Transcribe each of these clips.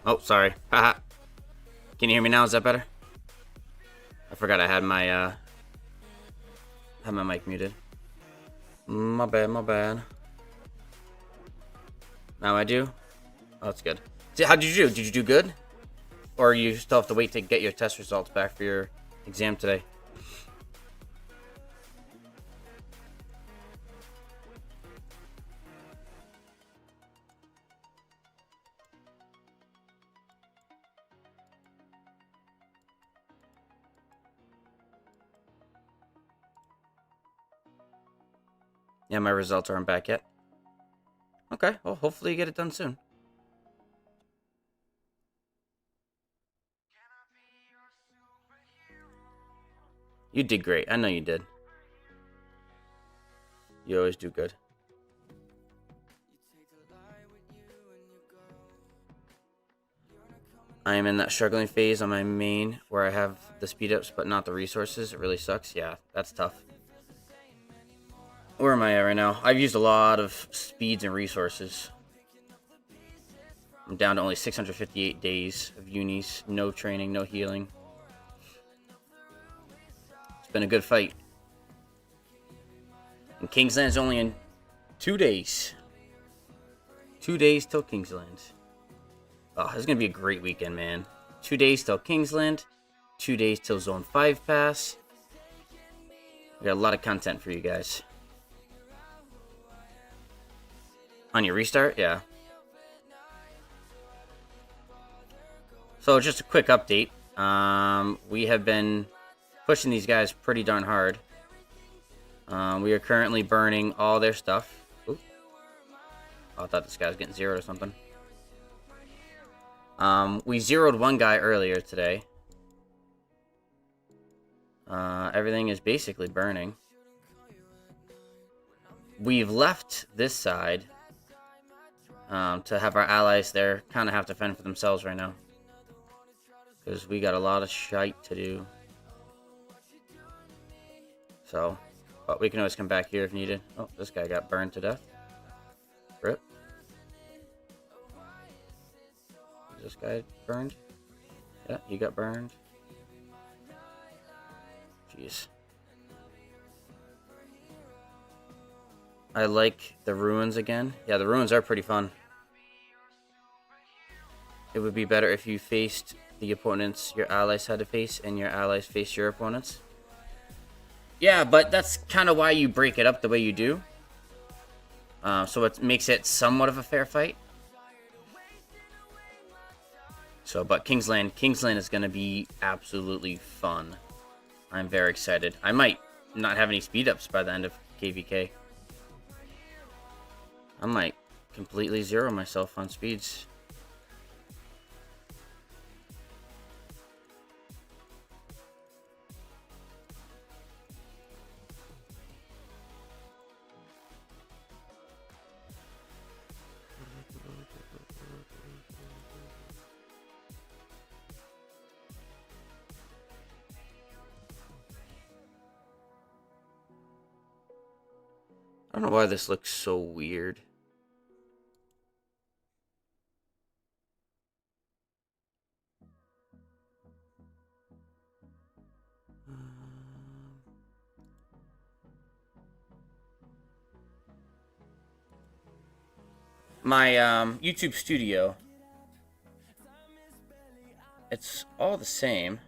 Oh, sorry. Haha. Can you hear me now? Is that better? I forgot I had my mic muted. My bad, my bad. Now I do? Oh, that's good. How did you do? Did you do good? Or you still have to wait to get your test results back for your exam today? Yeah, my results aren't back yet. Okay, well, hopefully you get it done soon. You did great. I know you did. You always do good. I am in that struggling phase on my main where I have the speed ups but not the resources. It really sucks. Yeah, that's tough. Where am I at right now? I've used a lot of speeds and resources. I'm down to only 658 days of unis. No training, no healing. It's been a good fight. And Kingsland's only in 2 days. 2 days till Kingsland. Oh, this is going to be a great weekend, man. 2 days till Kingsland. 2 days till Zone 5 pass. We got a lot of content for you guys. On your restart? Yeah. So just a quick update. We have been pushing these guys pretty darn hard. We are currently burning all their stuff. Ooh. Oh, I thought this guy was getting zeroed or something. We zeroed one guy earlier today. Everything is basically burning. We've left this side to have our allies there kind of have to fend for themselves right now. Because we got a lot of shite to do. So, but we can always come back here if needed. Oh, this guy got burned to death. Rip. Is this guy burned? Yeah, he got burned. Jeez. I like the ruins again. Yeah, the ruins are pretty fun. It would be better if you faced the opponents your allies had to face and your allies face your opponents. Yeah, but that's kind of why you break it up the way you do. So it makes it somewhat of a fair fight. So, but Kingsland is going to be absolutely fun. I'm very excited. I might not have any speed ups by the end of KVK. I might completely zero myself on speeds. I don't know why this looks so weird. My YouTube studio, it's all the same.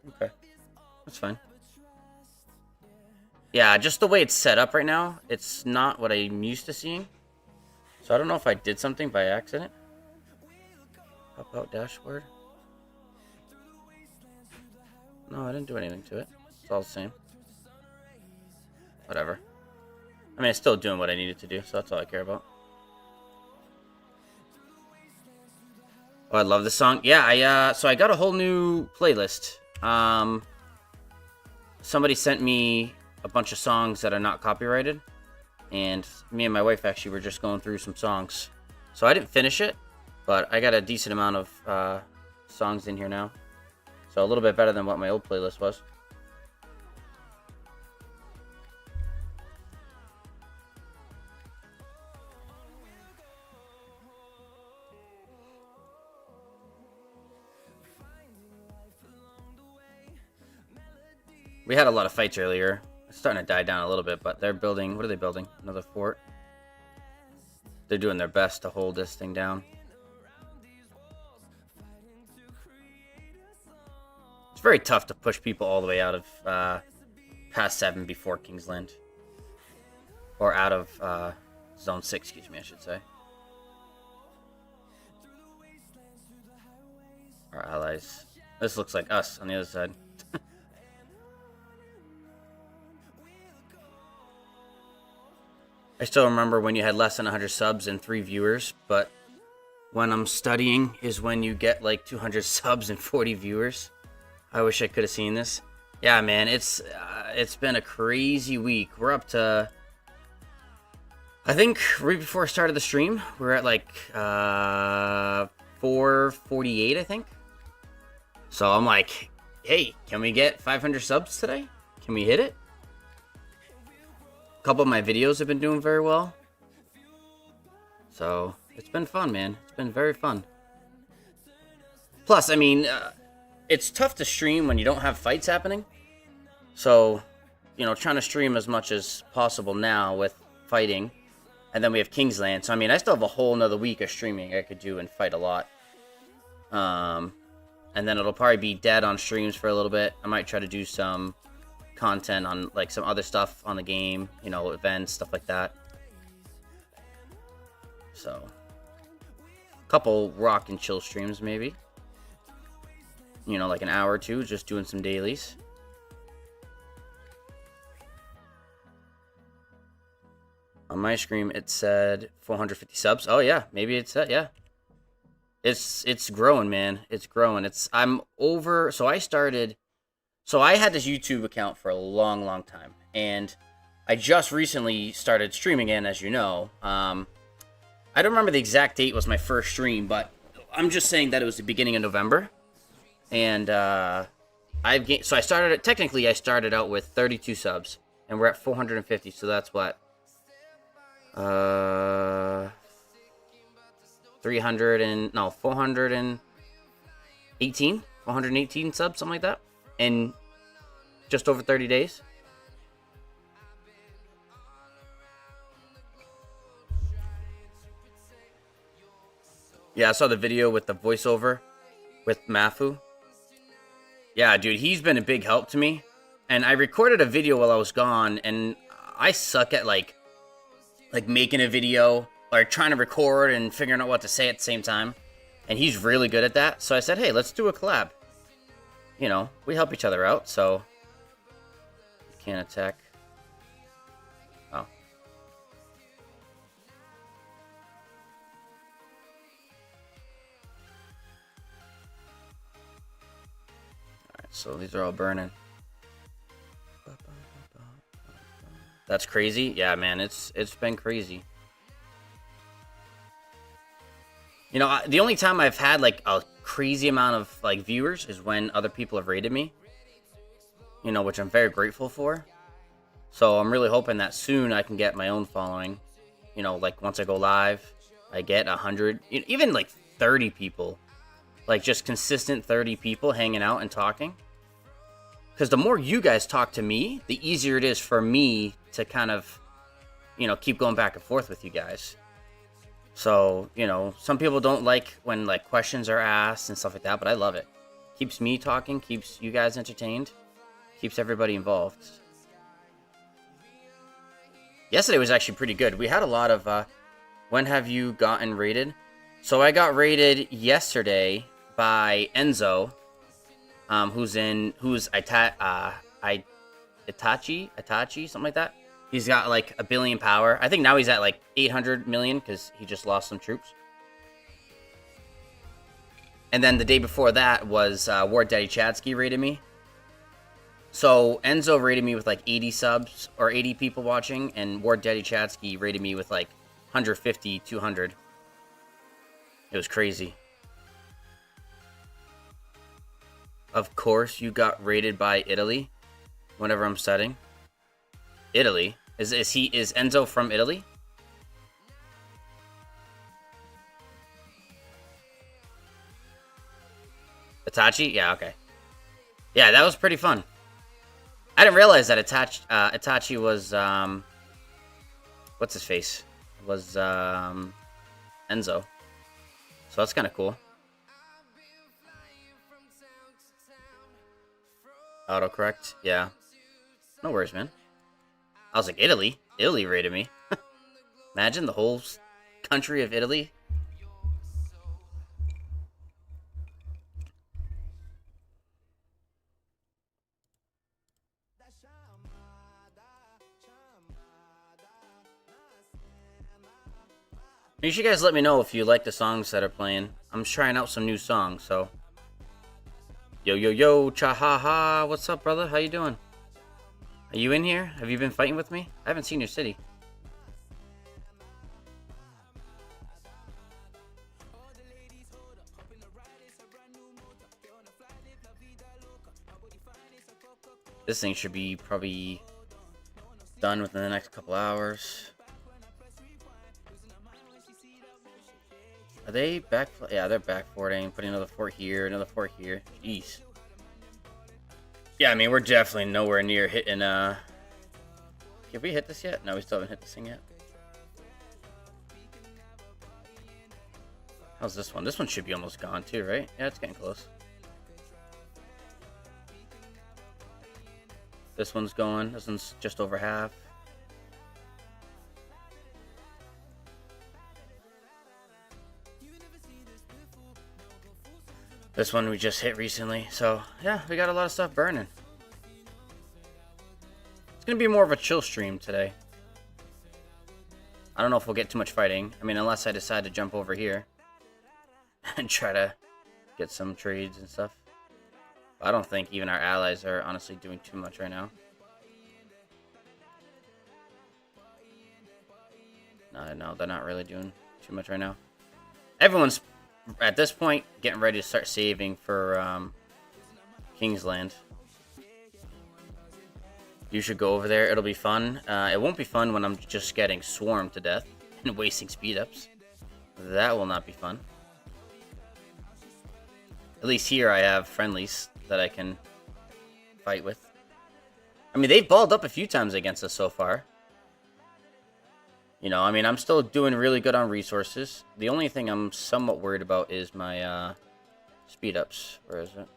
Okay, that's fine. Yeah, just the way it's set up right now, it's not what I'm used to seeing. So I don't know if I did something by accident. Pop out dashboard. No, I didn't do anything to it. It's all the same. Whatever. I mean, it's still doing what I needed to do, so that's all I care about. Oh, I love this song. Yeah, so I got a whole new playlist. Somebody sent me a bunch of songs that are not copyrighted, and me and my wife actually were just going through some songs. So I didn't finish it, but I got a decent amount of songs in here now. So a little bit better than what my old playlist was. We had a lot of fights earlier. It's starting to die down a little bit, but they're building... What are they building? Another fort? They're doing their best to hold this thing down. It's very tough to push people all the way out of past 7 before Kingsland. Or out of Zone 6, excuse me, I should say. Our allies. This looks like us on the other side. I still remember when you had less than 100 subs and 3 viewers, but when I'm studying is when you get like 200 subs and 40 viewers. I wish I could have seen this. Yeah, man, it's been a crazy week. We're up to, I think right before I started the stream, we're at like 448, I think. So I'm like, hey, can we get 500 subs today? Can we hit it? A couple of my videos have been doing very well. So it's been fun, man. It's been very fun. Plus, I mean, it's tough to stream when you don't have fights happening. So, you know, trying to stream as much as possible now with fighting. And then we have Kingsland. So, I mean, I still have a whole nother week of streaming I could do and fight a lot. And then it'll probably be dead on streams for a little bit. I might try to do some content on, like, some other stuff on the game. You know, events, stuff like that. So, a couple rock and chill streams, maybe. You know, like an hour or two, just doing some dailies. On my screen, it said 450 subs. Oh yeah, maybe it's yeah. It's growing, man. It's growing. I'm over. So I had this YouTube account for a long, long time, and I just recently started streaming again, as you know. I don't remember the exact date was my first stream, but I'm just saying that it was the beginning of November. And so I started out with 32 subs, and we're at 450. So that's what 418 subs, something like that, in just over 30 days. Yeah, I saw the video with the voiceover with Mafu. Yeah, dude, he's been a big help to me. And I recorded a video while I was gone, and I suck at, like making a video, or trying to record and figuring out what to say at the same time. And he's really good at that. So I said, hey, let's do a collab. You know, we help each other out, so... Can't attack. Oh. So these are all burning. That's crazy. Yeah, man, it's been crazy. You know, the only time I've had like a crazy amount of like viewers is when other people have rated me. You know, which I'm very grateful for. So I'm really hoping that soon I can get my own following. You know, like once I go live, I get 100, even like 30 people. Like just consistent 30 people hanging out and talking. Because the more you guys talk to me, the easier it is for me to kind of, you know, keep going back and forth with you guys. So, you know, some people don't like when like questions are asked and stuff like that, but I love it. Keeps me talking, keeps you guys entertained, keeps everybody involved. Yesterday was actually pretty good. We had a lot of, when have you gotten rated? So I got rated yesterday by Enzo, who's Itachi, something like that. He's got like 1 billion power. I think now he's at like 800 million because he just lost some troops. And then the day before that was War Daddy Chadsky rated me. So Enzo rated me with like 80 subs or 80 people watching, and War Daddy Chadsky rated me with like 150, 200. It was crazy. Of course, you got rated by Italy whenever I'm setting. Italy? Is Enzo from Italy? Itachi? Yeah, okay. Yeah, that was pretty fun. I didn't realize that Itachi was what's his face? Was Enzo. So that's kind of cool. Autocorrect, yeah. No worries, man. I was like, Italy? Italy raided me. Imagine the whole country of Italy. You should guys let me know if you like the songs that are playing. I'm trying out some new songs, so. Yo, yo, yo, cha-ha-ha. What's up, brother? How you doing? Are you in here? Have you been fighting with me? I haven't seen your city. This thing should be probably done within the next couple hours. Are they back? Yeah, they're backforting. Putting another fort here, another fort here. Jeez. Yeah, I mean, we're definitely nowhere near hitting, Have we hit this yet? No, we still haven't hit this thing yet. How's this one? This one should be almost gone too, right? Yeah, it's getting close. This one's going. This one's just over half. This one we just hit recently. So, yeah, we got a lot of stuff burning. It's going to be more of a chill stream today. I don't know if we'll get too much fighting. I mean, unless I decide to jump over here and try to get some trades and stuff. I don't think even our allies are honestly doing too much right now. No, they're not really doing too much right now. Everyone's, at this point, getting ready to start saving for Kingsland. You should go over there. It'll be fun. It won't be fun when I'm just getting swarmed to death and wasting speed-ups. That will not be fun. At least here I have friendlies that I can fight with. I mean, they've balled up a few times against us so far. You know, I mean, I'm still doing really good on resources. The only thing I'm somewhat worried about is my speed-ups. Where is it?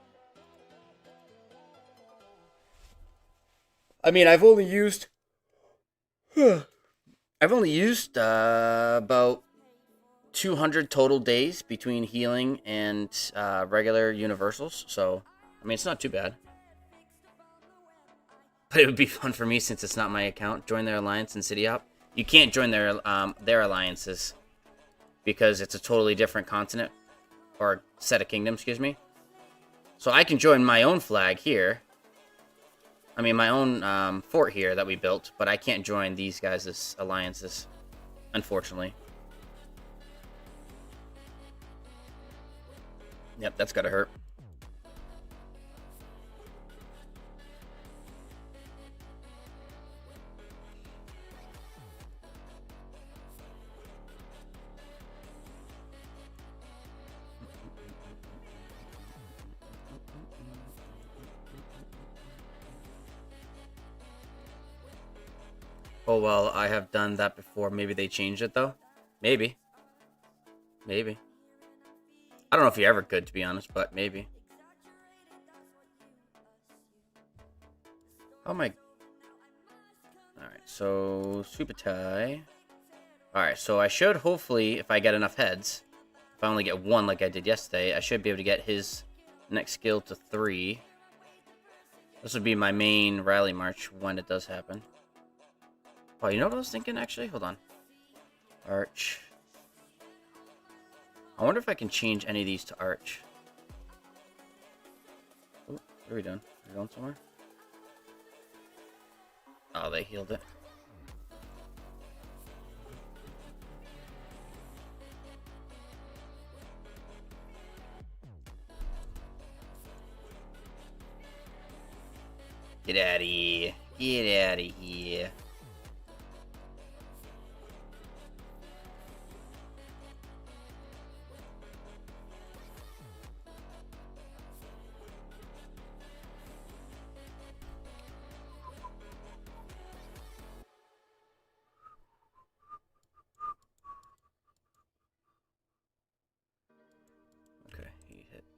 I mean, I've only used about 200 total days between healing and regular universals. So, I mean, it's not too bad. But it would be fun for me since it's not my account. Join their alliance in City Hop. You can't join their alliances because it's a totally different continent or set of kingdoms, excuse me. So I can join my own flag here. I mean, my own fort here that we built, but I can't join these guys' alliances, unfortunately. Yep, that's gotta hurt. Oh, well, I have done that before. Maybe they changed it, though. Maybe. Maybe. I don't know if you ever could, to be honest, but maybe. Oh, my... Alright, so... Super tie. Alright, so I should hopefully, if I get enough heads, if I only get one like I did yesterday, I should be able to get his next skill to 3. This would be my main rally march when it does happen. Oh, you know what I was thinking, actually? Hold on. Arch. I wonder if I can change any of these to Arch. Ooh, what are we doing? Are we going somewhere? Oh, they healed it. Get out of here. Get out of here.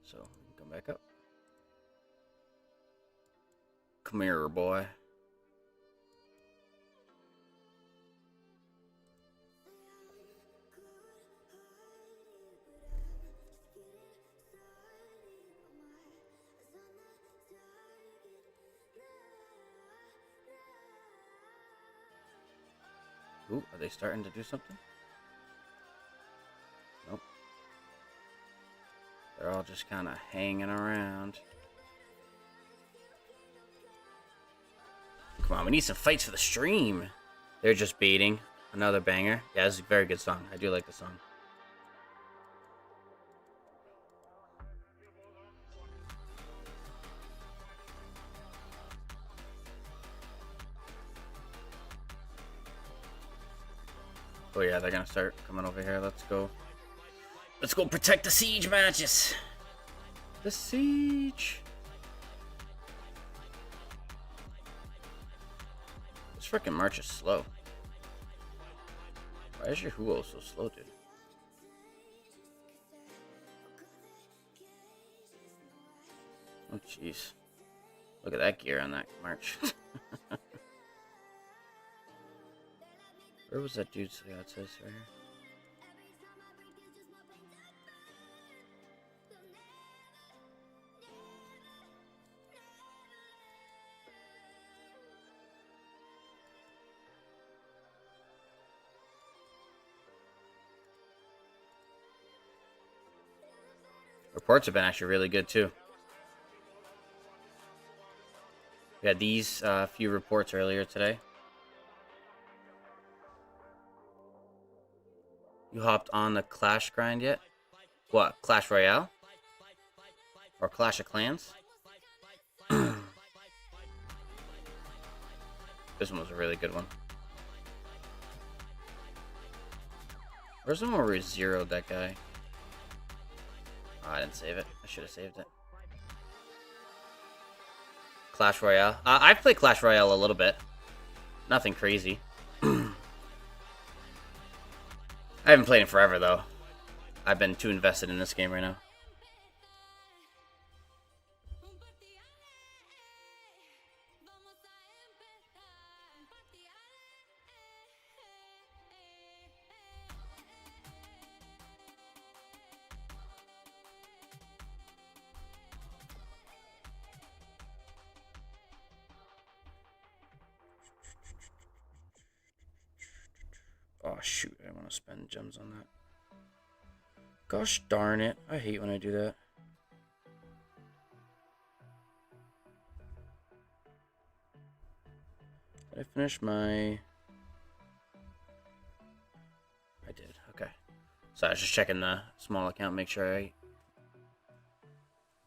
So, come back up. Come here, boy. Ooh, are they starting to do something? Nope. They're all just kind of hanging around. Come on, we need some fights for the stream. They're just baiting. Another banger. Yeah, this is a very good song. I do like the song. Oh yeah, they're gonna start coming over here. Let's go. Let's go protect the siege matches. The siege. This freaking march is slow. Why is your Huo so slow, dude? Oh jeez. Look at that gear on that march. Where was that dude's? Yeah, it says right here. Reports have been actually really good too. We had these few reports earlier today. You hopped on the Clash grind yet? What? Clash Royale? Or Clash of Clans? This one was a really good one. Where's the one where we zeroed that guy? Oh, I didn't save it. I should have saved it. Clash Royale. I've played Clash Royale a little bit. Nothing crazy. I haven't played it forever, though. I've been too invested in this game right now. Oh, shoot. I want to spend gems on that. Gosh darn it. I hate when I do that. Did I finish my... I did. Okay. So I was just checking the small account, make sure I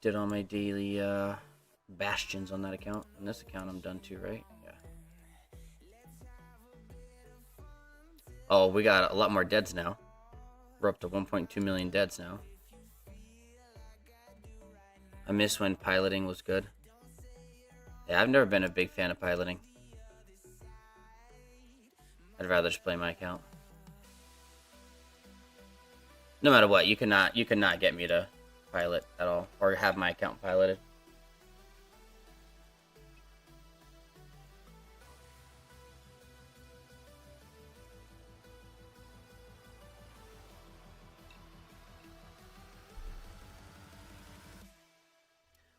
did all my daily bastions on that account. On this account, I'm done too, right? Yeah. Oh, we got a lot more deads now. We're up to 1.2 million deads now. I miss when piloting was good. Yeah, I've never been a big fan of piloting. I'd rather just play my account. No matter what, you cannot get me to pilot at all, or have my account piloted.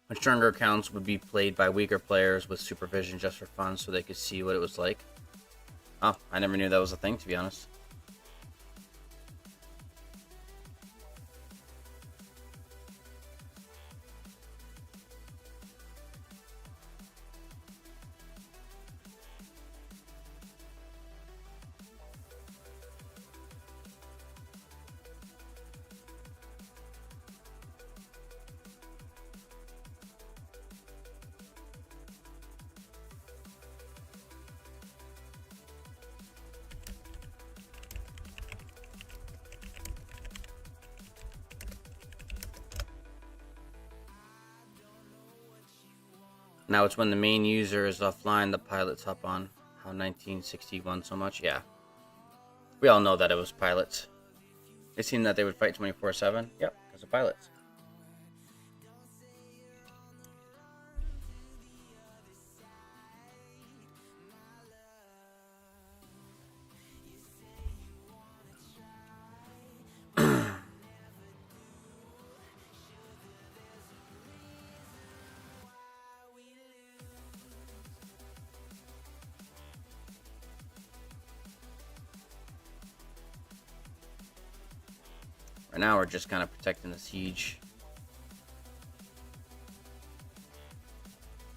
When stronger accounts would be played by weaker players with supervision just for fun so they could see what it was like. Oh, I never knew that was a thing, to be honest. Now it's when the main user is offline, the pilots hop on. How 1961 so much? Yeah. We all know that it was pilots. It seemed that they would fight 24/7. Yep, because of pilots. Right now, we're just kind of protecting the siege.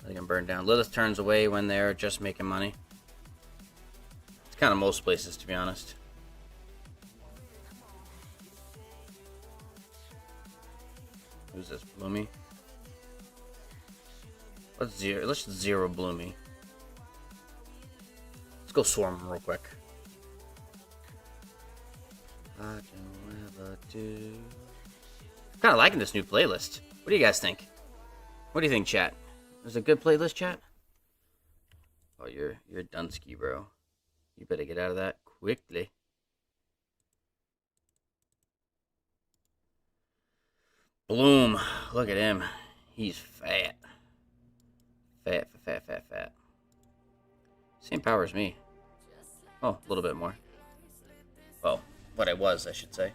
They can burn down. Lilith turns away when they're just making money. It's kind of most places, to be honest. Who's this? Bloomy? Let's zero Bloomy. Let's go swarm him real quick. I don't ever do. I'm kind of liking this new playlist. What do you guys think? What do you think, chat? Is it a good playlist, chat? Oh, you're Dunsky, bro. You better get out of that quickly. Bloom, look at him. He's fat. Fat. Same power as me. Oh, a little bit more. Well, what I was, I should say.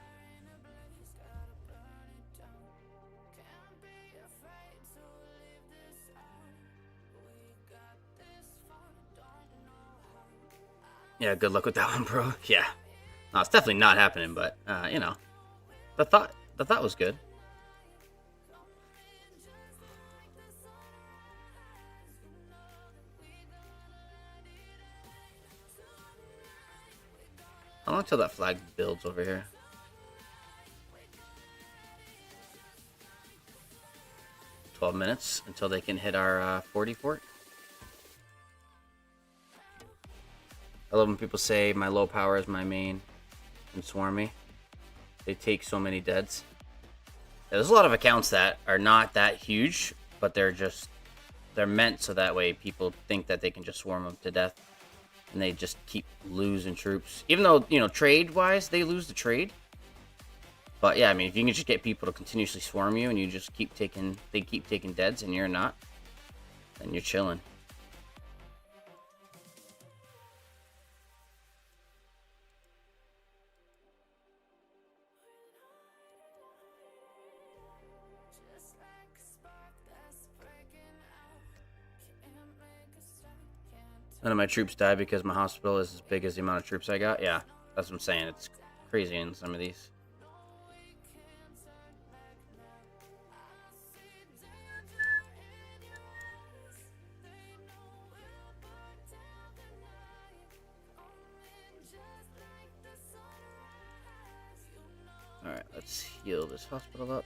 Yeah, good luck with that one, bro. Yeah. No, it's definitely not happening, but, you know. The thought was good. How long till that flag builds over here? $12 minutes until they can hit our 40 fort. I love when people say my low power is my main and swarm me. They take so many deads. Yeah, there's a lot of accounts that are not that huge, but they're meant so that way people think that they can just swarm them to death. And they just keep losing troops. Even though, you know, trade-wise, they lose the trade. But yeah, I mean, if you can just get people to continuously swarm you and you just keep taking, they keep taking deads and you're not, then you're chilling. None of my troops die because my hospital is as big as the amount of troops I got. Yeah, that's what I'm saying. It's crazy in some of these. Alright, let's heal this hospital up.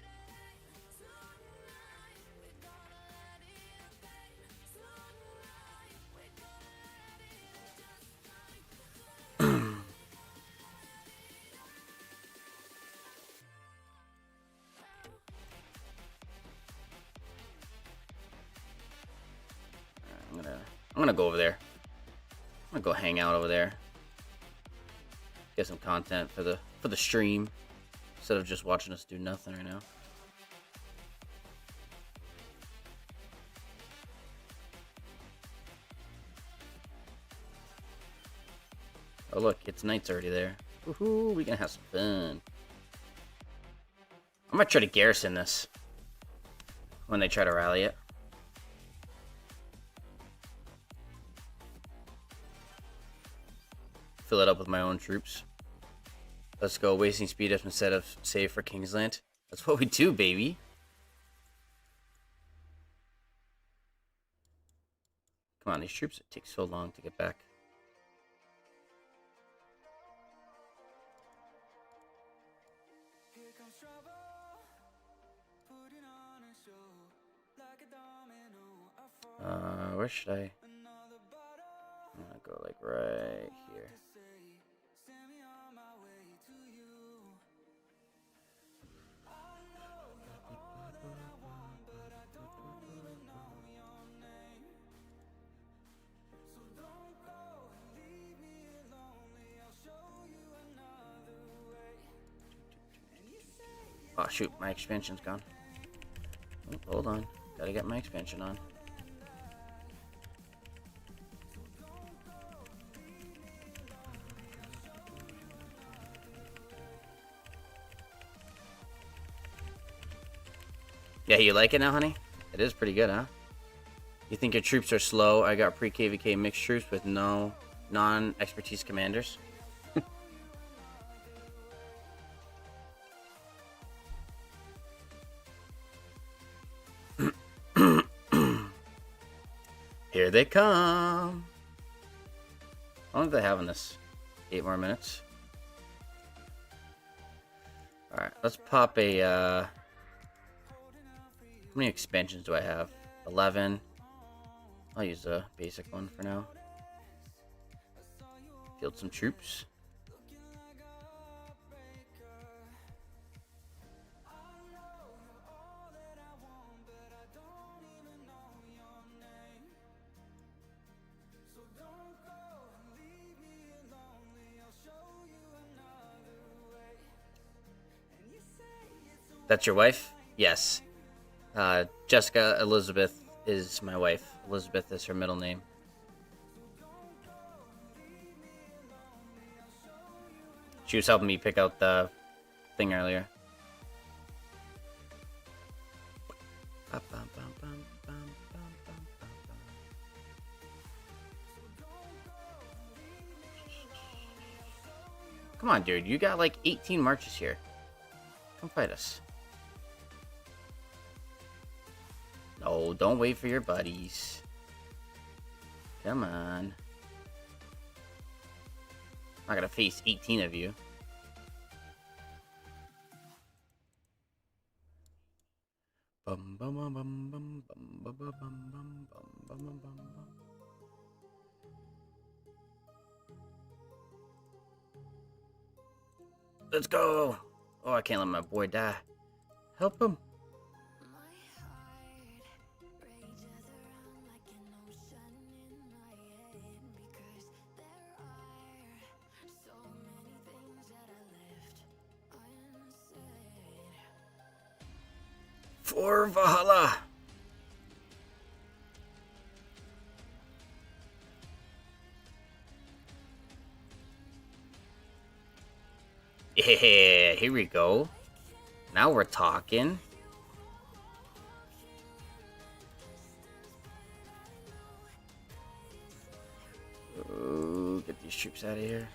I'm gonna go over there. I'm gonna go hang out over there. Get some content for the stream instead of just watching us do nothing right now. Oh look, it's night's already there. Woohoo, we can have some fun. I might try to garrison this when they try to rally it. Fill it up with my own troops. Let's go, wasting speed up instead of save for Kingsland. That's what we do, baby. Come on, these troops, it takes so long to get back. Where should I? I'm gonna go like right here. Oh shoot, my expansion's gone. Oh, hold on, gotta get my expansion on. Yeah, you like it now, honey? It is pretty good, huh? You think your troops are slow? I got pre-KVK mixed troops with no non-expertise commanders. Here they come. How long do they have in this? 8 more minutes. Alright, let's pop a, how many expansions do I have? 11. I'll use a basic one for now. Field some troops. That's your wife? Yes. Jessica Elizabeth is my wife. Elizabeth is her middle name. She was helping me pick out the thing earlier. Come on, dude. You got like 18 marches here. Come fight us. No, don't wait for your buddies. Come on. I'm not gonna face 18 of you. Bum bum bum bum bum bum bum bum bum bum bum bum. Let's go! Oh, I can't let my boy die. Help him. For Valhalla! Yeah, here we go. Now we're talking. Ooh, get these troops out of here.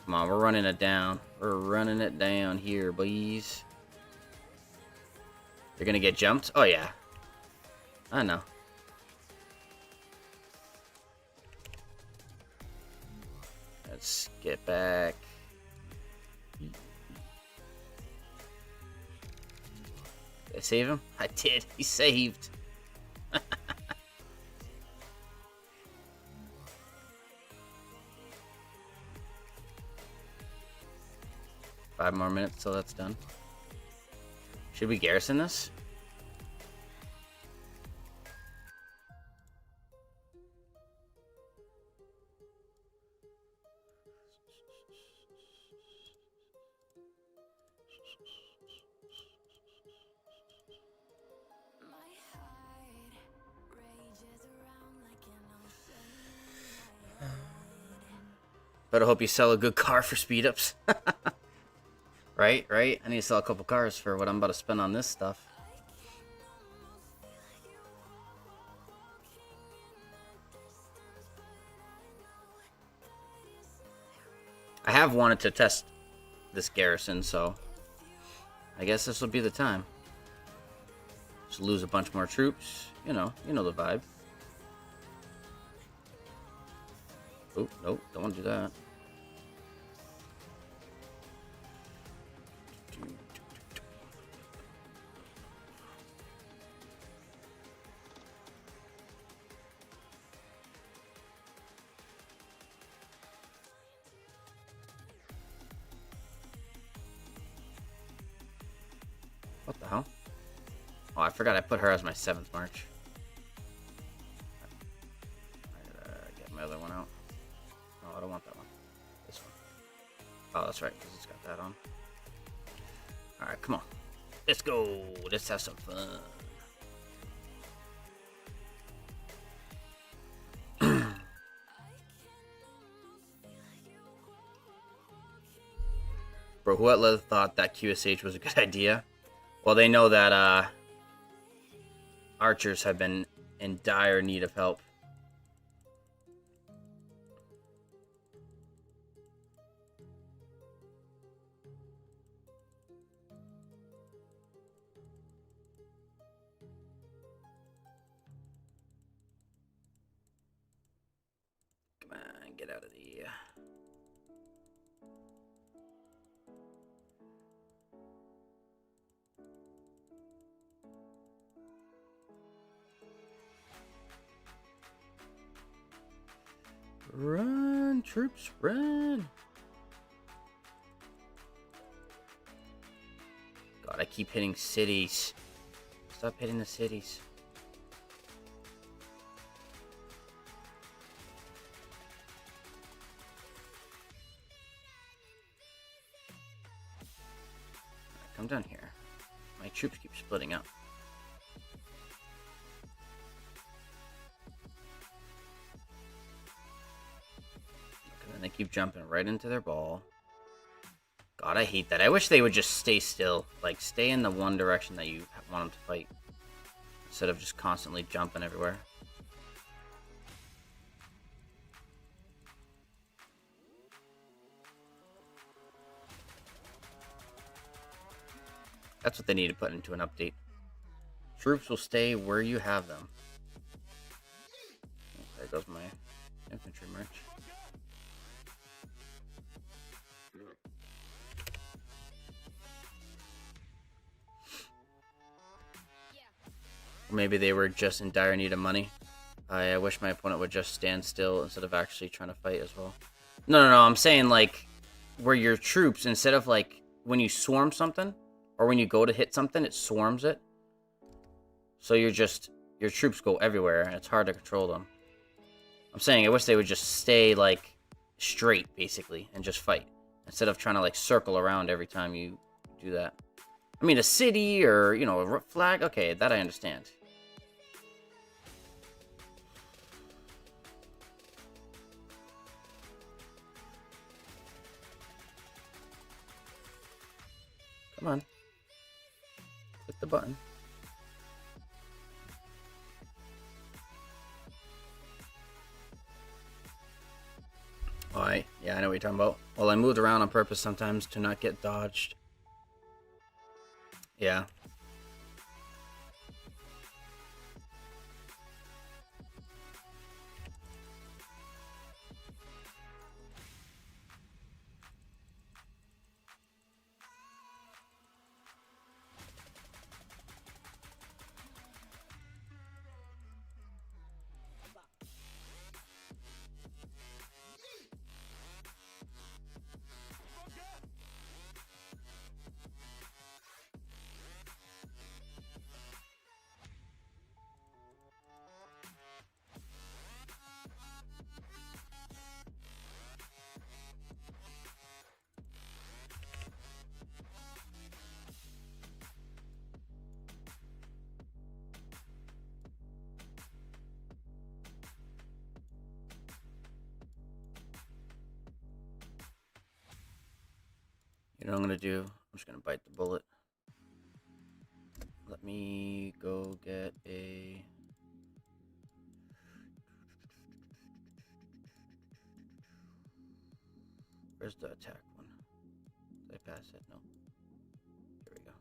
Come on, we're running it down. We're running it down here, boys. They're gonna get jumped? Oh, yeah. I know. Let's get back. Did I save him? I did. He saved. 5 more minutes till that's done. Should we garrison this? Better hope you sell a good car for speed ups. Right? I need to sell a couple cars for what I'm about to spend on this stuff. I have wanted to test this garrison, so I guess this will be the time. Just lose a bunch more troops. You know the vibe. Oh, nope, don't want to do that. What the hell? Oh, I forgot I put her as my 7th march. I gotta get my other one out. Oh, I don't want that one. This one. Oh, that's right, because it's got that on. Alright, come on. Let's go. Let's have some fun. Bro, whoever thought that QSH was a good idea? Well, they know that archers have been in dire need of help. get out of the... Run, troops, run! God, I keep hitting cities. Stop hitting the cities. Right, come down here. My troops keep splitting up. Okay, then they keep jumping right into their ball. God, I hate that. I wish they would just stay still. Like, stay in the one direction that you want them to fight. Instead of just constantly jumping everywhere. That's what they need to put into an update. Troops will stay where you have them. Oh, there goes my infantry march. Or maybe they were just in dire need of money. I wish my opponent would just stand still instead of actually trying to fight as well. No, I'm saying, like, where your troops, instead of, like, when you swarm something, or when you go to hit something, it swarms it. So your troops go everywhere, and it's hard to control them. I'm saying I wish they would just stay, like, straight, basically, and just fight. Instead of trying to, like, circle around every time you do that. I mean, a city, or, you know, a flag, okay, that I understand. Come on. Click the button. Alright, yeah, I know what you're talking about. Well, I moved around on purpose sometimes to not get dodged. Yeah. You know what I'm going to do? I'm just going to bite the bullet. Let me go get a... Where's the attack one? Did I pass it? No. Here we go.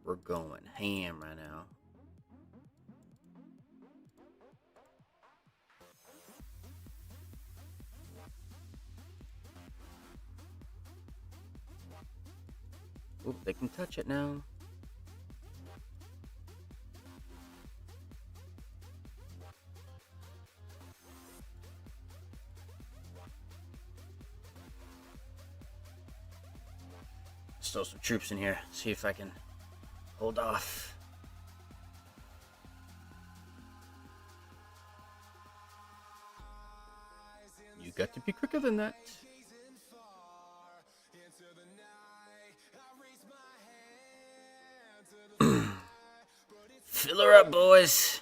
We're going ham right now. Oop, they can touch it now. Still some troops in here. See if I can hold off. You got to be quicker than that. Fill her up, boys.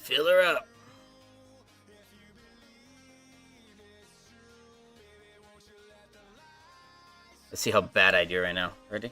Fill her up. Let's see how bad I do right now. Ready?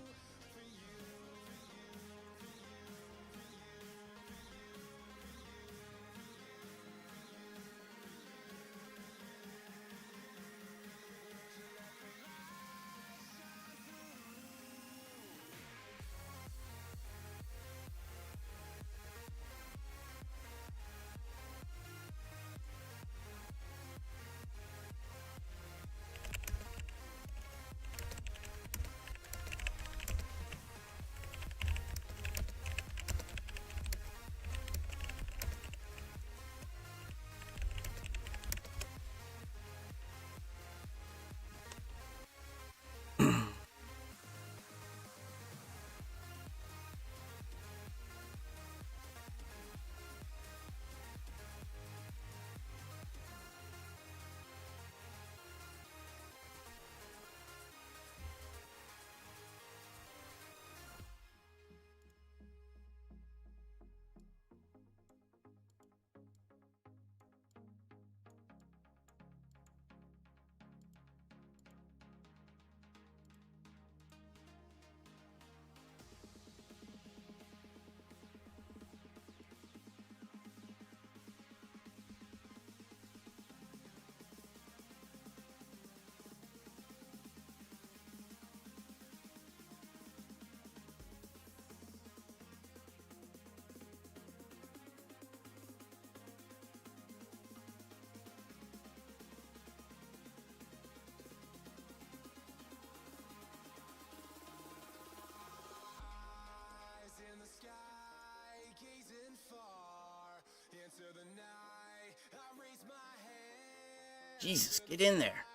Jesus, get in there.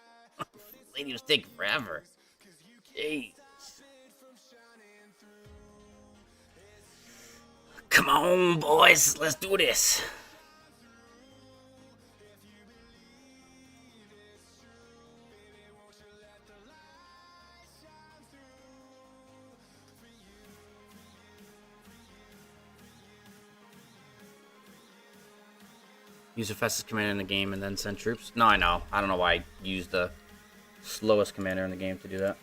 Lady was taking forever. Jeez. Come on, boys. Let's do this. Use the fastest commander in the game and then send troops. No, I know. I don't know why I used the slowest commander in the game to do that.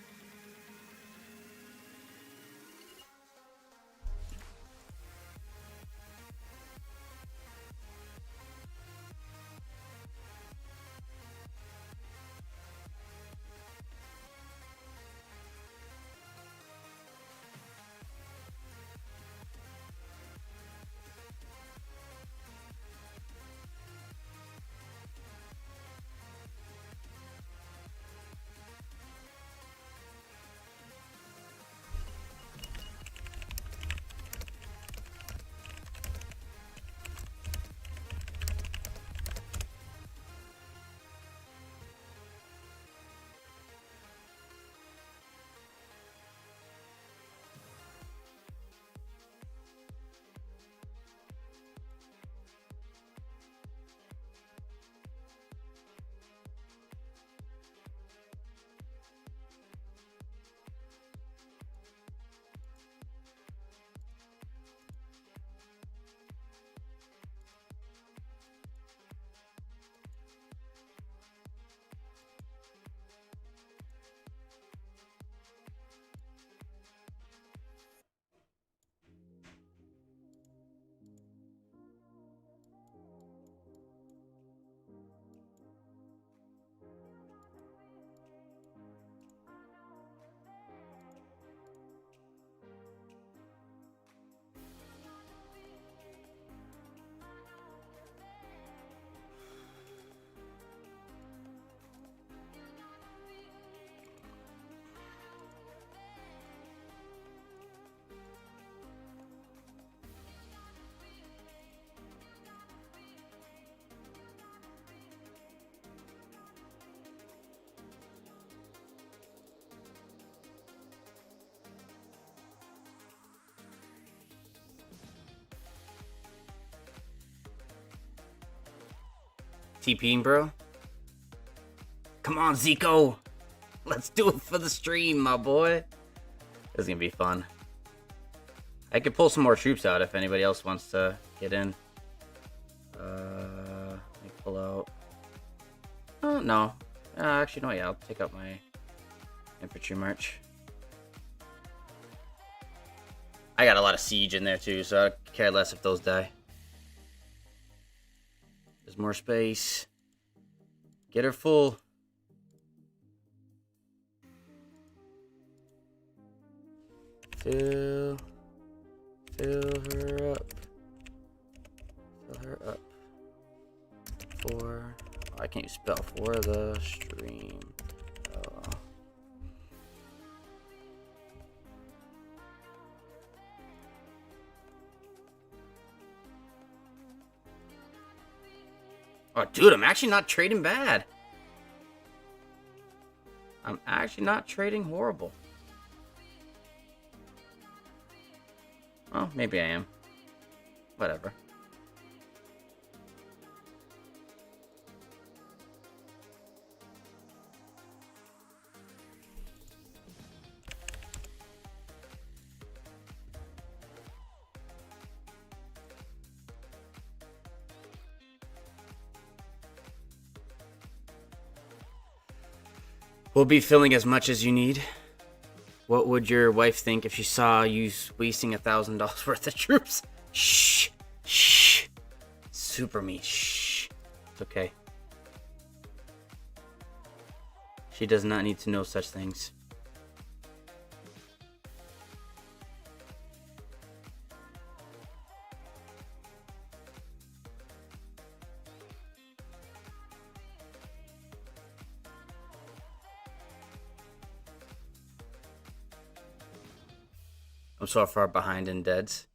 TPing, bro. Come on, Zico. Let's do it for the stream, my boy. This is gonna be fun. I could pull some more troops out if anybody else wants to get in. Let me pull out. Oh, no. Actually, no, yeah, I'll take out my infantry march. I got a lot of siege in there too, so I care less if those die. There's more space. Get her full. Fill her up. Fill her up. For... Oh, I can't use spell. For the stream. Oh. Oh, dude, I'm actually not trading bad. I'm actually not trading horrible. Well, maybe I am. Whatever. We'll be filling as much as you need. What would your wife think if she saw you wasting $1,000 worth of troops? Shh. Shh. Super me. Shh. It's okay. She does not need to know such things. I'm so far behind in deads.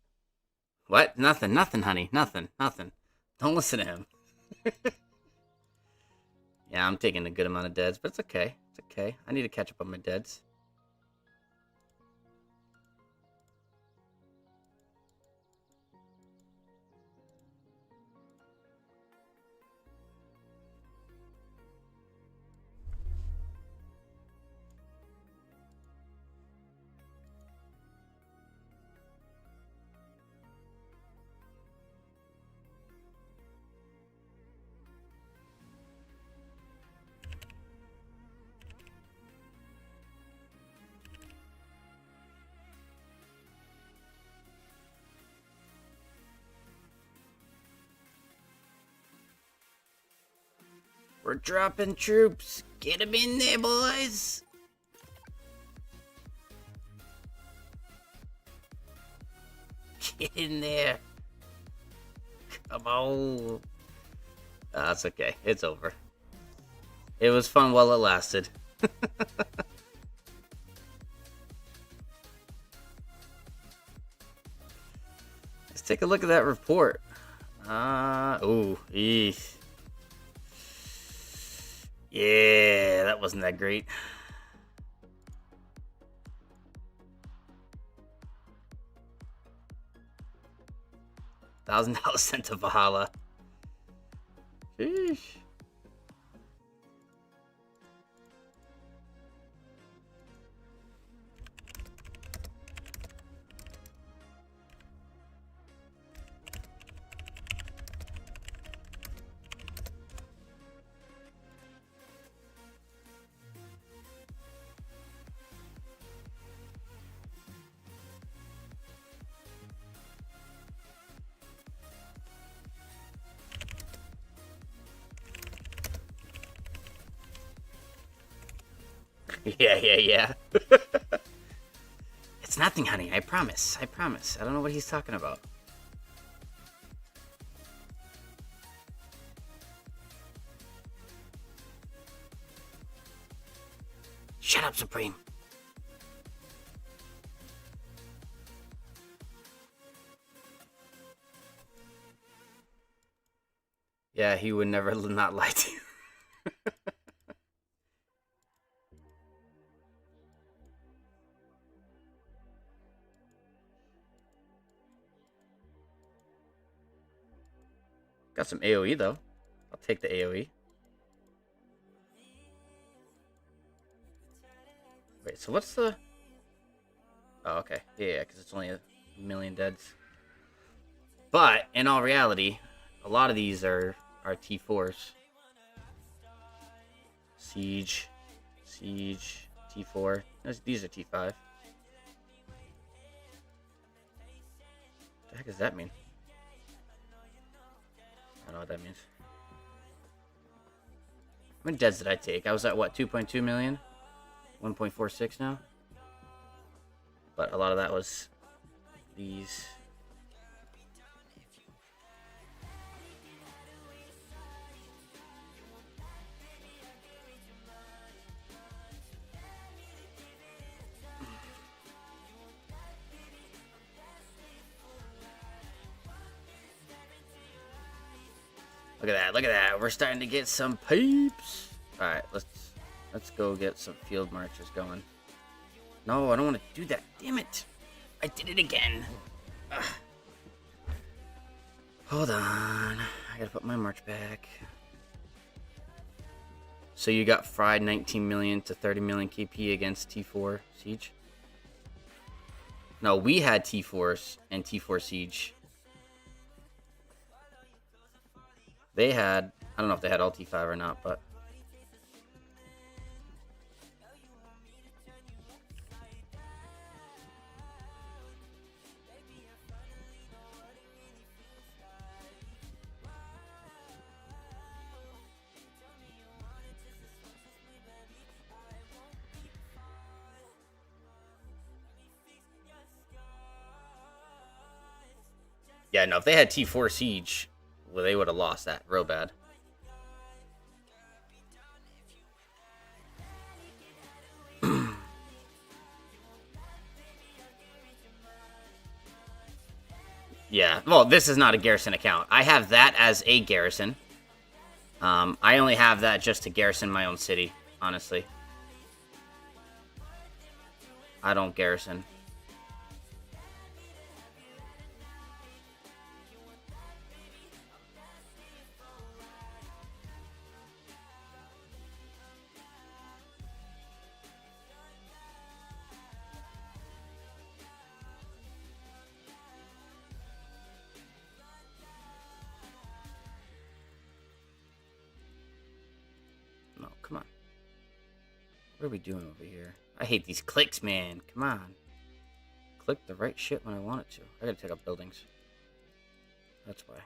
What? Nothing, honey. Nothing. Don't listen to him. Yeah, I'm taking a good amount of deads, but it's okay. It's okay. I need to catch up on my deads. We're dropping troops. Get them in there, boys. Get in there. Come on. That's okay. It's over. It was fun while it lasted. Let's take a look at that report. Ooh. Eesh. Yeah, that wasn't that great. $1,000 sent to Valhalla. Sheesh. Yeah. It's nothing, honey. I promise. I promise. I don't know what he's talking about. Shut up, Supreme. Yeah, he would never not lie to you. Got some AoE, though. I'll take the AoE. Wait, so what's the... Oh, okay. Yeah, because it's only 1,000,000 deads. But, in all reality, a lot of these are T4s. Siege, T4. These are T5. What the heck does that mean? I don't know what that means. How many deads did I take? I was at, what, 2.2 million? 1.46 now? But a lot of that was these. Look at that, look at that. We're starting to get some peeps. Alright, let's go get some field marches going. No, I don't want to do that. Damn it. I did it again. Ugh. Hold on. I gotta put my march back. So you got fried 19 million to 30 million KP against T4 Siege? No, we had T4s and T4 Siege. They had, I don't know if they had all T5 or not, but... Yeah, no, if they had T4 Siege, well, they would have lost that real bad. Yeah, well, this is not a garrison account. I have that as a garrison. I only have that just to garrison my own city, honestly. I don't garrison. No, come on. What are we doing over here? I hate these clicks, man. Come on. Click the right shit when I want it to. I gotta take up buildings. That's why.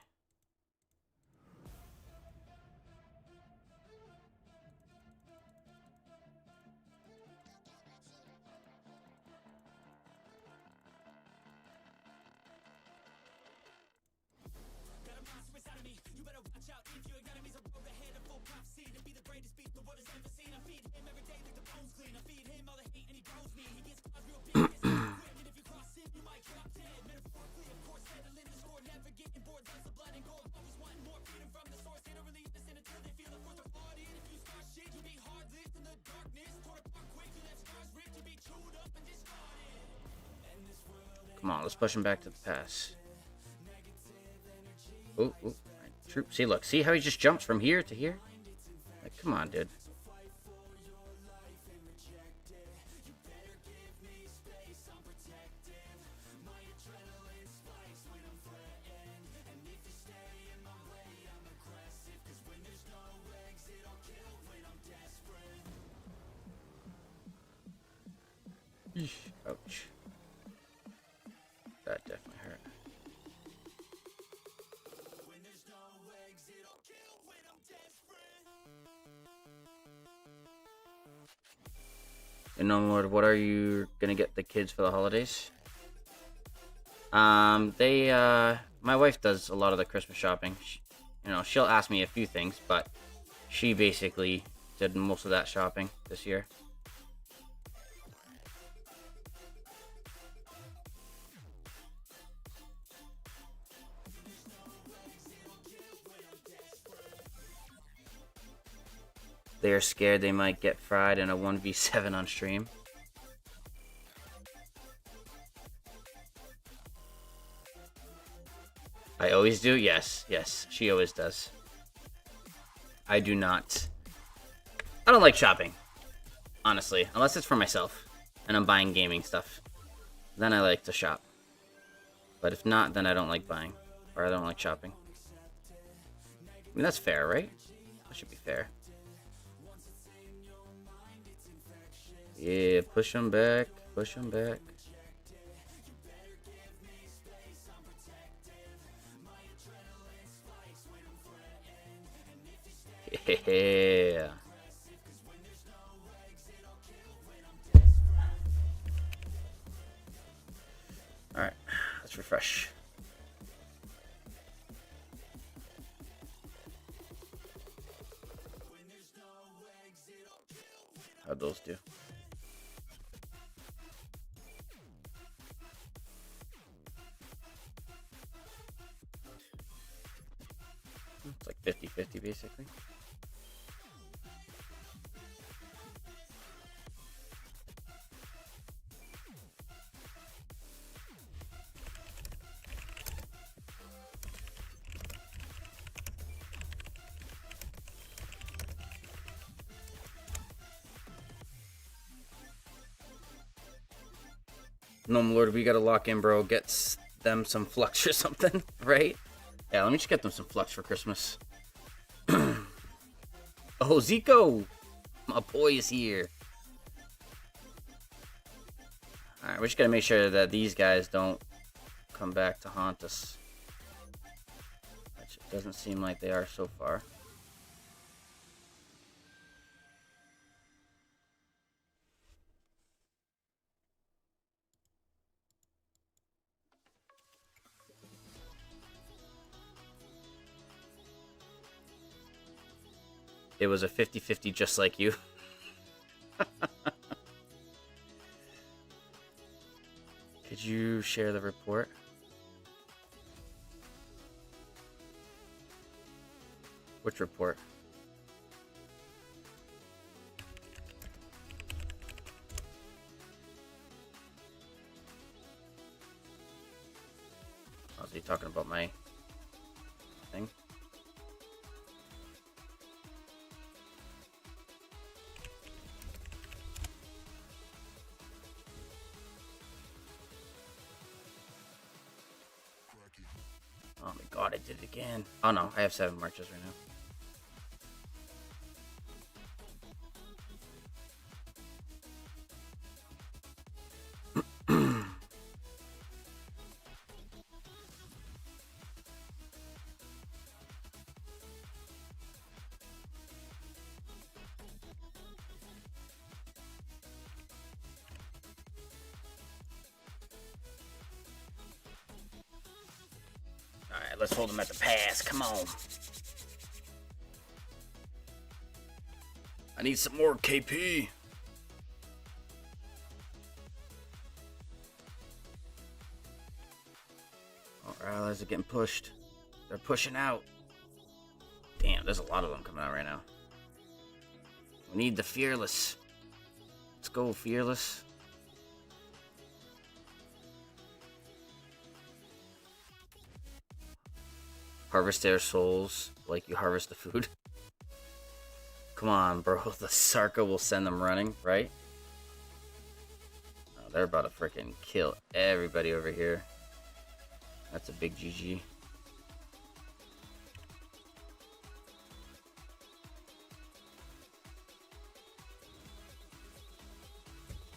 Come on, let's push him back to the pass. Oh, oh. Troop. See, look. See how he just jumps from here to here? Like, come on, dude. Ouch. That definitely hurt. And GNOMELORD, what are you gonna get the kids for the holidays? My wife does a lot of the Christmas shopping. She'll ask me a few things, but she basically did most of that shopping this year. They are scared they might get fried in a 1v7 on stream. I always do? Yes, she always does. I do not. I don't like shopping, honestly, unless it's for myself and I'm buying gaming stuff. Then I like to shop. But if not, then I don't like buying, or I don't like shopping. I mean, that's fair, right? That should be fair. Yeah, push them back, push them back. Yeah. Alright, let's refresh. How'd those do? It's like 50-50 basically. GNOMELORD, we gotta lock in, bro. Get them some flux or something, right? Yeah, let me just get them some flux for Christmas. Oh, Zico! My boy is here. Alright, we just gotta make sure that these guys don't come back to haunt us. Which it doesn't seem like they are so far. It was a 50-50 just like you. Could you share the report? Which report? Oh, is he talking about my thing? Oh my god, I did it again. Oh no, I have 7 marches right now. Alright, let's hold him at the pass. Come on. I need some more KP. Our allies are getting pushed. They're pushing out. Damn, there's a lot of them coming out right now. We need the Fearless. Let's go, Fearless. Harvest their souls like you harvest the food. Come on, bro. The Sarka will send them running, right? Oh, they're about to freaking kill everybody over here. That's a big GG.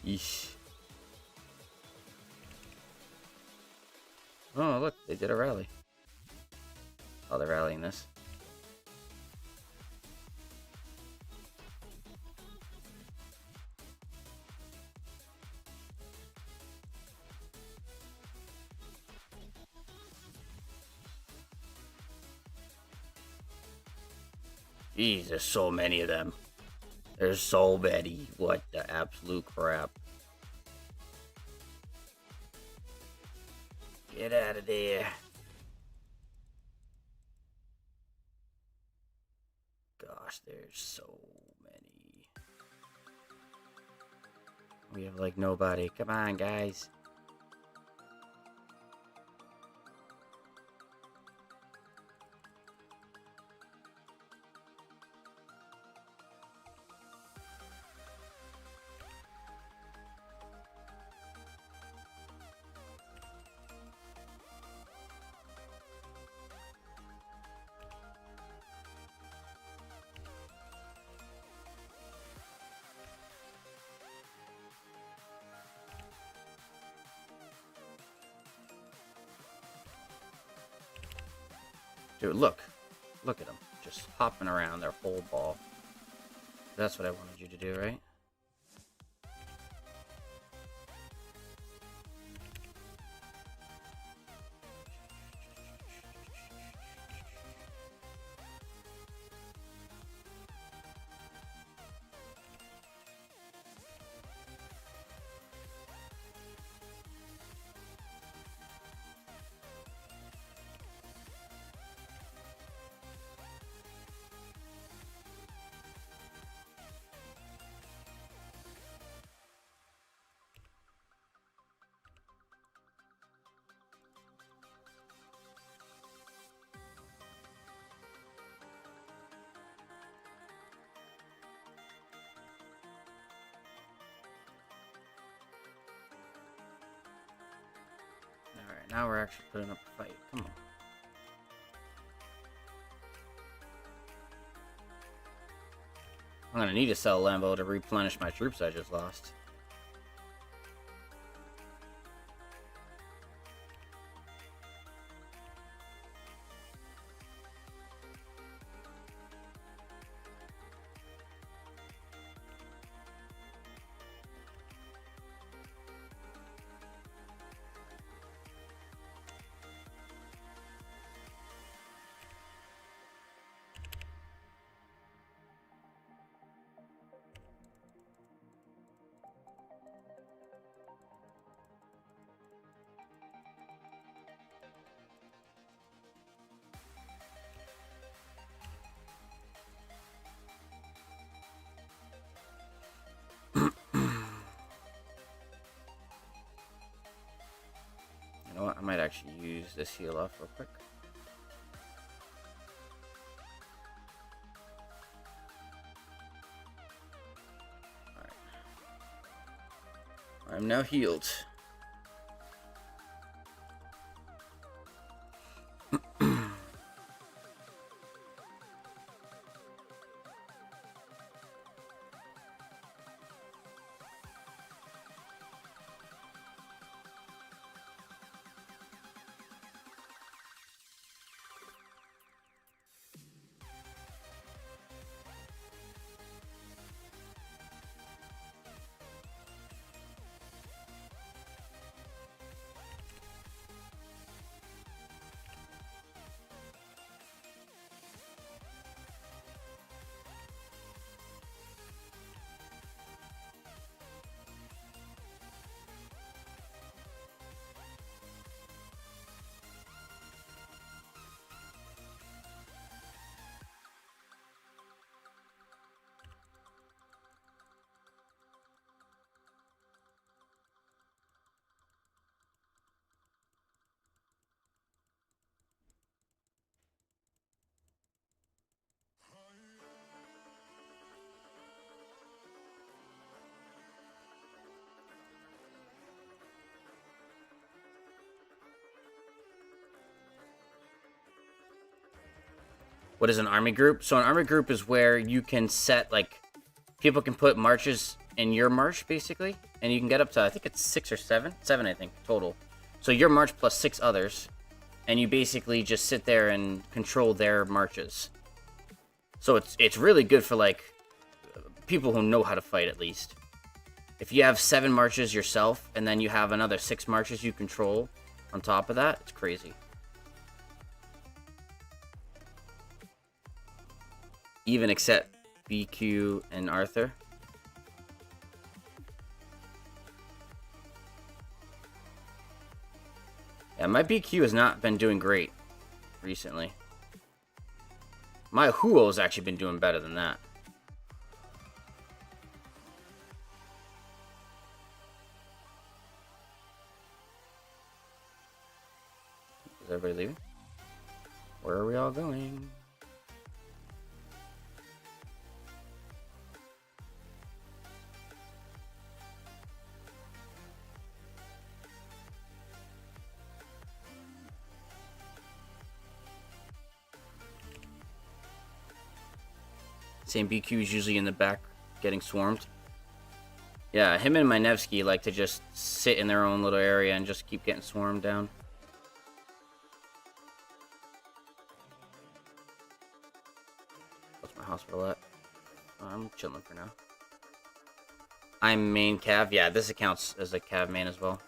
Yeesh. Oh, look. They did a rally. Oh, they're rallying this. Jeez, there's so many of them. There's so many. What the absolute crap. Get out of there. Gosh, there's so many. We have like nobody. Come on, guys. Dude, look. Look at them. Just hopping around their whole ball. That's what I wanted you to do, right? Alright, now we're actually putting up a fight. Come on. I'm gonna need to sell Lambo to replenish my troops I just lost. actually use this heal off real quick. Alright. I'm now healed. What is an army group? So an army group is where you can set, like, people can put marches in your march, basically. And you can get up to, I think it's 6 or 7. 7, I think, total. So your march plus 6 others. And you basically just sit there and control their marches. So it's really good for, like, people who know how to fight, at least. If you have 7 marches yourself, and then you have another 6 marches you control on top of that, it's crazy. Even except BQ and Arthur. Yeah, my BQ has not been doing great recently. My Huo has actually been doing better than that. Is everybody leaving? Where are we all going? Same BQ is usually in the back getting swarmed. Yeah, him and my Nevsky like to just sit in their own little area and just keep getting swarmed down. What's my hospital at? Oh, I'm chilling for now. I'm main cav. Yeah, this accounts as a cav main as well.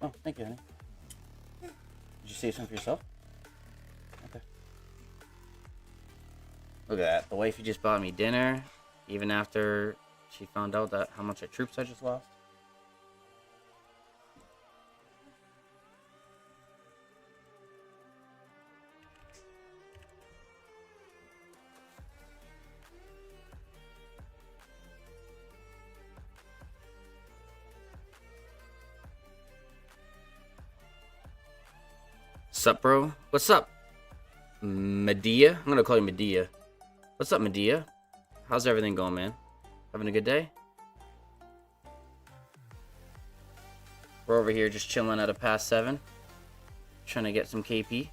Oh, thank you, honey. Did you save some for yourself? Okay. Look at that. The wifey just bought me dinner, even after she found out that how much of troops I just lost. Sup, bro? What's up, Medea? I'm gonna call you Medea. What's up, Medea? How's everything going, man? Having a good day? We're over here just chilling at a past 7. Trying to get some KP.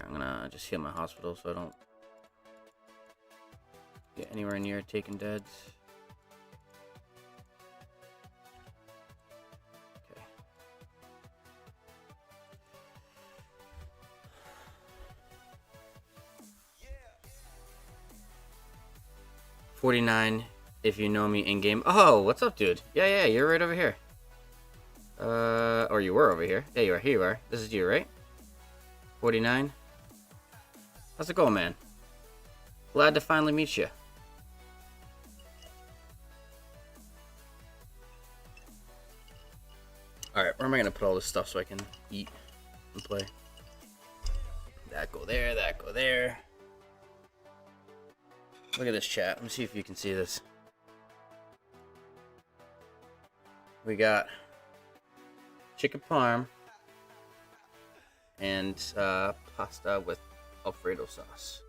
I'm gonna just heal my hospital so I don't get anywhere near taking deads. Okay. $49 if you know me in game. Oh, what's up, dude? Yeah, you're right over here. Or you were over here. Yeah, you are. Here you are. This is you, right? 49. How's it going, man? Glad to finally meet you. Alright, where am I going to put all this stuff so I can eat and play? That go there, that go there. Look at this chat. Let me see if you can see this. We got chicken parm and pasta with Alfredo sauce.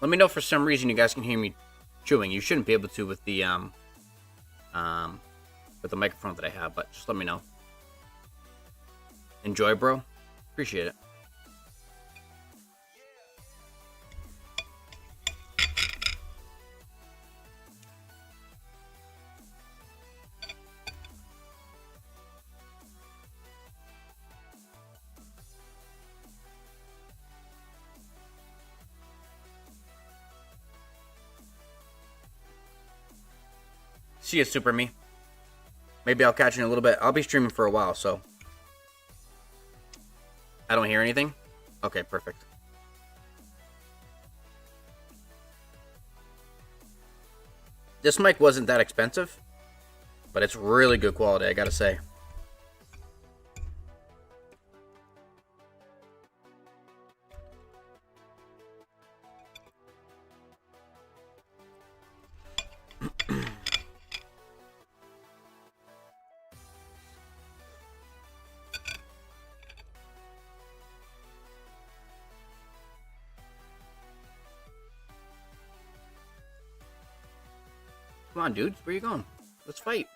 Let me know if for some reason you guys can hear me chewing. You shouldn't be able to with the microphone that I have, but just let me know. Enjoy, bro. Appreciate it. See you, Super Me. Maybe I'll catch you in a little bit. I'll be streaming for a while, so. I don't hear anything? Okay, perfect. This mic wasn't that expensive, but it's really good quality, I gotta say. Come on, dude. Where you going? Let's fight.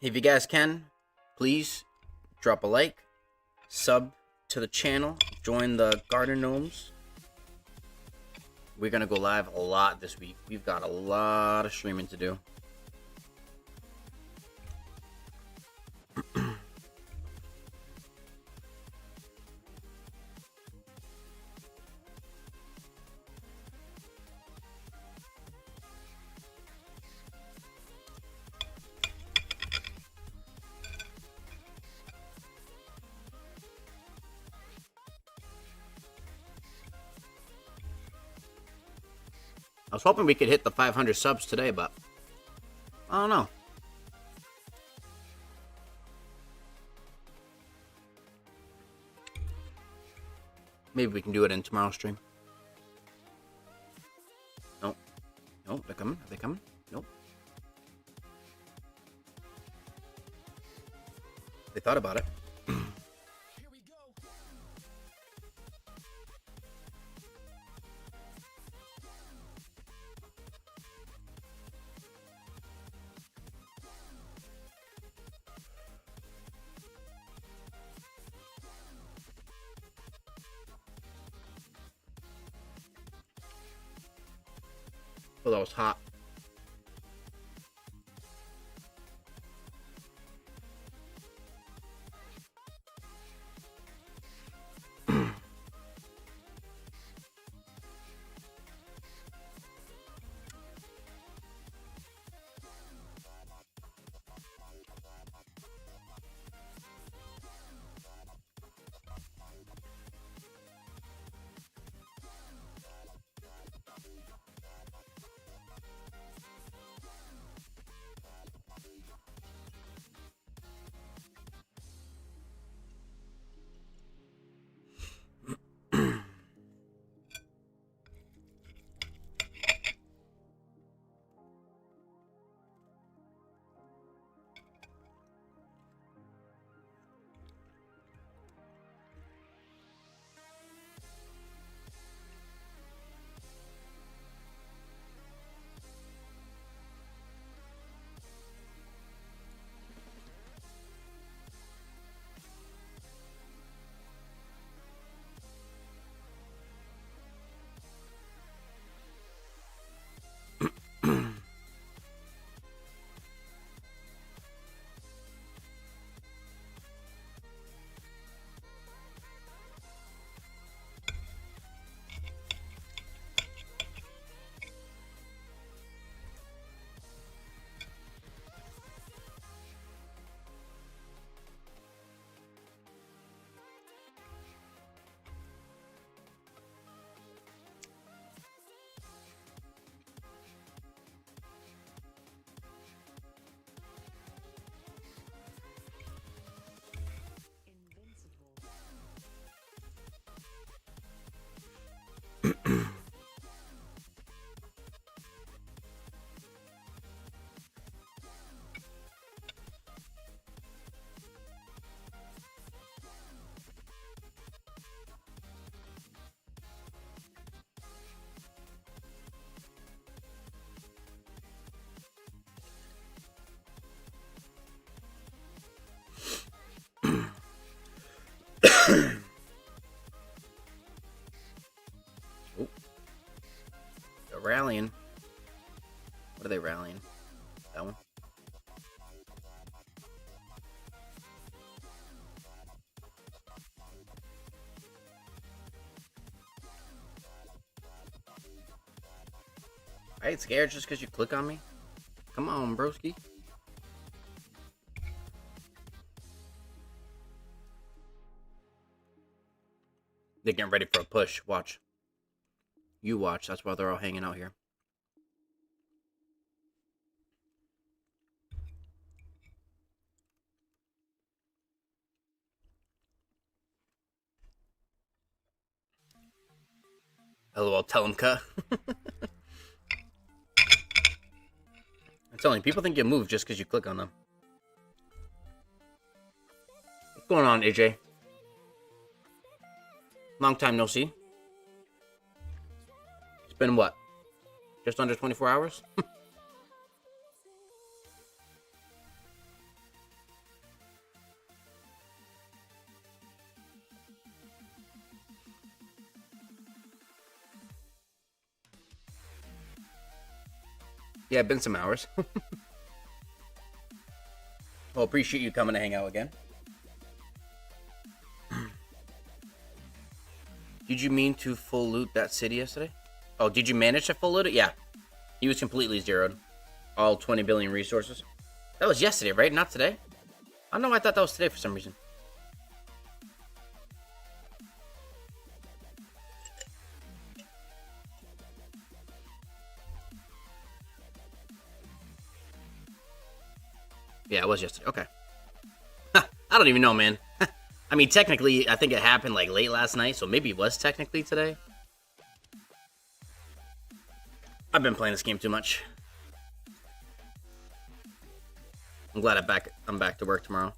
If you guys can, please drop a like, sub to the channel, join the Garden Gnomes. We're going to go live a lot this week. We've got a lot of streaming to do. I was hoping we could hit the 500 subs today, but I don't know. Maybe we can do it in tomorrow's stream. Nope. Nope, they're coming. Are they coming? Nope. They thought about it. Oh, that was hot. rallying. What are they rallying? That one? I ain't scared just because you click on me. Come on, broski. They're getting ready for a push. Watch. You watch. That's why they're all hanging out here. LOL, tell him, cut. I'm telling you, people think you move just because you click on them. What's going on, AJ? Long time no see. It's been what? Just under 24 hours? Yeah, been some hours. Well, appreciate you coming to hang out again. Did you mean to full loot that city yesterday? Oh, did you manage to full loot it? Yeah. He was completely zeroed. All 20 billion resources. That was yesterday, right? Not today? I don't know why I thought that was today for some reason. Yeah, it was yesterday. Okay. I don't even know, man. I mean, technically, I think it happened like late last night, so maybe it was technically today. I've been playing this game too much. I'm glad I'm back to work tomorrow.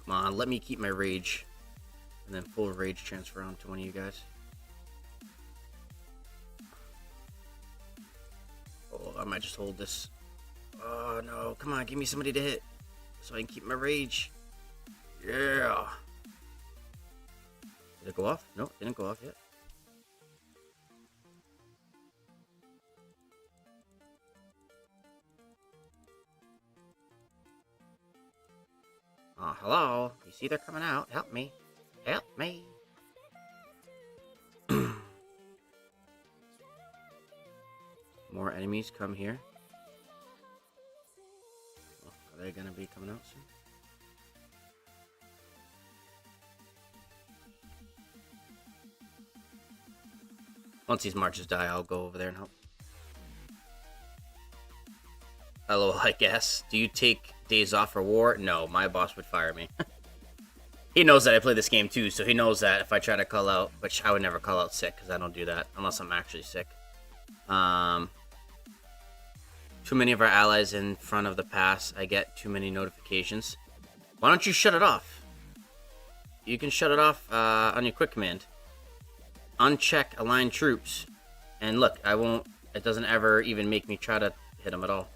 Come on, let me keep my rage. And then full rage transfer on to one of you guys. Oh, I might just hold this. Oh, no. Come on, give me somebody to hit. So I can keep my rage. Yeah. Did it go off? No, it didn't go off yet. Oh, hello. You see they're coming out. Help me. Help me. More enemies come here. Well, are they going to be coming out soon? Once these marches die, I'll go over there and help. LOL, I guess. Do you take days off for war? No, my boss would fire me. He knows that I play this game too, so he knows that if I try to call out, which I would never call out sick, because I don't do that, unless I'm actually sick. Too many of our allies in front of the pass. I get too many notifications. Why don't you shut it off? You can shut it off on your quick command. Uncheck align troops. And look, I won't, it doesn't ever even make me try to hit them at all.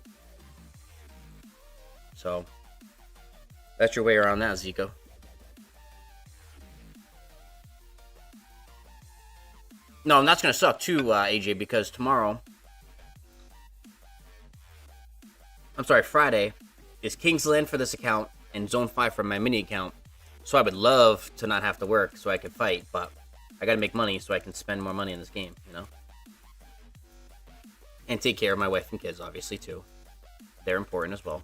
So, that's your way around that, Zico. No, and that's going to suck too, AJ, because tomorrow, I'm sorry, Friday, is Kingsland for this account and Zone 5 for my mini account. So I would love to not have to work so I could fight, but I got to make money so I can spend more money in this game, you know? And take care of my wife and kids, obviously, too. They're important as well.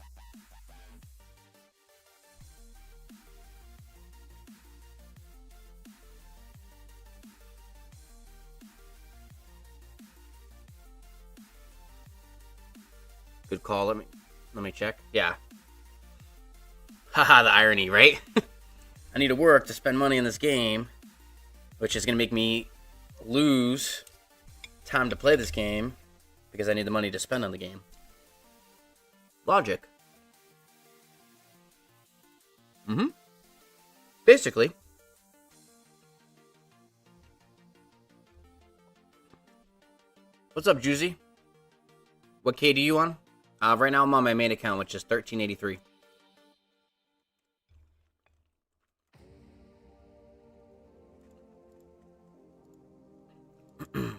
Good call. Let me check. Yeah. Haha, the irony, right? I need to work to spend money in this game, which is going to make me lose time to play this game because I need the money to spend on the game. Logic. Basically. What's up, Juicy? What KD you on? Right now I'm on my main account, which is 1383. We'll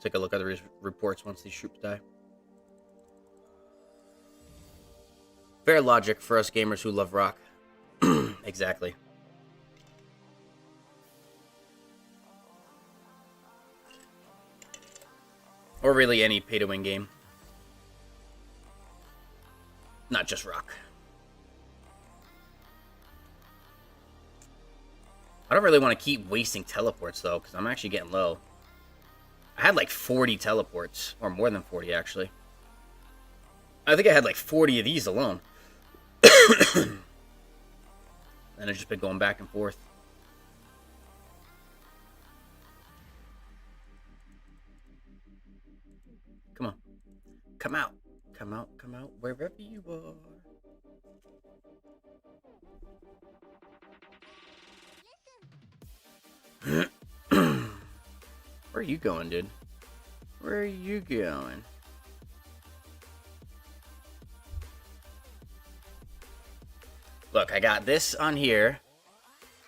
take a look at the reports once these troops die. Fair logic for us gamers who love rock. Exactly. Or really any pay-to-win game. Not just rock. I don't really want to keep wasting teleports, though, because I'm actually getting low. I had like 40 teleports, or more than 40, actually. I think I had like 40 of these alone. And I've just been going back and forth. Come on. Come out. Come out. Come out. Wherever you are. Where are you going, dude? Where are you going? Look, I got this on here.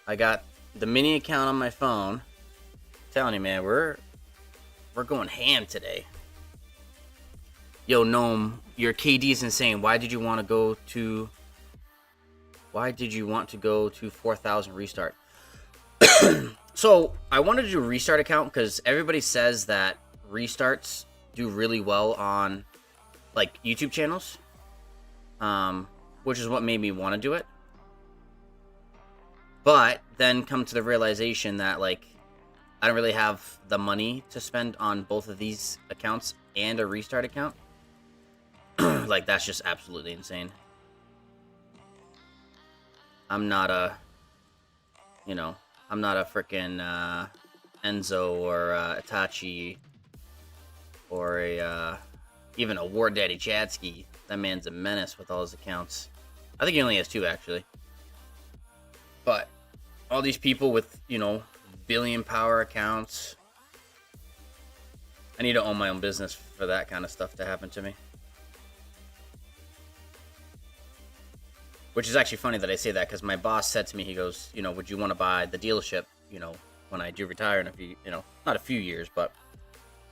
I got the mini account on my phone. I'm telling you, man, we're going ham today. Yo, Gnome, your KD is insane. Why did you want to go to 4,000 restart? So, I wanted to do a restart account because everybody says that restarts do really well on, like, YouTube channels. Which is what made me want to do it. But then come to the realization that, like, I don't really have the money to spend on both of these accounts and a restart account. Like, that's just absolutely insane. I'm not a, you know, I'm not a freaking Enzo or Itachi or even a War Daddy Chadsky. That man's a menace with all his accounts. I think he only has 2, actually. But all these people with, you know, billion power accounts. I need to own my own business for that kind of stuff to happen to me. Which is actually funny that I say that, because my boss said to me, he goes, you know, would you want to buy the dealership, you know, when I do retire in a few, you know, not a few years, but,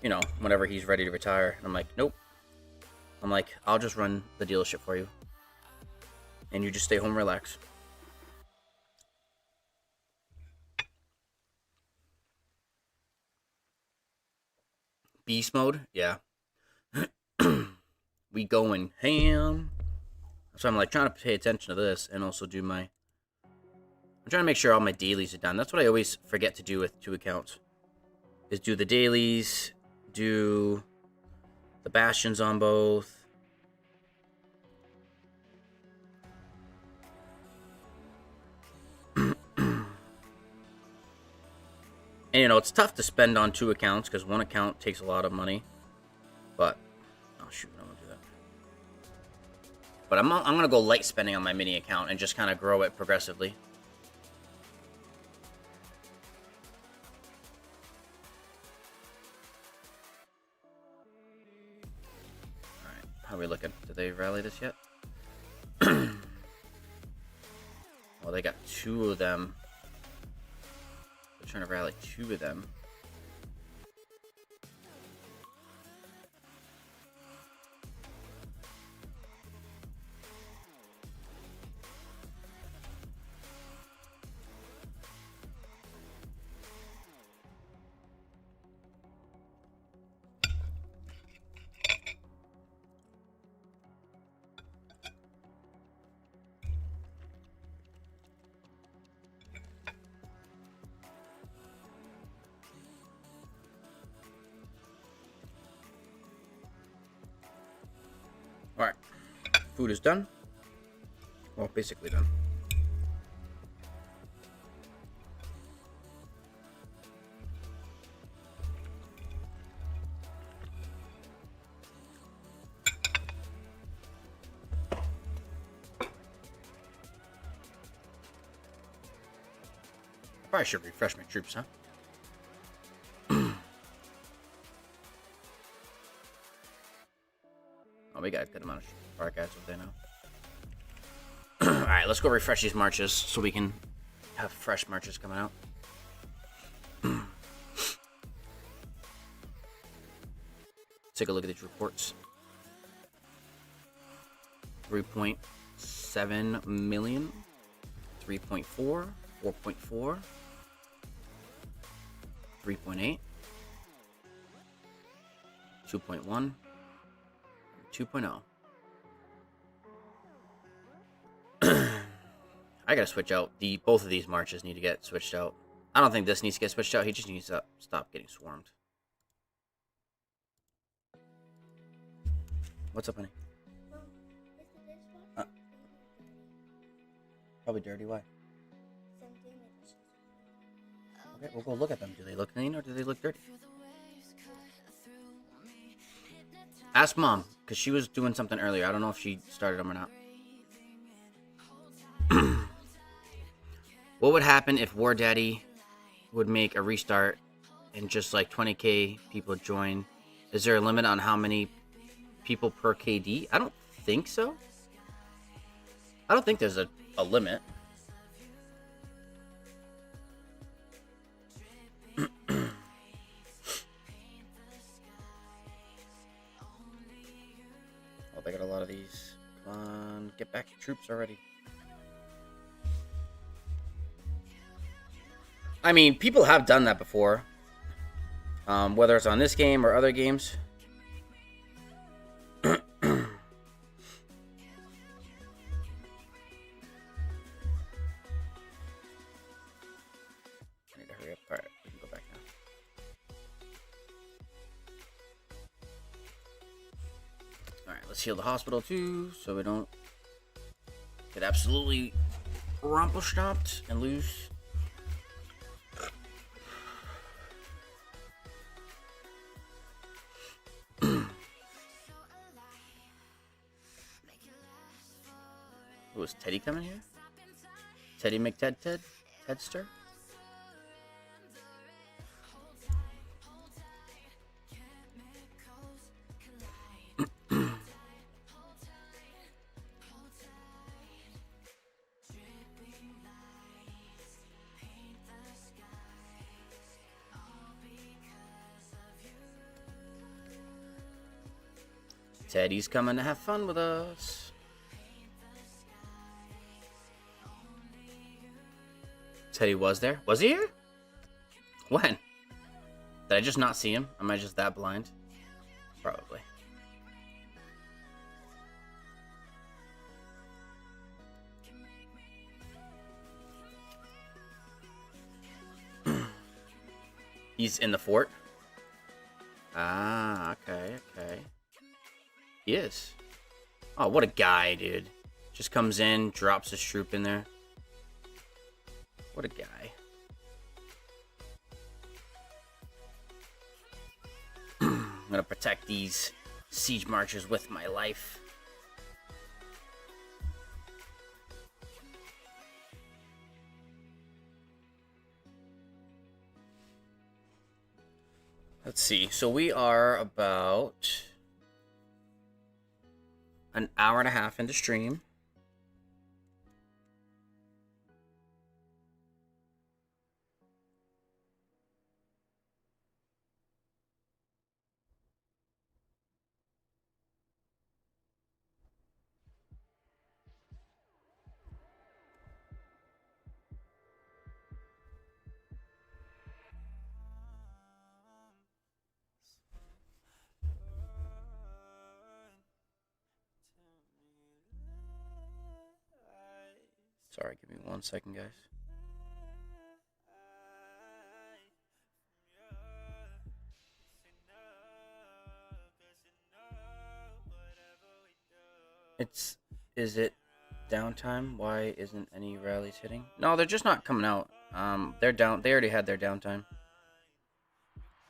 you know, whenever he's ready to retire. And I'm like, nope. I'm like, I'll just run the dealership for you. And you just stay home and relax. Beast mode? Yeah. We going ham. So I'm like trying to pay attention to this and also do my... I'm trying to make sure all my dailies are done. That's what I always forget to do with 2 accounts. Is do the dailies, do the bastions on both. And you know, it's tough to spend on 2 accounts because 1 account takes a lot of money. But, oh shoot, I don't want to do that. But I'm going to go light spending on my mini account and just kind of grow it progressively. Alright, how are we looking? Did they rally this yet? Well, they got 2 of them. They're trying to rally 2 of them. Alright, food is done. Well, basically done. Probably should refresh my troops, huh? we got a good amount of park ads over there now. Alright, let's go refresh these marches so we can have fresh marches coming out. Take a look at these reports. 3.7 million, 3.4, 4.4, 3.8, 2.1, 2.0. I gotta switch out. Both of these marches need to get switched out. I don't think this needs to get switched out. He just needs to stop getting swarmed. What's up, honey? Probably dirty. Why? Okay, we'll go look at them. Do they look clean or do they look dirty? Ask Mom, because she was doing something earlier. I don't know if she started them or not. What would happen if War Daddy would make a restart and just like 20k people join? Is there a limit on how many people per KD? I don't think so. I don't think there's a limit. Oh, they got a lot of these. Come on, get back your troops already. I mean, people have done that before. Whether it's on this game or other games. Let's heal the hospital too, so we don't get absolutely rumple-stomped and lose. Oh, is Teddy coming here? Teddy Tedster? Teddy's coming to have fun with us. Teddy was there? Was he here? When? Did I just not see him? Am I just that blind? Probably. He's in the fort? Ah, okay, okay. He is. Oh, what a guy, dude. Just comes in, drops his troop in there. What a guy. I'm gonna protect these siege marchers with my life. Let's see. So we are about an hour and a half into stream. Sorry, give me 1 second, guys. Is it downtime? Why isn't any rallies hitting? No, they're just not coming out. They're down. They already had their downtime.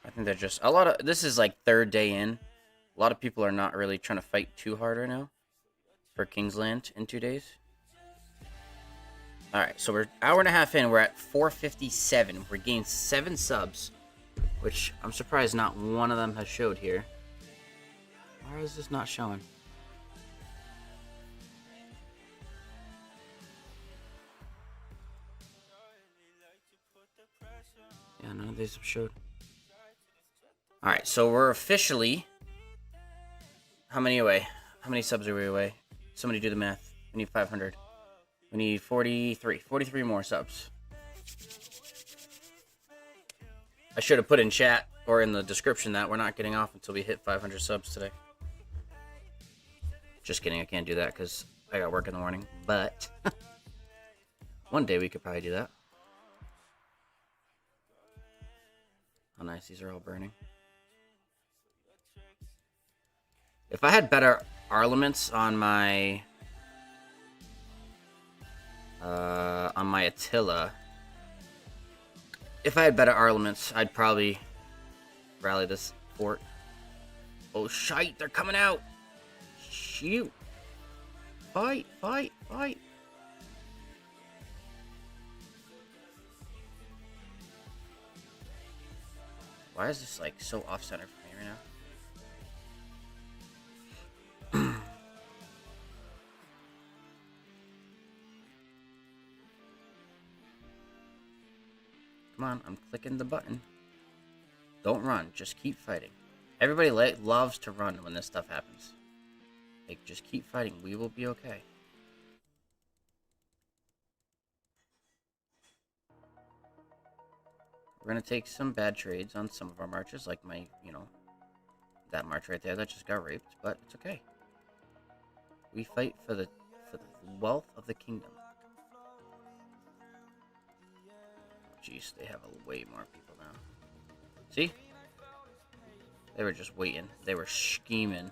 I think they're just this is like third day in. A lot of people are not really trying to fight too hard right now for Kingsland in 2 days. Alright, so we're an hour and a half in. We're at 457. We're gained 7 subs, which I'm surprised not one of them has showed here. Why is this not showing? Yeah, none of these have showed. Alright, so we're officially... How many away? How many subs are we away? Somebody do the math. We need 500. We need 43. 43 more subs. I should have put in chat or in the description that we're not getting off until we hit 500 subs today. Just kidding, I can't do that because I got work in the morning. But one day we could probably do that. How nice these are all burning. If I had better armaments on my Attila, if I had better armaments, I'd probably rally this fort. Oh shite, they're coming out! Shoot! Fight, fight, fight! Why is this like so off center for me right now? Come on, I'm clicking the button. Don't run, just keep fighting. Everybody loves to run when this stuff happens. Like, just keep fighting, we will be okay. We're gonna take some bad trades on some of our marches, like my, that march right there that just got raped, but it's okay. We fight for the wealth of the kingdom. Jeez, they have way more people now. See? They were just waiting. They were scheming.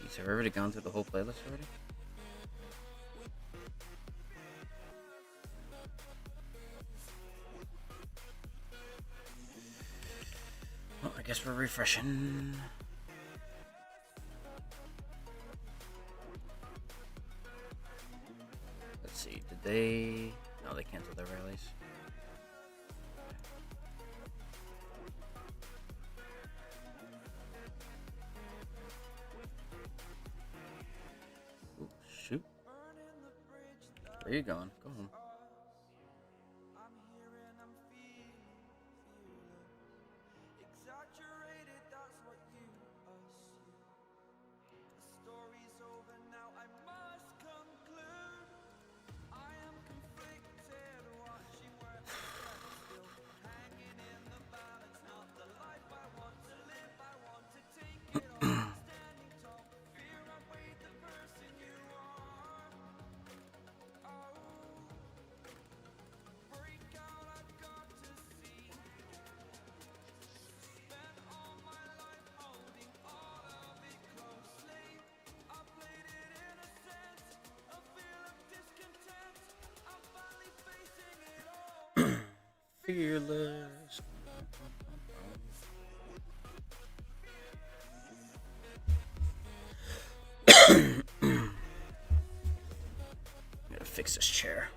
Jeez, have I already gone through the whole playlist already? Well, I guess we're refreshing. Let's see, did they... No, they canceled their rallies. Ooh, shoot. Where are you going? Go home. Fearless. I'm gonna fix this chair.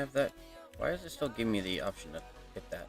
have that? Why does it still give me the option to get that?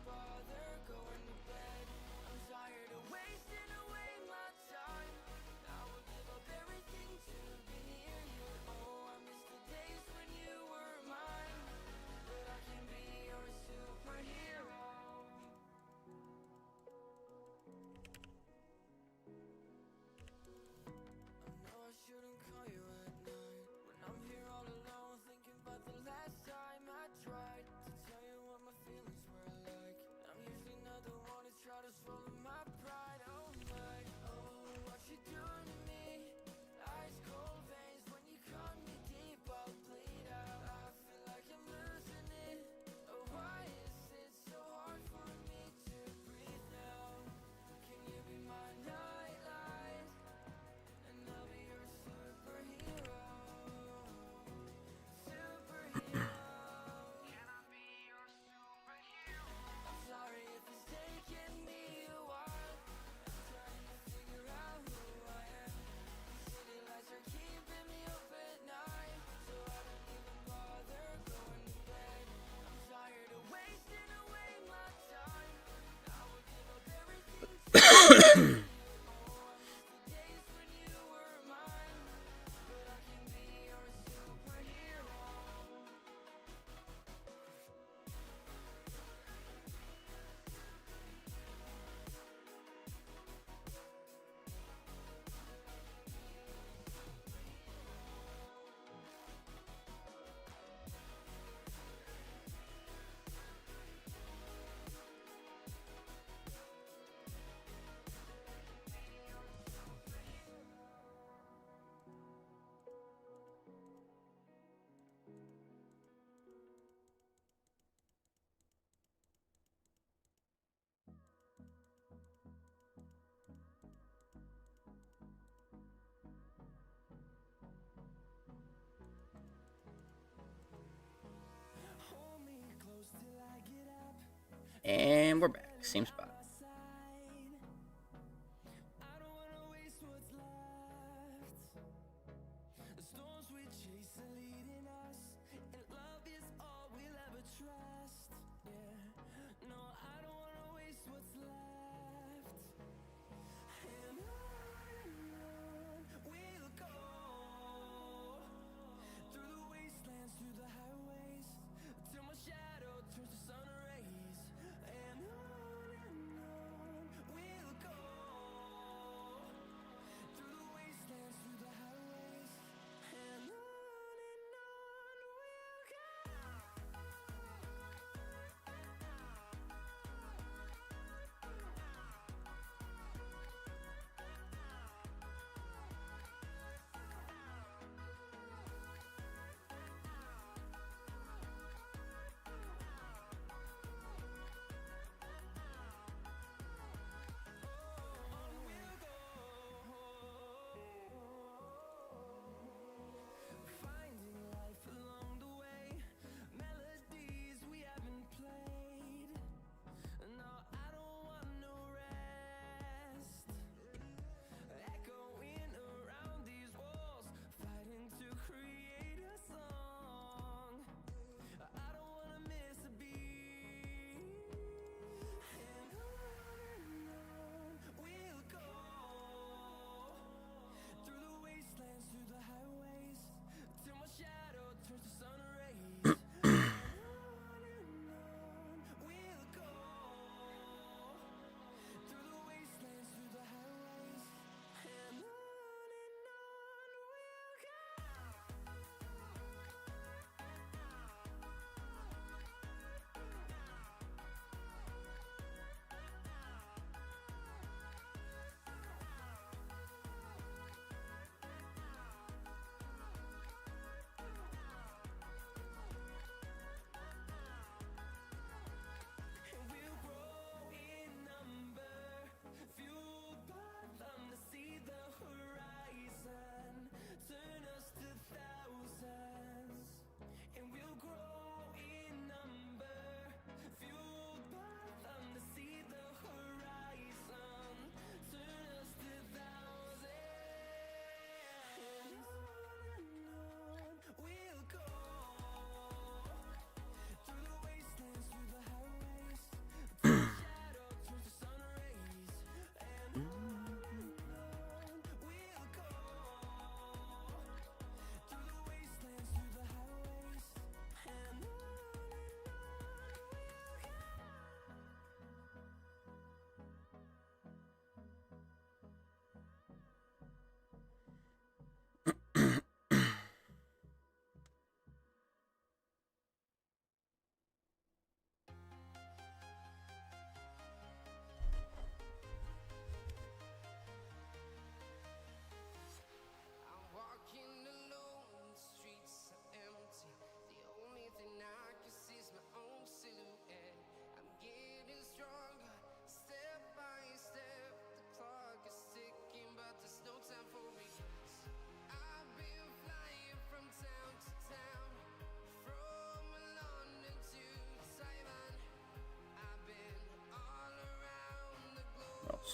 And we're back. Same spot.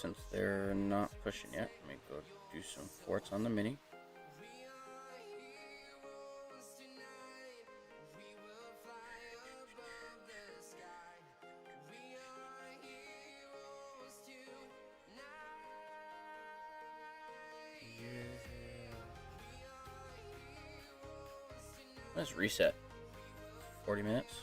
since they're not pushing yet. Let me go do some forts on the mini. Let's reset. 40 minutes.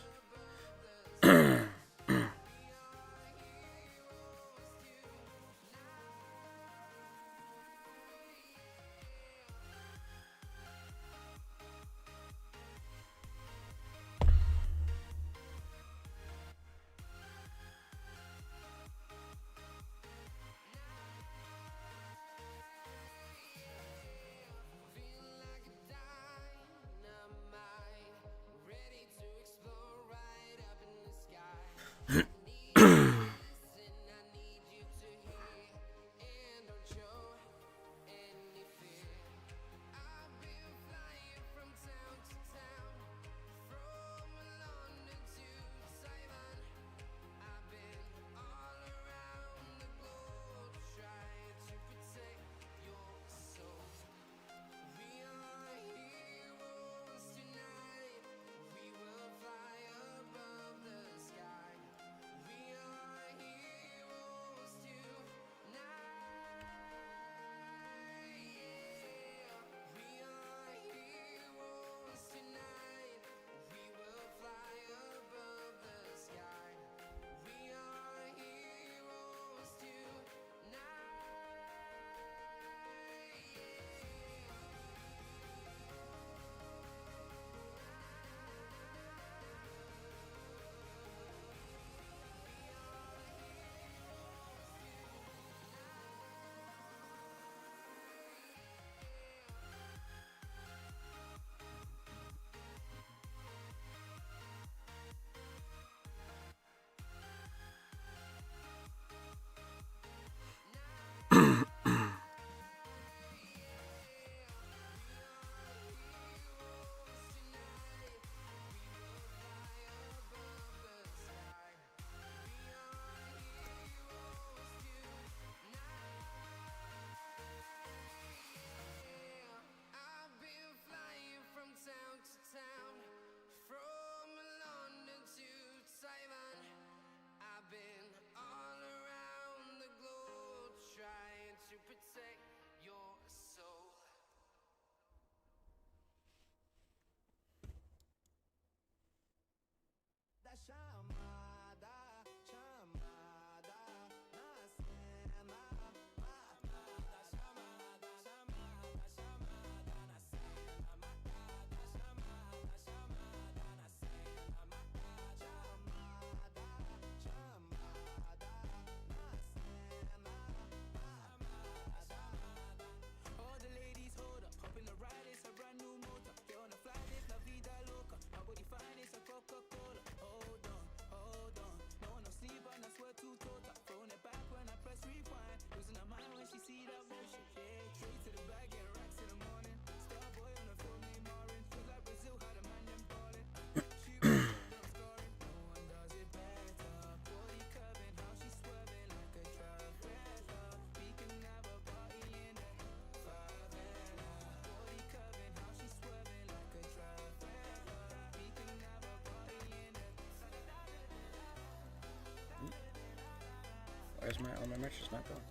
Where's my all my merch is not going?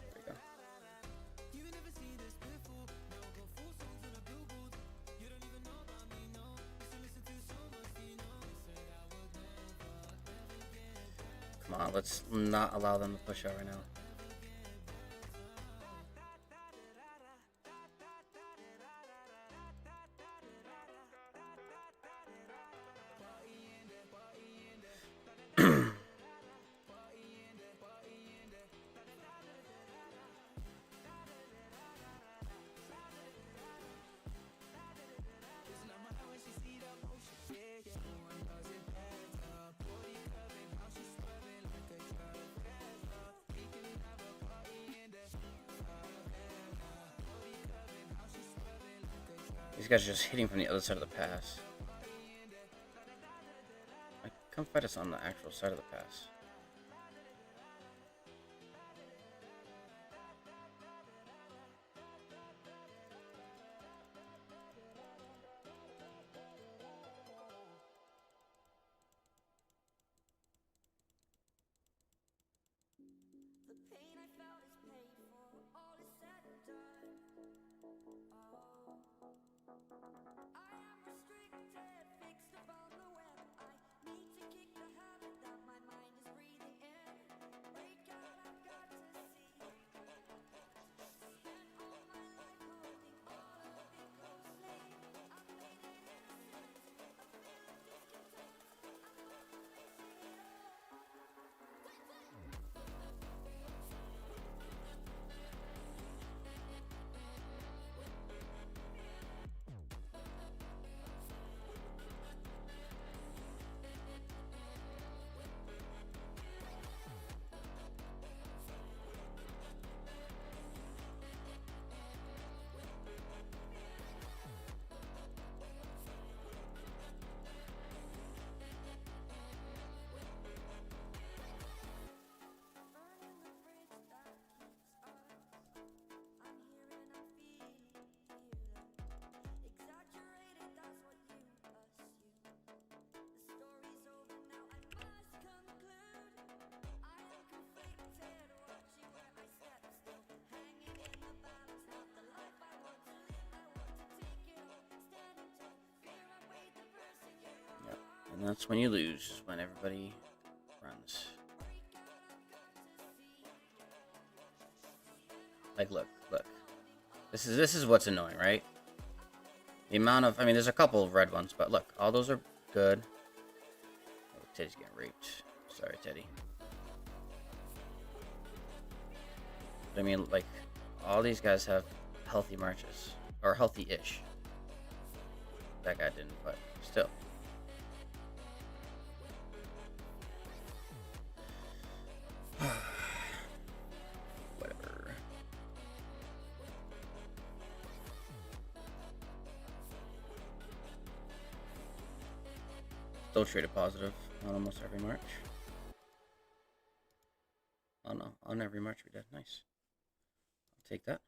There we go. Come on, let's not allow them to push out right now. These guys are just hitting from the other side of the pass. Like, come fight us on the actual side of the pass. And that's when you lose, when everybody runs. Like, look. This is what's annoying, right? The amount of, I mean, there's a couple of red ones, but look, all those are good. Oh, Teddy's getting raped. Sorry, Teddy. But I mean, like, all these guys have healthy marches. Or healthy-ish. That guy didn't, but still. Whatever. Still traded positive on almost every march. Oh no, on every march we did. Nice. I'll take that.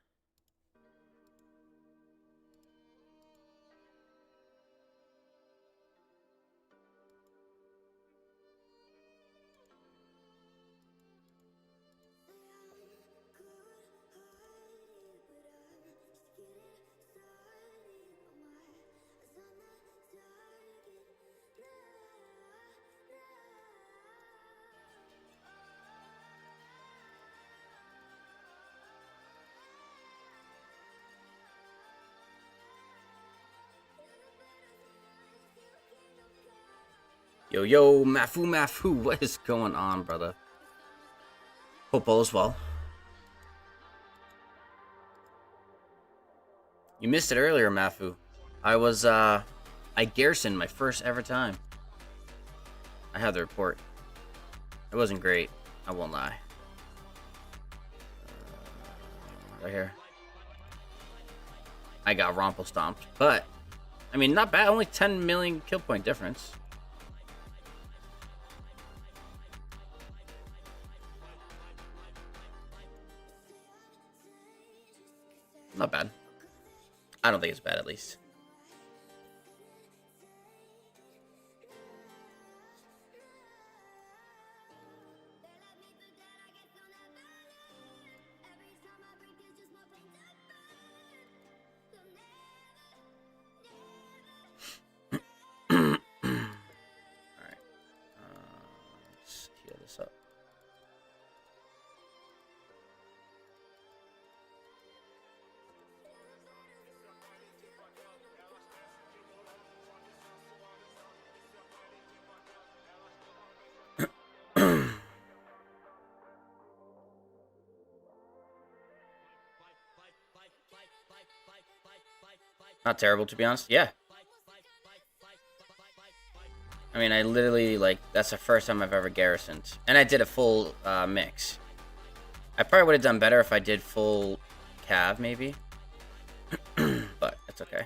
Yo, Mafu, what is going on, brother? Hope all is well. You missed it earlier, Mafu. I garrisoned my first ever time. I have the report. It wasn't great, I won't lie. Right here. I got Romple stomped, but, I mean, not bad, only 10 million kill point difference. Not bad. I don't think it's bad, at least. Alright. Let's heal this up. Not terrible, to be honest. Yeah. I mean, I literally, like, that's the first time I've ever garrisoned. And I did a full mix. I probably would have done better if I did full cav, maybe. But it's okay.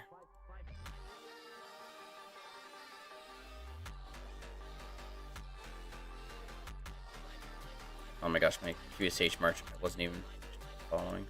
Oh my gosh, my QSH march wasn't even following.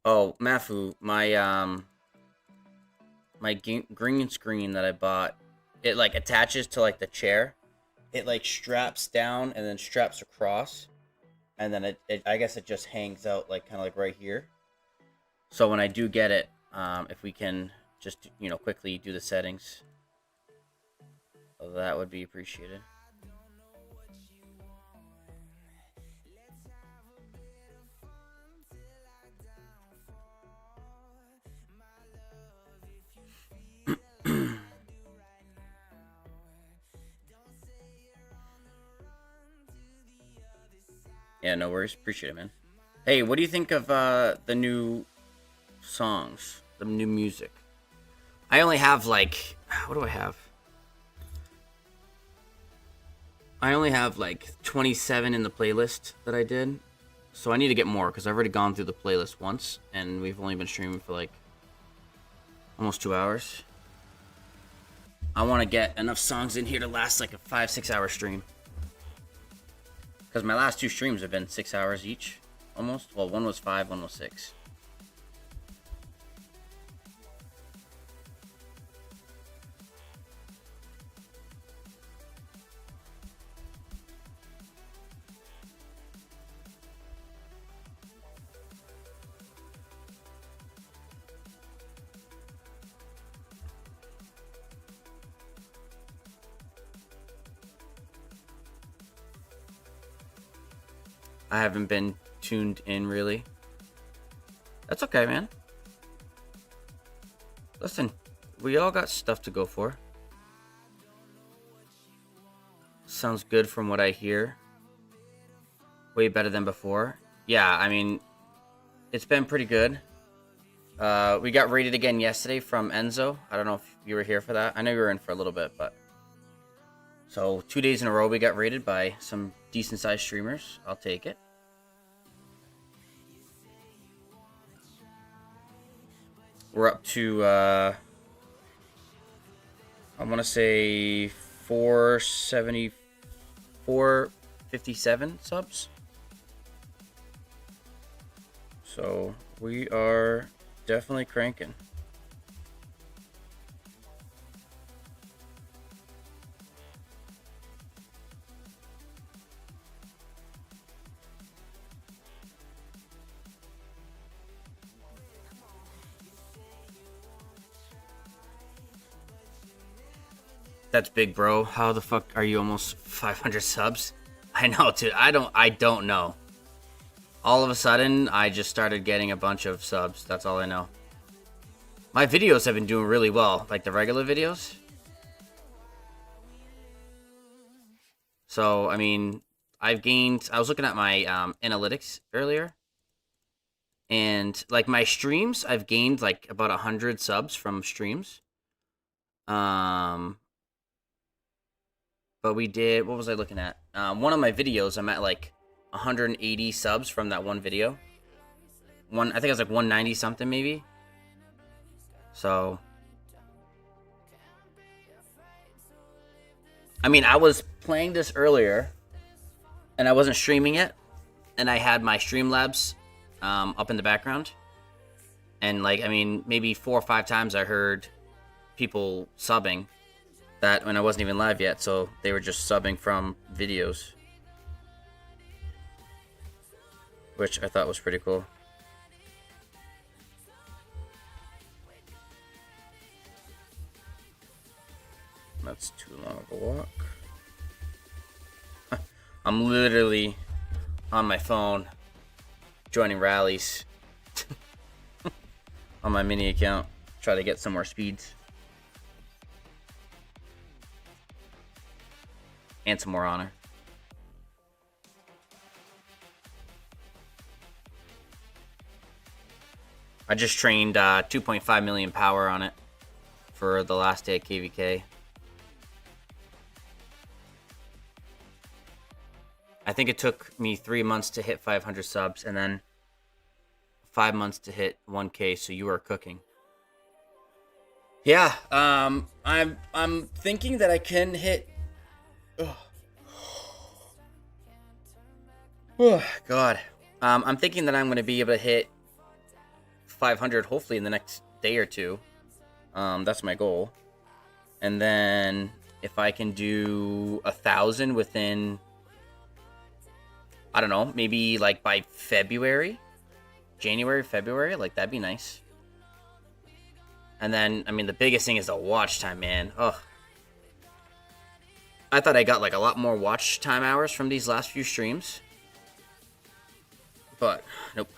Oh, Mafu, my green screen that I bought, it like attaches to like the chair. It like straps down and then straps across, and then I guess it just hangs out like kind of like right here. So when I do get it, if we can just quickly do the settings, that would be appreciated. Yeah, no worries. Appreciate it, man. Hey, what do you think of the new songs, the new music? I only have like, what do I have? I only have like 27 in the playlist that I did. So I need to get more because I've already gone through the playlist once and we've only been streaming for like almost 2 hours. I want to get enough songs in here to last like a 5-6 hour stream. Because my last 2 streams have been 6 hours each, almost. Well, one was 5, one was 6. I haven't been tuned in, really. That's okay, man. Listen, we all got stuff to go for. Sounds good from what I hear. Way better than before. Yeah, I mean, it's been pretty good. We got rated again yesterday from Enzo. I don't know if you were here for that. I know you were in for a little bit, but... So, 2 days in a row we got rated by some decent-sized streamers. I'll take it. We're up to, I want to say 457 subs. So, we are definitely cranking. That's big, bro. How the fuck are you almost 500 subs? I know, dude. I don't know. All of a sudden, I just started getting a bunch of subs. That's all I know. My videos have been doing really well, like the regular videos. So, I mean, I've gained... I was looking at my analytics earlier. And, like, my streams, I've gained, like, about 100 subs from streams. But we did... What was I looking at? One of my videos, I'm at, like, 180 subs from that one video. I think it was, like, 190 something, maybe. So... I mean, I was playing this earlier, and I wasn't streaming it, and I had my Streamlabs up in the background. And, like, I mean, maybe 4 or 5 times I heard people subbing that when I wasn't even live yet, so they were just subbing from videos, which I thought was pretty cool. That's too long of a walk. I'm literally on my phone joining rallies on my mini account, try to get some more speeds and some more honor. I just trained 2.5 million power on it for the last day at KVK. I think it took me 3 months to hit 500 subs and then 5 months to hit 1K, so you are cooking. Yeah, I'm thinking that I can hit... Oh, God. I'm thinking that I'm going to be able to hit 500 hopefully in the next day or two. That's my goal. And then if I can do 1,000 within, I don't know, maybe like by February, January, February, like that'd be nice. And then, I mean, the biggest thing is the watch time, man. Ugh. I thought I got like a lot more watch time hours from these last few streams. But, nope.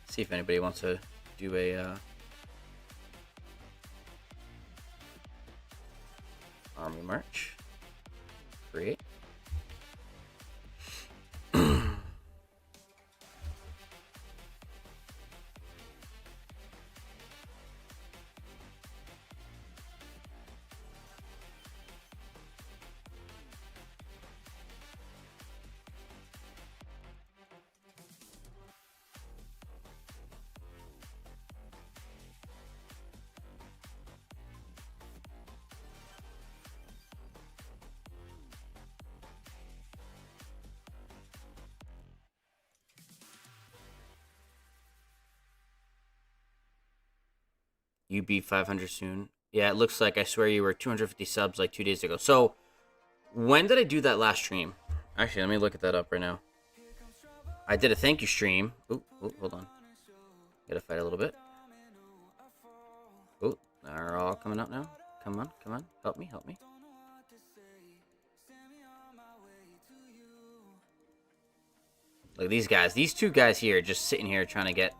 See if anybody wants to do a army march. Create. You beat 500 soon. Yeah, it looks like I swear you were 250 subs like 2 days ago. So, when did I do that last stream? Actually, let me look at that up right now. I did a thank you stream. Ooh, hold on. Gotta fight a little bit. Ooh, they're all coming up now. Come on, come on. Help me, help me. Look at these guys. These two guys here just sitting here trying to get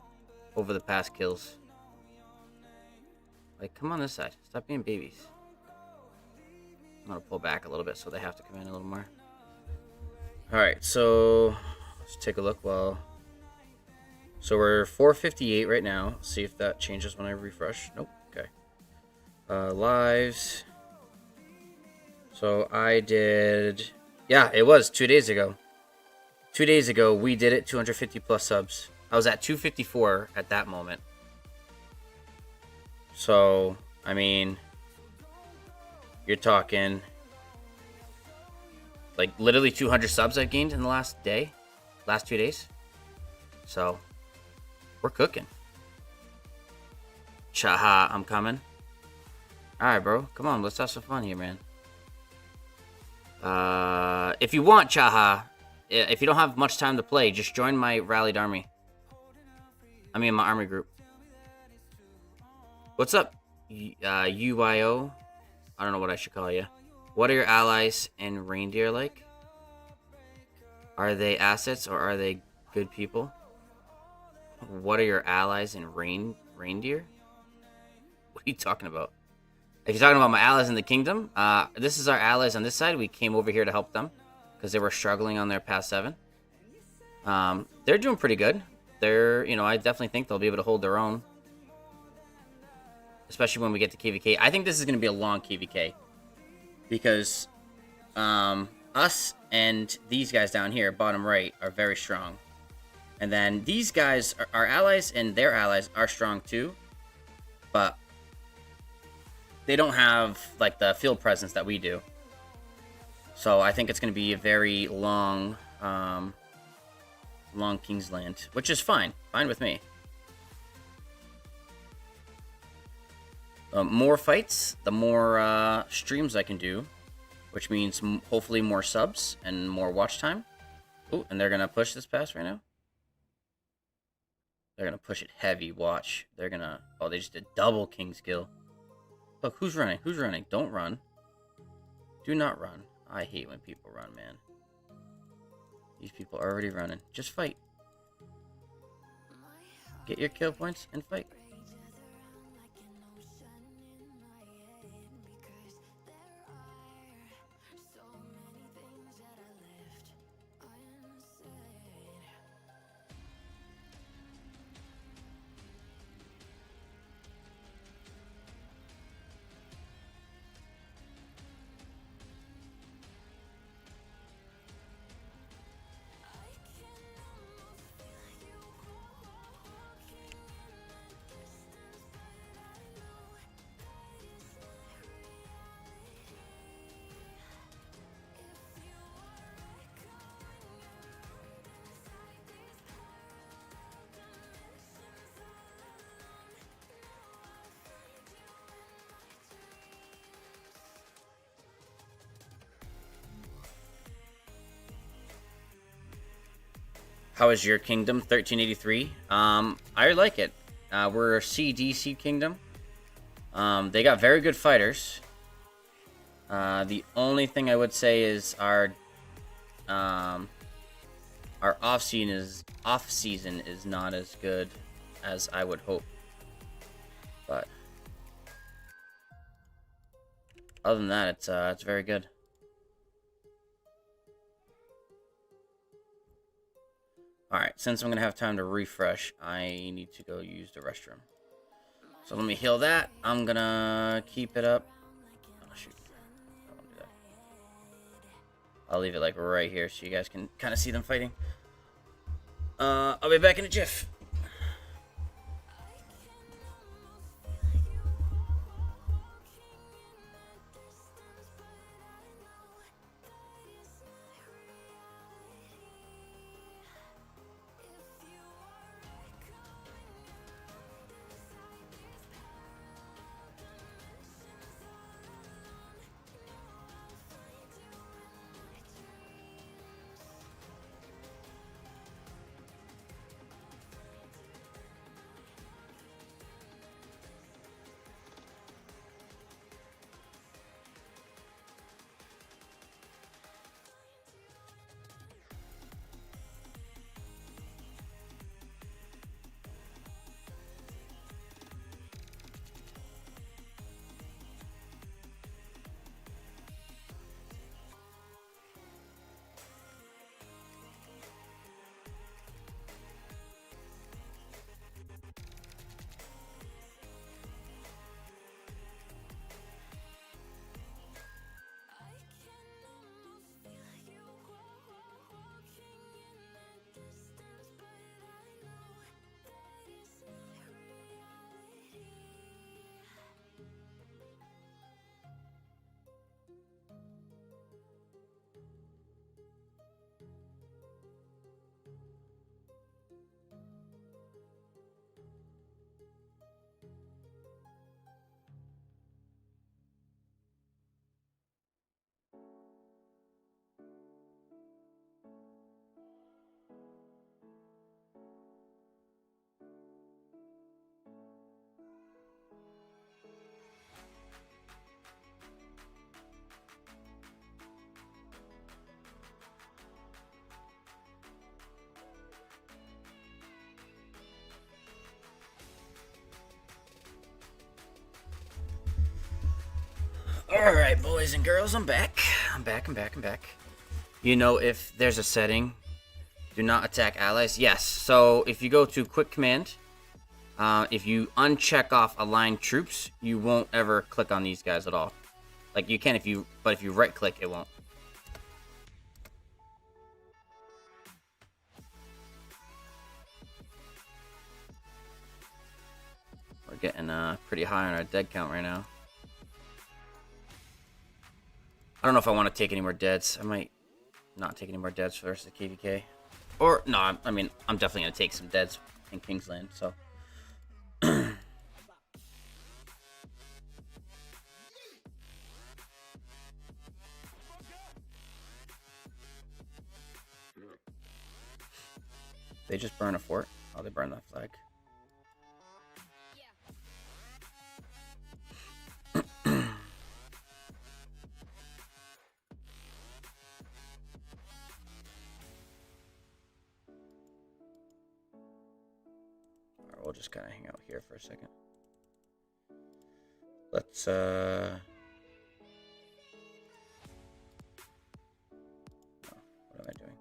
over the past kills. Like, come on this side. Stop being babies. I'm gonna pull back a little bit so they have to come in a little more. Alright, so let's take a look. Well, so we're 458 right now. Let's see if that changes when I refresh. Nope. Okay. Lives. So I did... Yeah, it was 2 days ago. 2 days ago, we did it. 250 plus subs. I was at 254 at that moment. So, I mean, you're talking like literally 200 subs I've gained in the last 2 days. So, we're cooking. Chaha, I'm coming. Alright, bro. Come on, let's have some fun here, man. If you want, Chaha, if you don't have much time to play, just join my rallied army. I mean, my army group. What's up, UYO? I don't know what I should call you. What are your allies and reindeer like? Are they assets or are they good people? What are your allies and reindeer? What are you talking about? If you're talking about my allies in the kingdom, this is our allies on this side. We came over here to help them because they were struggling on their past 7. They're doing pretty good. They're, you know, I definitely think they'll be able to hold their own. Especially when we get to KVK. I think this is going to be a long KVK. Because us and these guys down here, bottom right, are very strong. And then these guys, our allies and their allies are strong too. But they don't have, like, the field presence that we do. So I think it's going to be a very long, long Kingsland. Which is fine. Fine with me. More fights, the more streams I can do, which means hopefully more subs and more watch time. Oh, and they're going to push this pass right now. They're going to push it heavy, watch. They're going to... Oh, they just did double King's Kill. Look, who's running? Who's running? Don't run. Do not run. I hate when people run, man. These people are already running. Just fight. Get your kill points and fight. How is your kingdom? 1383. I like it. We're a CDC kingdom. They got very good fighters. The only thing I would say is our off season is not as good as I would hope. But other than that, it's very good. Alright, since I'm going to have time to refresh, I need to go use the restroom. So let me heal that. I'm going to keep it up. Oh, shoot. I don't want to do that. I'll leave it, like, right here so you guys can kind of see them fighting. I'll be back in a jiff. Alright, boys and girls, I'm back. I'm back. You know, if there's a setting, do not attack allies. Yes, so if you go to quick command, if you uncheck off aligned troops, you won't ever click on these guys at all. Like, you can but if you right click, it won't. We're getting pretty high on our dead count right now. I don't know if I want to take any more deads. I might not take any more deads for the rest of the KVK. Or, no, I mean, I'm definitely going to take some deads in Kingsland, so. They just burn a fort? Oh, they burn that flag. Alright, we'll just kind of hang out here for a second. Let's, oh, what am I doing?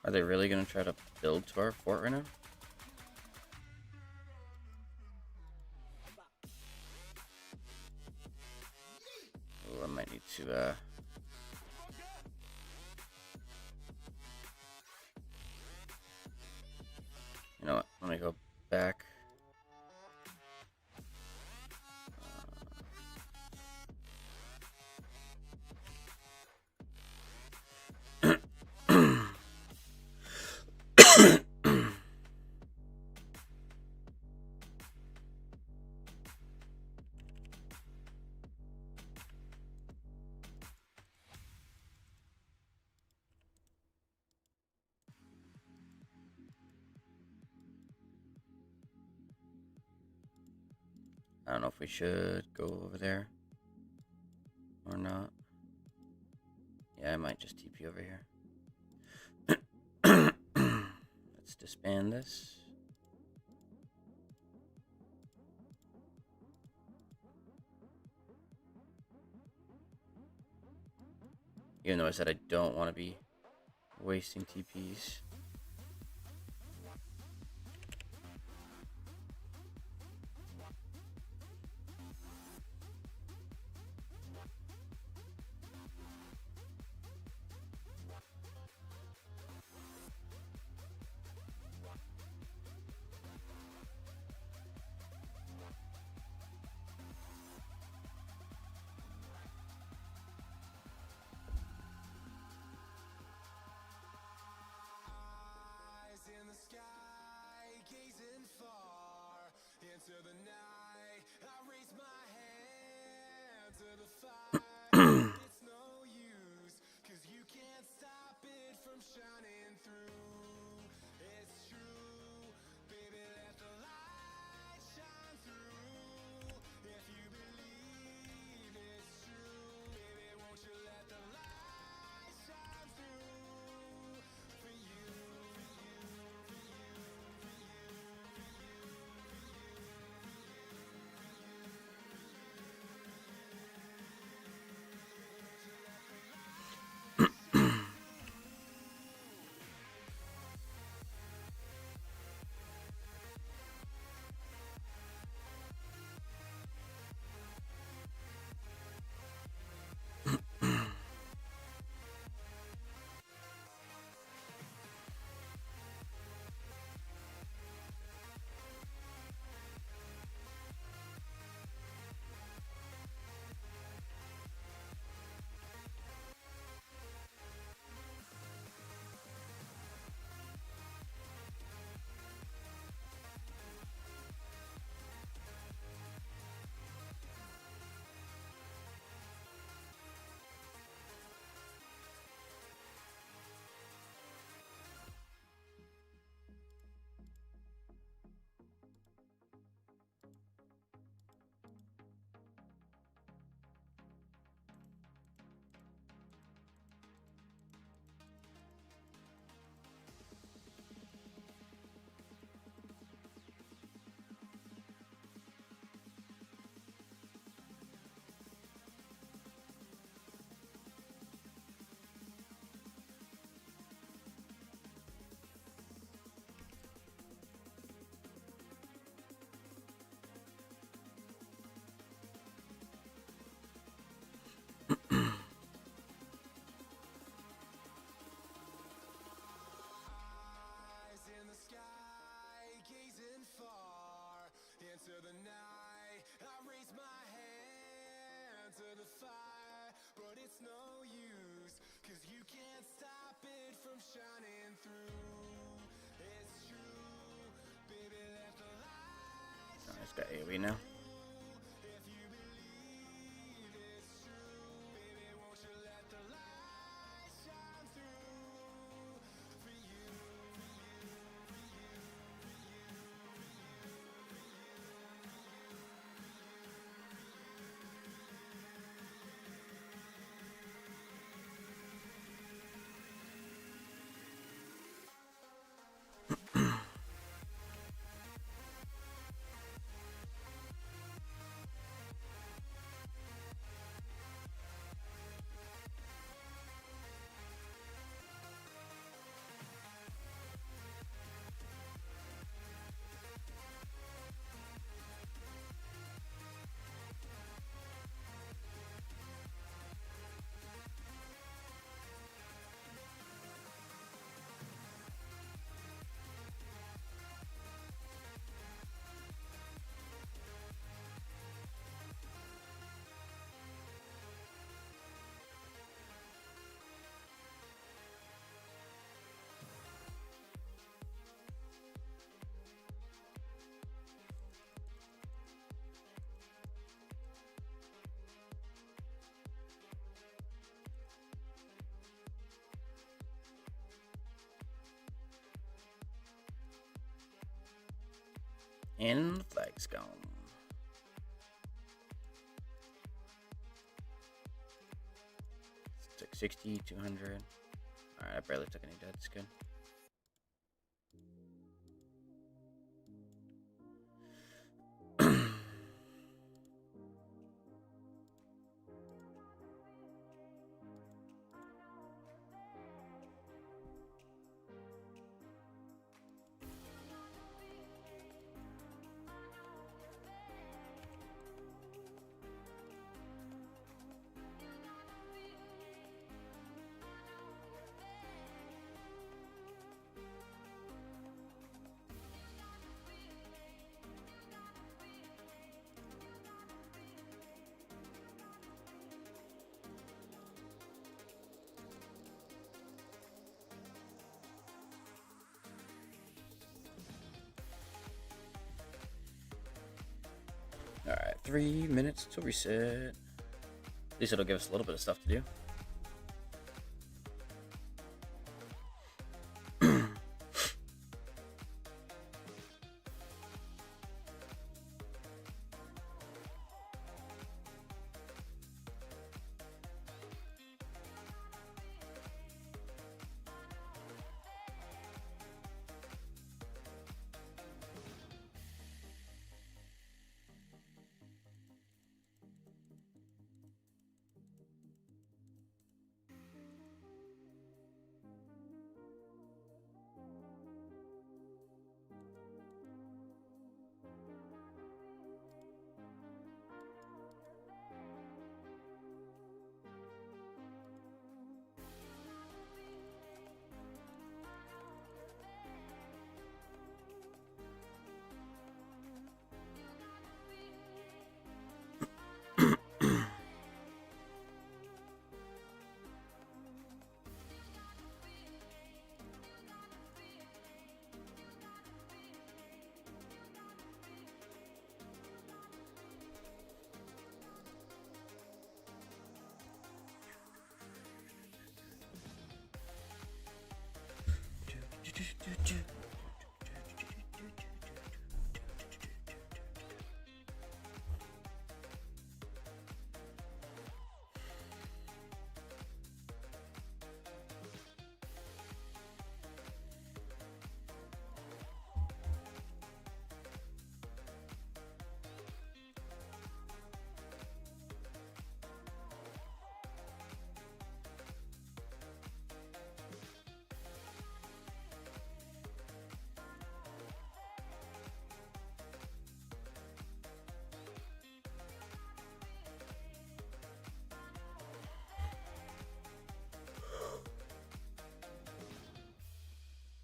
Are they really going to try to build to our fort right now? Oh, I might need to, you know what? Let me go back. I don't know if we should go over there or not. Yeah, I might just TP over here. Let's disband this. Even though I said I don't want to be wasting TPs. Oh, it's got AoE now. And the flag's gone. Took 60, 200. Alright, I barely took any deaths. Good. Alright, 3 minutes to reset. At least it'll give us a little bit of stuff to do.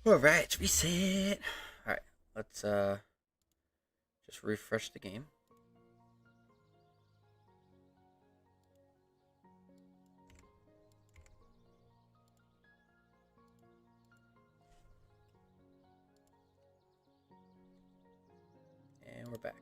Alright, reset. Alright, let's Just refresh the game. And we're back.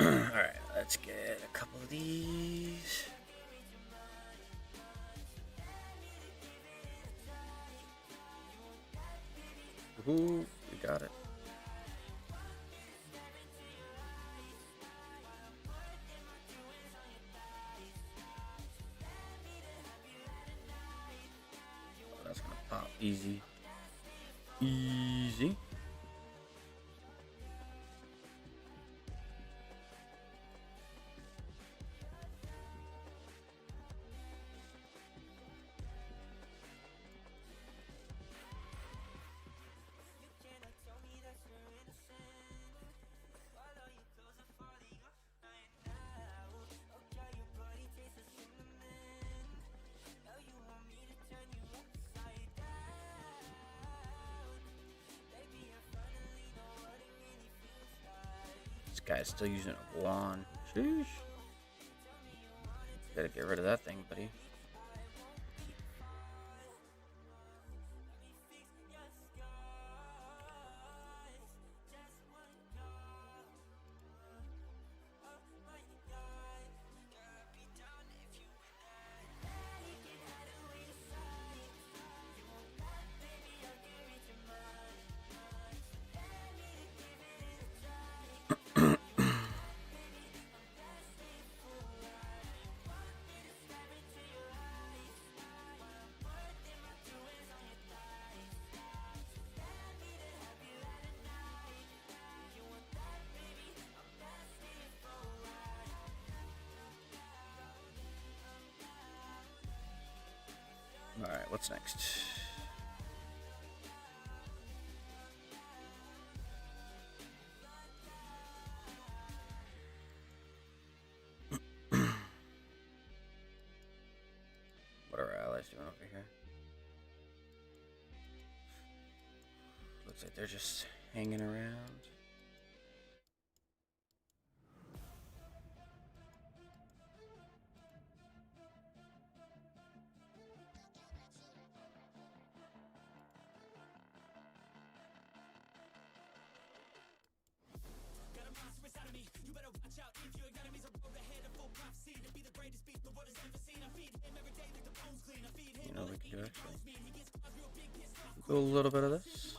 Alright, let's get a couple of these. Woohoo, we got it. Oh, that's gonna pop easy. Easy. This guy's still using a wand. Sheesh. Gotta get rid of that thing, buddy. what's next? What are our allies doing over here? Looks like they're just hanging around. You know, we can do actually. Do a little bit of this.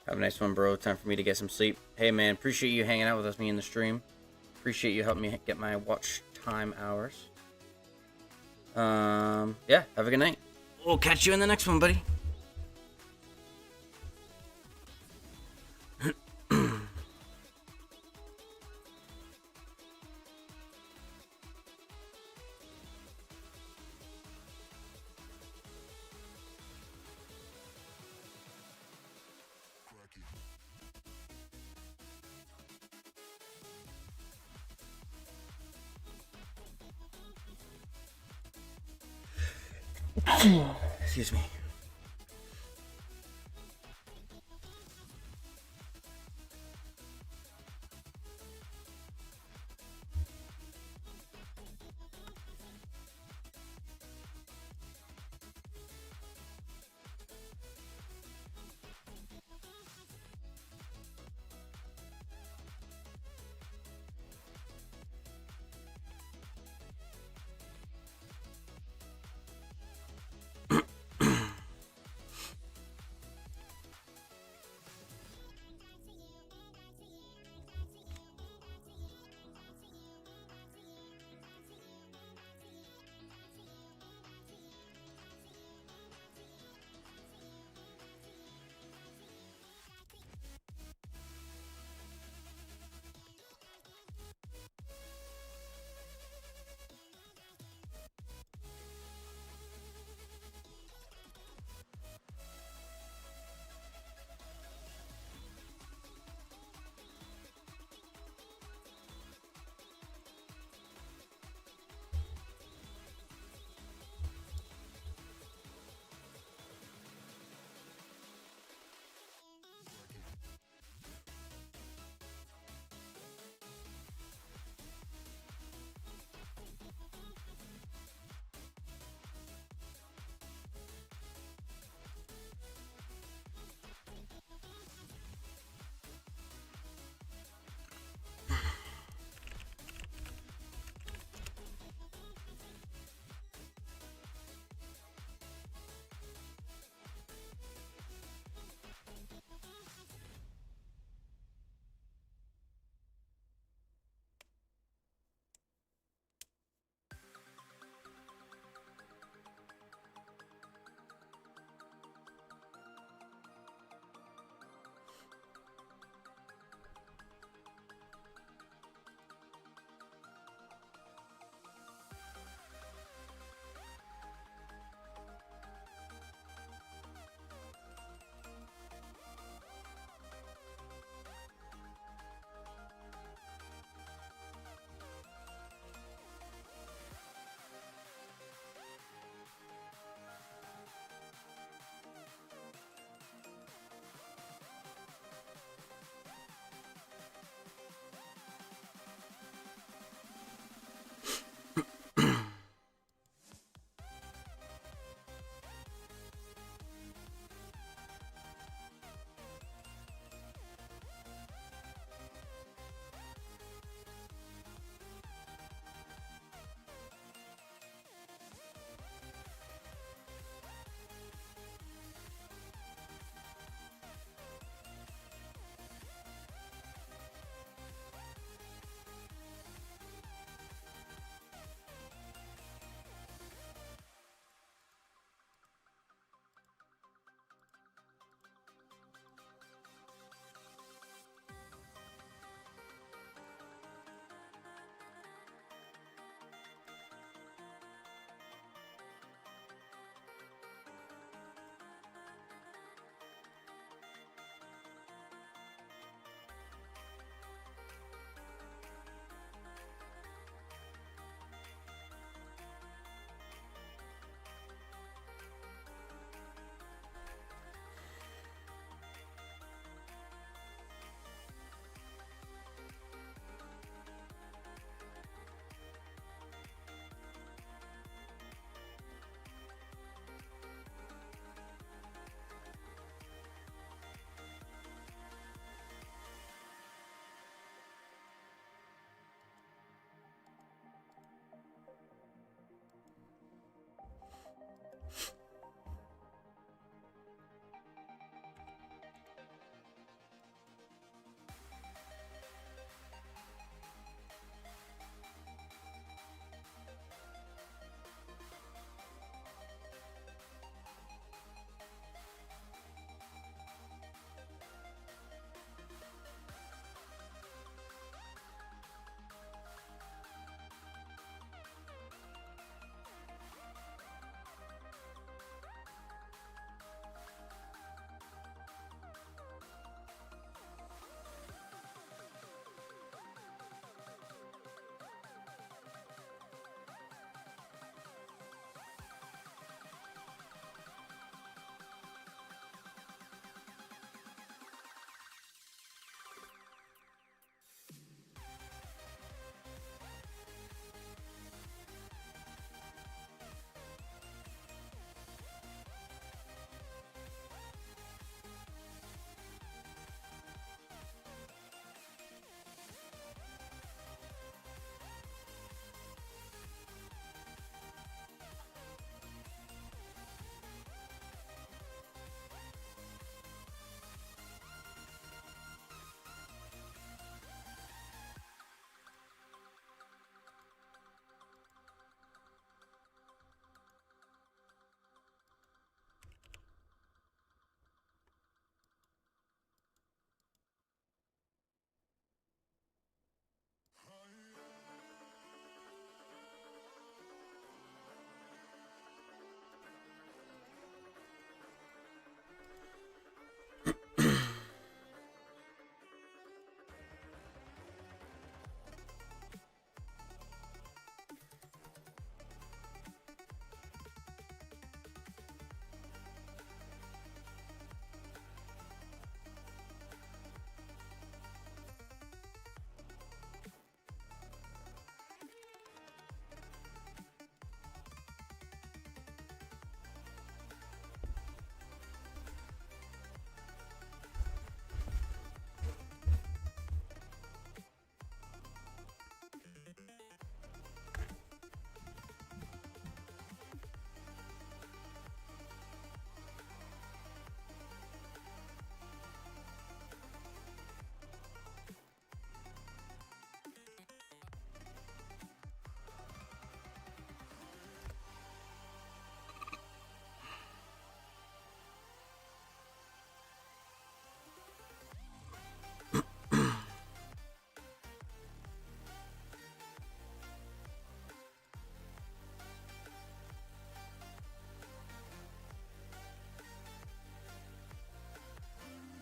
Have a nice one, bro. Time for me to get some sleep. Hey, man, appreciate you hanging out with me in the stream. Appreciate you helping me get my watch time hours. Yeah, have a good night. We'll catch you in the next one, buddy. Excuse me.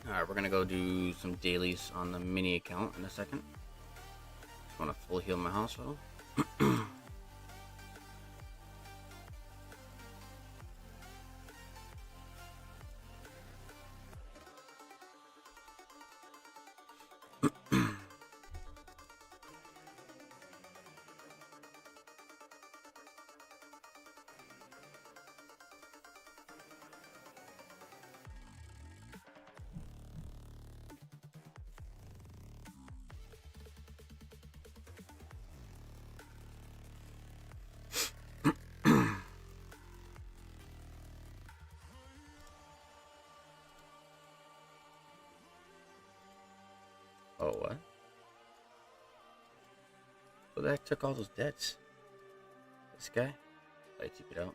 Alright, we're gonna go do some dailies on the mini account in a second. Just wanna full heal my hospital. Oh, what? Who the heck took all those deaths? This guy? I took it out.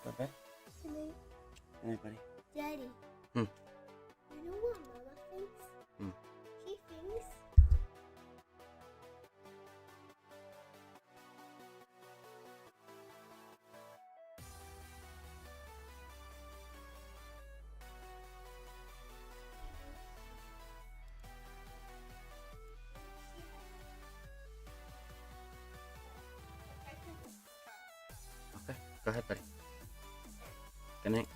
Okay. Anybody? Daddy. Hmm. You know what Mama thinks? Hmm. She thinks Okay. Go ahead, buddy. Good night.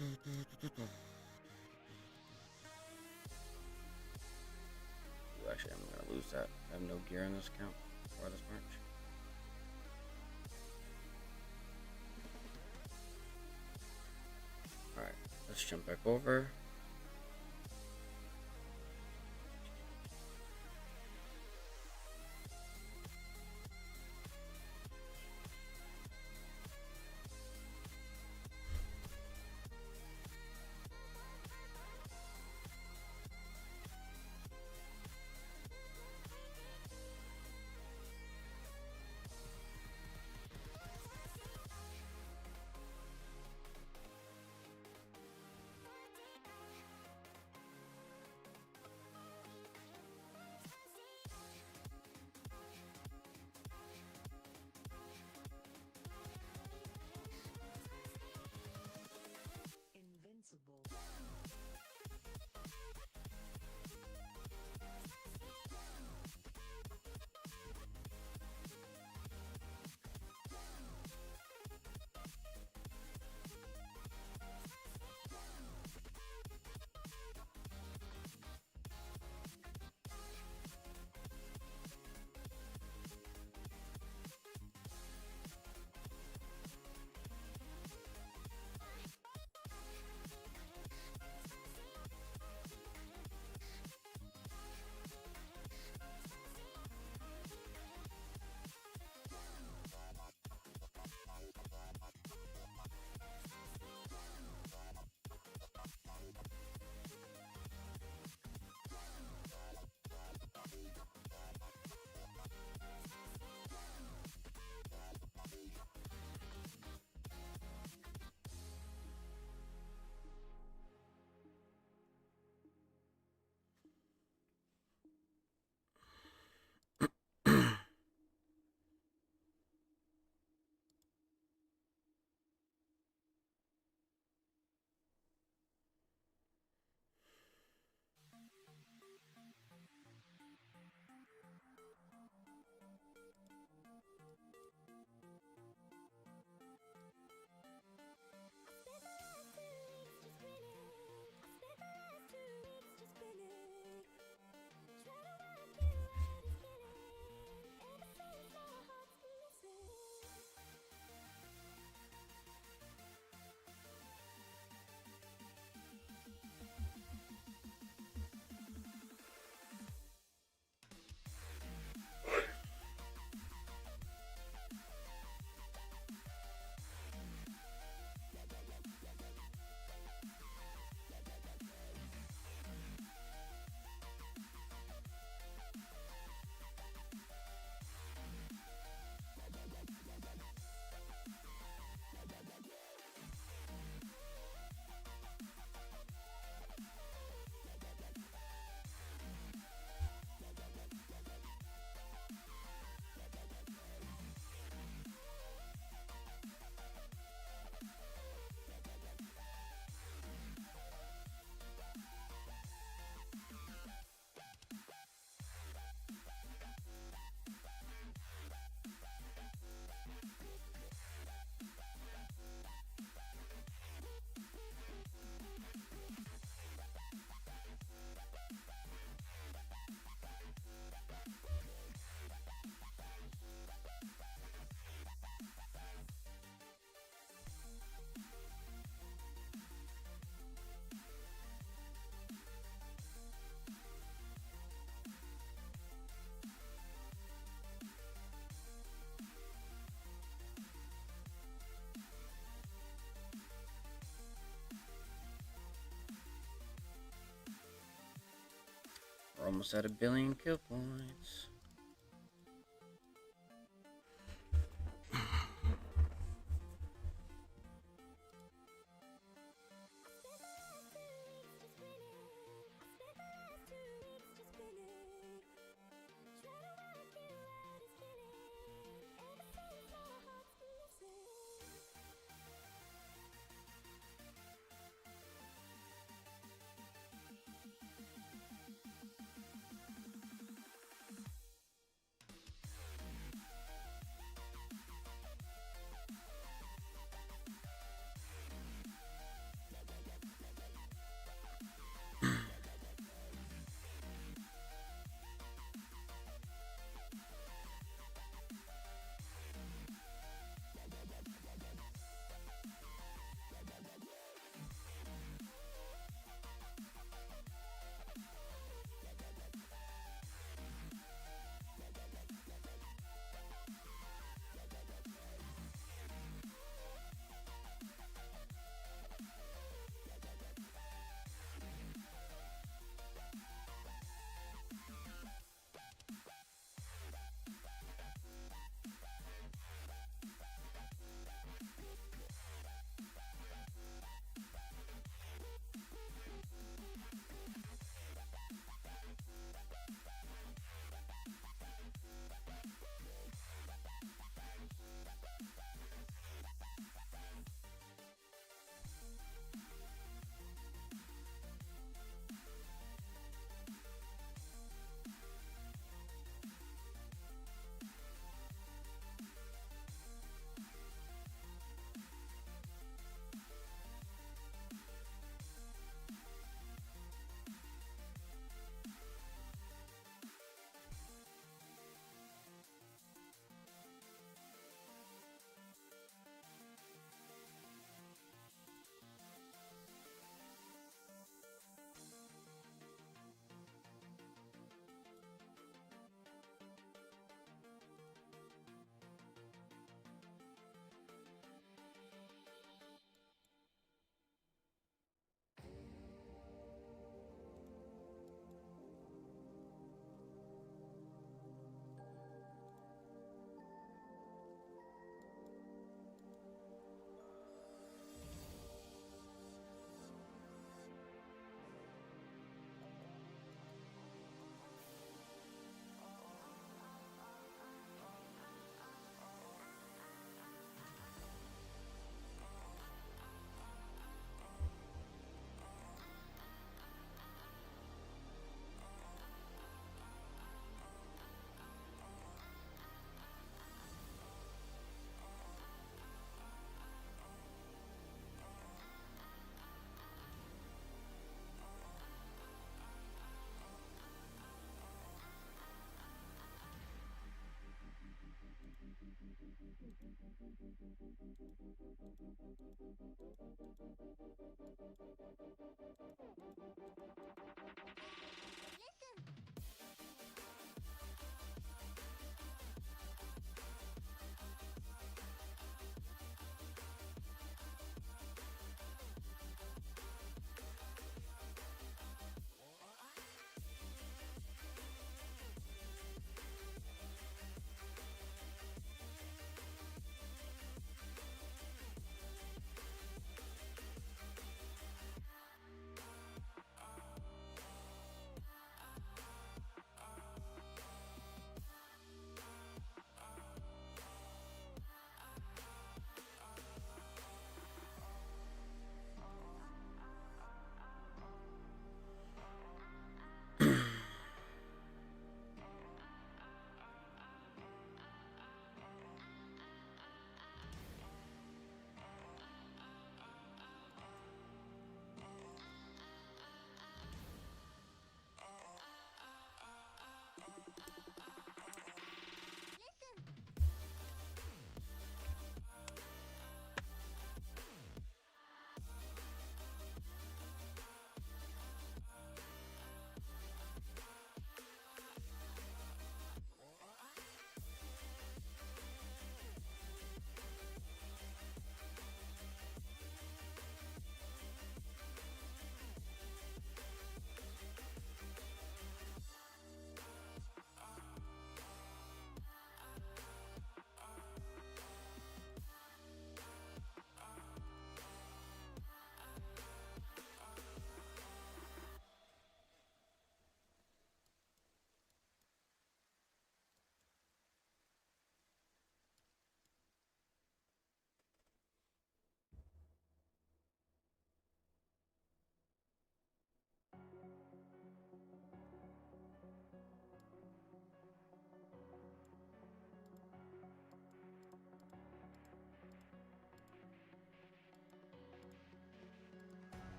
Ooh, actually, I'm gonna lose that. I have no gear in this account for this match. Alright, let's jump back over. Almost at 1 billion kill points.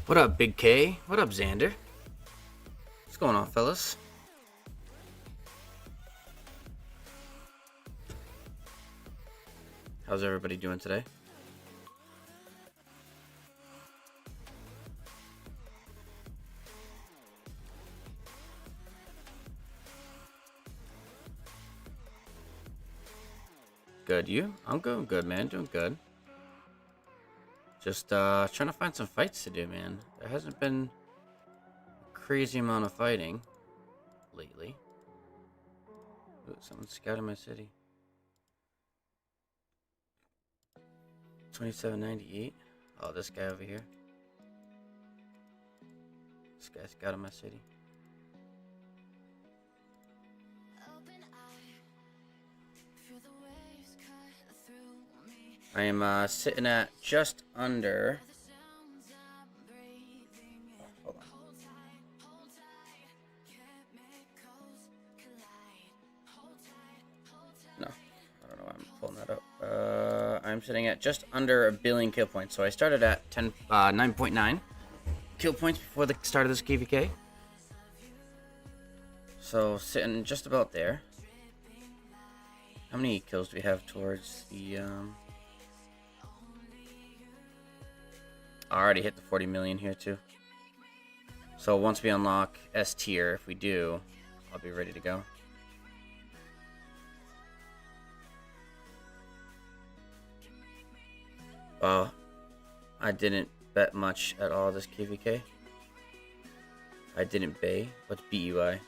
What up, Big K? What up, Xander? What's going on, fellas? How's everybody doing today? Good, you? I'm going good, man. Doing good. Just trying to find some fights to do, man. There hasn't been a crazy amount of fighting lately. Ooh, someone's scouting my city. 2798. Oh, this guy over here. This guy's scouting my city. I am sitting at just under. Hold on. No, I don't know why I'm pulling that up. I'm sitting at just under 1 billion kill points. So I started at 9.9 kill points before the start of this KVK. So sitting just about there. How many kills do we have towards the I already hit the 40 million here too. So once we unlock S tier, if we do, I'll be ready to go. Well, I didn't bet much at all this KVK. I didn't bay. What's BUI?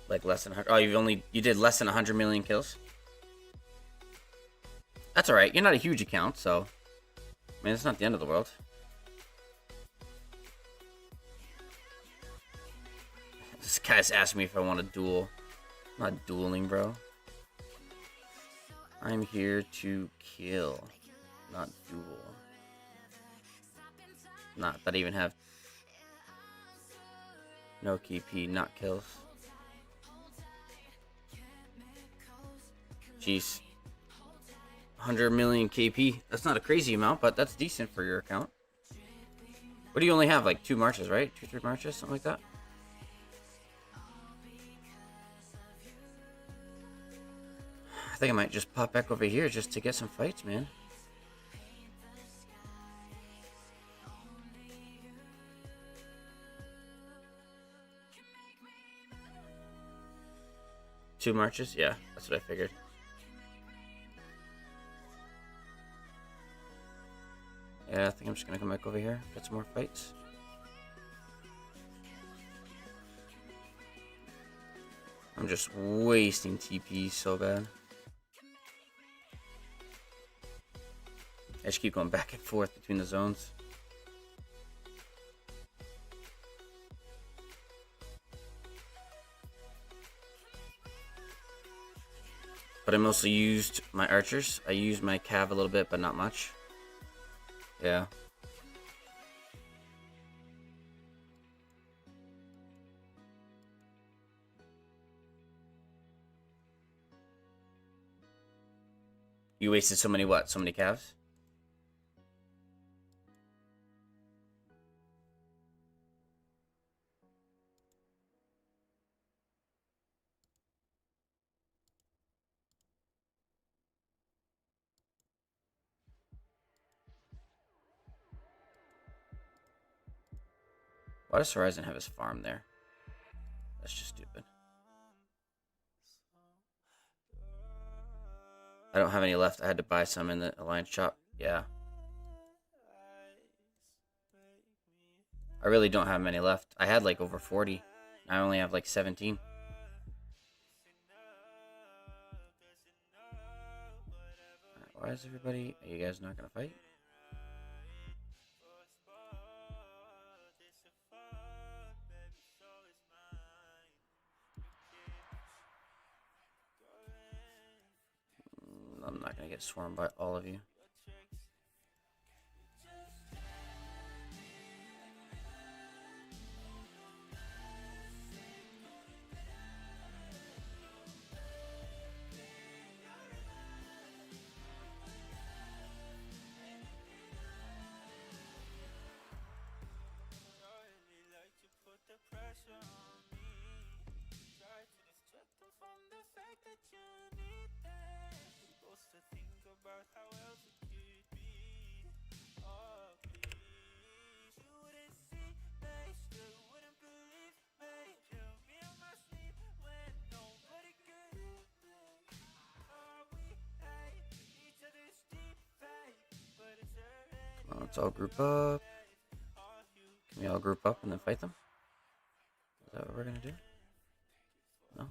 Like less than 100. Oh, you did less than 100 million kills? That's alright. You're not a huge account, so I mean, it's not the end of the world. This guy's asking me if I want to duel. I'm not dueling, bro. I'm here to kill, not duel. Not that I even have no KP, not kills. Jeez. 100 million KP. That's not a crazy amount, but that's decent for your account. What do you only have? Like 2 marches, right? 2, 3 marches, something like that? I think I might just pop back over here just to get some fights, man. Two marches? Yeah, that's what I figured. Yeah, I think I'm just gonna come back over here, get some more fights. I'm just wasting TP so bad. I just keep going back and forth between the zones. But I mostly used my archers. I used my cav a little bit, but not much. Yeah. You wasted so many what? So many calves? Why does Horizon have his farm there? That's just stupid. I don't have any left. I had to buy some in the Alliance shop. Yeah. I really don't have many left. I had like over 40. I only have like 17. Right, why is everybody... Are you guys not going to fight? I'm not going to get swarmed by all of you. Let's all group up. Can we all group up and then fight them? Is that what we're gonna do? No?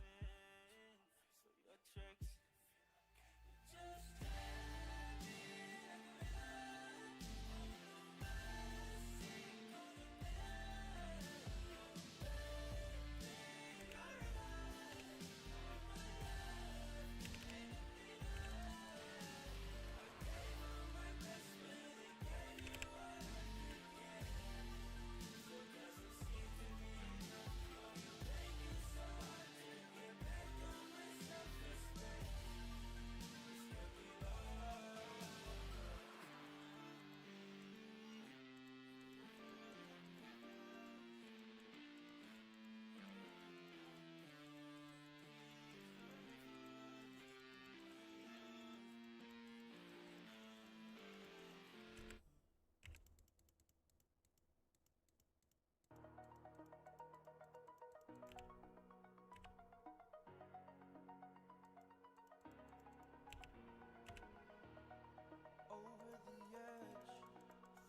Over the edge,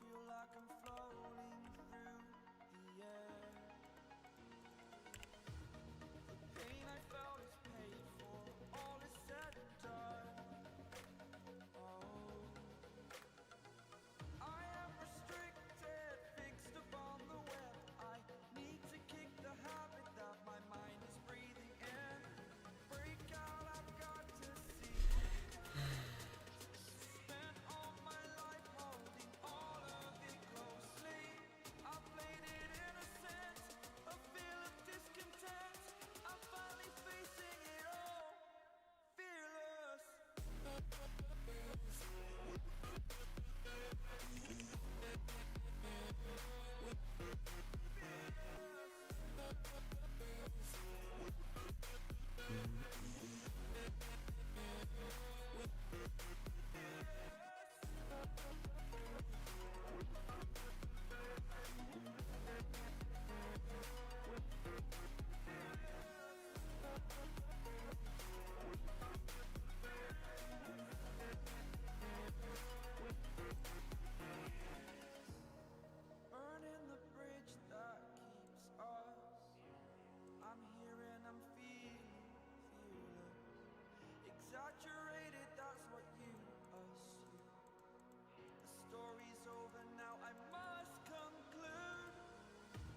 feel like I'm floating through the air. The pain I felt is paid for, all is said and done. Oh, I am restricted, fixed upon the web. I need to kick the habit that my mind is breathing in. Break out, I've got to see. Spent all my life holding all of it closely. I played it innocent, a feel of discontent. I'm finally facing it all, fearless. Burning the bridge that keeps us. I'm here and I'm feeling fearless. Exaggerated, that's what you assume. The story's over now, I must conclude.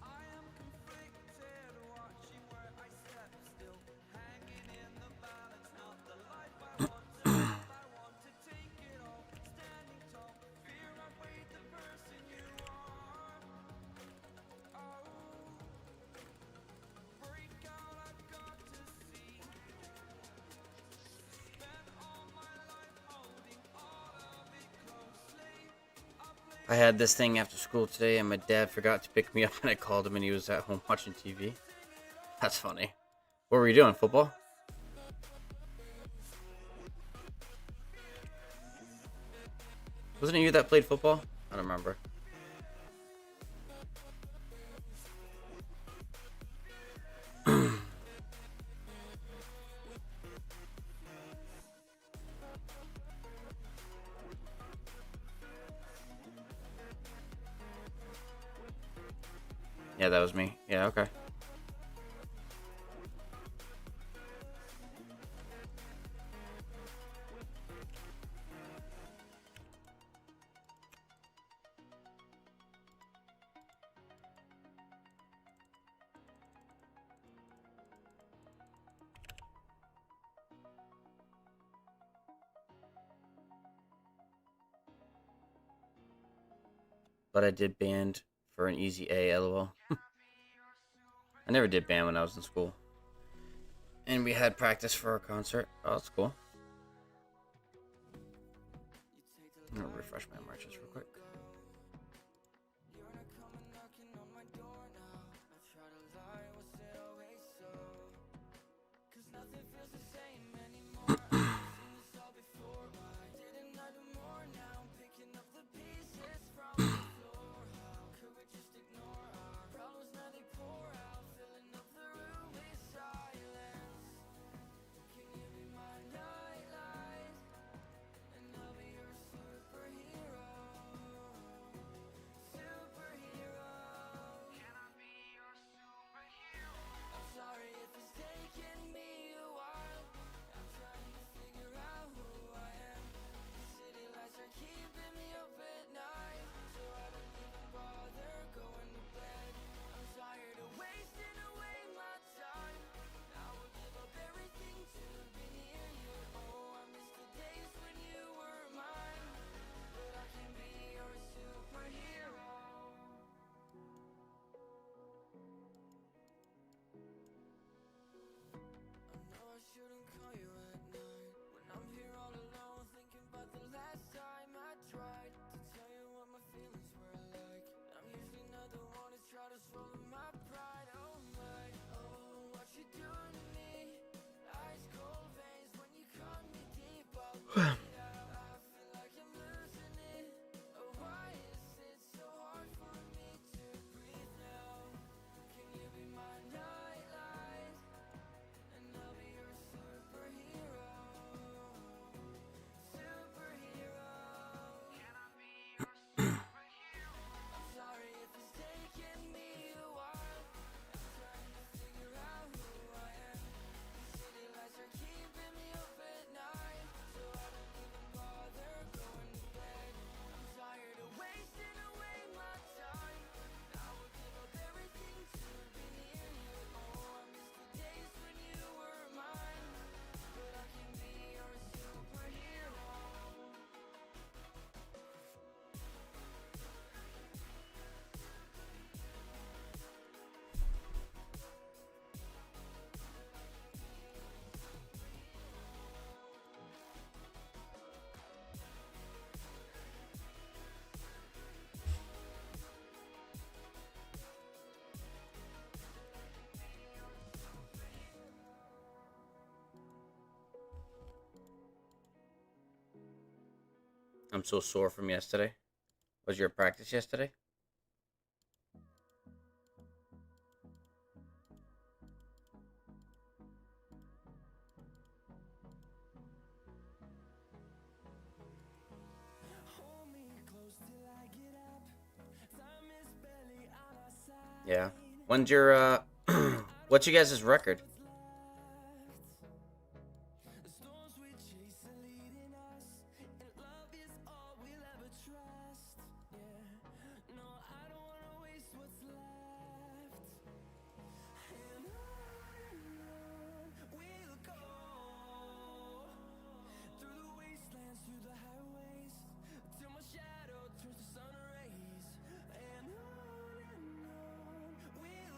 I am conflicted, watching where I step still. Hanging in the balance, not the life I want to live. I want to take it all, standing tall. Fear I weighed the person you are. Oh, break out, I've got to see. Spent all my life holding all of it closely. I had this thing after school today, and my dad forgot to pick me up, and I called him, and he was at home watching TV. That's funny. What were you doing? Football? Wasn't it you that played football? I don't remember. Yeah, that was me. Yeah, okay. But I did band for an easy A, lol. I never did band when I was in school. And we had practice for our concert. Oh, that's cool. I'm gonna refresh my marches real quick. You're not coming knocking on my door now. I try to lie, was it always so? 'Cause nothing feels the same anymore. I've seen this all before. Why didn't I do more now? I'm picking up the pieces from the floor. How could we just ignore our problems? Now they pour out, filling up the room with silence. Can you be my nightlight? And I'll be your superhero. I'm so sore from yesterday. Was your practice yesterday? Yeah. When's your what's you guys' record?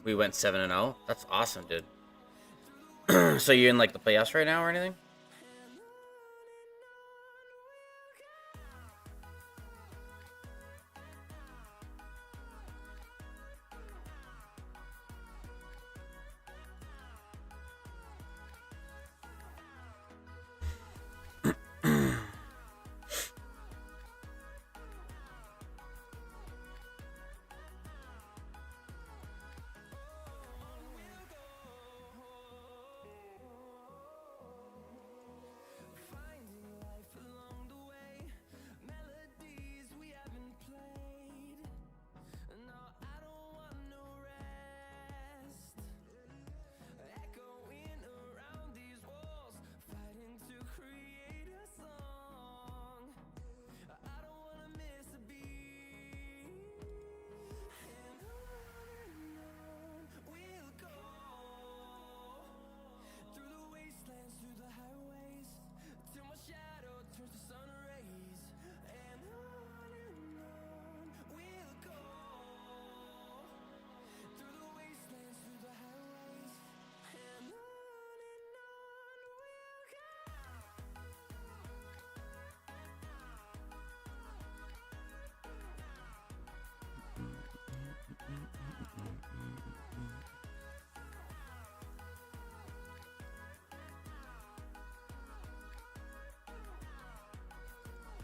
We went 7-0. That's awesome, dude. So you in like the playoffs right now or anything?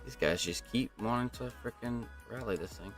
These guys just keep wanting to freaking rally this thing.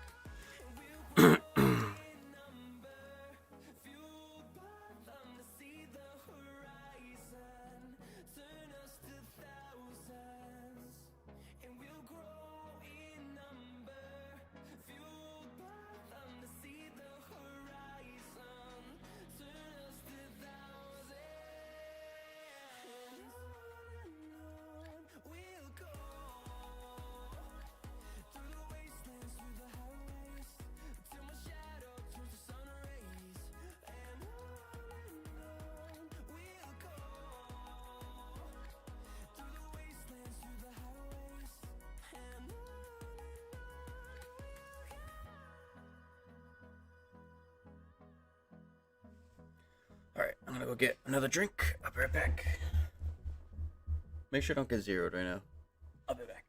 Alright, I'm gonna go get another drink. I'll be right back. Make sure I don't get zeroed right now. I'll be back.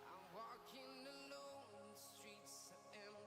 I'm walking alone in the streets of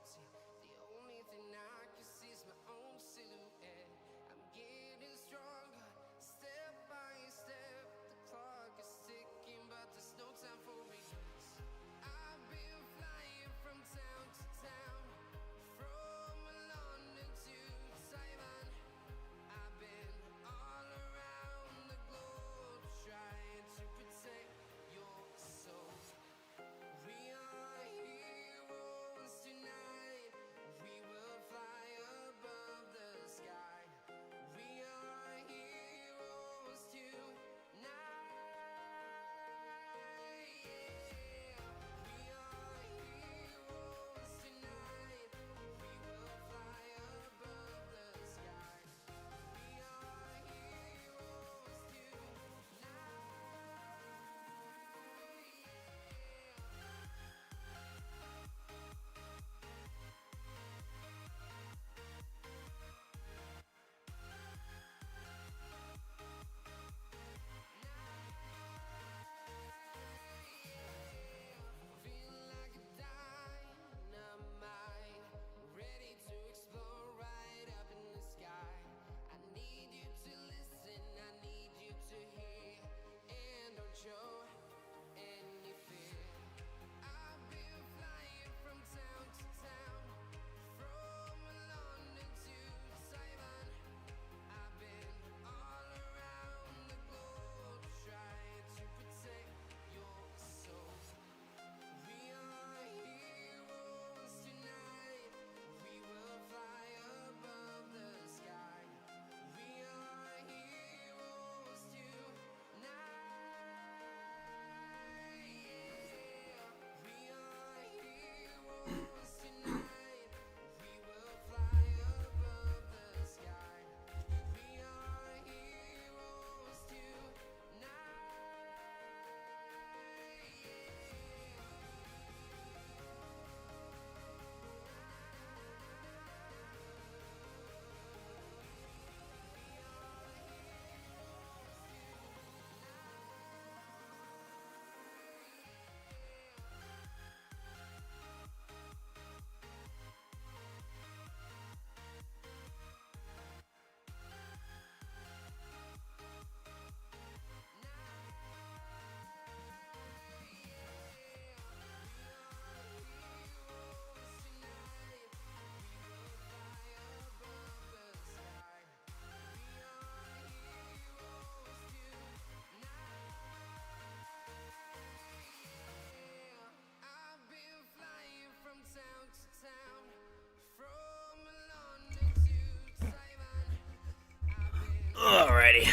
Alrighty.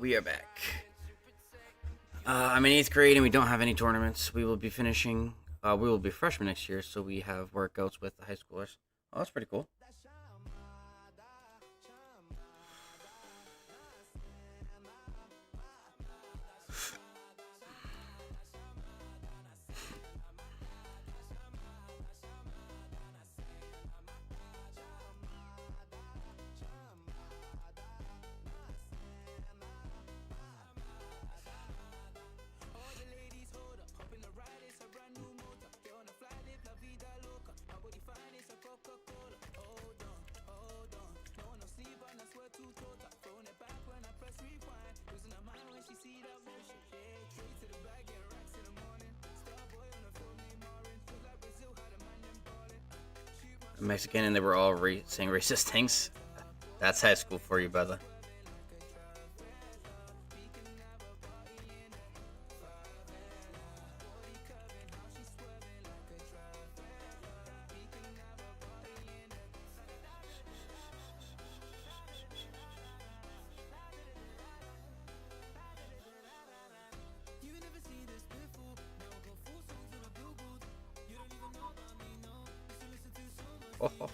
We are back. I'm in 8th grade and we don't have any tournaments. We will be finishing. We will be freshmen next year, so we have workouts with the high schoolers. Oh, that's pretty cool. Mexican, and they were all saying racist things. That's high school for you, brother.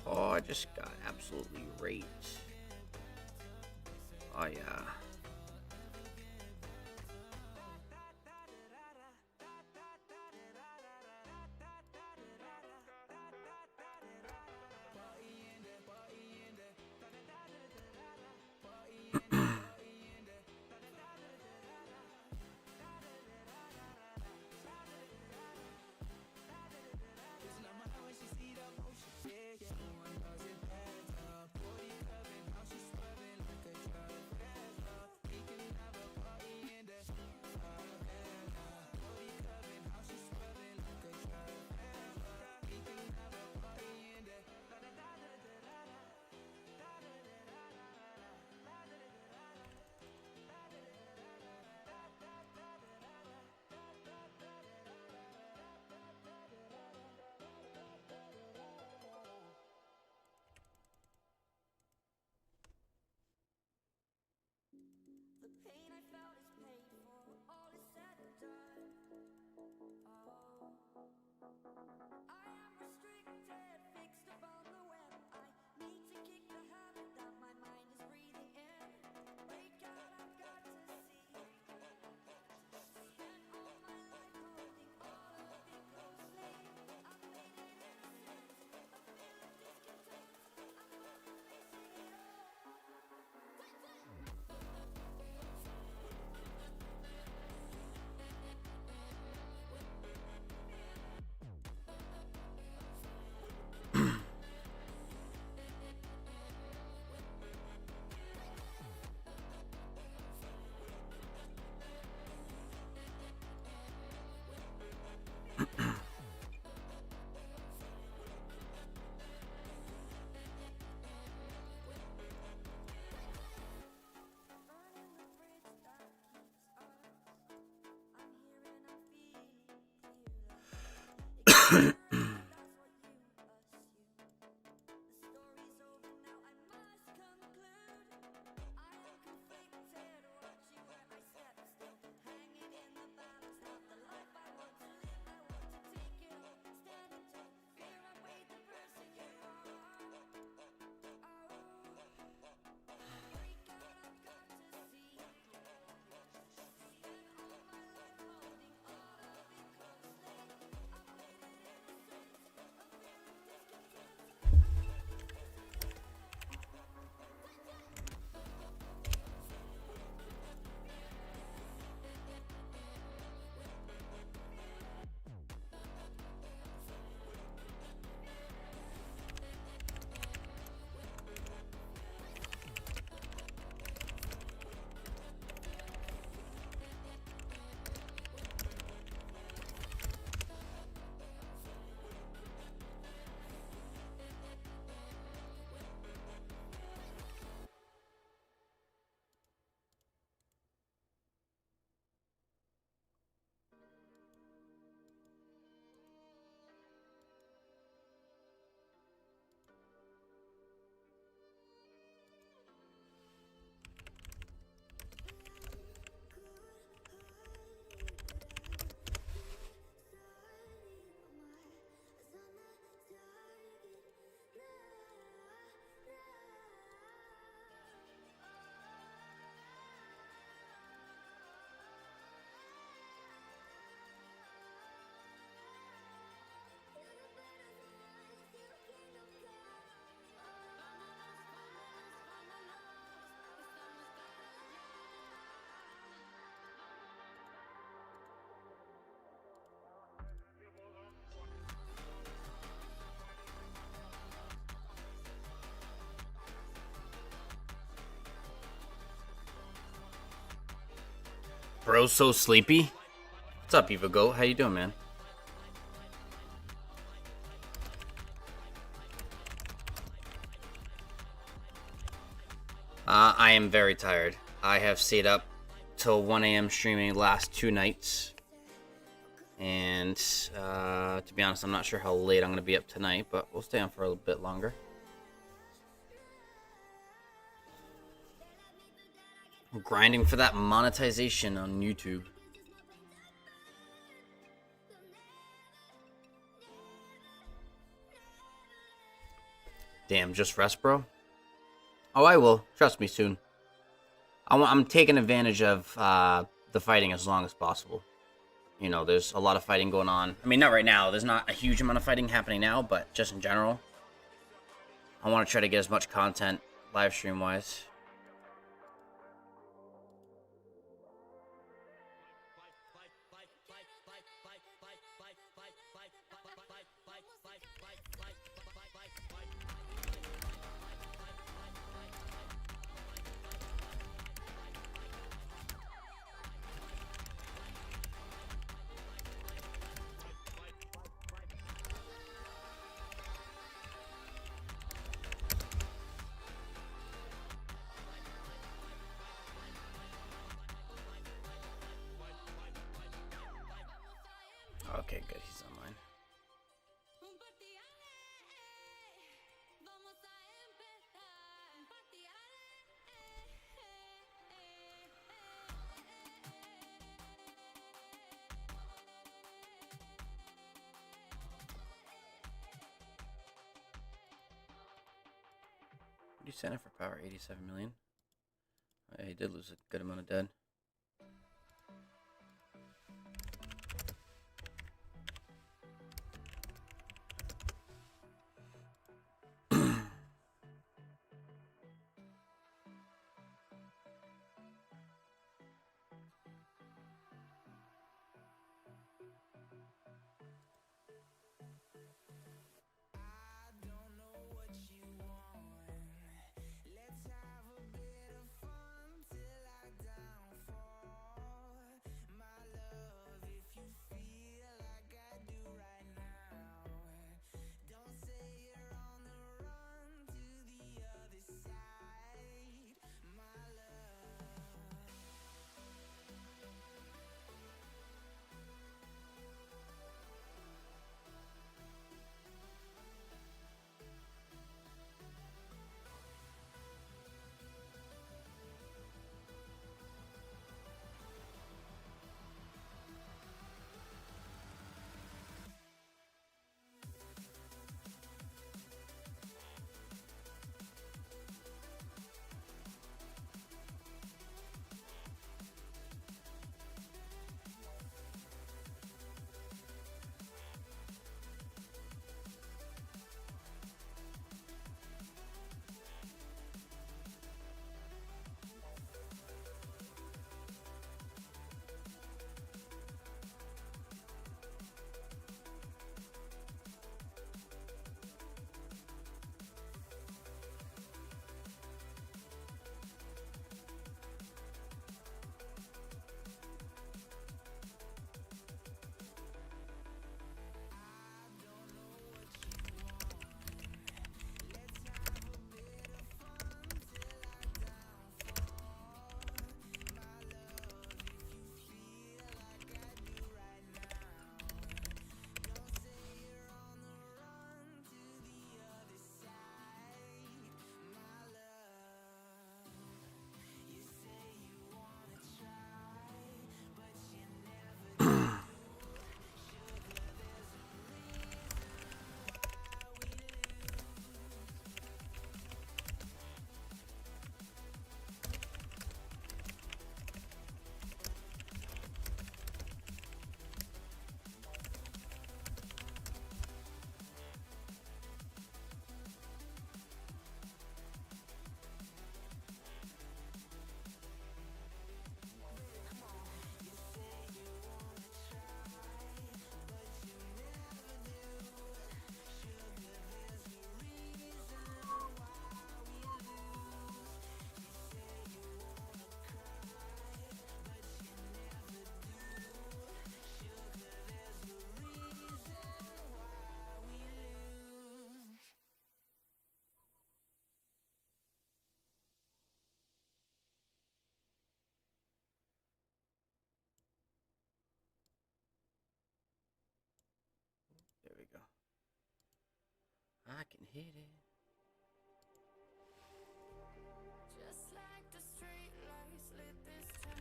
Oh, I just got absolutely raped. Oh, yeah. Bro's so sleepy. What's up, Eva Goat? How you doing, man? I am very tired. I have stayed up till 1 a.m. streaming last 2 nights. And to be honest, I'm not sure how late I'm going to be up tonight, but we'll stay on for a little bit longer. I'm grinding for that monetization on YouTube. Damn, just rest, bro? Oh, I will. Trust me, soon. I'm taking advantage of the fighting as long as possible. You know, there's a lot of fighting going on. I mean, not right now. There's not a huge amount of fighting happening now, but just in general. I want to try to get as much content live stream-wise. Okay, good. He's online. What did you sign up for power? 87 million? Yeah, he did lose a good amount of dead. can hit it. Just like the street lights lit this town,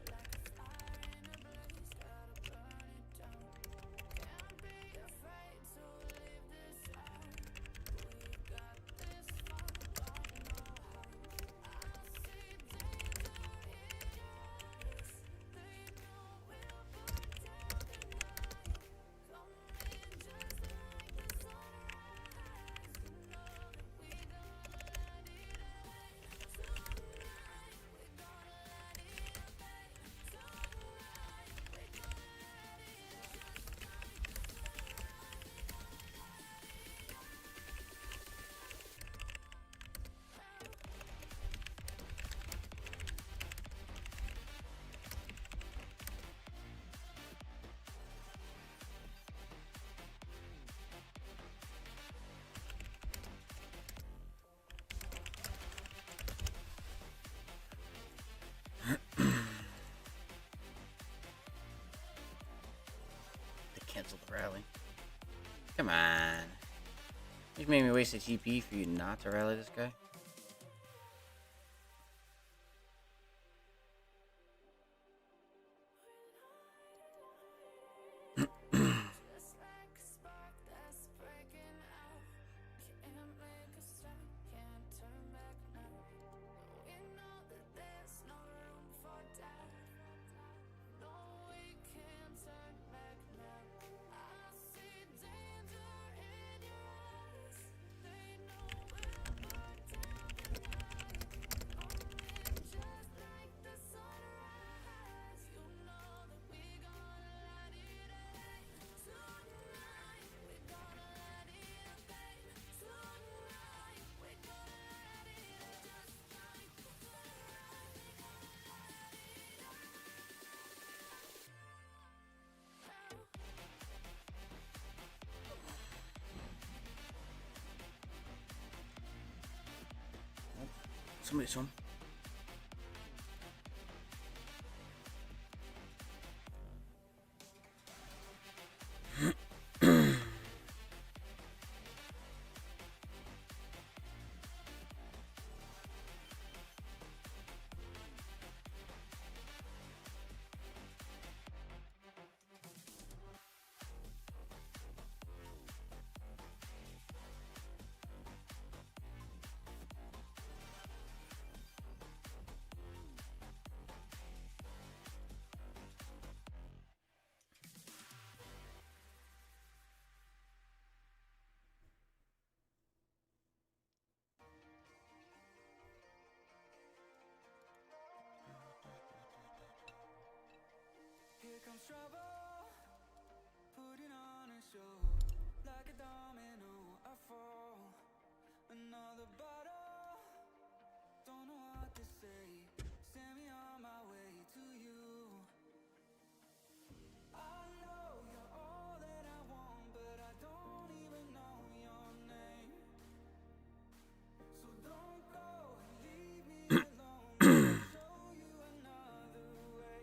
like a fire in a blaze, gotta burn it down. Can't be afraid to leave this out. We got this far, don't know how. I see danger in your eyes. They know we'll burn down the night. Coming just like the sunrise. You know that we gonna let it rain. Tonight we gonna let it rain. Tonight we gonna let it just like the sunrise. We gonna let it rain. They canceled the rally. Come on. You made me waste a GP for you not to rally this guy. Just like a spark that's breaking out. Can't make a stop, can't turn back now. We know that there's no room for doubt. No, we can't turn back now. I see danger in your eyes. They know we'll burn down the night. Coming just like the sunrise. You know that we gonna let it rain. Tonight we gonna let it rain. Tonight we gonna let it just like the sunrise. We gonna let it Somebody's home. Here comes trouble, putting on a show. Like a domino, I fall. Another bottle, don't know what to say. Send me on my way to you. I know you're all that I want, but I don't even know your name. So don't go and leave me alone. I'll show you another way.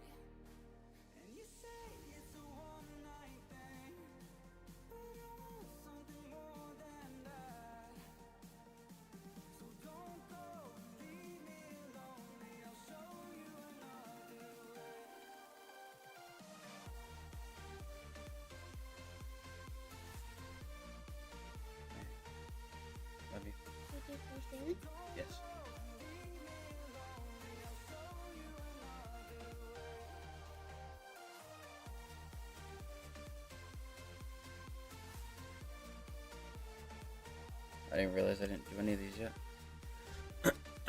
And you say it's a one-night thing, but I want something more than that. So don't go and leave me lonely. I'll show you another way. Love you. Did you first thing? Yes. I didn't realize I didn't do any of these yet.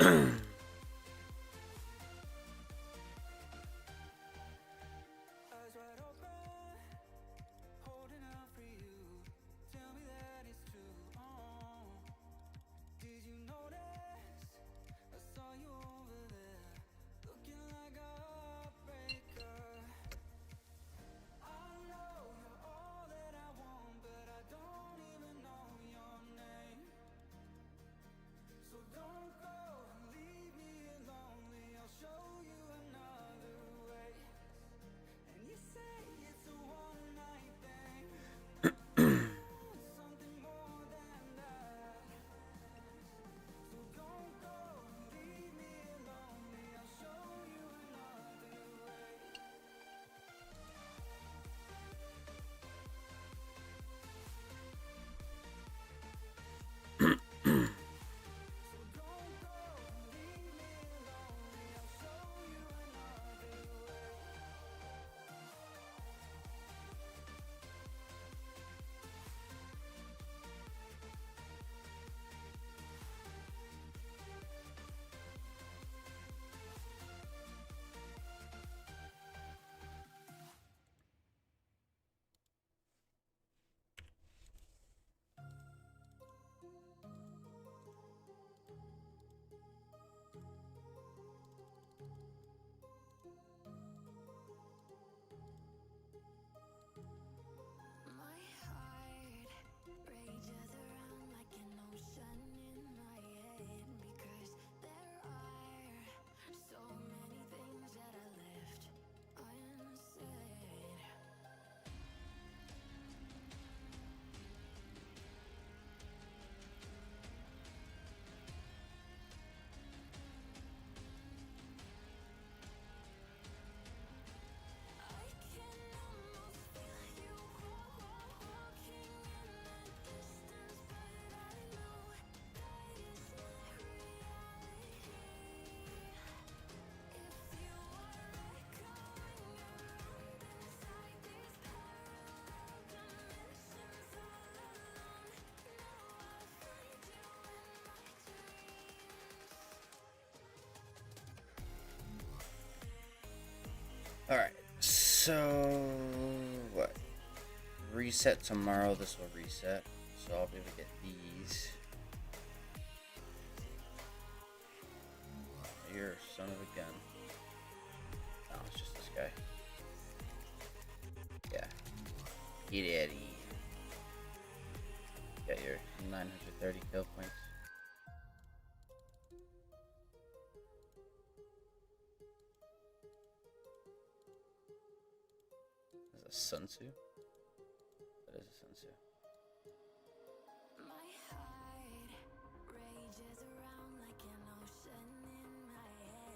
Eyes wide open, holding out for you. Tell me that it's true. Oh, did you notice? I saw you over there, looking like a heartbreaker. I know you're all that I want, but I don't even know your name. So don't go and leave Alright, so what? Reset tomorrow, this will reset. So I'll be able to get these. You're a son of a gun. No, it's just this guy. Yeah. Get out of here. Got your 930 kill points. Is a Sun Tzu? That is a Sun Tzu. My heart rages around like an ocean in my head. I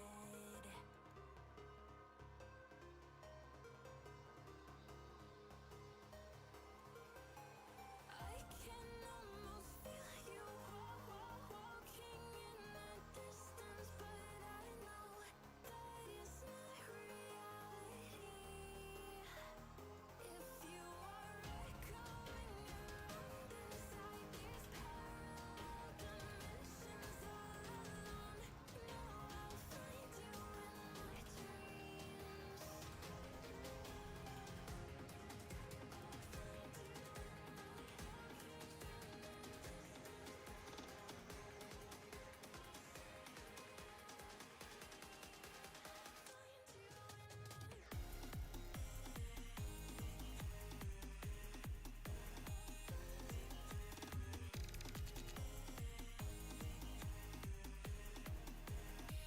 can almost feel you walking in the distance, but I know that is not reality. If you are echoing around inside these parallel dimensions all alone, know I'll find you in my dreams. I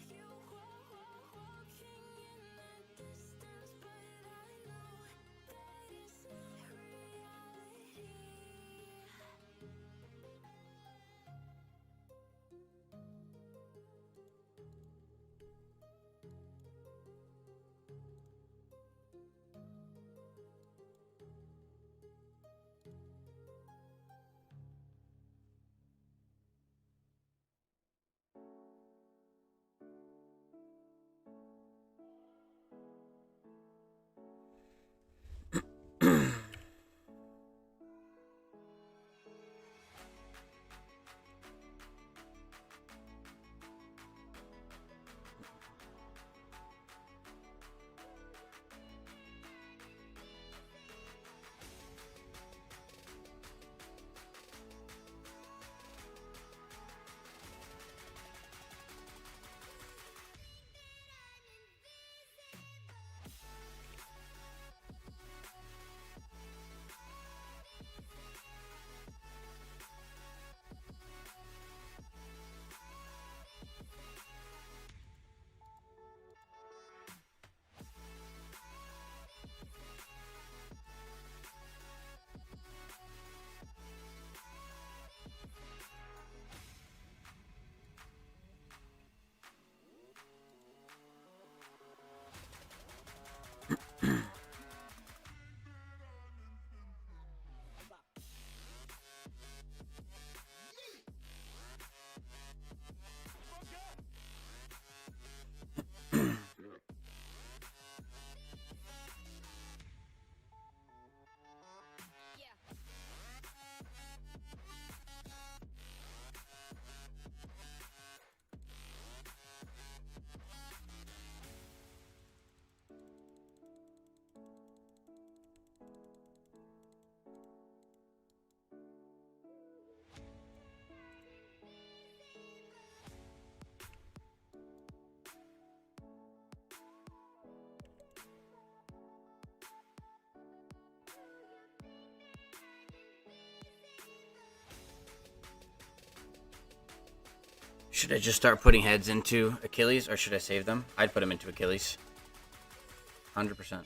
can almost feel you walking in the distance, but I know that is not reality. Should I just start putting heads into Achilles, or should I save them? I'd put them into Achilles. 100%.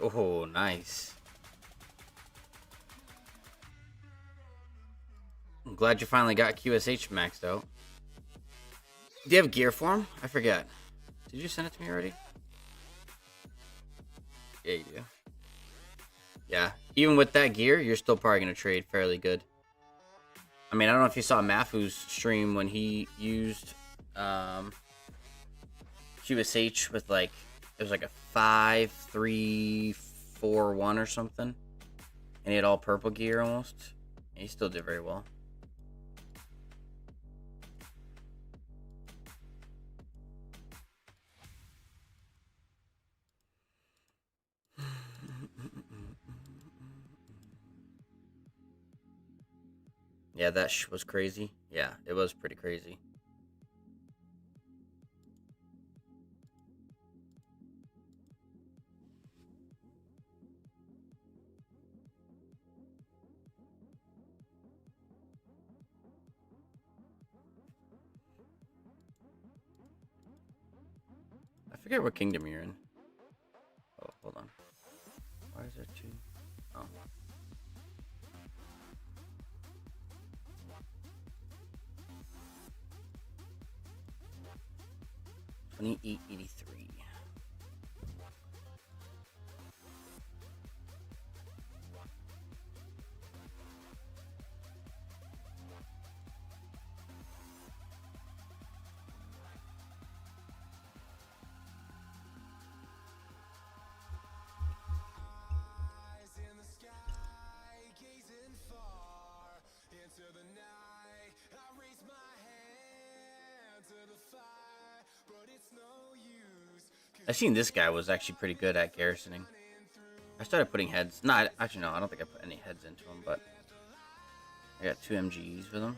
Oh, nice. I'm glad you finally got QSH maxed out. Do you have gear for him? I forget. Did you send it to me already? Yeah, you do. Yeah. Even with that gear, you're still probably going to trade fairly good. I mean, I don't know if you saw Mafu's stream when he used QSH with like, it was like a 5-3-4-1 or something. And he had all purple gear almost. And he still did very well. Yeah, that was crazy. Yeah, it was pretty crazy. I forget what kingdom you're in. Oh, hold on. Why is there two? Oh. 2883. I seen this guy was actually pretty good at garrisoning. I started putting heads. No, actually, no. I don't think I put any heads into him, but I got 2 MGs with him.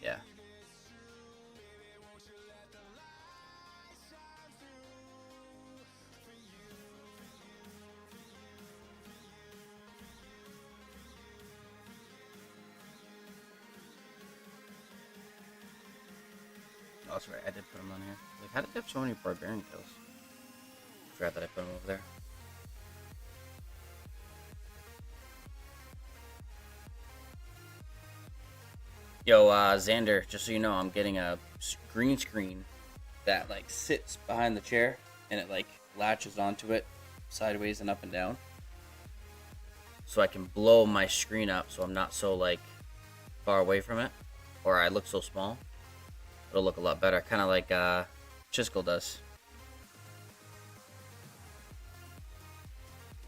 Yeah. Oh, that's right. I did put him on here. Like, how did they have so many barbarian kills? Forgot that I put him over there. Yo, Xander, just so you know, I'm getting a green screen that, like, sits behind the chair, and it, like, latches onto it sideways and up and down. So I can blow my screen up so I'm not so, like, far away from it, or I look so small. It'll look a lot better, kind of like Chiskel does.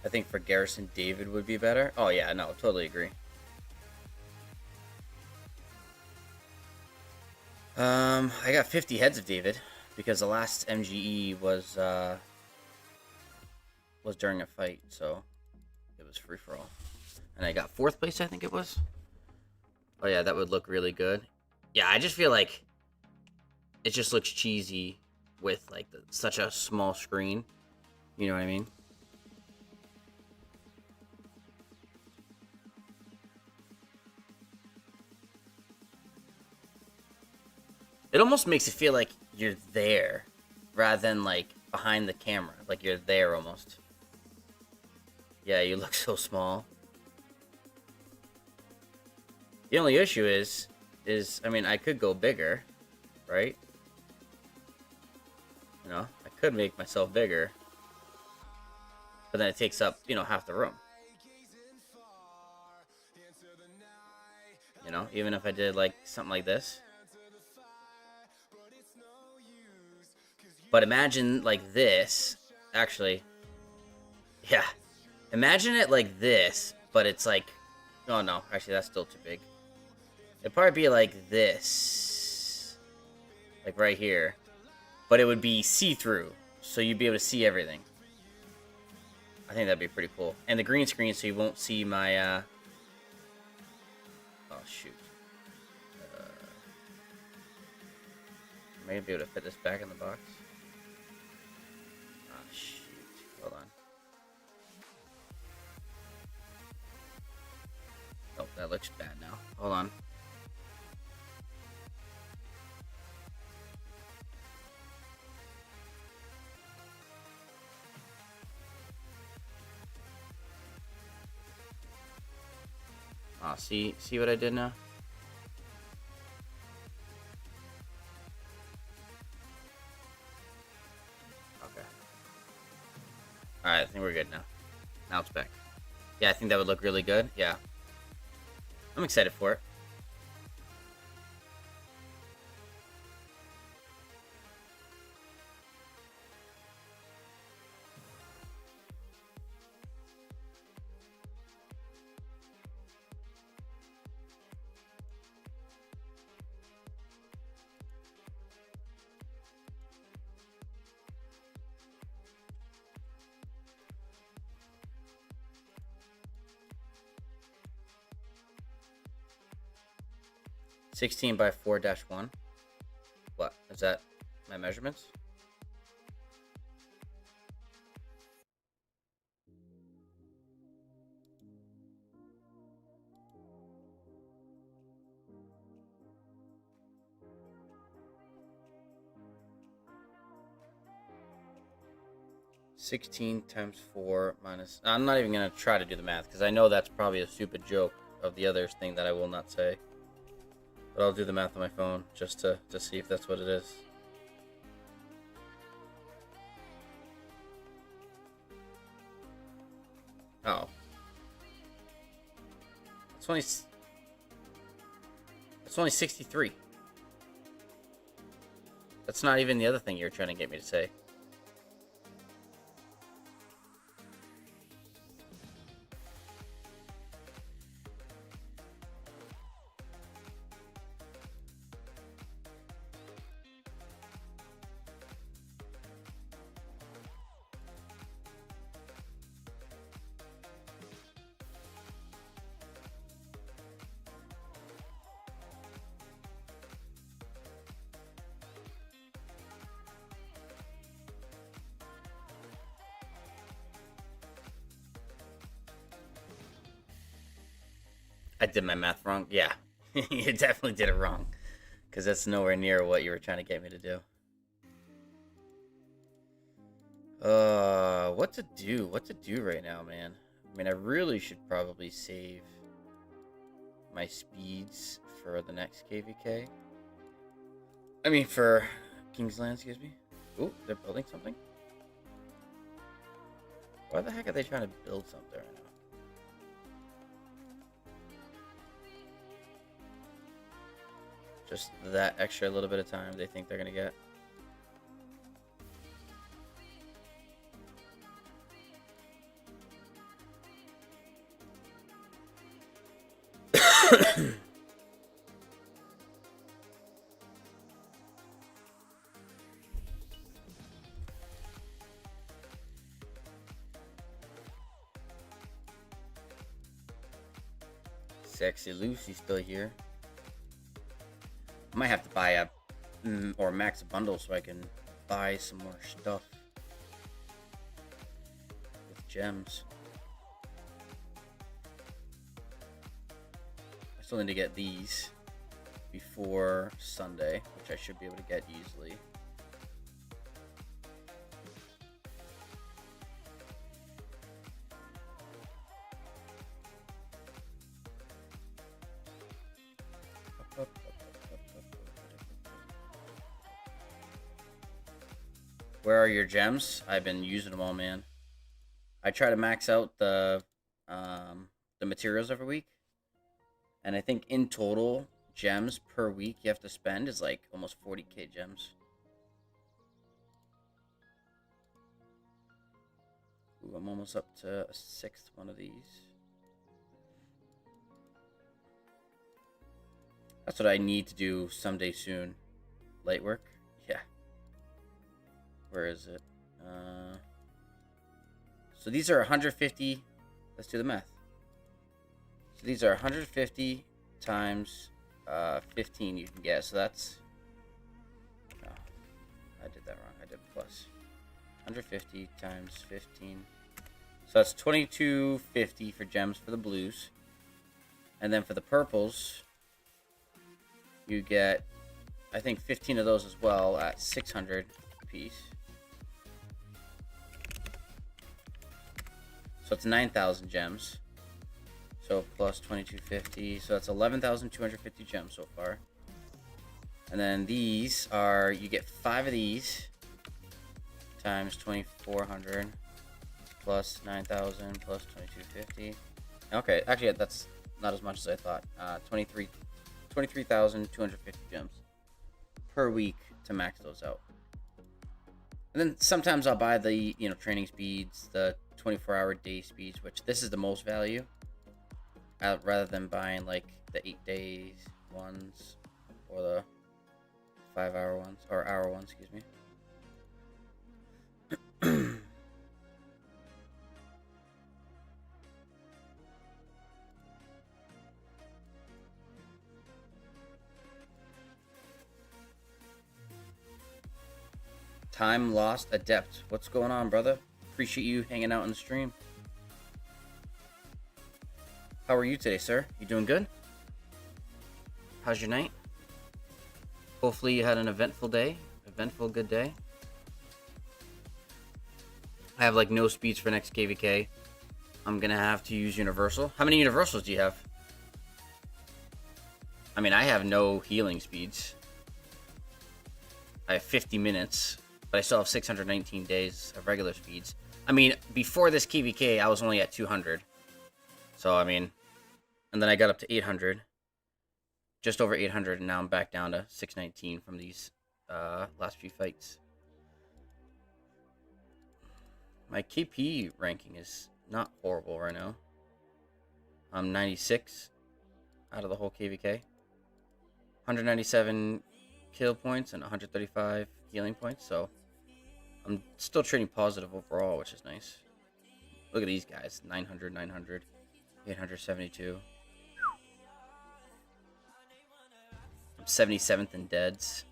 I think for Garrison, David would be better. Oh yeah, no, totally agree. I got 50 heads of David because the last MGE was during a fight, so it was free for all. And I got 4th place, I think it was. Oh yeah, that would look really good. Yeah, I just feel like it just looks cheesy with like such a small screen. You know what I mean? It almost makes it feel like you're there rather than like behind the camera. Like you're there almost. Yeah, you look so small. The only issue is I mean, I could go bigger, right? You know, I could make myself bigger. But then it takes up, you know, half the room. You know, even if I did like something like this. But imagine like this. Actually, yeah. Imagine it like this, but it's like, oh no, actually that's still too big. It'd probably be like this. Like right here. But it would be see-through, so you'd be able to see everything. I think that'd be pretty cool. And the green screen, so you won't see my, oh shoot. Maybe be able to fit this back in the box. Oh shoot, hold on. Oh, that looks bad now. Hold on. See what I did now? Okay. Alright, I think we're good now. Now it's back. Yeah, I think that would look really good. Yeah. I'm excited for it. (16 by 4-1). What is that? My measurements? (16 times 4 minus... I'm not even going to try to do the math, because I know that's probably a stupid joke of the other thing that I will not say. But I'll do the math on my phone, just to see if that's what it is. Oh. It's only 63. That's not even the other thing you're trying to get me to say. I did my math wrong. Yeah, you definitely did it wrong, because that's nowhere near what you were trying to get me to do. What to do? What to do right now, man? I mean, I really should probably save my speeds for the next KVK. I mean, for Kingsland, excuse me. Ooh, they're building something? Why the heck are they trying to build something right now? Just that extra little bit of time they think they're gonna get. Sexy Lucy's still here. I might have to buy a or max a bundle so I can buy some more stuff with gems. I still need to get these before Sunday, which I should be able to get easily. Where are your gems? I've been using them all, man. I try to max out the materials every week, and I think in total gems per week you have to spend is like almost 40k gems. Ooh, I'm almost up to a 6th one of these. That's what I need to do someday soon. Light work? Yeah. Where is it? So these are 150. Let's do the math. So these are 150 times 15 you can get. So that's... Oh, I did that wrong. I did plus. 150 times 15. So that's 2250 for gems for the blues. And then for the purples, you get, I think, 15 of those as well at 600 apiece. So it's 9,000 gems. So plus 2250. So that's 11,250 gems so far. And then these are, you get 5 of these times 2,400 plus 9,000 plus 2,250. Okay, actually that's not as much as I thought. 23,250 gems per week to max those out. And then sometimes I'll buy the, training speeds, the 24-hour day speeds, which this is the most value, rather than buying like the 8 days ones or the 5-hour ones, or hour ones, excuse me. Time Lost Adept. What's going on, brother? Appreciate you hanging out in the stream. How are you today, sir? You doing good? How's your night? Hopefully you had an eventful day. Eventful good day. I have like no speeds for next KVK. I'm gonna have to use Universal. How many Universals do you have? I mean, I have no healing speeds. I have 50 minutes. But I still have 619 days of regular speeds. I mean, before this KVK, I was only at 200. So, I mean, and then I got up to 800. Just over 800, and now I'm back down to 619 from these last few fights. My KP ranking is not horrible right now. I'm 96 out of the whole KVK. 197 kill points and 135 healing points, so I'm still trading positive overall, which is nice. Look at these guys. 900, 900, 872. I'm 77th in deads.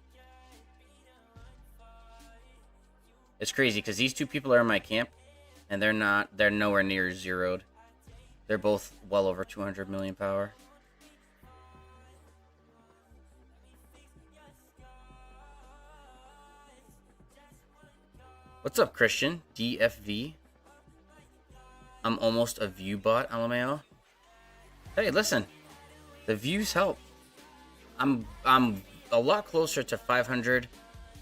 It's crazy because these two people are in my camp, and they're nowhere near zeroed. They're both well over 200 million power. What's up, Christian? DFV. I'm almost a view bot, LMAO. Hey, listen. The views help. I'm a lot closer to 500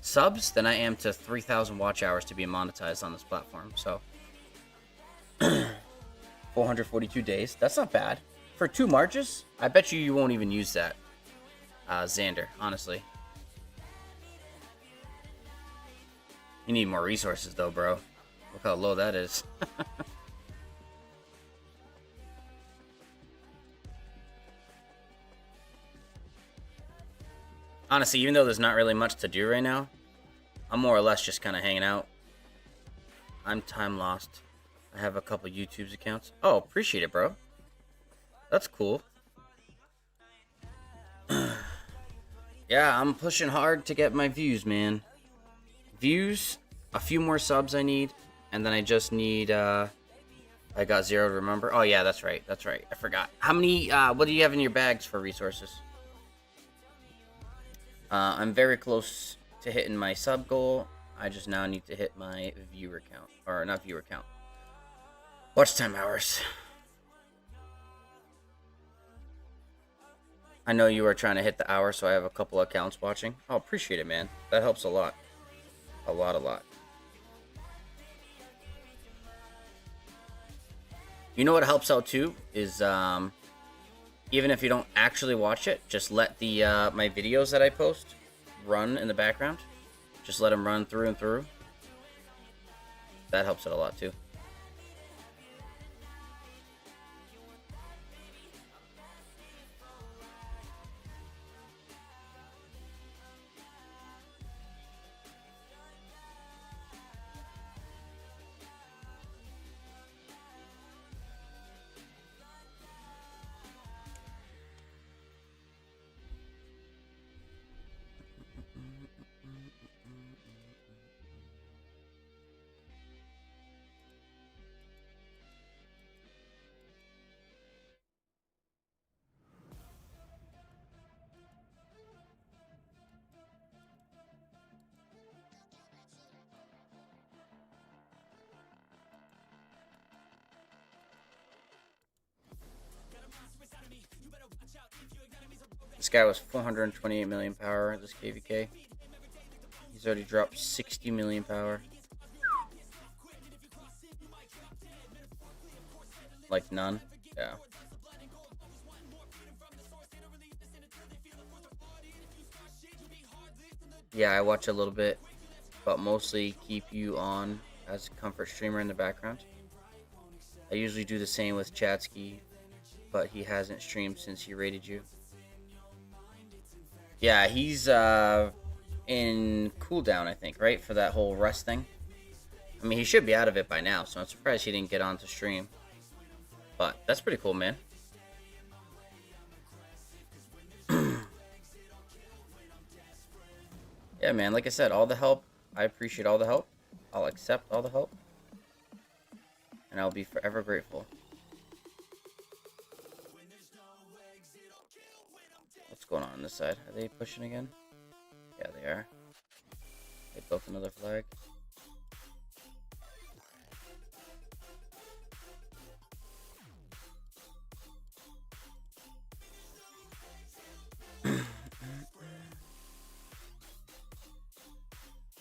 subs than I am to 3,000 watch hours to be monetized on this platform. So 442 days. That's not bad. For 2 marches, I bet you won't even use that. Xander, honestly. You need more resources, though, bro. Look how low that is. Honestly, even though there's not really much to do right now, I'm more or less just kind of hanging out. I'm time lost. I have a couple YouTube's accounts. Oh, appreciate it, bro. That's cool. Yeah, I'm pushing hard to get my views, man. Views, a few more subs I need, and then I just need, I got 0 to remember. Oh, yeah, that's right, I forgot. How many, what do you have in your bags for resources? I'm very close to hitting my sub goal. I just now need to hit my viewer count, or not viewer count. Watch time hours. I know you are trying to hit the hour, so I have a couple accounts watching. Oh, appreciate it, man. That helps a lot. A lot. You know what helps out too is even if you don't actually watch it, just let the my videos that I post run in the background. Just let them run through and through. That helps it a lot too. This guy was 428 million power, this KVK. He's already dropped 60 million power. Like none? Yeah. Yeah, I watch a little bit, but mostly keep you on as a comfort streamer in the background. I usually do the same with Chatsky, but he hasn't streamed since he raided you. Yeah, he's in cooldown, I think, right? For that whole rust thing. I mean, he should be out of it by now, so I'm surprised he didn't get on to stream. But that's pretty cool, man. Yeah, man, like I said, all the help. I appreciate all the help. I'll accept all the help. And I'll be forever grateful. What's going on this side? Are they pushing again? Yeah, they are. They built another flag.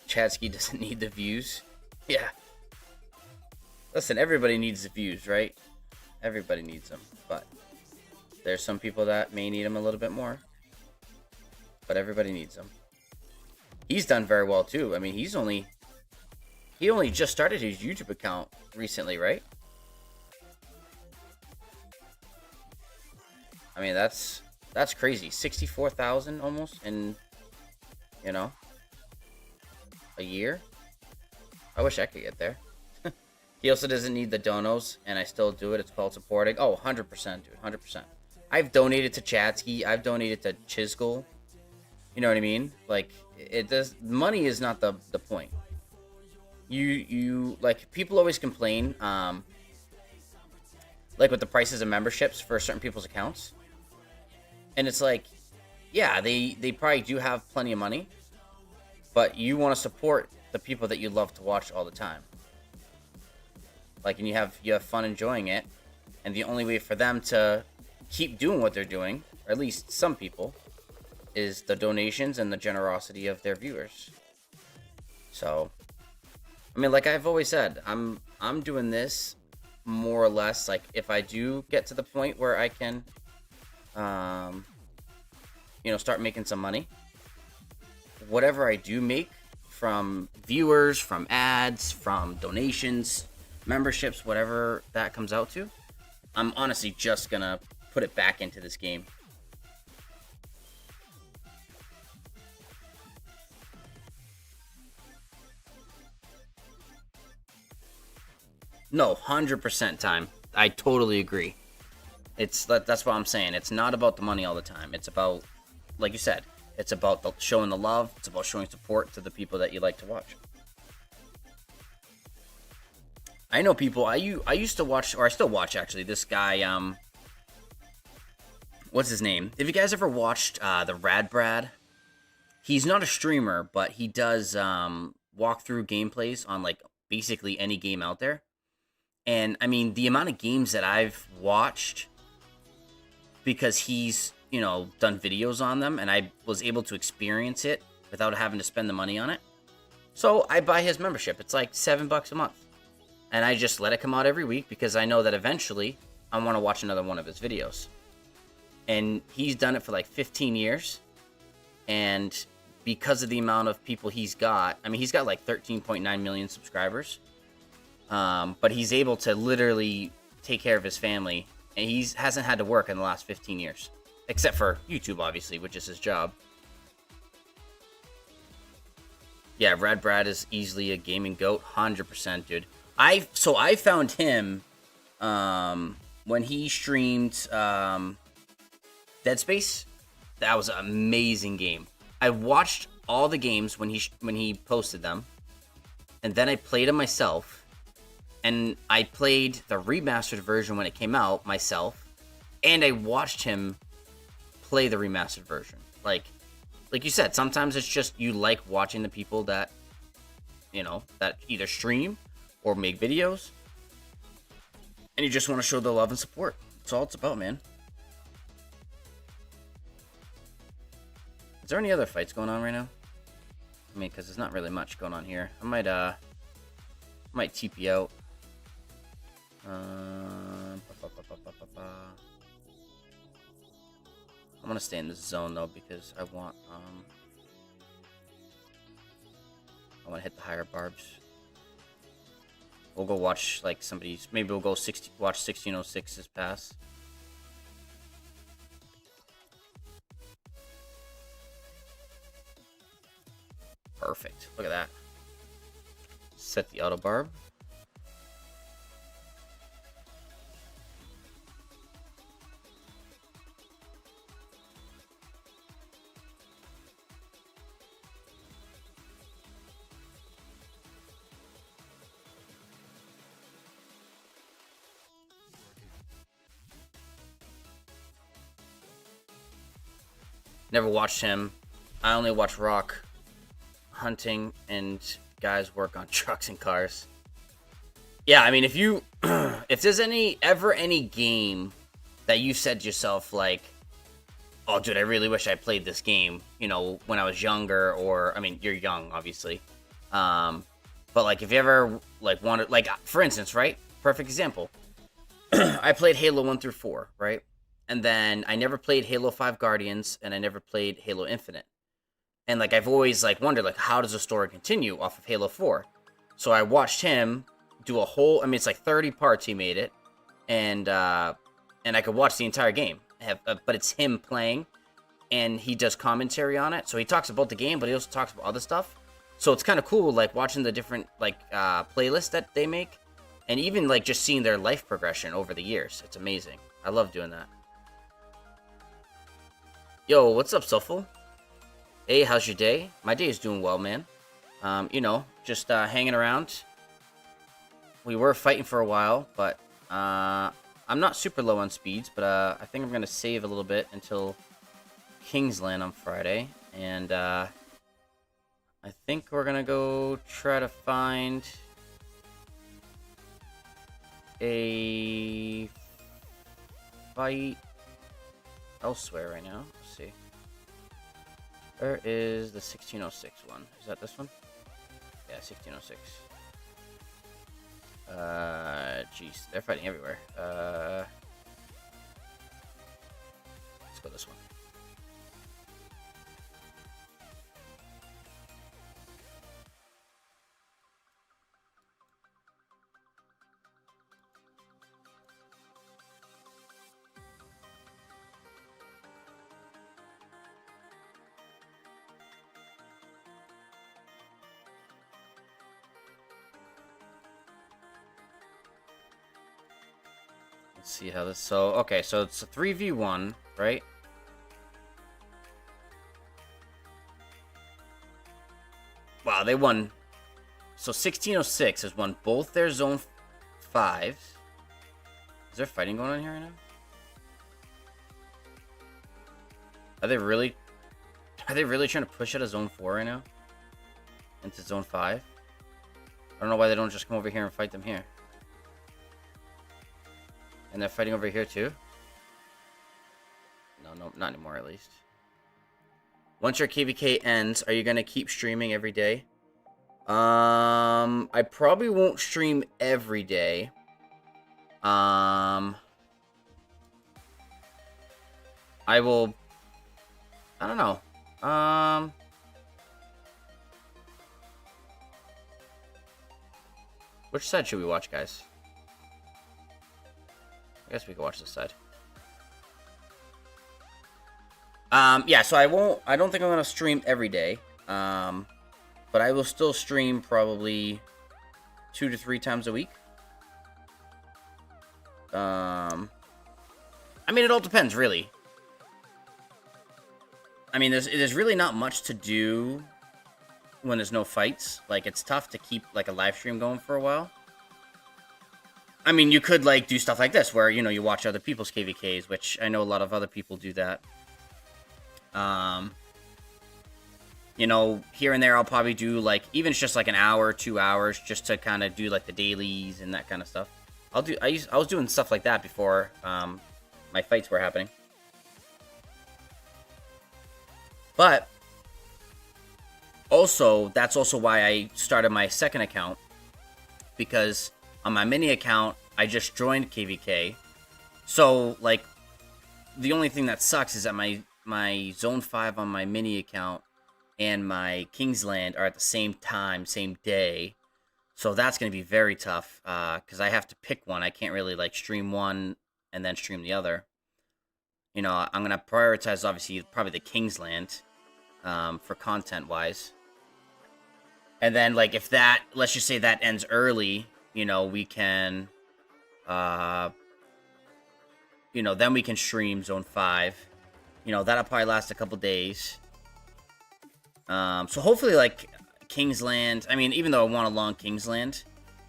Chatsky doesn't need the views. Yeah. Listen, everybody needs the views, right? Everybody needs them. But there's some people that may need them a little bit more. But everybody needs them. He's done very well, too. I mean, he only just started his YouTube account recently, right? I mean, that's crazy. 64,000 almost in, you know, a year. I wish I could get there. He also doesn't need the donos, and I still do it. It's called supporting. Oh, 100%, dude. 100%. I've donated to Chatsky. I've donated to Chisgul. You know what I mean? Like, it does. Money is not the point. You like, people always complain, like with the prices of memberships for certain people's accounts. And it's like, yeah, they probably do have plenty of money, but you want to support the people that you love to watch all the time. Like, and you have fun enjoying it, and the only way for them to keep doing what they're doing, or at least some people, is the donations and the generosity of their viewers. So, I mean, like I've always said, I'm doing this more or less, like, if I do get to the point where I can, you know, start making some money, whatever I do make from viewers, from ads, from donations, memberships, whatever that comes out to, I'm honestly just gonna put it back into this game. No, 100% time. I totally agree. That's what I'm saying. It's not about the money all the time. It's about, like you said, it's about showing the love. It's about showing support to the people that you like to watch. I know people. I used to watch, or I still watch actually, this guy. What's his name? Have you guys ever watched the Rad Brad? He's not a streamer, but he does walkthrough gameplays on like basically any game out there. And I mean, the amount of games that I've watched, because he's, you know, done videos on them, and I was able to experience it without having to spend the money on it. So I buy his membership. It's like $7 a month. And I just let it come out every week because I know that eventually I want to watch another one of his videos. And he's done it for like 15 years. And because of the amount of people he's got, I mean, he's got like 13.9 million subscribers. But he's able to literally take care of his family. And he hasn't had to work in the last 15 years. Except for YouTube, obviously, which is his job. Yeah, Rad Brad is easily a gaming goat. 100%, dude. I found him when he streamed Dead Space. That was an amazing game. I watched all the games when he posted them, and then I played them myself. And I played the remastered version when it came out myself, and I watched him play the remastered version. Like you said, sometimes it's just you like watching the people that, you know, that either stream or make videos, and you just want to show the love and support. That's all it's about, man. there any other fights going on right now? I mean, because there's not really much going on here. I might TP out. I'm gonna stay in this zone though because I want to hit the higher barbs. We'll go watch like somebody's. Maybe we'll go watch 1606's pass. Perfect. Look at that. Set the auto barb. Never watched him. I only watch Rock hunting and guys work on trucks and cars. Yeah, I mean, if you if there's ever any game that you said to yourself like, oh dude, I really wish I played this game, you know, when I was younger, or I mean, you're young obviously. But like if you ever like wanted, like for instance, right? Perfect example. I played Halo 1 through 4, right? And then I never played Halo 5 Guardians, and I never played Halo Infinite. And like I've always like wondered like how does the story continue off of Halo 4? So I watched him do a whole, I mean it's like 30 parts he made it, and I could watch the entire game. But it's him playing, and he does commentary on it. So he talks about the game, but he also talks about other stuff. So it's kind of cool like watching the different like playlists that they make, and even like just seeing their life progression over the years. It's amazing. I love doing that. Yo, what's up, Suffle? Hey, how's your day? My day is doing well, man. You know, just hanging around. We were fighting for a while, but I'm not super low on speeds, but I think I'm going to save a little bit until Kingsland on Friday. And I think we're going to go try to find a fight elsewhere right now. Let's see. Where is the 1606 one? Is that this one? Yeah, 1606. Jeez, they're fighting everywhere. Let's go this one. Let's see how this. So okay, so it's a 3v1, right? Wow, they won. So 1606 has won both their zone 5s. Is there fighting going on here right now? Are they really trying to push out of zone 4 right now? Into zone 5? I don't know why they don't just come over here and fight them here. And they're fighting over here too? No, not anymore at least. Once your KVK ends, are you gonna keep streaming every day? I probably won't stream every day. I will. I don't know. Which side should we watch, guys? I guess we can watch this side. Yeah, so I don't think I'm gonna stream every day. But I will still stream probably 2 to 3 times a week. I mean, it all depends, really. I mean, there's really not much to do when there's no fights. Like, it's tough to keep, like, a live stream going for a while. I mean, you could, like, do stuff like this, where, you know, you watch other people's KVKs, which I know a lot of other people do that. You know, here and there, I'll probably do, like, even just, like, an hour, 2 hours, just to kind of do, like, the dailies and that kind of stuff. I was doing stuff like that before, my fights were happening. But, Also, that's also why I started my second account, because on my mini account, I just joined KVK. So, like, the only thing that sucks is that my Zone 5 on my mini account and my Kingsland are at the same time, same day. So that's going to be very tough, because I have to pick one. I can't really, like, stream one and then stream the other. You know, I'm going to prioritize, obviously, probably the Kingsland, for content-wise. And then, like, if that, let's just say that ends early, you know, we can, you know, then we can stream Zone 5. You know, that'll probably last a couple days. So hopefully, like, Kingsland, I mean, even though I want a long Kingsland,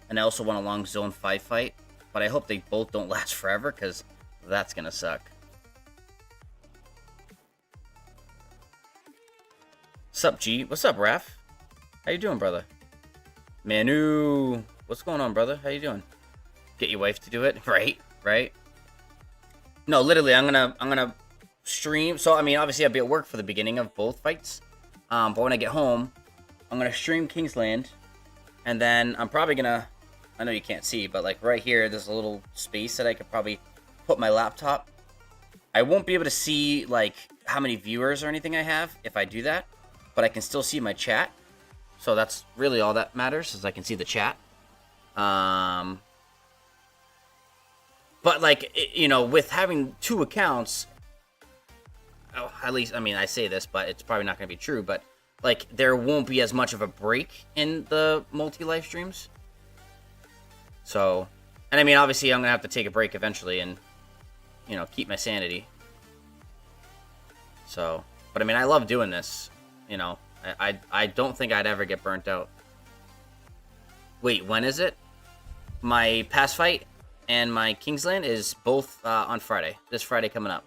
and I also want a long Zone 5 fight, but I hope they both don't last forever, because that's gonna suck. Sup, G? What's up, Raph? How you doing, brother? Manu! What's going on, brother? How you doing? Get your wife to do it? Right? No, literally, I'm gonna stream. So, I mean, obviously, I'll be at work for the beginning of both fights. But when I get home, I'm gonna stream Kingsland, and then I'm probably gonna, I know you can't see, but like right here, there's a little space that I could probably put my laptop. I won't be able to see like how many viewers or anything I have if I do that, but I can still see my chat. So that's really all that matters, is I can see the chat. But like, you know, with having two accounts, oh, at least, I mean, I say this, but it's probably not going to be true, but like, there won't be as much of a break in the multi-live streams. So, and I mean, obviously, I'm going to have to take a break eventually and, you know, keep my sanity. So, but I mean, I love doing this, you know. I don't think I'd ever get burnt out. Wait, when is it? My past fight and my Kingsland is both on Friday. This Friday coming up.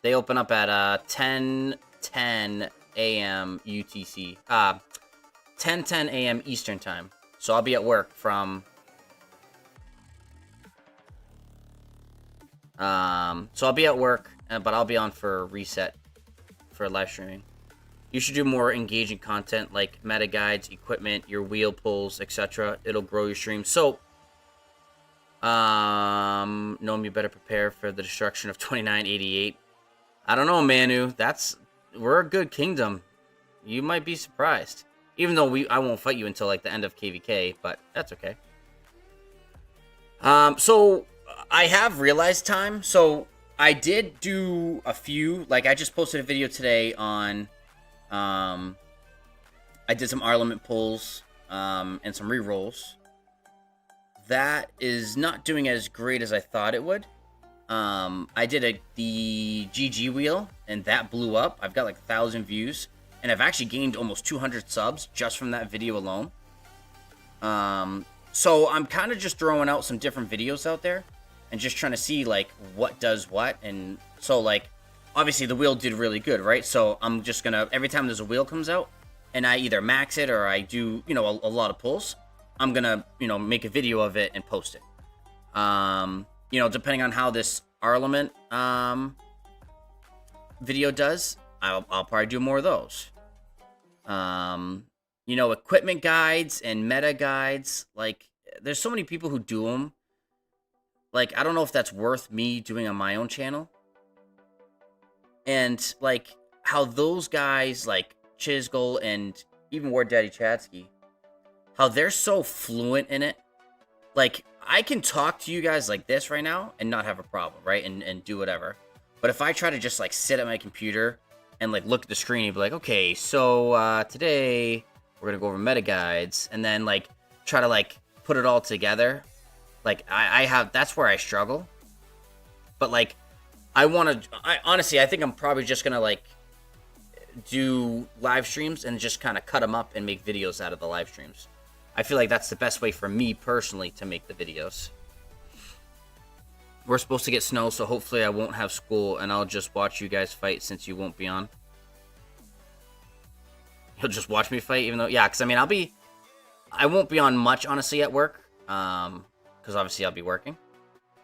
They open up at 10:10 a.m. UTC. 10:10 a.m. Eastern time. So I'll be at work from... so I'll be at work, but I'll be on for reset for live streaming. You should do more engaging content like meta guides, equipment, your wheel pulls, etc. It'll grow your stream. So, Gnome, you better prepare for the destruction of 2988. I don't know, Manu. We're a good kingdom. You might be surprised. Even though I won't fight you until like the end of KVK, but that's okay. So I have realized time. So I did do a few. Like I just posted a video today on. I did some Armament pulls, and some rerolls. That is not doing as great as I thought it would. I did the GG wheel, and that blew up. I've got like 1,000 views, and I've actually gained almost 200 subs just from that video alone. So I'm kind of just throwing out some different videos out there, and just trying to see like what does what, and so like. Obviously, the wheel did really good, right? So I'm just gonna, every time there's a wheel comes out, and I either max it or I do, you know, a lot of pulls, I'm gonna, you know, make a video of it and post it. You know, depending on how this Armament video does, I'll probably do more of those. You know, equipment guides and meta guides, like, there's so many people who do them. Like, I don't know if that's worth me doing on my own channel. And, like, how those guys, like, Chisgul and even War Daddy Chatsky, how they're so fluent in it. Like, I can talk to you guys like this right now and not have a problem, right? And do whatever. But if I try to just, like, sit at my computer and, like, look at the screen and be like, okay, so, today we're gonna go over meta guides. And then, like, try to, like, put it all together. Like, that's where I struggle. But, like... honestly, I think I'm probably just gonna like do live streams and just kind of cut them up and make videos out of the live streams. I feel like that's the best way for me personally to make the videos. We're supposed to get snow, so hopefully I won't have school and I'll just watch you guys fight since you won't be on. You'll just watch me fight, even though, yeah, because I mean, I won't be on much honestly at work, because obviously I'll be working.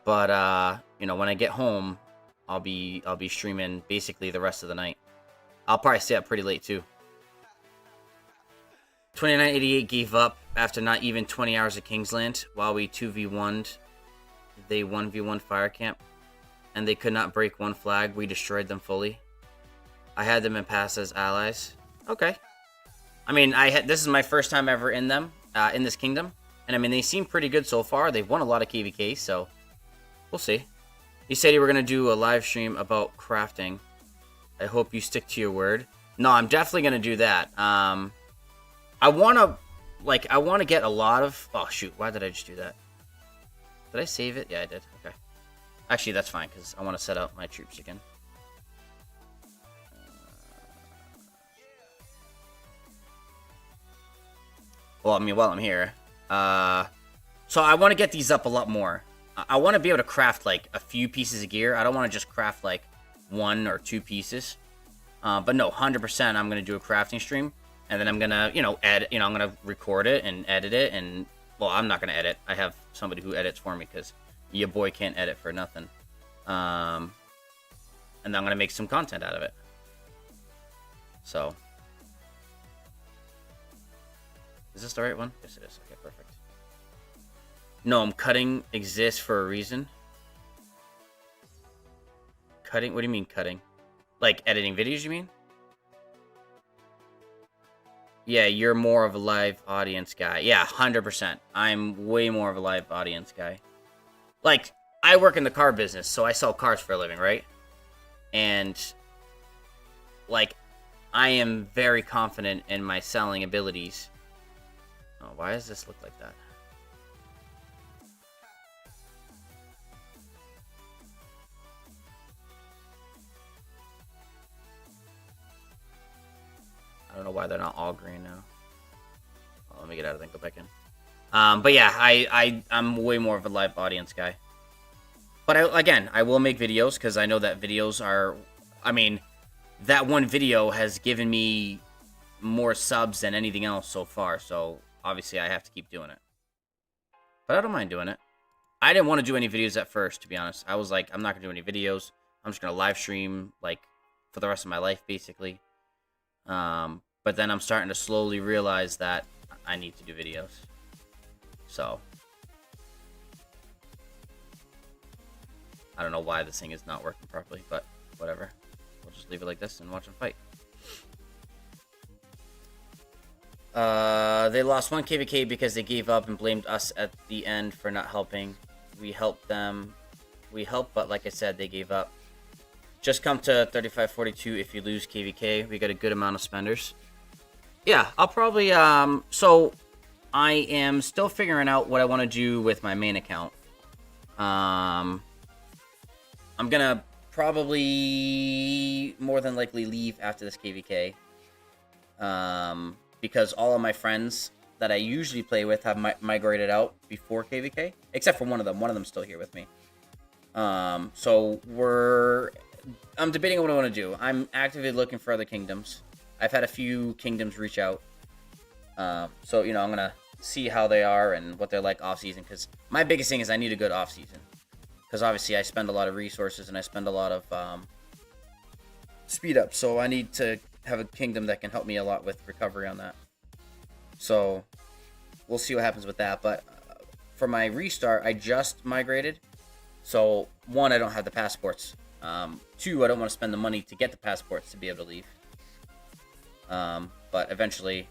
But you know, when I get home. I'll be streaming basically the rest of the night. I'll probably stay up pretty late too. 2988 gave up after not even 20 hours of Kingsland while we 2v1'd. They 1v1 fire camp, and they could not break one flag. We destroyed them fully. I had them in pass as allies. Okay. I mean, this is my first time ever in them, in this kingdom. And I mean, they seem pretty good so far. They've won a lot of KVK, so we'll see. You said you were going to do a live stream about crafting. I hope you stick to your word. No, I'm definitely going to do that. I want to get a lot of... Oh, shoot. Why did I just do that? Did I save it? Yeah, I did. Okay. Actually, that's fine, because I want to set up my troops again. Well, I mean, while I'm here. So I want to get these up a lot more. I want to be able to craft, like, a few pieces of gear. I don't want to just craft, like, 1 or 2 pieces. But no, 100% I'm going to do a crafting stream. And then I'm going to, edit, I'm going to record it and edit it. And, well, I'm not going to edit. I have somebody who edits for me because your boy can't edit for nothing. And I'm going to make some content out of it. So. Is this the right one? Yes, it is. Okay, perfect. No, cutting exists for a reason. Cutting? What do you mean cutting? Like editing videos, you mean? Yeah, you're more of a live audience guy. Yeah, 100%. I'm way more of a live audience guy. Like, I work in the car business, so I sell cars for a living, right? And, like, I am very confident in my selling abilities. Oh, why does this look like that? I don't know why they're not all green now. Oh, let me get out of there and go back in. But yeah, I'm way more of a live audience guy. But again, I will make videos because I know that videos are... I mean, that one video has given me more subs than anything else so far. So, obviously, I have to keep doing it. But I don't mind doing it. I didn't want to do any videos at first, to be honest. I was like, I'm not going to do any videos. I'm just going to live stream, like, for the rest of my life, basically. But then I'm starting to slowly realize that I need to do videos. So. I don't know why this thing is not working properly, but whatever. We'll just leave it like this and watch them fight. They lost 1 KVK because they gave up and blamed us at the end for not helping. We helped them. We helped, but like I said, they gave up. Just come to 3542 if you lose KVK. We got a good amount of spenders. Yeah, I'll probably, so I am still figuring out what I want to do with my main account. I'm gonna probably more than likely leave after this KVK. Because all of my friends that I usually play with have migrated out before KVK. Except for one of them. One of them's still here with me. So I'm debating what I want to do. I'm actively looking for other kingdoms. I've had a few kingdoms reach out. So, I'm going to see how they are and what they're like off-season. Because my biggest thing is I need a good off-season. Because obviously I spend a lot of resources and I spend a lot of speed up. So I need to have a kingdom that can help me a lot with recovery on that. So we'll see what happens with that. But for my restart, I just migrated. So 1, I don't have the passports. 2, I don't want to spend the money to get the passports to be able to leave. But eventually,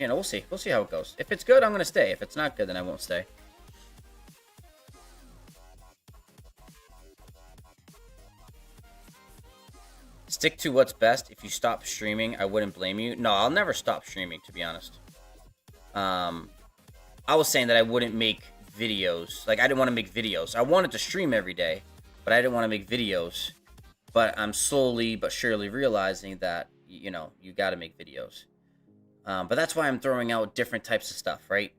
we'll see. We'll see how it goes. If it's good, I'm going to stay. If it's not good, then I won't stay. Stick to what's best. If you stop streaming, I wouldn't blame you. No, I'll never stop streaming, to be honest. I was saying that I wouldn't make videos. Like, I didn't want to make videos. I wanted to stream every day, but I didn't want to make videos. But I'm slowly but surely realizing that, you got to make videos. But that's why I'm throwing out different types of stuff, right?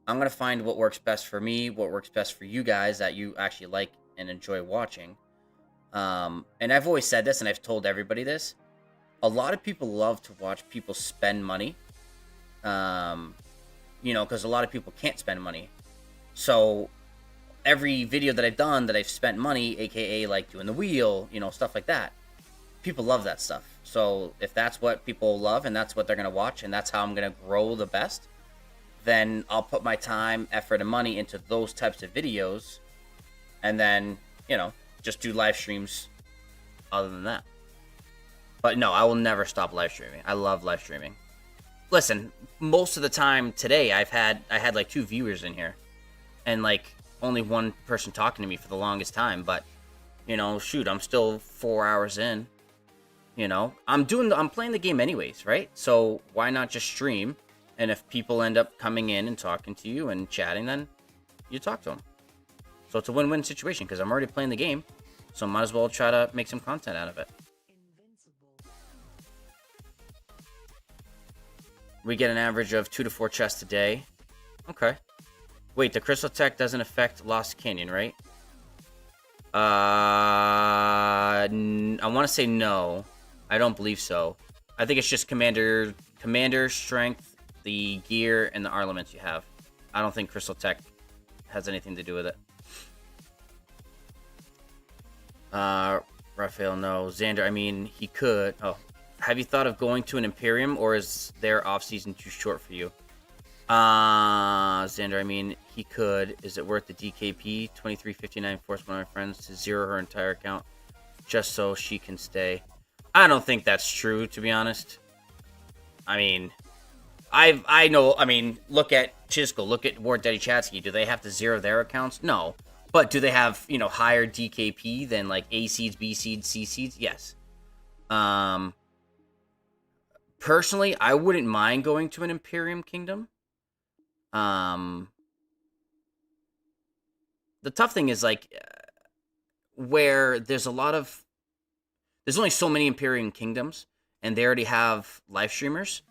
I'm going to find what works best for me, what works best for you guys that you actually like and enjoy watching. And I've always said this, and I've told everybody this. A lot of people love to watch people spend money. Because a lot of people can't spend money. So every video that I've done that I've spent money, aka like doing the wheel, stuff like that, people love that stuff. So if that's what people love and that's what they're gonna watch and that's how I'm gonna grow the best, then I'll put my time, effort, and money into those types of videos, and then, you know, just do live streams other than that. But no, I will never stop live streaming. I love live streaming. Listen, most of the time today I had like 2 viewers in here and like only one person talking to me for the longest time, but you know, shoot, I'm still 4 hours in. You know, I'm playing the game anyways, right? So why not just stream? And if people end up coming in and talking to you and chatting, then you talk to them. So it's a win-win situation because I'm already playing the game, so might as well try to make some content out of it. We get an average of 2 to 4 chests a day. Okay. Wait, the crystal tech doesn't affect Lost Canyon, right? I want to say no. I don't believe so. I think it's just commander strength, the gear, and the armaments you have. I don't think crystal tech has anything to do with it. Raphael, no. Xander, I mean, he could. Oh. Have you thought of going to an Imperium, or is their off-season too short for you? Xander, I mean, he could. Is it worth the DKP? 2359 forced one of my friends to zero her entire account just so she can stay. I don't think that's true, to be honest. I mean, I know, I mean, look at Chisco, look at Ward Daddy Chatsky. Do they have to zero their accounts? No. But do they have, you know, higher DKP than like A seeds, B seeds, C seeds? Yes. Personally, I wouldn't mind going to an Imperium Kingdom. The tough thing is, like, where there's only so many Imperium Kingdoms, and they already have live streamers.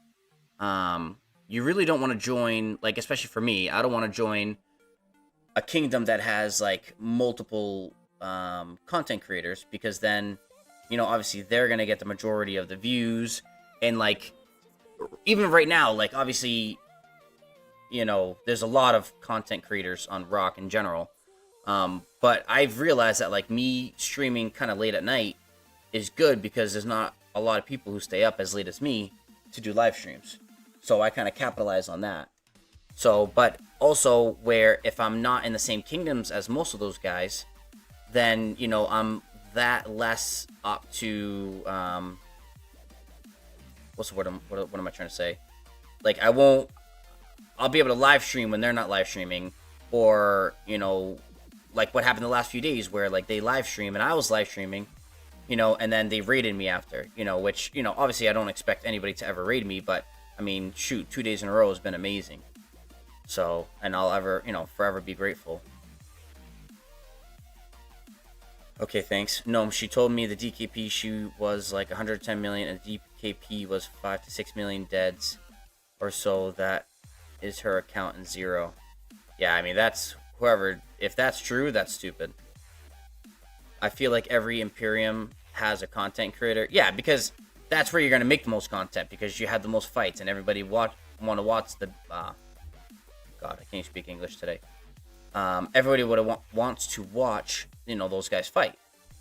You really don't want to join, like, especially for me, I don't want to join a kingdom that has, like, multiple content creators, because then, you know, obviously they're going to get the majority of the views. And, like, even right now, like, obviously, you know, there's a lot of content creators on Rock in general. But I've realized that, like, me streaming kind of late at night is good because there's not a lot of people who stay up as late as me to do live streams. So I kind of capitalize on that. So, but also where if I'm not in the same kingdoms as most of those guys, then, you know, I'm that less up to, what's the word? What am I trying to say? Like, I'll be able to live stream when they're not live streaming, or, you know, like what happened the last few days where, like, they live stream and I was live streaming, you know, and then they raided me after, you know, which, you know, obviously I don't expect anybody to ever raid me, but I mean, shoot, 2 days in a row has been amazing. So, and I'll ever, you know, forever be grateful. Okay, thanks. No, she told me the DKP she was like 110 million and the DKP was 5 to 6 million deads or so. That is her account in zero. Yeah, I mean, that's whoever, if that's true, that's stupid. I feel like every Imperium has a content creator. Yeah, because that's where you're going to make the most content, because you have the most fights and everybody want to watch the, God, I can't speak English today. Everybody wants to watch, you know, those guys fight.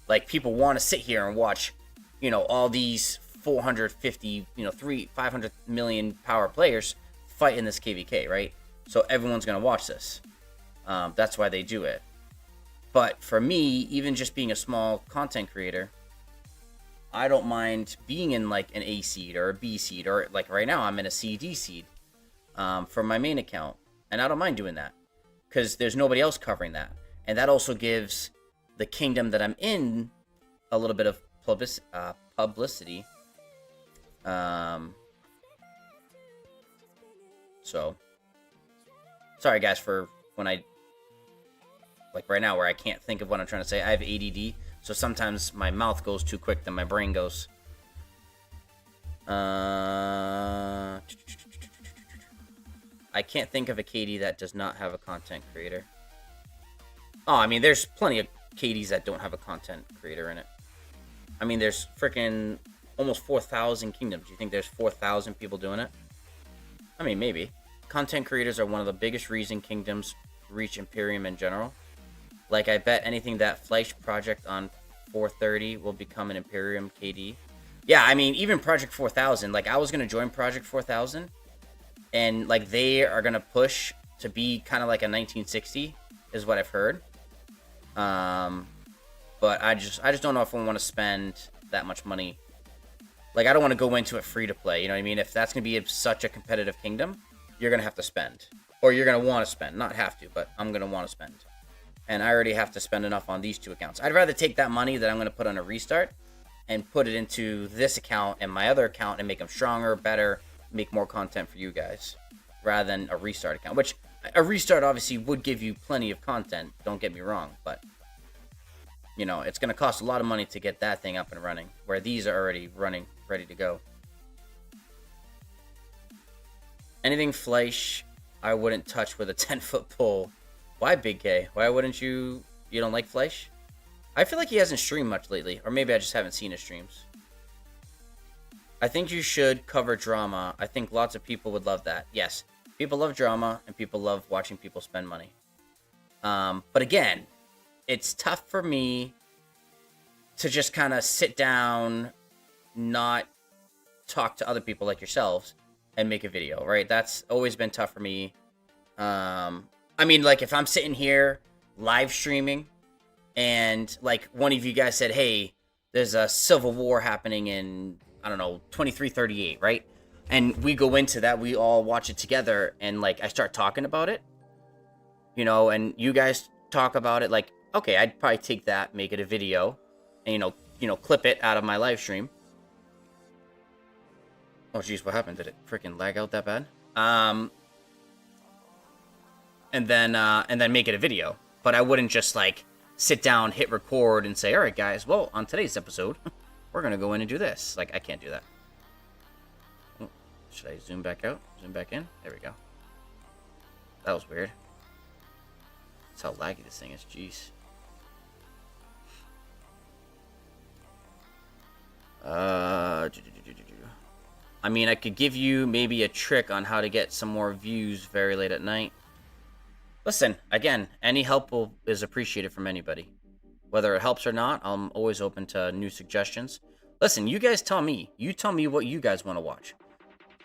Like, people want to sit here and watch, you know, all these 450, you know, 500 million power players fight in this KVK, right? So everyone's going to watch this. That's why they do it. But for me, even just being a small content creator, I don't mind being in like an A seed or a B seed, or like right now I'm in a CD seed for my main account. And I don't mind doing that because there's nobody else covering that. And that also gives the kingdom that I'm in a little bit of publicity. So, sorry guys for when I, like right now where I can't think of what I'm trying to say. I have ADD, so sometimes my mouth goes too quick than my brain goes. I can't think of a KD that does not have a content creator. Oh, I mean, there's plenty of KDs that don't have a content creator in it. I mean, there's freaking almost 4,000 kingdoms. Do you think there's 4,000 people doing it? I mean, maybe. Content creators are one of the biggest reason kingdoms reach Imperium in general. Like, I bet anything that Fleisch Project on 430 will become an Imperium KD. Yeah, I mean, even Project 4000, like, I was going to join Project 4000, and, like, they are going to push to be kind of like a 1960, is what I've heard. But I just don't know if I want to spend that much money. Like, I don't want to go into it free to play, you know what I mean? If that's going to be such a competitive kingdom, you're going to have to spend. Or you're going to want to spend. Not have to, but I'm going to want to spend. And I already have to spend enough on these two accounts. I'd rather take that money that I'm going to put on a restart and put it into this account and my other account and make them stronger, better, make more content for you guys, rather than a restart account. Which, a restart obviously would give you plenty of content, don't get me wrong, but, you know, it's going to cost a lot of money to get that thing up and running, where these are already running, ready to go. Anything Fleisch, I wouldn't touch with a 10-foot pole. Why, Big K? Why wouldn't you... You don't like Fleisch? I feel like he hasn't streamed much lately, or maybe I just haven't seen his streams. I think you should cover drama. I think lots of people would love that. Yes, people love drama, and people love watching people spend money. But again, it's tough for me to just kind of sit down, not talk to other people like yourselves, and make a video, right? That's always been tough for me. I mean, like, if I'm sitting here live streaming, and, like, one of you guys said, hey, there's a civil war happening in, I don't know, 2338, right? And we go into that, we all watch it together, and, like, I start talking about it, you know, and you guys talk about it, like, okay, I'd probably take that, make it a video, and, you know, clip it out of my live stream. Oh, jeez, what happened? Did it freaking lag out that bad? And then make it a video. But I wouldn't just, like, sit down, hit record, and say, all right, guys, well, on today's episode, we're going to go in and do this. Like, I can't do that. Oh, should I zoom back out? Zoom back in? There we go. That was weird. That's how laggy this thing is. Jeez. I mean, I could give you maybe a trick on how to get some more views very late at night. Listen, again, any help is appreciated from anybody. Whether it helps or not, I'm always open to new suggestions. Listen, you guys tell me. You tell me what you guys want to watch.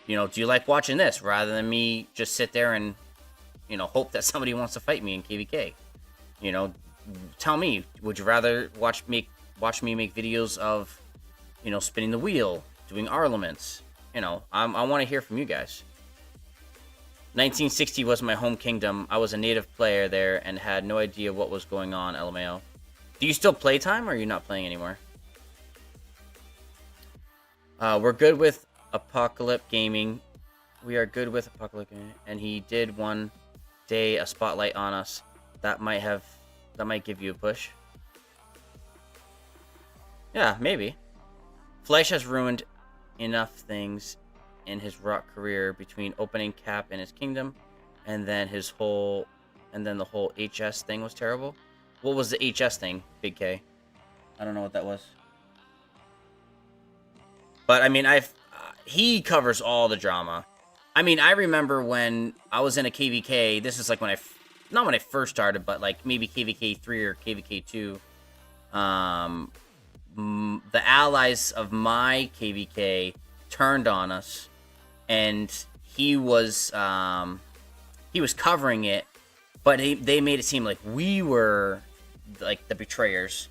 You know, do you like watching this rather than me just sit there and, you know, hope that somebody wants to fight me in KVK? You know, tell me, would you rather watch me make videos of, you know, spinning the wheel, doing armaments? You know, I want to hear from you guys. 1960 was my home kingdom. I was a native player there and had no idea what was going on, LMAO. Do you still play time, or are you not playing anymore? We're good with Apocalypse Gaming. We are good with Apocalypse Gaming. And he did one day a spotlight on us. That might give you a push. Yeah, maybe. Fleisch has ruined enough things in his rock career between opening cap in his kingdom and then the whole HS thing was terrible. What was the HS thing, Big K? I don't know what that was. But I mean, he covers all the drama. I mean, I remember when I was in a KVK, this is like when not when I first started, but like maybe KVK 3 or KVK 2. The allies of my KVK turned on us, and he was covering it, but they made it seem like we were like the betrayers.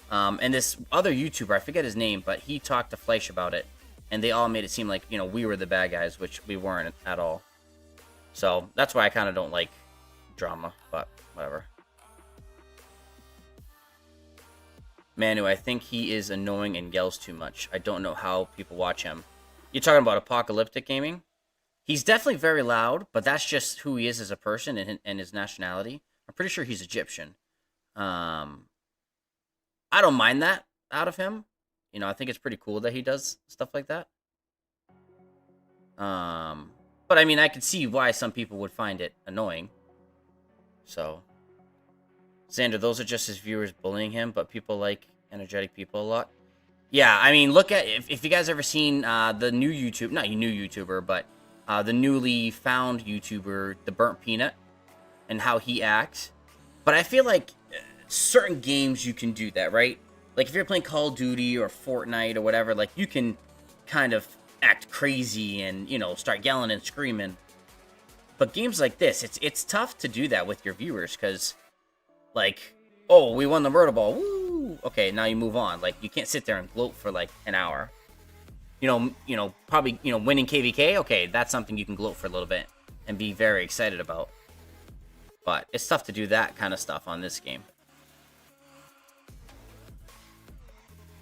And this other YouTuber, I forget his name, but he talked to Fleisch about it, and they all made it seem like, you know, we were the bad guys, which we weren't at all. So that's why I kind of don't like drama, but whatever. Manu, I think he is annoying and yells too much. I don't know how people watch him. You're talking about Apocalyptic Gaming? He's definitely very loud, but that's just who he is as a person and his nationality. I'm pretty sure he's Egyptian. I don't mind that out of him. You know, I think it's pretty cool that he does stuff like that. But I mean, I could see why some people would find it annoying. So, Xander, those are just his viewers bullying him, but people like energetic people a lot. Yeah, I mean, look at, if you guys ever seen the new YouTube, not new YouTuber, but the newly found YouTuber, The Burnt Peanut, and how he acts. But I feel like certain games you can do that, right? Like, if you're playing Call of Duty or Fortnite or whatever, like, you can kind of act crazy and, you know, start yelling and screaming. But games like this, it's tough to do that with your viewers, because, like, oh, we won the murder ball, woo! Okay, now you move on. Like, you can't sit there and gloat for, like, an hour. Probably, winning KVK, okay, that's something you can gloat for a little bit and be very excited about. But it's tough to do that kind of stuff on this game.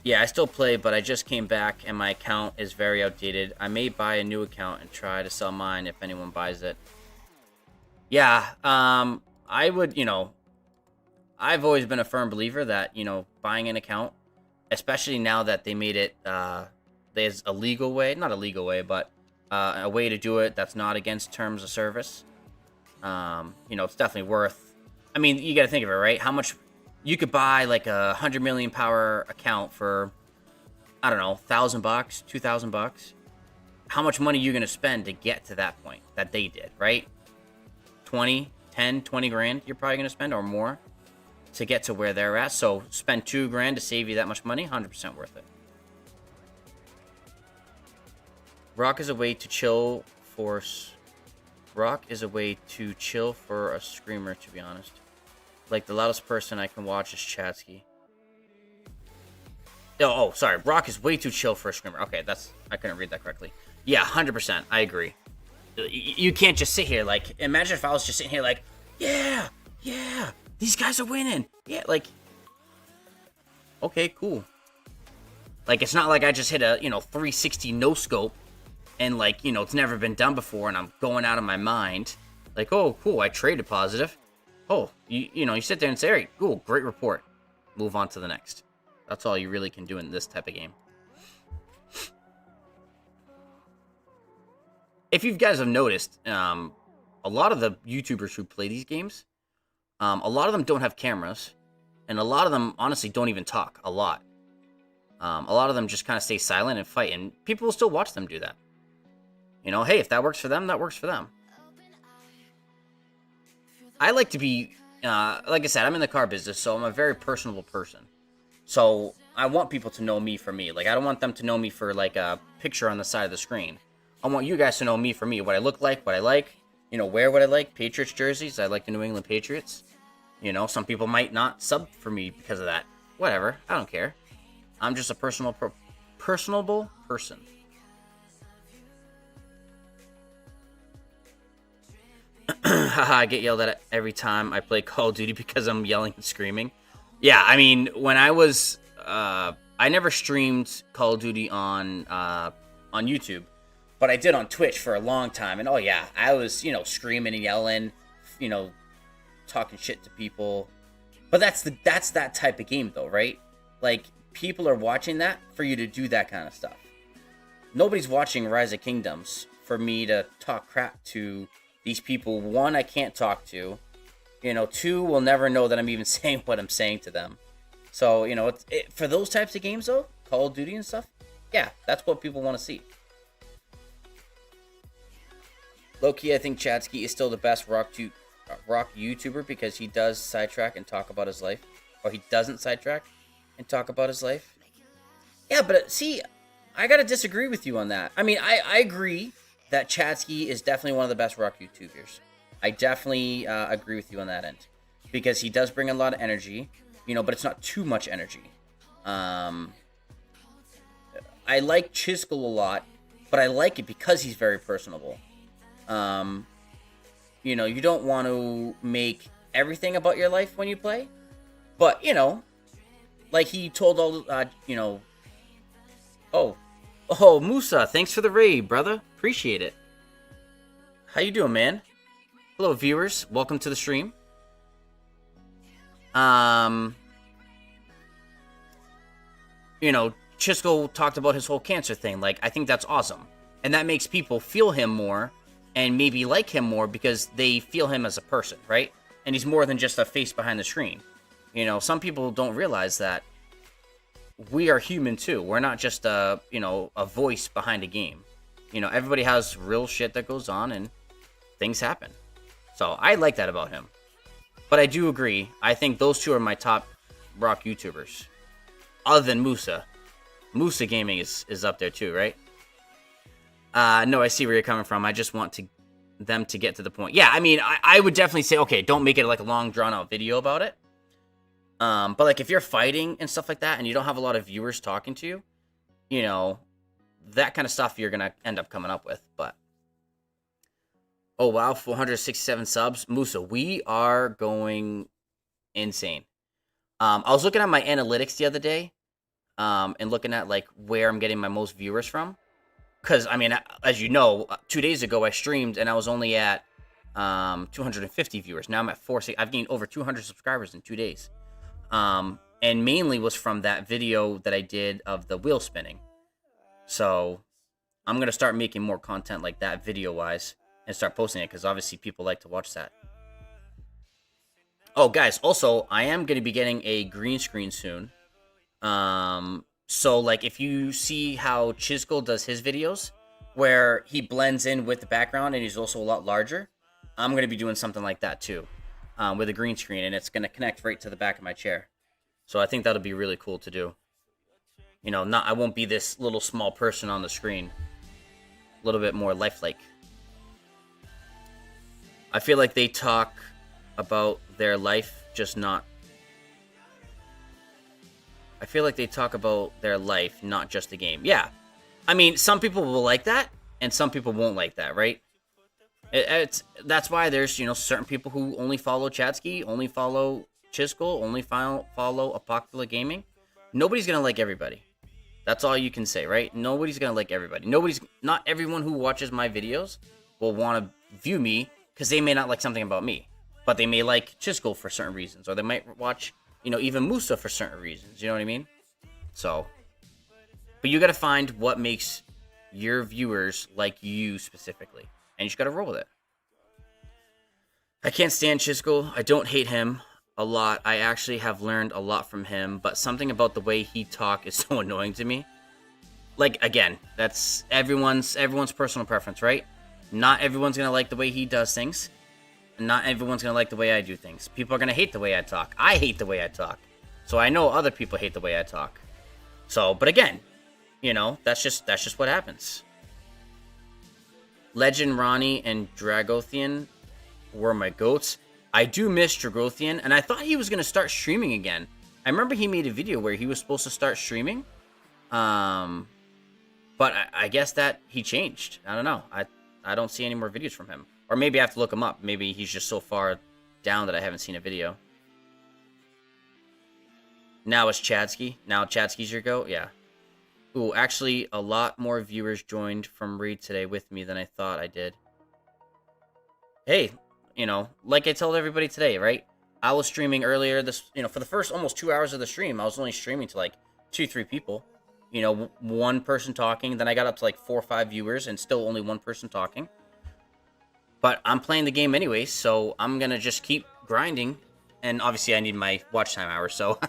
Yeah, I still play, but I just came back and my account is very outdated. I may buy a new account and try to sell mine if anyone buys it. Yeah, I would, I've always been a firm believer that, buying an account, especially now that they made it, there's a legal way, not a legal way, but a way to do it that's not against terms of service. It's definitely worth, I mean, you got to think of it, right? How much you could buy like a 100 million power account for, I don't know, $1,000, $2,000. How much money are you going to spend to get to that point that they did, right? 20 grand you're probably going to spend or more to get to where they're at. So spend $2,000 to save you that much money, 100% worth it. Rock is a way to chill for a screamer, to be honest. Like, the loudest person I can watch is Chatsky. Oh, sorry. Rock is way too chill for a screamer. Okay, I couldn't read that correctly. Yeah, 100%. I agree. You can't just sit here, like, imagine if I was just sitting here like, yeah, these guys are winning. Yeah, like, okay, cool. Like, it's not like I just hit a, 360 no-scope and, like, it's never been done before and I'm going out of my mind. Like, oh, cool, I traded positive. Oh, you sit there and say, all right, cool, great report. Move on to the next. That's all you really can do in this type of game. If you guys have noticed, a lot of the YouTubers who play these games, a lot of them don't have cameras, and a lot of them, honestly, don't even talk a lot. A lot of them just kind of stay silent and fight, and people will still watch them do that. Hey, if that works for them, that works for them. I like to be, like I said, I'm in the car business, so I'm a very personable person. So I want people to know me for me. Like, I don't want them to know me for, like, a picture on the side of the screen. I want you guys to know me for me, what I look like, what I like, wear what I like. Patriots jerseys, I like the New England Patriots. Some people might not sub for me because of that. Whatever, I don't care. I'm just a personable person. Haha, I get yelled at every time I play Call of Duty because I'm yelling and screaming. Yeah, I mean, when I was, I never streamed Call of Duty on YouTube, but I did on Twitch for a long time. And oh yeah, I was, screaming and yelling, talking shit to people. But that's that type of game though, right? Like, people are watching that for you to do that kind of stuff. Nobody's watching Rise of Kingdoms for me to talk crap to these people. One, I can't talk to. Two, will never know that I'm even saying what I'm saying to them. So, for those types of games, though, Call of Duty and stuff, yeah, that's what people want to see. Low-key, I think Chatsky is still the best rock YouTuber because he does sidetrack and talk about his life. Or he doesn't sidetrack and talk about his life. Yeah, but see, I gotta disagree with you on that. I mean, I agree that Chatsky is definitely one of the best rock YouTubers. I definitely agree with you on that end. Because he does bring a lot of energy, but it's not too much energy. I like Chiskel a lot, but I like it because he's very personable. You don't want to make everything about your life when you play. But, like he told all, Oh, Musa, thanks for the raid, brother. Appreciate it. How you doing, man? Hello, viewers. Welcome to the stream. Chisco talked about his whole cancer thing. Like, I think that's awesome. And that makes people feel him more and maybe like him more because they feel him as a person, right? And he's more than just a face behind the screen. Some people don't realize that we are human too. We're not just a voice behind a game. Everybody has real shit that goes on and things happen. So I like that about him. But I do agree. I think those two are my top rock YouTubers. other than Musa. Musa Gaming is up there too, right? No, I see where you're coming from. I just want them to get to the point. Yeah, I mean, I would definitely say, okay, don't make it like a long, drawn-out video about it. But like if you're fighting and stuff like that and you don't have a lot of viewers talking to you, you know, that kind of stuff you're going to end up coming up with. But, oh wow, 467 subs. Musa, we are going insane. I was looking at my analytics the other day and looking at like where I'm getting my most viewers from. Because, I mean, as you know, 2 days ago I streamed and I was only at 250 viewers. Now I'm at 460. I've gained over 200 subscribers in 2 days. And mainly was from that video that I did of the wheel spinning. So I'm going to start making more content like that video-wise and start posting it because obviously people like to watch that. Oh, guys, also, I am going to be getting a green screen soon. So, like, if you see how Chisco does his videos, where he blends in with the background and he's also a lot larger, I'm going to be doing something like that, too, with a green screen, and it's going to connect right to the back of my chair. So I think that'll be really cool to do. You know, I won't be this little small person on the screen. A little bit more lifelike. I feel like they talk about their life, just not... I feel like they talk about their life, not just the game. Yeah. I mean, some people will like that, and some people won't like that, right? That's why there's, you know, certain people who only follow Chatsky, only follow Chisco, only follow Apocalypse Gaming. Nobody's going to like everybody. That's all you can say, right? Nobody's going to like everybody. Not everyone who watches my videos will want to view me because they may not like something about me. But they may like Chisco for certain reasons, or they might watch... You know, even Musa for certain reasons. You know what I mean? So, but you got to find what makes your viewers like you specifically. And you just got to roll with it. I can't stand Chisco. I don't hate him a lot. I actually have learned a lot from him. But something about the way he talk is so annoying to me. Like, again, that's everyone's personal preference, right? Not everyone's going to like the way he does things. Not everyone's going to like the way I do things. People are going to hate the way I talk. I hate the way I talk. So I know other people hate the way I talk. So, but again, you know, that's just what happens. Legend Ronnie and Dragothian were my goats. I do miss Dragothian, and I thought he was going to start streaming again. I remember he made a video where he was supposed to start streaming. But I guess that he changed. I don't know. I don't see any more videos from him. Or maybe I have to look him up. Maybe he's just so far down that I haven't seen a video. Now it's Chadsky. Now Chadsky's your goat? Yeah. Ooh, actually, a lot more viewers joined from Reed today with me than I thought I did. Hey, you know, like I told everybody today, right? I was streaming earlier for the first almost 2 hours of the stream, I was only streaming to like 2-3 people. You know, one person talking. Then I got up to like 4 or 5 viewers and still only one person talking. But I'm playing the game anyway, so I'm going to just keep grinding. And obviously I need my watch time hours, so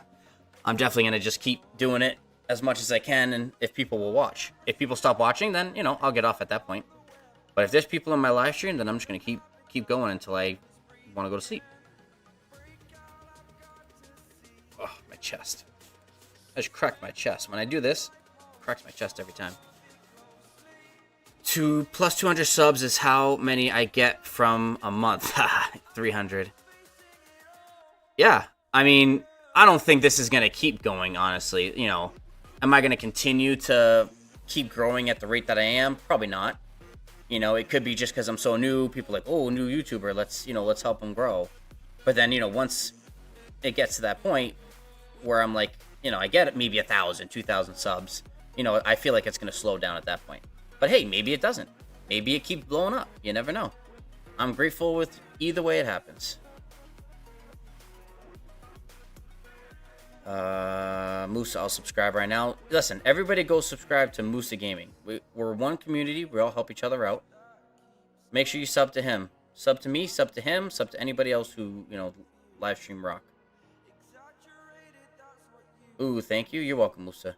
I'm definitely going to just keep doing it as much as I can, and if people will watch. If people stop watching, then, you know, I'll get off at that point. But if there's people in my live stream, then I'm just going to keep going until I want to go to sleep. Oh, my chest. I just cracked my chest. When I do this, it cracks my chest every time. Plus 200 subs is how many I get from a month. 300. Yeah, I mean, I don't think this is going to keep going, honestly. You know, am I going to continue to keep growing at the rate that I am? Probably not. You know, it could be just because I'm so new. People are like, oh, new YouTuber, let's help them grow. But then, you know, once it gets to that point where I'm like, you know, I get maybe 1,000, 2,000 subs, you know, I feel like it's going to slow down at that point. But hey, maybe it doesn't. Maybe it keeps blowing up. You never know. I'm grateful with either way it happens. Musa, I'll subscribe right now. Listen, everybody go subscribe to Musa Gaming. We're one community. We all help each other out. Make sure you sub to him. Sub to me, sub to him, sub to anybody else who, you know, live stream rock. Ooh, thank you. You're welcome, Musa.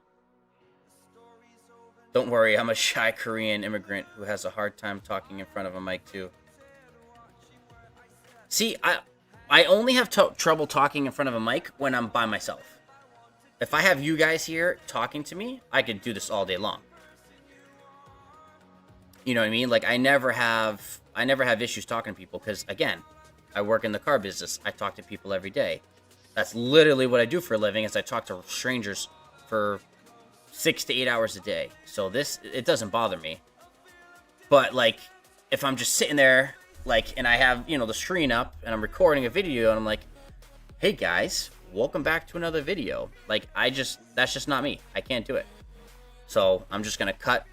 Don't worry, I'm a shy Korean immigrant who has a hard time talking in front of a mic, too. See, I only have trouble talking in front of a mic when I'm by myself. if I have you guys here talking to me, I could do this all day long. You know what I mean? Like I never have issues talking to people because again, I work in the car business. I talk to people every day. That's literally what I do for a living is I talk to strangers for 6 to 8 hours a day. So it doesn't bother me. But like if I'm just sitting there like and I have, the screen up and I'm recording a video and I'm like, "Hey guys, welcome back to another video." Like that's just not me. I can't do it. So, I'm just going to cut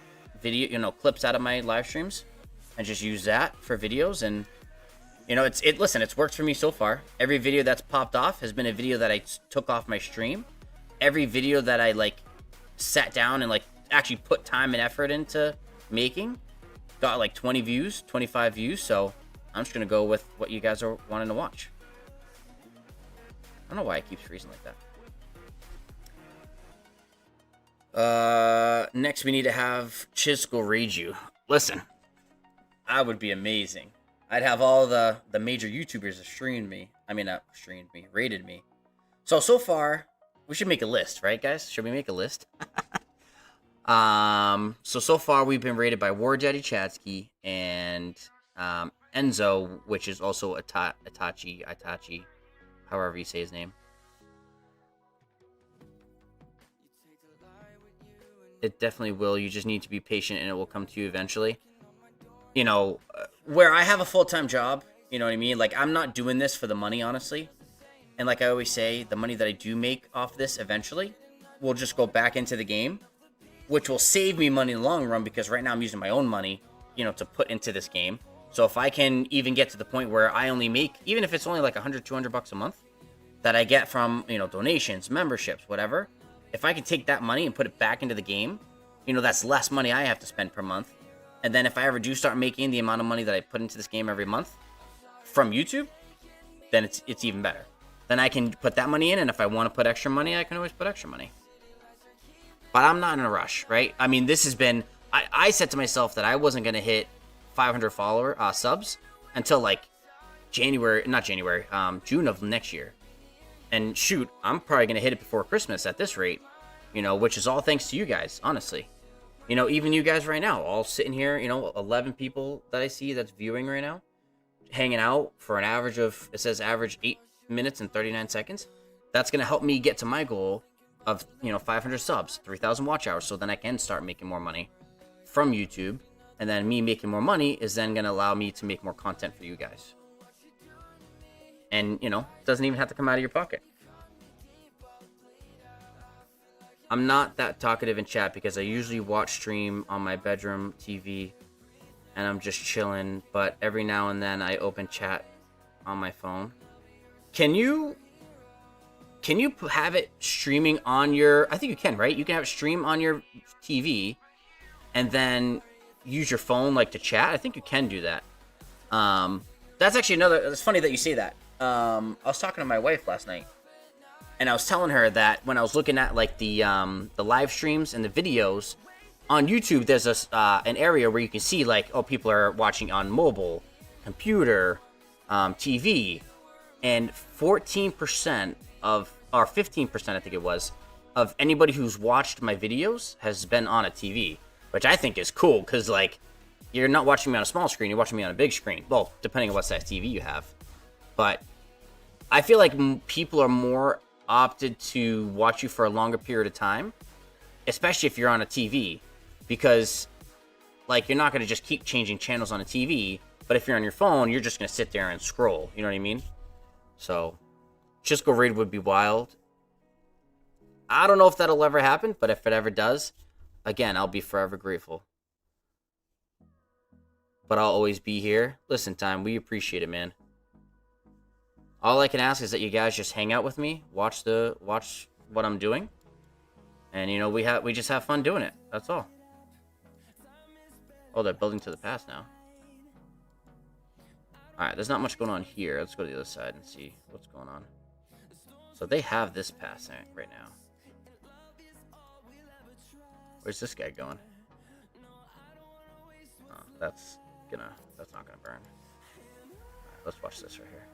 video, clips out of my live streams and just use that for videos and listen, it's worked for me so far. Every video that's popped off has been a video that I took off my stream. Every video that I like sat down and like actually put time and effort into making got like 20 views, 25 views. So I'm just going to go with what you guys are wanting to watch. I don't know why it keeps freezing like that. Next we need to have Chisco raid you. Listen, that would be amazing. I'd have all the major YouTubers that rated me. So far, we should make a list, right, guys? Should we make a list? So far, we've been rated by War Daddy Chatsky and Enzo, which is also Itachi, however you say his name. It definitely will. You just need to be patient, and it will come to you eventually. Where I have a full-time job, you know what I mean? Like, I'm not doing this for the money, honestly. And like I always say, the money that I do make off this eventually will just go back into the game, which will save me money in the long run because right now I'm using my own money, to put into this game. So if I can even get to the point where I only make, even if it's only like $100, $200 a month that I get from, donations, memberships, whatever, if I can take that money and put it back into the game, that's less money I have to spend per month. And then if I ever do start making the amount of money that I put into this game every month from YouTube, then it's even better. Then I can put that money in, and if I want to put extra money, I can always put extra money. But I'm not in a rush, right? I mean, this has been... I said to myself that I wasn't going to hit 500 subs until like June of next year. And shoot, I'm probably going to hit it before Christmas at this rate, which is all thanks to you guys, honestly. Even you guys right now, all sitting here, 11 people that I see that's viewing right now, hanging out for an average of, it says average 8 minutes and 39 seconds. That's going to help me get to my goal of, 500 subs, 3,000 watch hours. So then I can start making more money from YouTube. And then me making more money is then going to allow me to make more content for you guys. And, it doesn't even have to come out of your pocket. I'm not that talkative in chat because I usually watch stream on my bedroom TV and I'm just chilling, but every now and then I open chat on my phone. Can you have it streaming on your... I think you can, right? You can have it stream on your TV and then use your phone like to chat. I think you can do that. That's actually it's funny that you say that. I was talking to my wife last night. And I was telling her that when I was looking at like the live streams and the videos on YouTube, there's an area where you can see like, oh, people are watching on mobile, computer, TV, and 14% or 15%, I think it was, of anybody who's watched my videos has been on a TV, which I think is cool because like you're not watching me on a small screen, you're watching me on a big screen. Well, depending on what size TV you have, but I feel like people are more opted to watch you for a longer period of time, especially if you're on a TV, because like you're not going to just keep changing channels on a TV, but if you're on your phone, you're just going to sit there and scroll, you know what I mean? So Chisco raid would be wild. I don't know if that'll ever happen, but if it ever does, again, I'll be forever grateful. But I'll always be here. Listen, time, we appreciate it, man. All I can ask is that you guys just hang out with me, watch what I'm doing, and we just have fun doing it. That's all. Oh, they're building to the pass now. All right, there's not much going on here. Let's go to the other side and see what's going on. So they have this pass right now. Where's this guy going? Oh, that's not gonna burn. All right, let's watch this right here.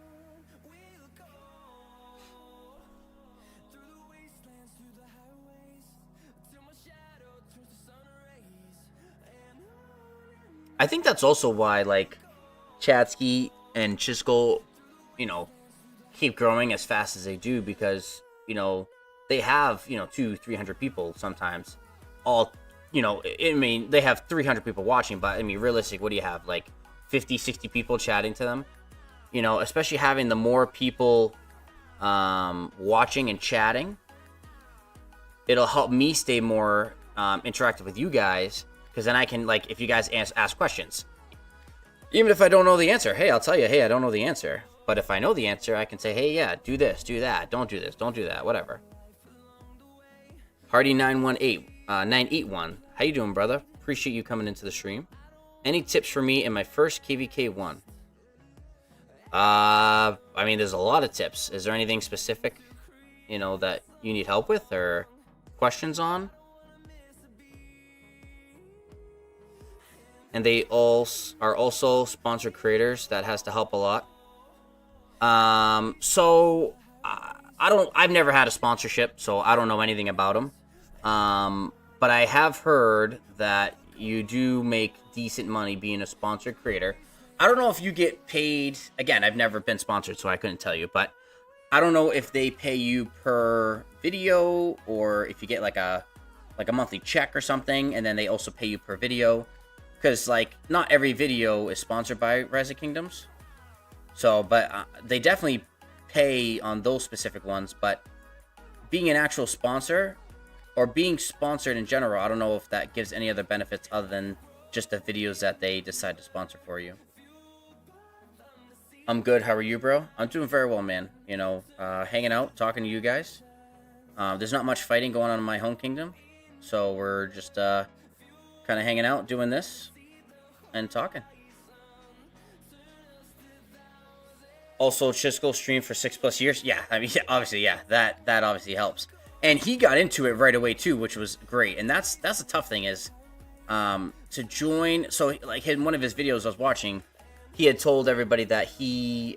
I think that's also why, like, Chatsky and Chisco, you know, keep growing as fast as they do, because, you know, they have, you know, 200-300 people sometimes, all, you know, I mean, they have 300 people watching, but I mean, realistic, what do you have, like 50-60 people chatting to them? You know, especially having the more people watching and chatting, it'll help me stay more interactive with you guys, because then I can, like, if you guys ask questions, even if I don't know the answer, hey, I'll tell you, hey, I don't know the answer. But if I know the answer, I can say, hey, yeah, do this, do that, don't do this, don't do that, whatever. Hardy 981, how you doing, brother? Appreciate you coming into the stream. Any tips for me in my first KVK 1? I mean, there's a lot of tips. Is there anything specific, you know, that you need help with or questions on? And they all are also sponsored creators. That has to help a lot. I've never had a sponsorship, so I don't know anything about them. But I have heard that you do make decent money being a sponsored creator. I don't know if you get paid. Again, I've never been sponsored, so I couldn't tell you. But I don't know if they pay you per video or if you get like a monthly check or something, and then they also pay you per video. Because, like, not every video is sponsored by Rise of Kingdoms. So, but they definitely pay on those specific ones. But being an actual sponsor, or being sponsored in general, I don't know if that gives any other benefits other than just the videos that they decide to sponsor for you. I'm good. How are you, bro? I'm doing very well, man. You know, hanging out, talking to you guys. There's not much fighting going on in my home kingdom. So we're just... kind of hanging out, doing this, and talking. Also, Chisco streamed for 6+ years. Yeah, I mean, obviously, yeah, that obviously helps. And he got into it right away too, which was great. And that's the tough thing is, to join. So, like, in one of his videos I was watching, he had told everybody that he,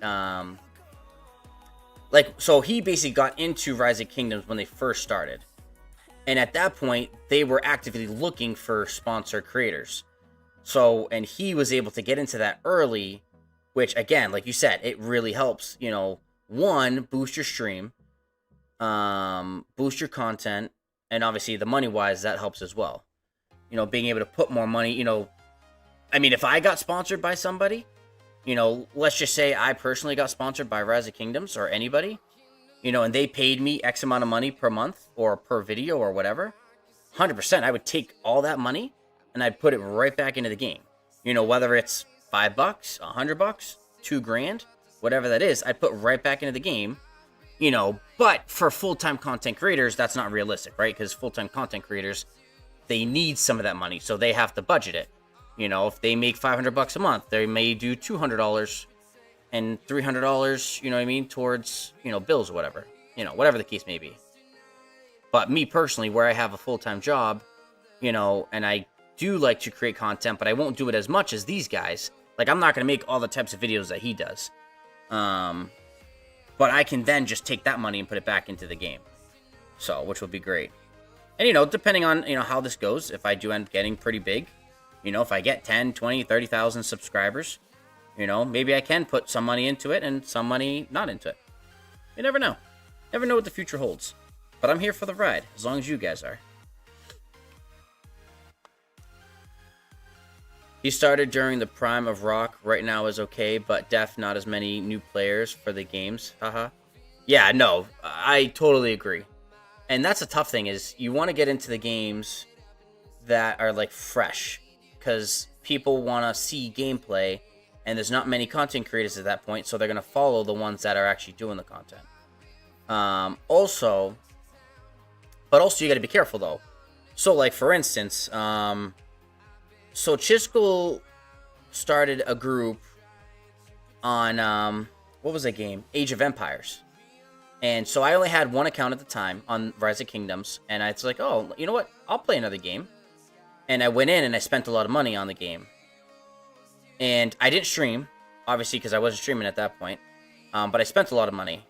so he basically got into Rise of Kingdoms when they first started. And at that point, they were actively looking for sponsored creators. So, and he was able to get into that early, which, again, like you said, it really helps, you know, one, boost your stream, boost your content, and obviously the money-wise, that helps as well. You know, being able to put more money, you know, I mean, if I got sponsored by somebody, you know, let's just say I personally got sponsored by Rise of Kingdoms or anybody, you know, and they paid me X amount of money per month or per video or whatever, 100%, I would take all that money and I'd put it right back into the game. You know, whether it's $5, $100, $2,000, whatever that is, I'd put right back into the game, you know. But for full-time content creators, that's not realistic, right? Because full-time content creators, they need some of that money, so they have to budget it. You know, if they make $500 a month, they may do $200 and $300, you know what I mean, towards, you know, bills or whatever, you know, whatever the case may be. But me personally, where I have a full-time job, you know, and I do like to create content, but I won't do it as much as these guys. Like, I'm not going to make all the types of videos that he does. But I can then just take that money and put it back into the game. So, which would be great. And, you know, depending on, you know, how this goes, if I do end up getting pretty big, you know, if I get 10, 20, 30,000 subscribers, you know, maybe I can put some money into it and some money not into it. You never know. Never know what the future holds. But I'm here for the ride, as long as you guys are. He started during the prime of Rock. Right now is okay, but def not as many new players for the games. Haha. Yeah, no, I totally agree. And that's a tough thing, is you want to get into the games that are, like, fresh. Because people want to see gameplay, and there's not many content creators at that point, so they're going to follow the ones that are actually doing the content. Also, you got to be careful, though. So, like, for instance, so Chisco started a group on, what was that game? Age of Empires. And so I only had one account at the time on Rise of Kingdoms, and I was like, oh, you know what? I'll play another game. And I went in and I spent a lot of money on the game. And I didn't stream, obviously, because I wasn't streaming at that point. But I spent a lot of money.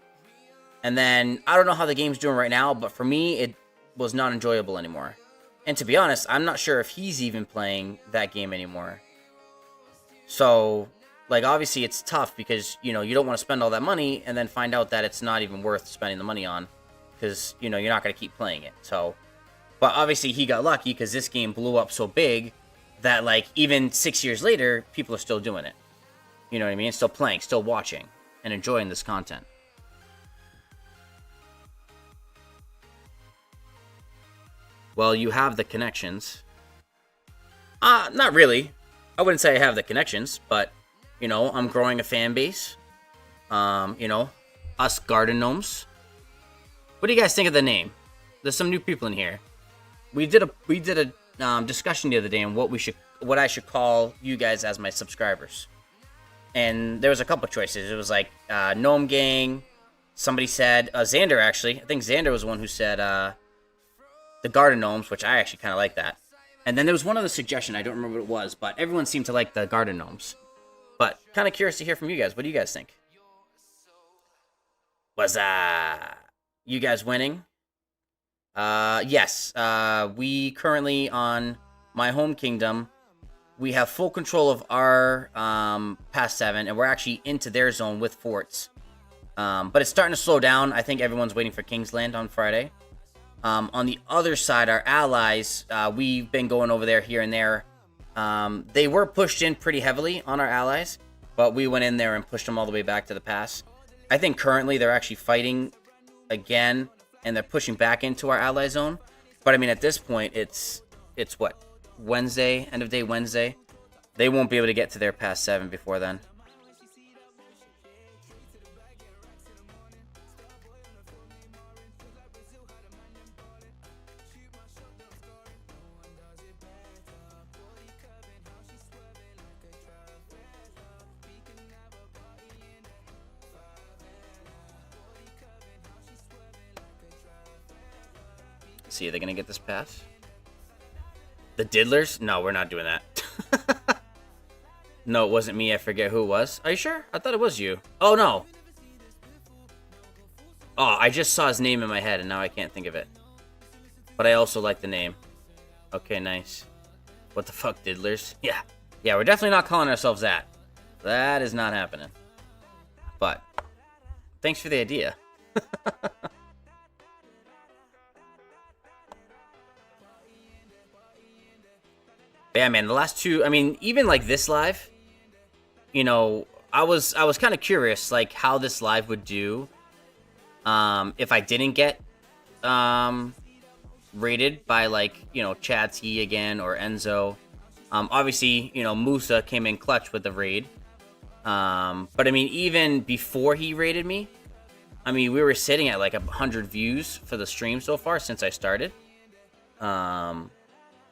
And then, I don't know how the game's doing right now, but for me, it was not enjoyable anymore. And to be honest, I'm not sure if he's even playing that game anymore. So, like, obviously it's tough because, you know, you don't want to spend all that money and then find out that it's not even worth spending the money on because, you know, you're not going to keep playing it. So, but obviously he got lucky because this game blew up so big that, like, even 6 years later, people are still doing it. You know what I mean? Still playing, still watching, and enjoying this content. Well, you have the connections. Not really. I wouldn't say I have the connections, but, you know, I'm growing a fan base. You know, us garden gnomes. What do you guys think of the name? There's some new people in here. We did a discussion the other day on what I should call you guys as my subscribers. And there was a couple choices. It was like Gnome Gang. Somebody said Xander, actually. I think Xander was the one who said the Garden Gnomes, which I actually kind of like that. And then there was one other suggestion. I don't remember what it was, but everyone seemed to like the Garden Gnomes. But kind of curious to hear from you guys. What do you guys think? Was you guys winning? Yes. We currently on my home kingdom, we have full control of our past 7, and we're actually into their zone with forts. But it's starting to slow down. I think everyone's waiting for Kingsland on Friday. On the other side, our allies, we've been going over there here and there. They were pushed in pretty heavily on our allies, but we went in there and pushed them all the way back to the pass. I think currently they're actually fighting again, and they're pushing back into our ally zone. But I mean, at this point, it's what? Wednesday, end of day Wednesday. They won't be able to get to their past 7 before then. See, are they gonna get this pass? The Diddlers? No, we're not doing that. No, it wasn't me. I forget who it was. Are you sure? I thought it was you. Oh, no. Oh, I just saw his name in my head, and now I can't think of it. But I also like the name. Okay, nice. What the fuck, Diddlers? Yeah. Yeah, we're definitely not calling ourselves that. That is not happening. But, thanks for the idea. Yeah, man, the last 2, I mean, even like this live, you know, I was kind of curious, like, how this live would do if I didn't get rated by, like, you know, Chad T again or Enzo. Obviously, you know, Musa came in clutch with the raid. But, I mean, even before he raided me, I mean, we were sitting at, like, 100 views for the stream so far since I started.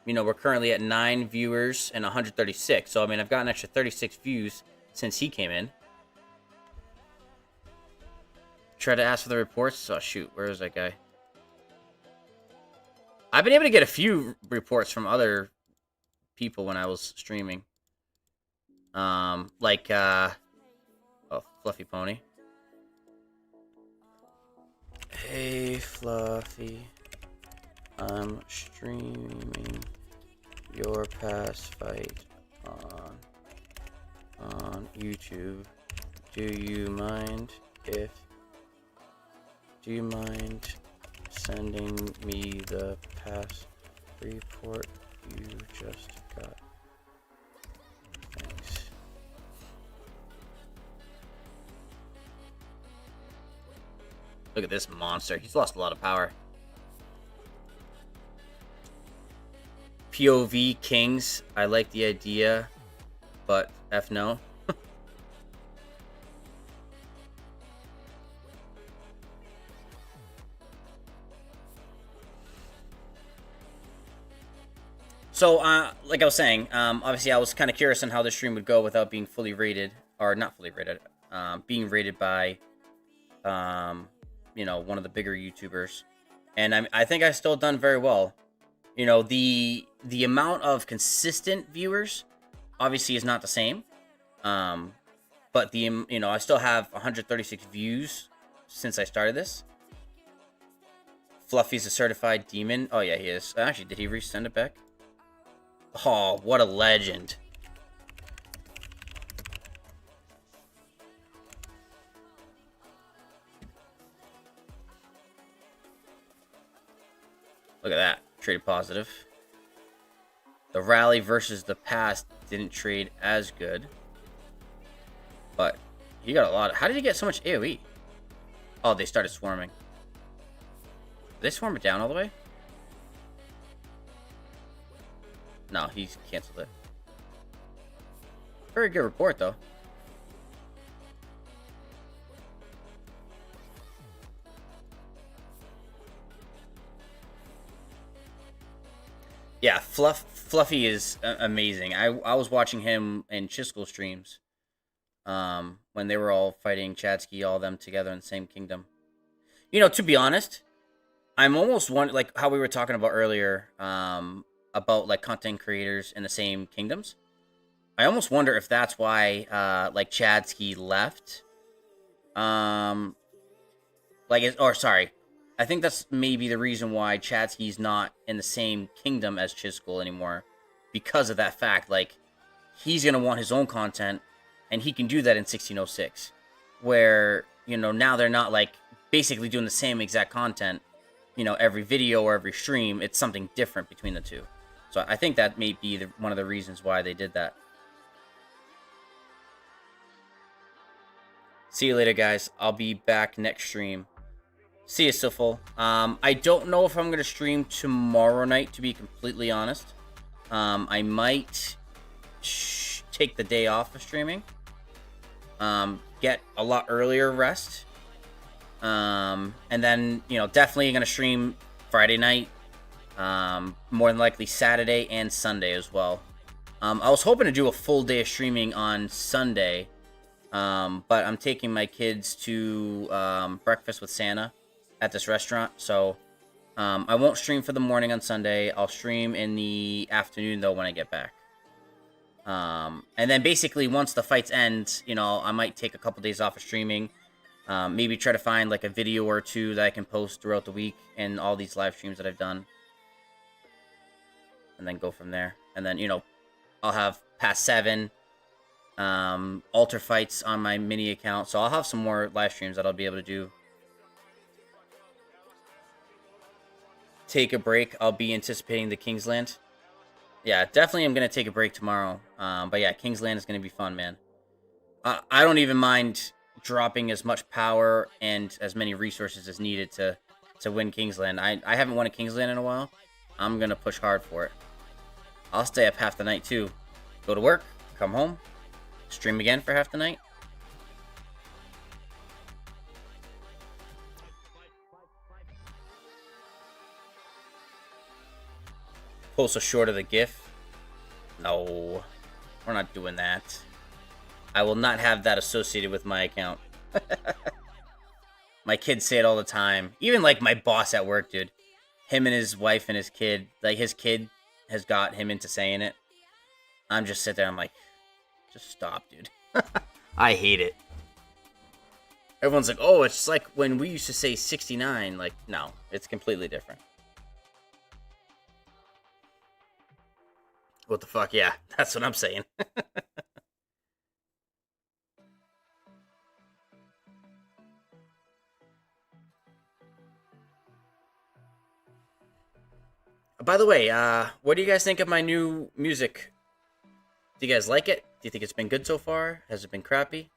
You know, we're currently at 9 viewers and 136. So, I mean, I've got an extra 36 views since he came in. Try to ask for the reports. Oh, shoot. Where is that guy? I've been able to get a few reports from other people when I was streaming. Like, oh, Fluffy Pony. Hey, Fluffy. I'm streaming your past fight on YouTube. Do you mind sending me the past report you just got? Thanks. Look at this monster. He's lost a lot of power. POV Kings. I like the idea, but F no. So, like I was saying, obviously I was kind of curious on how the stream would go without being fully rated, or not fully rated, being rated by, you know, one of the bigger YouTubers. And I think I've still done very well. You know, the amount of consistent viewers obviously is not the same. But you know, I still have 136 views since I started this. Fluffy's a certified demon. Oh yeah, he is. Actually, did he resend it back? Oh, what a legend. Look at that. Traded positive. The rally versus the past didn't trade as good. But he got a lot. How did he get so much AoE? Oh, they started swarming. Did they swarm it down all the way? No, he's canceled it. Very good report, though. Yeah, Fluffy is amazing. I was watching him in Chiskel streams when they were all fighting Chadsky, all of them together in the same kingdom. You know, to be honest, I'm almost one like how we were talking about earlier about like content creators in the same kingdoms. I almost wonder if that's why like Chadsky left. Sorry. I think that's maybe the reason why Chadsky's not in the same kingdom as Chiskel anymore. Because of that fact, like, he's going to want his own content, and he can do that in 1606. Where, you know, now they're not, like, basically doing the same exact content, you know, every video or every stream. It's something different between the two. So I think that may be one of the reasons why they did that. See you later, guys. I'll be back next stream. See you, Siful. I don't know if I'm going to stream tomorrow night, to be completely honest. I might take the day off of streaming. Get a lot earlier rest. And then, you know, definitely going to stream Friday night. More than likely Saturday and Sunday as well. I was hoping to do a full day of streaming on Sunday. But I'm taking my kids to breakfast with Santa at this restaurant, so I won't stream for the morning on Sunday. I'll stream in the afternoon, though, when I get back. And then basically, once the fights end, you know, I might take a couple days off of streaming. Maybe try to find, like, a video or two that I can post throughout the week in all these live streams that I've done. And then go from there. And then, you know, I'll have past 7 altar fights on my mini account, so I'll have some more live streams that I'll be able to do. Take a break. I'll be anticipating the Kingsland. Yeah, definitely I'm going to take a break tomorrow. But yeah, Kingsland is going to be fun, man. I don't even mind dropping as much power and as many resources as needed to win Kingsland. I haven't won a Kingsland in a while. I'm going to push hard for it. I'll stay up half the night too. Go to work, come home, stream again for half the night. Post a short of the GIF. No, we're not doing that. I will not have that associated with my account. My kids say it all the time. Even like my boss at work, dude. Him and his wife and his kid. Like his kid has got him into saying it. I'm just sitting there. I'm like, just stop, dude. I hate it. Everyone's like, oh, it's like when we used to say 69. Like, no, it's completely different. What the fuck? Yeah, that's what I'm saying. By the way, what do you guys think of my new music? Do you guys like it? Do you think it's been good so far? Has it been crappy?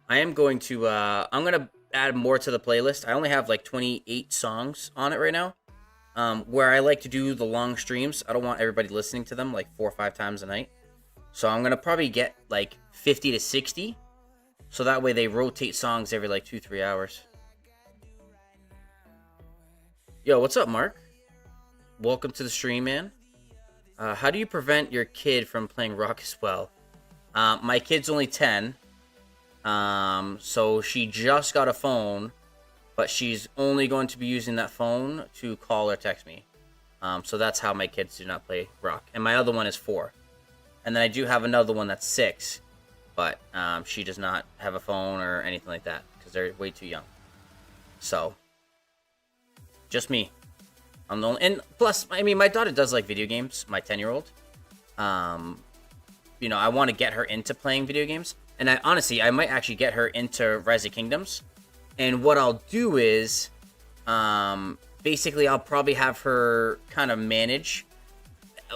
I am going to, I'm going to add more to the playlist. I only have like 28 songs on it right now. Where I like to do the long streams. I don't want everybody listening to them like 4 or 5 times a night. So I'm going to probably get like 50 to 60. So that way they rotate songs every like 2-3 hours. Yo, what's up, Mark? Welcome to the stream, man. How do you prevent your kid from playing rock as well? My kid's only 10. So she just got a phone. But she's only going to be using that phone to call or text me. So that's how my kids do not play rock. And my other one is 4. And then I do have another one that's 6. But she does not have a phone or anything like that. Because they're way too young. So, just me. I'm the only, and plus, I mean, my daughter does like video games. My 10-year-old. You know, I want to get her into playing video games. And I honestly, I might actually get her into Rise of Kingdoms. And what I'll do is, basically I'll probably have her kind of manage.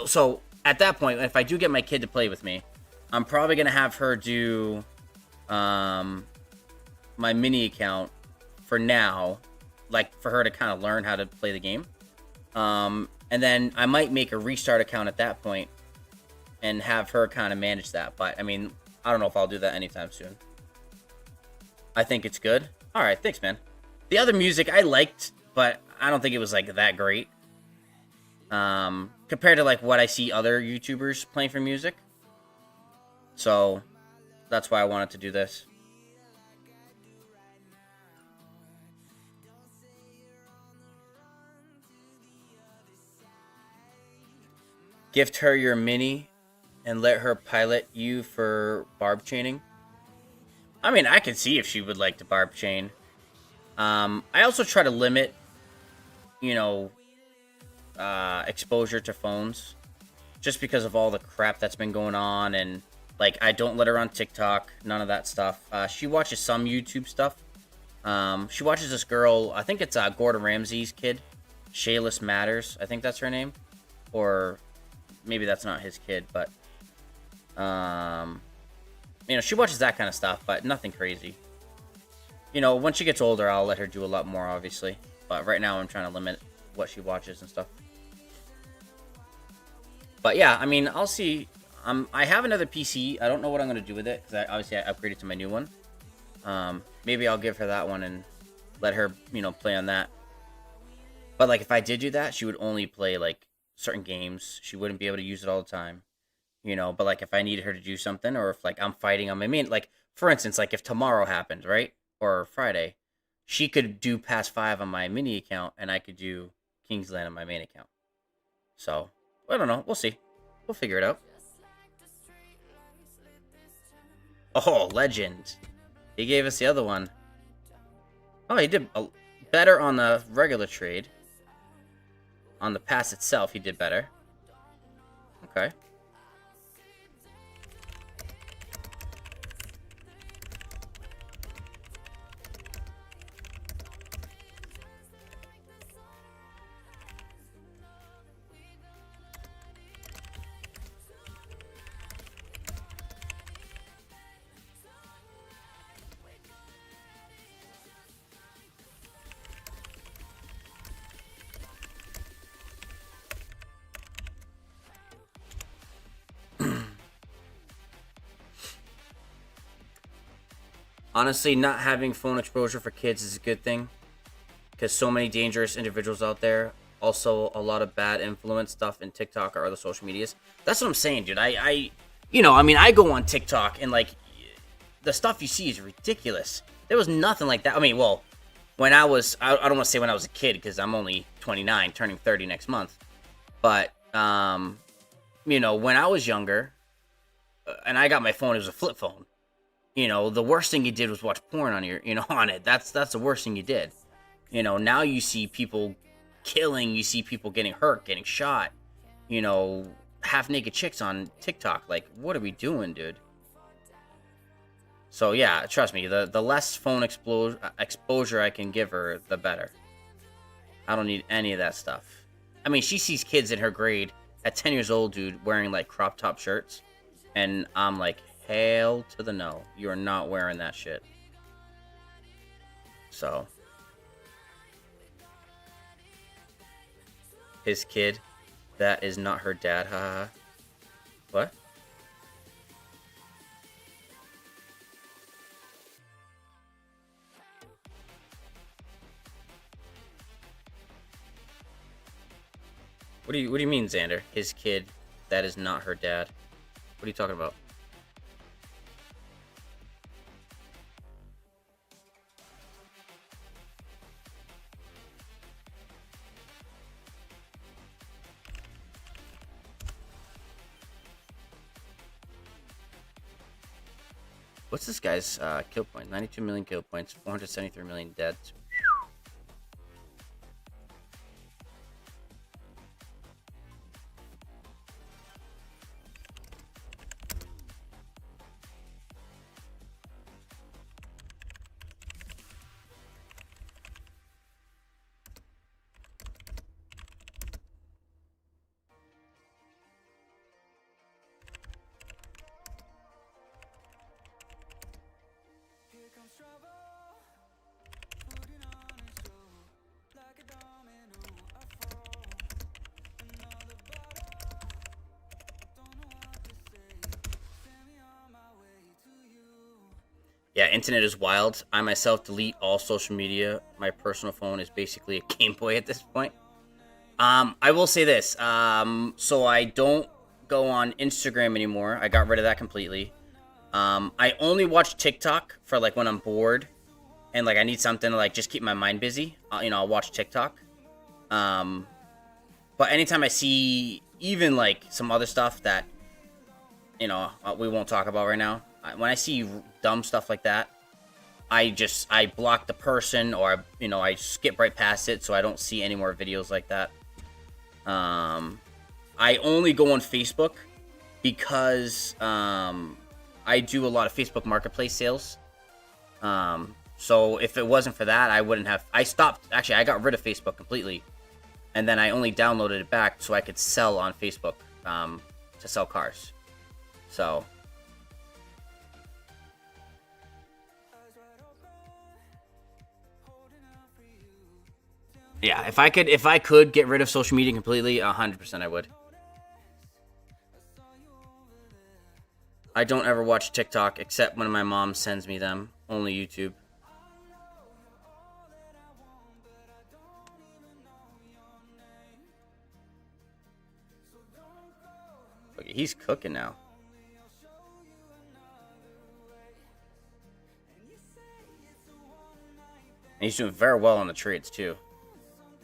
So at that point, if I do get my kid to play with me, I'm probably gonna have her do my mini account for now, like for her to kind of learn how to play the game. And then I might make a restart account at that point and have her kind of manage that. But I mean, I don't know if I'll do that anytime soon. I think it's good. All right, thanks, man. The other music I liked, but I don't think it was like that great. Compared to like what I see other YouTubers playing for music. So that's why I wanted to do this. Gift her your mini and let her pilot you for barb chaining. I mean, I can see if she would like to barb chain. I also try to limit, you know, exposure to phones. Just because of all the crap that's been going on. And, like, I don't let her on TikTok. None of that stuff. She watches some YouTube stuff. She watches this girl. I think it's Gordon Ramsay's kid. Shayless Matters. I think that's her name. Or maybe that's not his kid. But, you know, she watches that kind of stuff. But nothing crazy. You know, when she gets older, I'll let her do a lot more, obviously. But right now, I'm trying to limit what she watches and stuff. But yeah, I mean, I'll see. I have another PC. I don't know what I'm going to do with it. Because obviously, I upgraded to my new one. Maybe I'll give her that one and let her, you know, play on that. But, like, if I did do that, she would only play, like, certain games. She wouldn't be able to use it all the time. You know, but, like, if I needed her to do something, or if, like, I'm fighting on my main, like, for instance, like, if tomorrow happened, right? Or Friday, she could do Pass 5 on my mini account, and I could do Kingsland on my main account. So, I don't know. We'll see. We'll figure it out. Oh, legend. He gave us the other one. Oh, he did better on the regular trade. On the pass itself, he did better. Okay. Honestly, not having phone exposure for kids is a good thing. Because so many dangerous individuals out there. Also, a lot of bad influence stuff in TikTok or other social medias. That's what I'm saying, dude. You know, I mean, I go on TikTok and, like, the stuff you see is ridiculous. There was nothing like that. I mean, well, when I was, I don't want to say when I was a kid, because I'm only 29, turning 30 next month. But, you know, when I was younger, and I got my phone, it was a flip phone. You know, the worst thing you did was watch porn on your, you know, on it. That's the worst thing you did. You know, now you see people killing, you see people getting hurt, getting shot. You know, half-naked chicks on TikTok. Like, what are we doing, dude? So, yeah, trust me, the less phone exposure I can give her, the better. I don't need any of that stuff. I mean, she sees kids in her grade at 10 years old, dude, wearing, like, crop top shirts. And I'm like, hell to the no. You're not wearing that shit. So. His kid. That is not her dad, haha. What? What do you mean, Xander? His kid, that is not her dad. What are you talking about? What's this guy's kill point? 92 million kill points, 473 million dead. Yeah, internet is wild. I myself delete all social media. My personal phone is basically a Game Boy at this point. I will say this. So I don't go on Instagram anymore. I got rid of that completely. I only watch TikTok for like when I'm bored and like I need something to like just keep my mind busy. I'll watch TikTok. But anytime I see even like some other stuff that we won't talk about right now, when I see dumb stuff like that, I block the person, or I skip right past it so I don't see any more videos like that. I only go on Facebook because I do a lot of Facebook Marketplace sales. So if it wasn't for that, I wouldn't have. I got rid of Facebook completely, and then I only downloaded it back so I could sell on Facebook to sell cars. So. Yeah, if I could get rid of social media completely, 100% I would. I don't ever watch TikTok except when my mom sends me them. Only YouTube. Okay, he's cooking now. And he's doing very well on the trades too.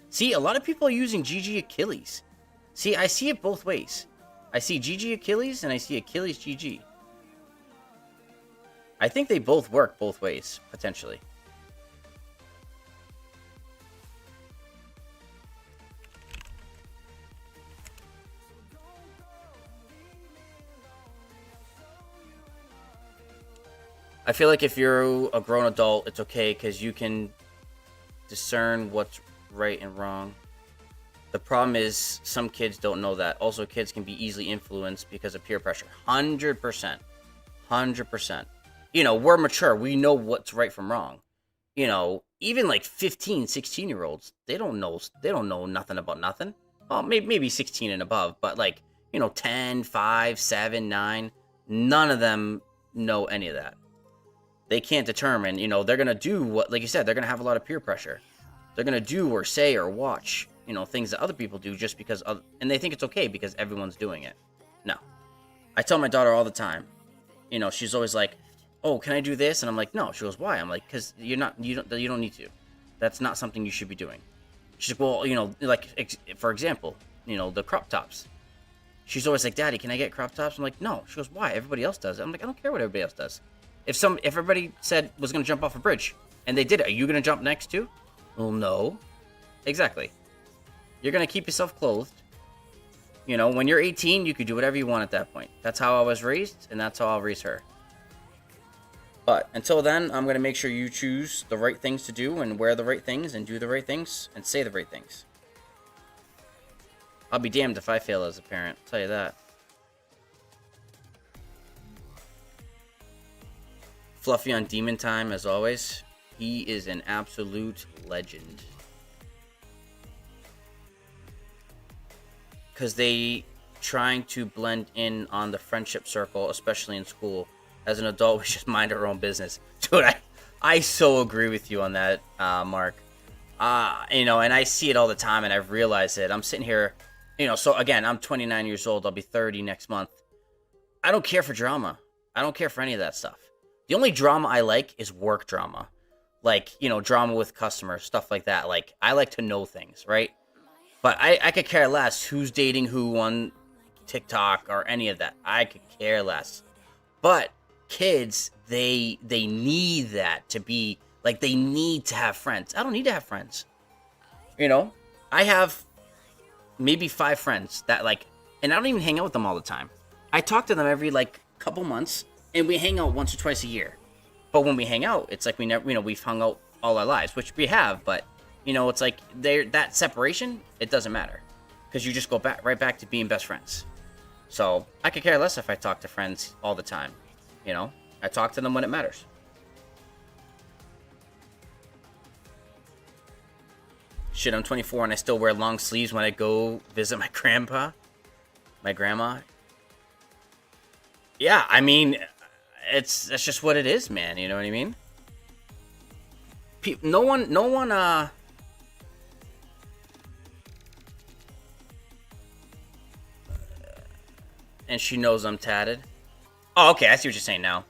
See, a lot of people are using GG Achilles. See, I see it both ways. I see GG Achilles and I see Achilles GG. I think they both work both ways, potentially. I feel like if you're a grown adult, it's okay because you can discern what's right and wrong. The problem is some kids don't know that. Also, kids can be easily influenced because of peer pressure. 100%. 100%. We're mature. We know what's right from wrong. Even like 15, 16-year-olds, they don't know nothing about nothing. Well, maybe 16 and above, but like, 10, 5, 7, 9, none of them know any of that. They can't determine, they're going to do what, like you said, they're going to have a lot of peer pressure. They're going to do or say or watch, things that other people do just because, and they think it's okay because everyone's doing it. No. I tell my daughter all the time, she's always like, oh, can I do this? And I'm like, no. She goes, why? I'm like, because you don't need to. That's not something you should be doing. She's like, well, like, for example, the crop tops. She's always like, Daddy, can I get crop tops? I'm like, no. She goes, why? Everybody else does it. I'm like, I don't care what everybody else does. If everybody said was going to jump off a bridge and they did it, are you going to jump next too? Well, no. Exactly. You're going to keep yourself clothed. When you're 18, you could do whatever you want at that point. That's how I was raised, and that's how I'll raise her. But until then, I'm going to make sure you choose the right things to do and wear the right things and do the right things and say the right things. I'll be damned if I fail as a parent. I'll tell you that. Fluffy on Demon Time, as always. He is an absolute legend. Because they trying to blend in on the friendship circle, especially in school. As an adult, we just mind our own business. Dude, I so agree with you on that, Mark. And I see it all the time, and I've realized it. I'm sitting here, so again, I'm 29 years old. I'll be 30 next month. I don't care for drama. I don't care for any of that stuff. The only drama I like is work drama. Like, drama with customers, stuff like that. Like, I like to know things, right? But I could care less who's dating who on TikTok or any of that. I could care less. But kids, they need that to be, like, they need to have friends. I don't need to have friends. I have maybe 5 friends that, like, and I don't even hang out with them all the time. I talk to them every, like, couple months, and we hang out once or twice a year. But when we hang out, it's like we never, we've hung out all our lives, which we have, but, it's like that separation, it doesn't matter. Because you just go right back to being best friends. So, I could care less if I talk to friends all the time. I talk to them when it matters. Shit, I'm 24 and I still wear long sleeves when I go visit my grandma. Yeah, I mean, that's just what it is, man. You know what I mean? No one. And she knows I'm tatted. Oh, okay. I see what you're saying now.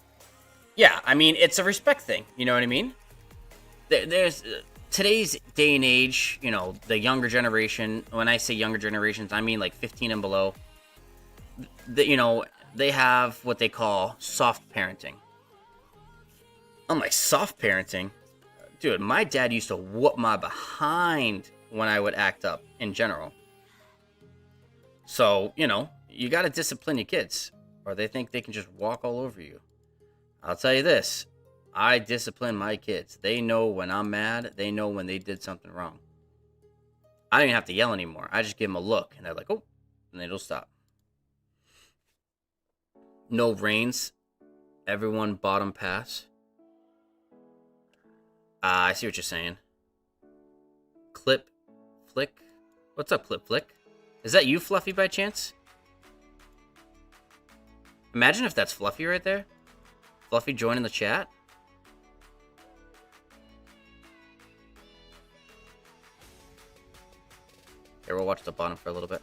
Yeah, I mean, it's a respect thing. You know what I mean? There's today's day and age. You know, the younger generation. When I say younger generations, I mean like 15 and below. They have what they call soft parenting. I'm like, soft parenting? Dude, my dad used to whoop my behind when I would act up in general. So, you got to discipline your kids, or they think they can just walk all over you. I'll tell you this. I discipline my kids. They know when I'm mad. They know when they did something wrong. I don't even have to yell anymore. I just give them a look, and they're like, oh, and they'll stop. No reins. Everyone bottom pass. I see what you're saying. Clip, flick. What's up, Clip, flick? Is that you, Fluffy, by chance? Imagine if that's Fluffy right there. Fluffy joining the chat. Here, we'll watch the bottom for a little bit.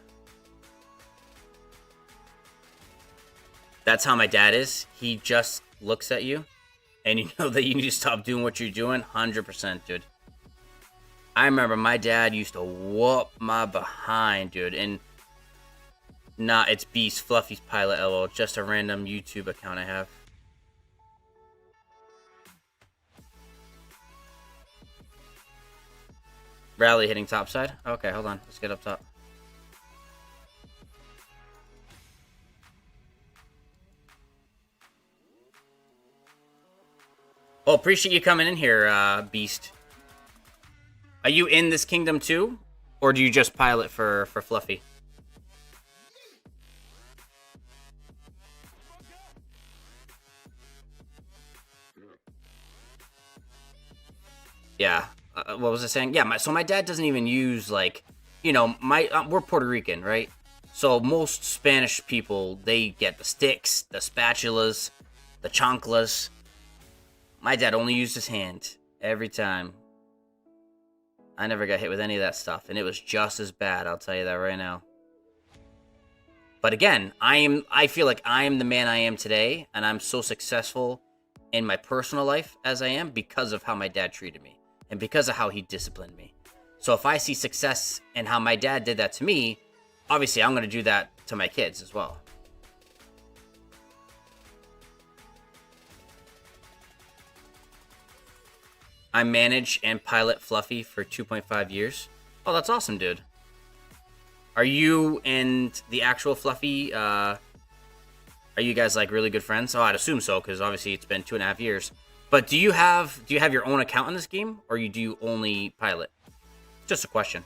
That's how my dad is. He just looks at you, and you know that you need to stop doing what you're doing. 100%, dude. I remember my dad used to whoop my behind, dude. And nah, it's Beast Fluffy's Pilot LO. Just a random YouTube account I have. Rally hitting topside. Okay, hold on. Let's get up top. Oh, appreciate you coming in here, Beast. Are you in this kingdom too? Or do you just pilot for Fluffy? Yeah. What was I saying? Yeah, so my dad doesn't even use, like, we're Puerto Rican, right? So most Spanish people, they get the sticks, the spatulas, the chanclas. My dad only used his hand every time. I never got hit with any of that stuff, and it was just as bad, I'll tell you that right now. But again, I feel like I am the man I am today, and I'm so successful in my personal life as I am because of how my dad treated me and because of how he disciplined me. So if I see success in how my dad did that to me, obviously I'm going to do that to my kids as well. I manage and pilot Fluffy for 2.5 years. Oh, that's awesome, dude. Are you and the actual Fluffy, are you guys like really good friends? Oh, I'd assume so, because obviously it's been 2.5 years. But do you have your own account in this game, or do you only pilot? Just a question.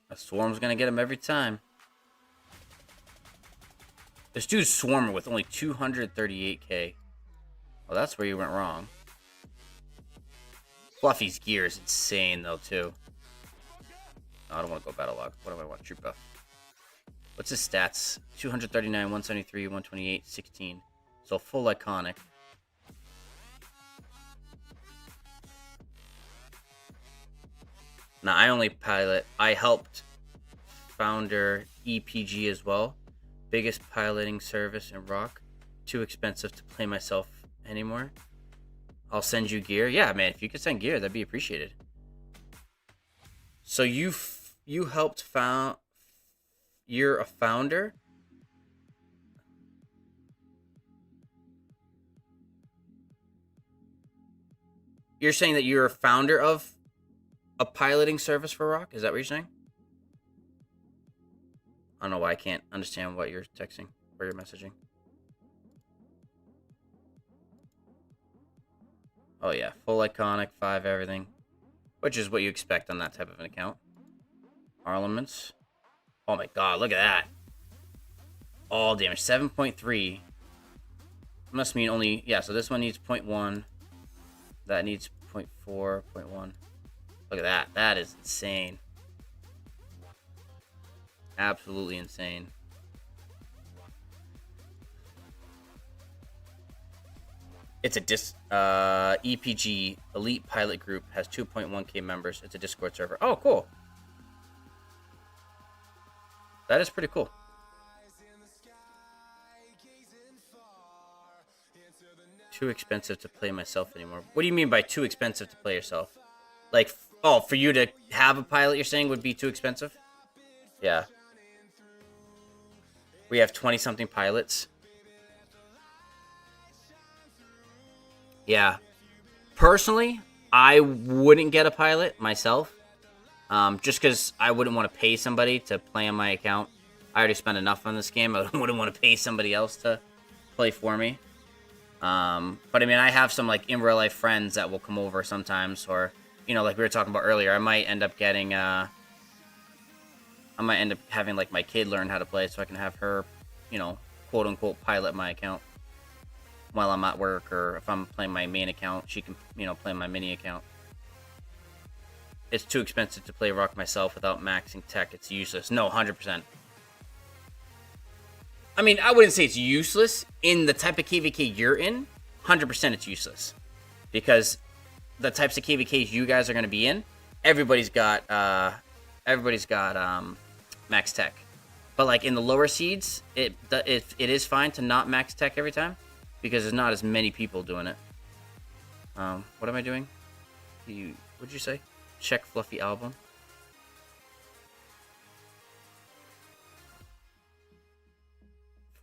A swarm's gonna get him every time. This dude's swarming with only 238k. Well, that's where you went wrong. Fluffy's gear is insane, though, too. No, I don't want to go battle log. What do I want? Troop buff. What's his stats? 239, 173, 128, 16. So full iconic. Now, I only pilot. I helped founder EPG as well. Biggest piloting service in Rock. Too expensive to play myself anymore. I'll send you gear. Yeah, man, if you could send gear, that'd be appreciated. So you helped found. You're a founder? You're saying that you're a founder of a piloting service for Rock? Is that what you're saying? I don't know why I can't understand what you're texting or you're messaging. Oh yeah, full iconic, 5 everything. Which is what you expect on that type of an account. Armaments. Oh my god, look at that. All damage, 7.3. Must mean only, yeah, so this one needs 0.1. That needs 0.4, 0.1. Look at that. That is insane. Absolutely insane. It's a EPG Elite Pilot Group has 2.1k members. It's a Discord server. Oh, cool. That is pretty cool. Too expensive to play myself anymore. What do you mean by too expensive to play yourself? Like, oh, for you to have a pilot, you're saying would be too expensive? Yeah. We have 20-something pilots. Yeah. Personally, I wouldn't get a pilot myself. Just because I wouldn't want to pay somebody to play on my account. I already spent enough on this game. I wouldn't want to pay somebody else to play for me. But I mean, I have some like in real life friends that will come over sometimes, or you know, like we were talking about earlier, I might end up getting, I might end up having like my kid learn how to play, so I can have her, you know, quote unquote pilot my account while I'm at work, or if I'm playing my main account, she can, you know, play my mini account. It's too expensive to play Rock myself without maxing tech. It's useless. No, 100%. I mean, I wouldn't say it's useless. In the type of KVK you're in, 100% it's useless. Because the types of KVKs you guys are going to be in, everybody's got max tech. But like in the lower seeds, it is fine to not max tech every time, because there's not as many people doing it. What am I doing? What'd you say? Check Fluffy album.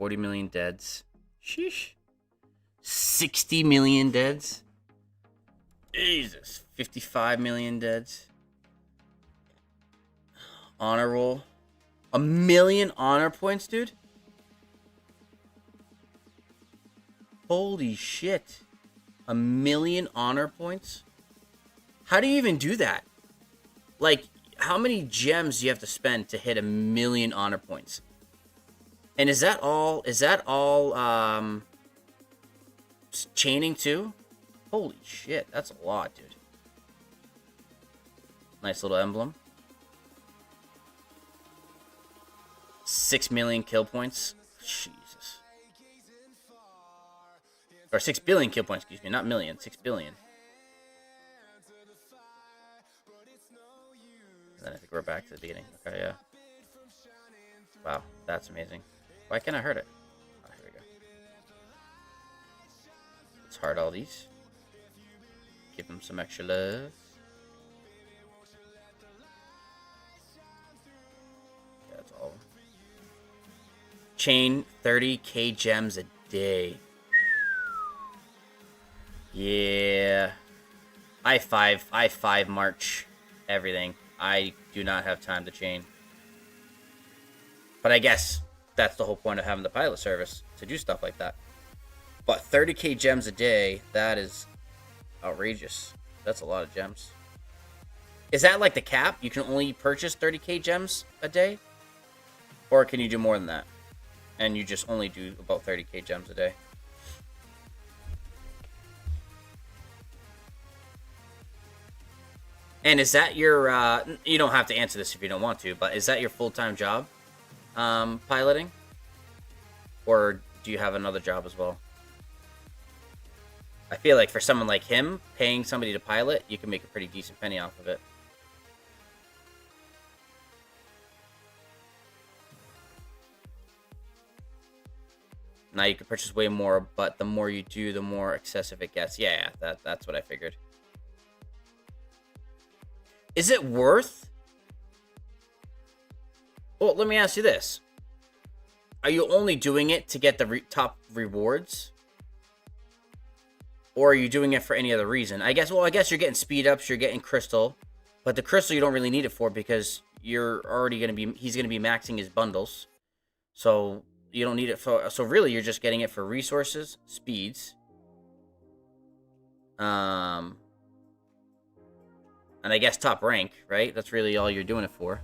$40 million deads. Sheesh. 60 million deads. Jesus. 55 million deads. Honor roll. 1 million honor points, dude. Holy shit. 1 million honor points? How do you even do that? Like, how many gems do you have to spend to hit 1 million honor points? And is that all chaining too? Holy shit, that's a lot, dude. Nice little emblem. 6 million kill points. Jesus. Or 6 billion kill points, excuse me, not million, 6 billion. And then I think we're back to the beginning. Okay, yeah. Wow, that's amazing. Why can't I hurt it? Oh, here we go. Let's heart all these. Give them some extra love. Yeah, that's all. Chain 30k gems a day. Yeah. I5 march everything. I do not have time to chain. But I guess that's the whole point of having the pilot service, to do stuff like that. But 30k gems a day, that is outrageous. That's a lot of gems. Is that like the cap? You can only purchase 30k gems a day? Or can you do more than that? And you just only do about 30k gems a day? And is that your, you don't have to answer this if you don't want to, but is that your full-time job? Piloting? Or do you have another job as well? I feel like for someone like him, paying somebody to pilot, you can make a pretty decent penny off of it. Now you can purchase way more, but the more you do, the more excessive it gets. Yeah, that's what I figured. Is it worth? Well, let me ask you this. Are you only doing it to get the top rewards? Or are you doing it for any other reason? I guess you're getting speed ups, you're getting crystal. But the crystal you don't really need it for, because you're already going to be... He's going to be maxing his bundles. So you don't need it for... So really, you're just getting it for resources, speeds. And I guess top rank, right? That's really all you're doing it for.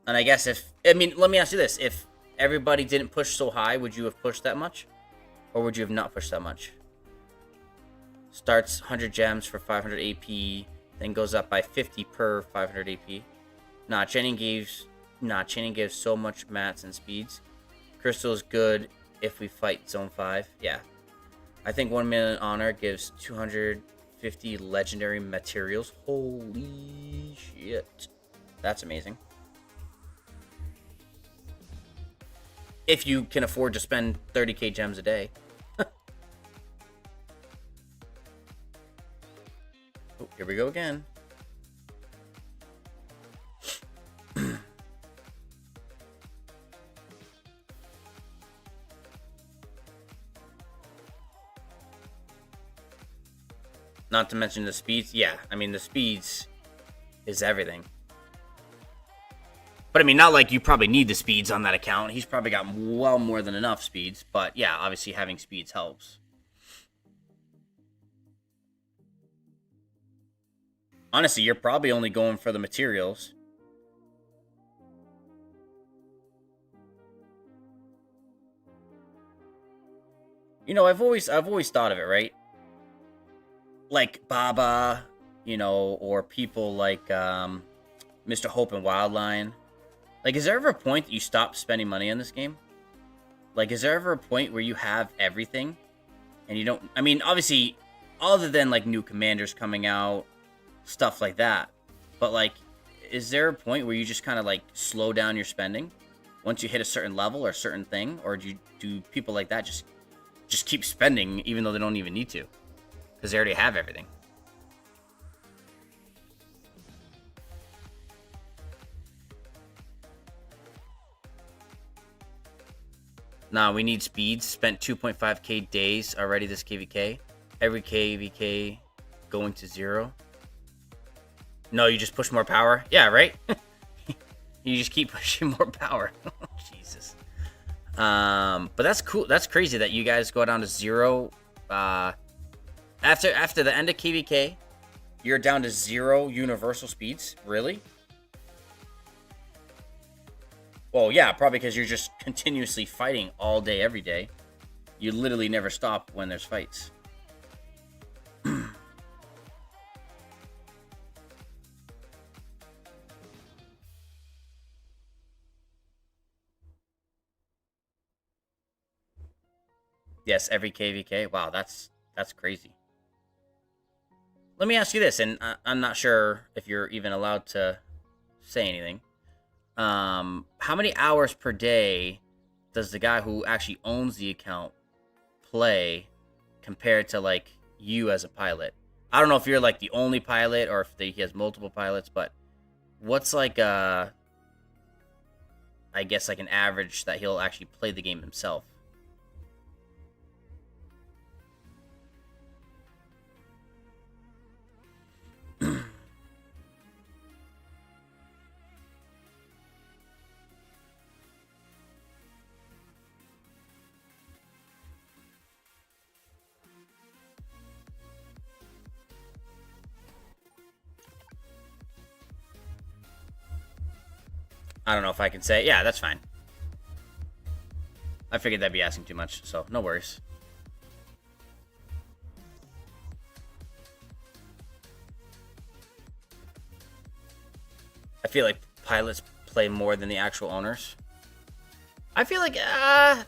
And I guess if... I mean, let me ask you this. If everybody didn't push so high, would you have pushed that much? Or would you have not pushed that much? Starts 100 gems for 500 AP, then goes up by 50 per 500 AP. Chaining gives so much mats and speeds. Crystal is good if we fight Zone 5. Yeah. I think 1 million honor gives 250 legendary materials. Holy shit. That's amazing. If you can afford to spend 30k gems a day. Oh, here we go again. Not to mention the speeds. Yeah, I mean, the speeds is everything. But I mean, not like you probably need the speeds on that account. He's probably got well more than enough speeds. But yeah, obviously having speeds helps. Honestly, you're probably only going for the materials. You know, I've always thought of it, right? Like Baba, you know, or people like Mr. Hope and Wildline. Like, is there ever a point that you stop spending money on this game? Like, is there ever a point where you have everything and you don't... I mean, obviously, other than, like, new commanders coming out, stuff like that. But, like, is there a point where you just kind of, like, slow down your spending once you hit a certain level or a certain thing? Or do people like that just keep spending even though they don't even need to? Because they already have everything. Nah, we need speeds. Spent 2.5k days already this KVK. Every KVK going to 0. No, you just push more power? Yeah, right? You just keep pushing more power. Jesus. But that's cool. That's crazy that you guys go down to 0. After the end of KVK, you're down to 0 universal speeds? Really? Well, yeah, probably because you're just continuously fighting all day, every day. You literally never stop when there's fights. Yes, every KVK. Wow, that's crazy. Let me ask you this, and I'm not sure if you're even allowed to say anything. How many hours per day does the guy who actually owns the account play compared to, like, you as a pilot? I don't know if you're, like, the only pilot or if he has multiple pilots, but what's, like, I guess, like, an average that he'll actually play the game himself? I don't know if I can say. Yeah, that's fine. I figured that'd be asking too much, so no worries. I feel like pilots play more than the actual owners. I feel like, yeah,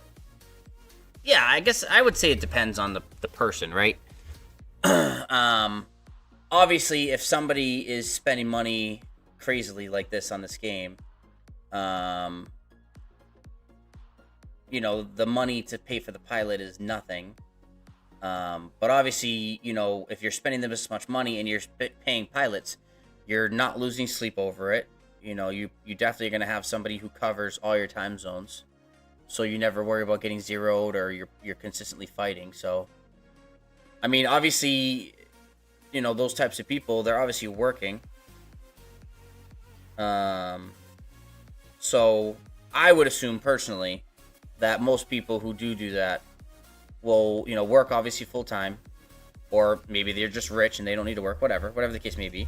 I guess I would say it depends on the person, right? Obviously, if somebody is spending money crazily like this on this game, you know, the money to pay for the pilot is nothing. But obviously, you know, if you're spending this much money and you're paying pilots, you're not losing sleep over it. You know, you definitely are going to have somebody who covers all your time zones, so you never worry about getting zeroed or you're consistently fighting. So, I mean, obviously, you know, those types of people, they're obviously working. So I would assume personally that most people who do that will, you know, work obviously full time, or maybe they're just rich and they don't need to work, whatever the case may be.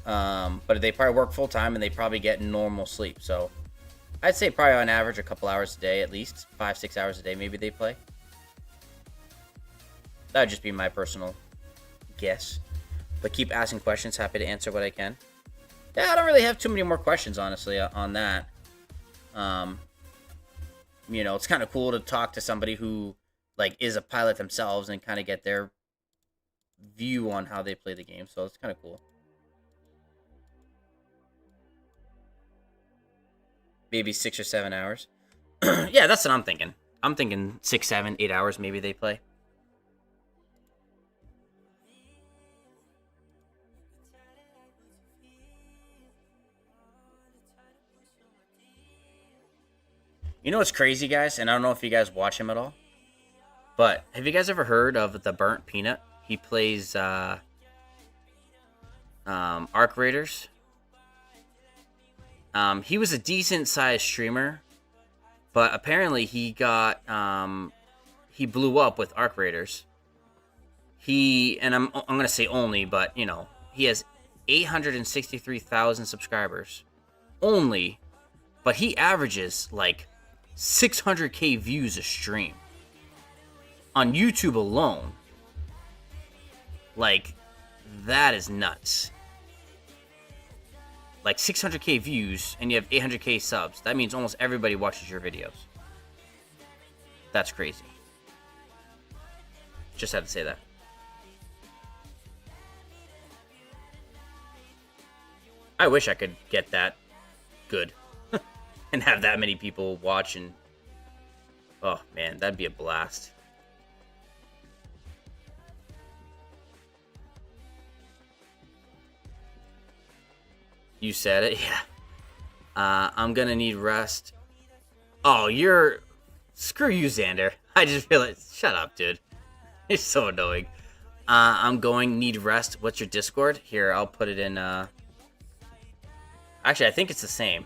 But they probably work full time and they probably get normal sleep. So I'd say probably on average a couple hours a day, at least 5-6 hours a day, maybe they play. That would just be my personal guess. But keep asking questions. Happy to answer what I can. Yeah, I don't really have too many more questions, honestly, on that. You know, it's kind of cool to talk to somebody who, like, is a pilot themselves and kind of get their view on how they play the game. So it's kind of cool. Maybe 6 or 7 hours. Yeah, that's what I'm thinking. I'm thinking 6, 7, 8 hours maybe they play. You know what's crazy, guys? And I don't know if you guys watch him at all. But have you guys ever heard of the Burnt Peanut? He plays Arc Raiders. He was a decent-sized streamer. But apparently he got... he blew up with Arc Raiders. And I'm going to say only, but, you know, he has 863,000 subscribers. Only. But he averages, like, 600k views a stream. On YouTube alone. Like, that is nuts. Like, 600k views, and you have 800k subs. That means almost everybody watches your videos. That's crazy. Just had to say that. I wish I could get that good. And have that many people watching. Oh, man, that'd be a blast. You said it, yeah. I'm gonna need rest. Oh, screw you, Xander. I just feel like, shut up, dude. You're so annoying. Need rest. What's your Discord? Here, I'll put it in, Actually, I think it's the same.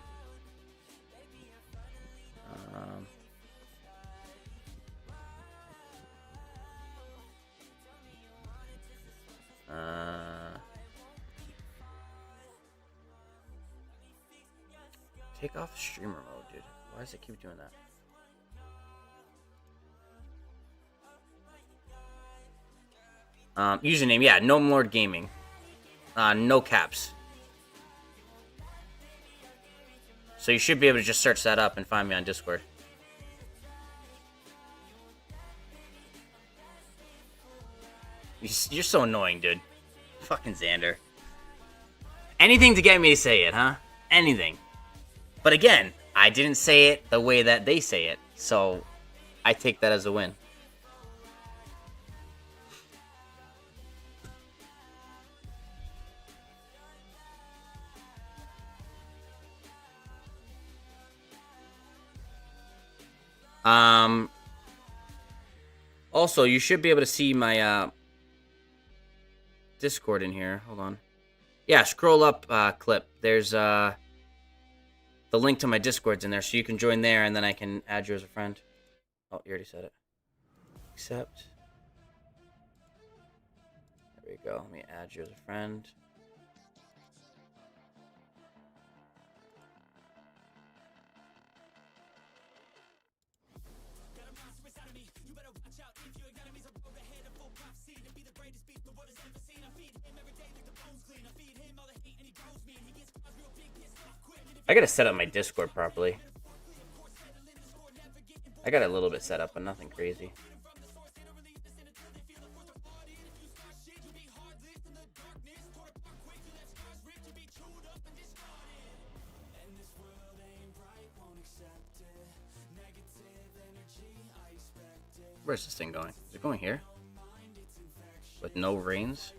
Take off streamer mode, dude. Why does it keep doing that? Username, yeah, GNOMELORD Gaming. No caps. So you should be able to just search that up and find me on Discord. You're so annoying, dude. Fucking Xander. Anything to get me to say it, huh? Anything. But again, I didn't say it the way that they say it. So, I take that as a win. Also, you should be able to see my, Discord in here. Hold on. Yeah, scroll up, clip. There's, the link to my Discord's in there, so you can join there, and then I can add you as a friend. Oh, you already said it. Accept. There we go. Let me add you as a friend. I gotta set up my Discord properly. I got a little bit set up, but nothing crazy. Where's this thing going? Is it going here? With no reins?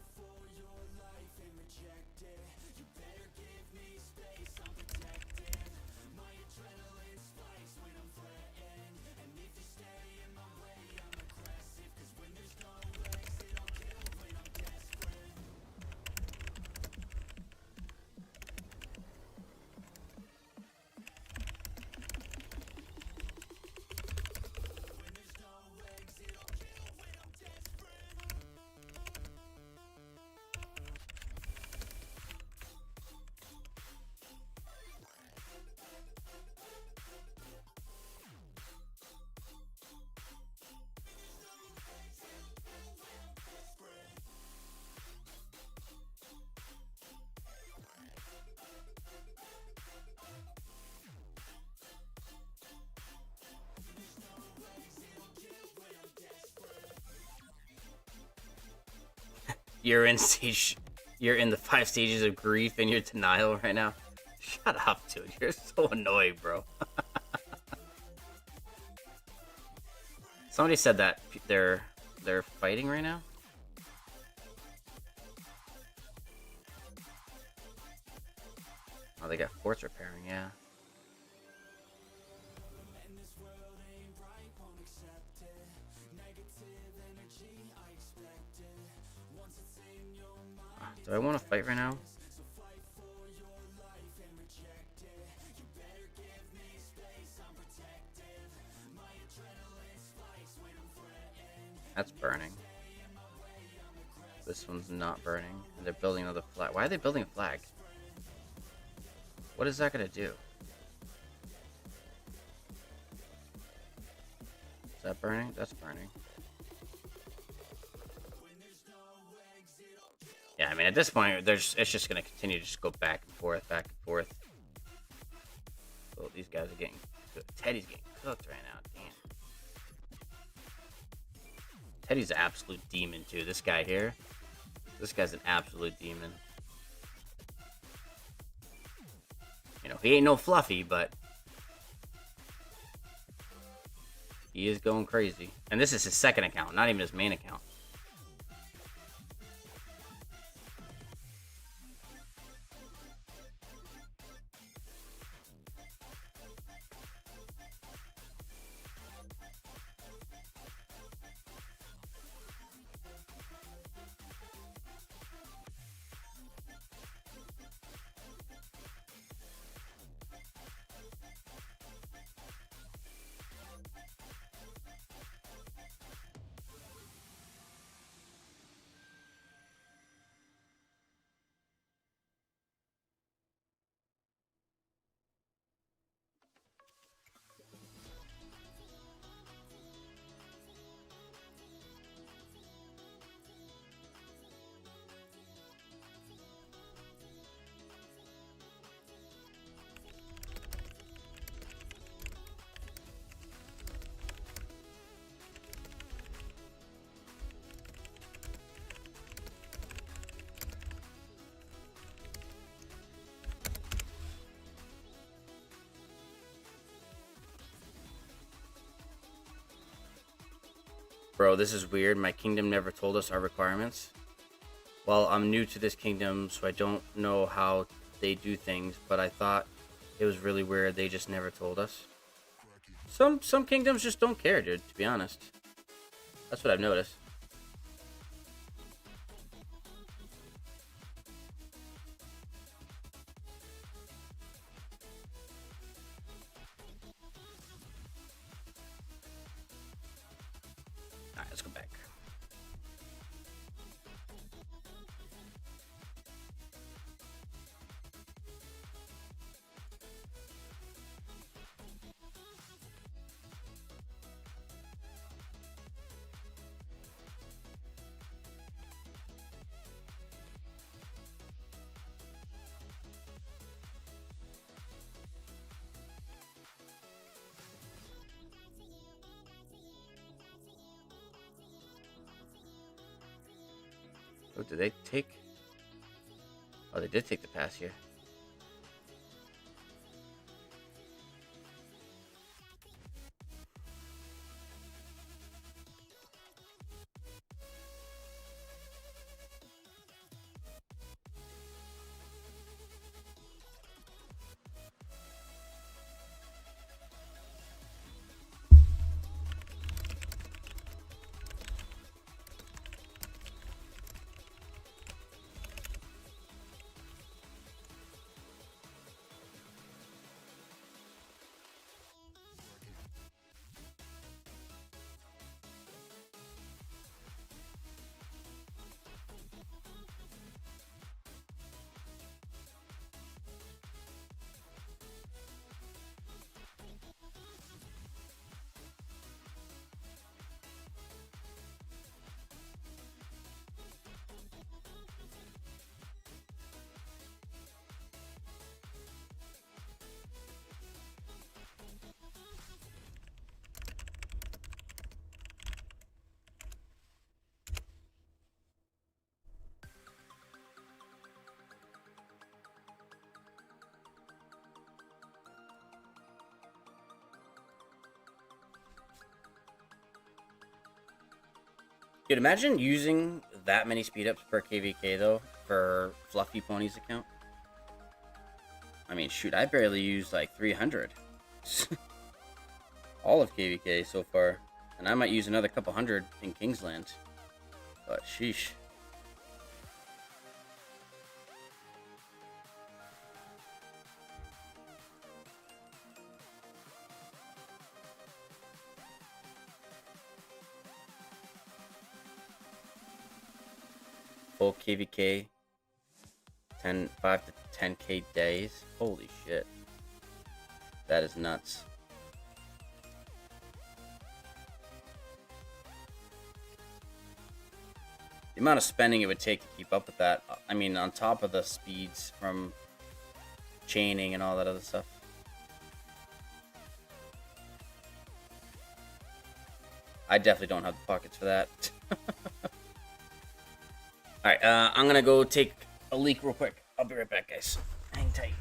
you're in stage, you're in the 5 stages of grief and your denial right now. Shut up, dude. You're so annoying, bro. Somebody said that they're fighting right now. Oh, they got forts repairing, yeah. Do I want to fight right now? That's burning. This one's not burning. And they're building another flag. Why are they building a flag? What is that gonna do? Is that burning? That's burning. Yeah, I mean, at this point, it's just gonna continue to just go back and forth, back and forth. Oh, these guys are getting cooked. Teddy's getting cooked right now. Damn. Teddy's an absolute demon too. This guy here, this guy's an absolute demon. You know, he ain't no Fluffy, but he is going crazy. And this is his second account, not even his main account. Bro, this is weird. My kingdom never told us our requirements. Well, I'm new to this kingdom, so I don't know how they do things, but I thought it was really weird. They just never told us. Some kingdoms just don't care, dude, to be honest. That's what I've noticed. Alright, let's go back. Oh, did they take... Oh, they did take the pass here. Dude, imagine using that many speed ups per KVK though for Fluffy Pony's account. I mean, shoot, I barely used like 300. All of KVK so far. And I might use another couple hundred in Kingsland. But sheesh. Full KVK, 5 to 10k days. Holy shit. That is nuts. The amount of spending it would take to keep up with that. I mean, on top of the speeds from chaining and all that other stuff. I definitely don't have the pockets for that. Alright, I'm gonna go take a leak real quick. I'll be right back, guys. Hang tight.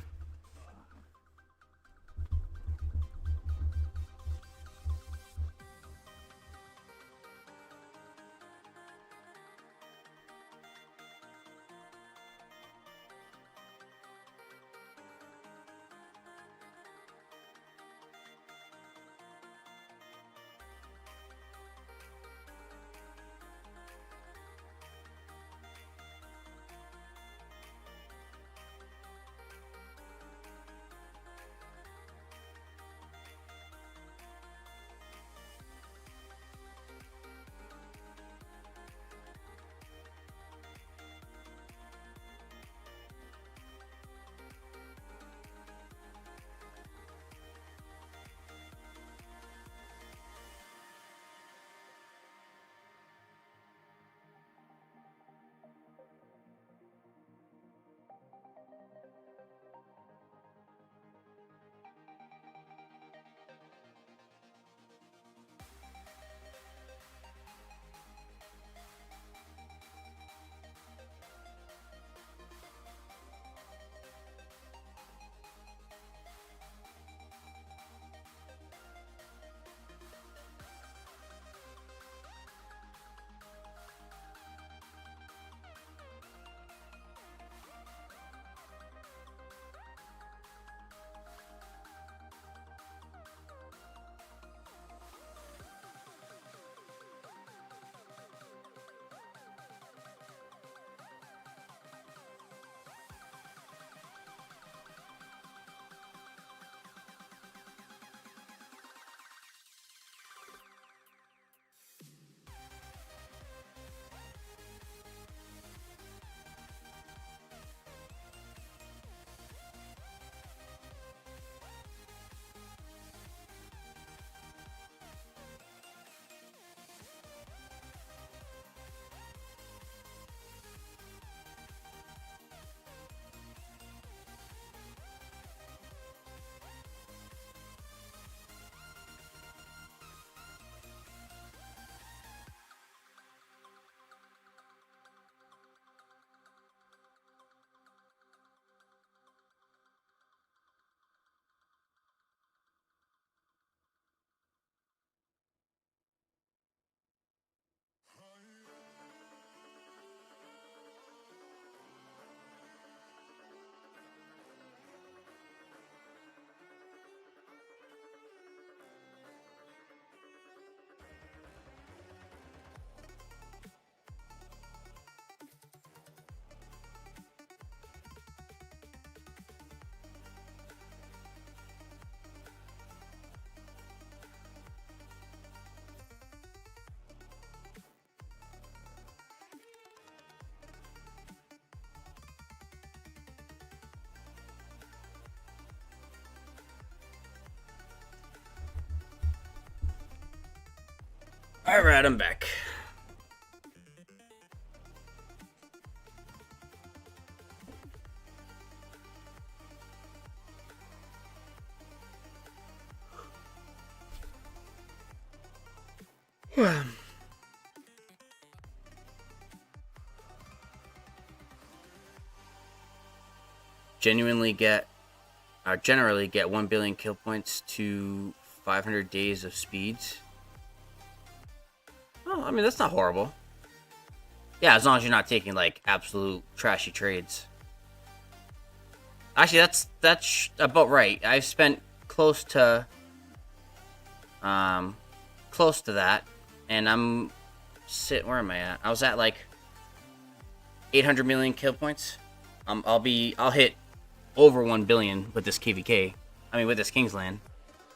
Alright, I'm back. Generally get 1 billion kill points to 500 days of speeds. Oh, I mean, that's not horrible. Yeah, as long as you're not taking like absolute trashy trades. Actually, that's about right. I've spent close to that, and where am I at? I was at like 800 million kill points. I'll hit over 1 billion with this KVK. I mean, with this Kingsland,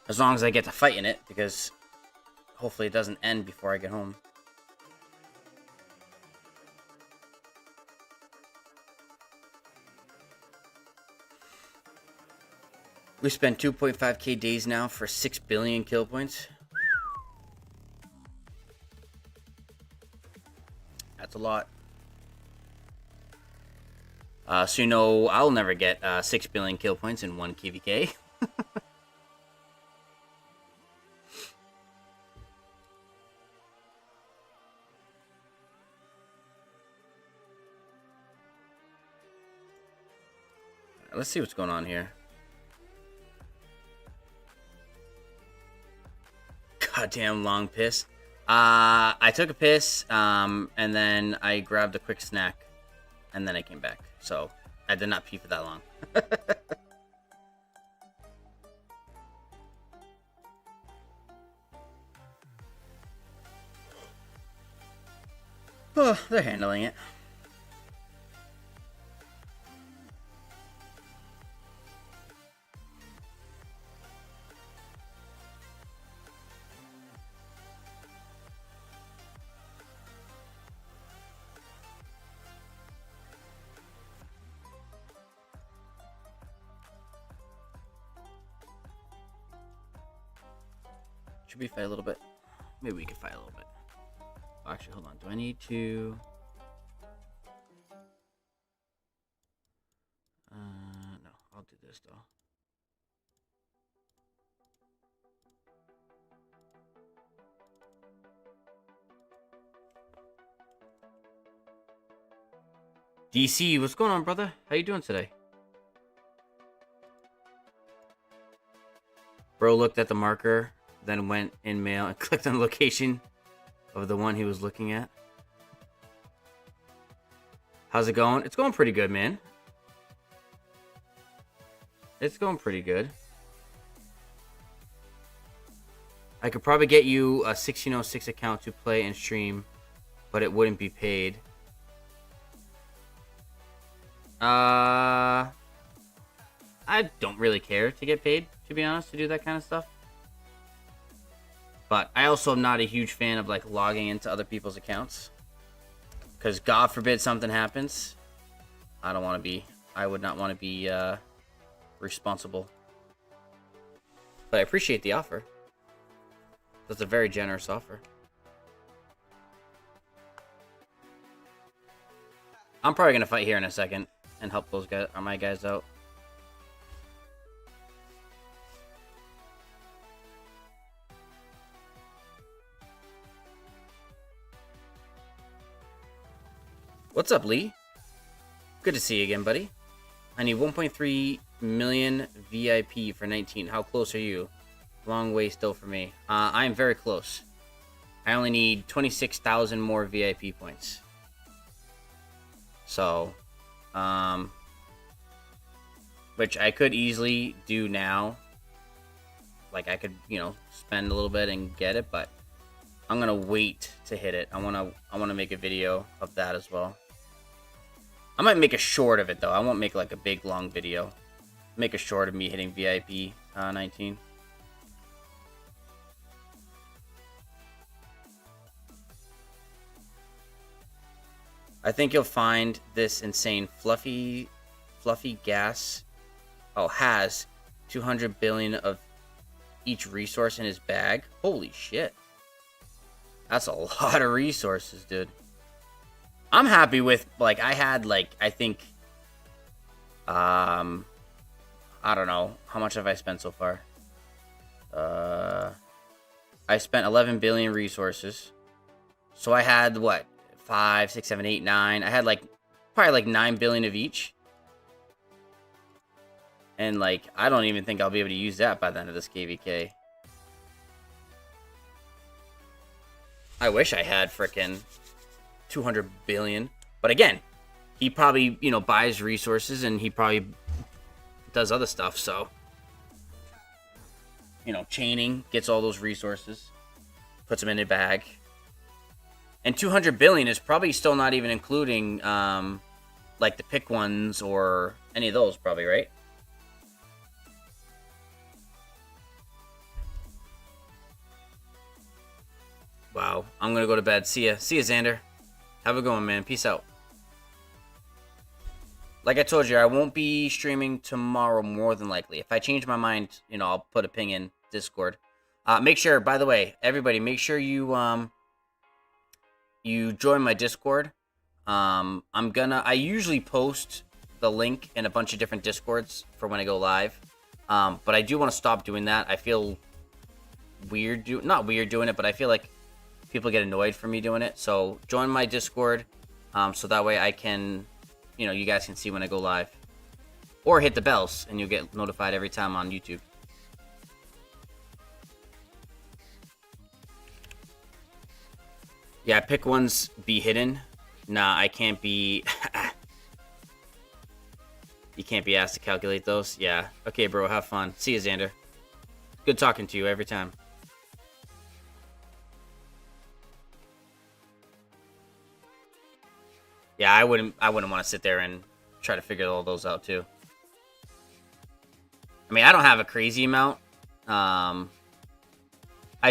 as long as I get to fight in it, because hopefully it doesn't end before I get home. We spent 2.5k days now for 6 billion kill points. That's a lot. So you know I'll never get 6 billion kill points in one KVK. Let's see what's going on here. Goddamn long piss. I took a piss, and then I grabbed a quick snack, and then I came back. So I did not pee for that long. Oh, they're handling it. Should we fight a little bit? Maybe we could fight a little bit. Oh, actually, hold on. Do I need to... no. I'll do this, though. DC, what's going on, brother? How you doing today? Bro looked at the marker, then went in mail and clicked on the location of the one he was looking at. How's it going? It's going pretty good, man. It's going pretty good. I could probably get you a 1606 account to play and stream, but it wouldn't be paid. I don't really care to get paid, to be honest, to do that kind of stuff. But I also am not a huge fan of like logging into other people's accounts, because God forbid something happens. I would not want to be responsible. But I appreciate the offer. That's a very generous offer. I'm probably gonna fight here in a second and help those guys, my guys, out. What's up, Lee? Good to see you again, buddy. I need 1.3 million VIP for 19. How close are you? Long way still for me. I am very close. I only need 26,000 more VIP points. So, which I could easily do now. Like, I could, you know, spend a little bit and get it, but I'm gonna wait to hit it. I wanna make a video of that as well. I might make a short of it though. I won't make like a big long video. Make a short of me hitting VIP 19. I think you'll find this insane fluffy gas. Oh, has 200 billion of each resource in his bag. Holy shit. That's a lot of resources, dude. I'm happy with, like, I had, like, I think, I don't know. How much have I spent so far? I spent 11 billion resources. So I had, what, 5, 6, 7, 8, 9. I had, like, probably, like, 9 billion of each. And, like, I don't even think I'll be able to use that by the end of this KVK. I wish I had frickin'... 200 billion. But again, he probably, buys resources and he probably does other stuff. So, chaining, gets all those resources, puts them in a bag. And 200 billion is probably still not even including, like the pick ones or any of those, probably, right? Wow. I'm going to go to bed. See ya. See ya, Xander. Have a good one, man. Peace out. Like I told you, I won't be streaming tomorrow more than likely. If I change my mind, I'll put a ping in Discord. Make sure, by the way, everybody, make sure you you join my Discord. I usually post the link in a bunch of different Discords for when I go live. But I do want to stop doing that. I feel weird not weird doing it, but I feel like people get annoyed for me doing it. So join my Discord, so that way I can, you guys can see when I go live. Or hit the bells and you'll get notified every time on YouTube. Yeah, pick ones be hidden. Nah, I can't be... You can't be asked to calculate those? Yeah. Okay, bro, have fun. See you, Xander. Good talking to you every time. Yeah, I wouldn't want to sit there and try to figure all those out too. I mean, I don't have a crazy amount. I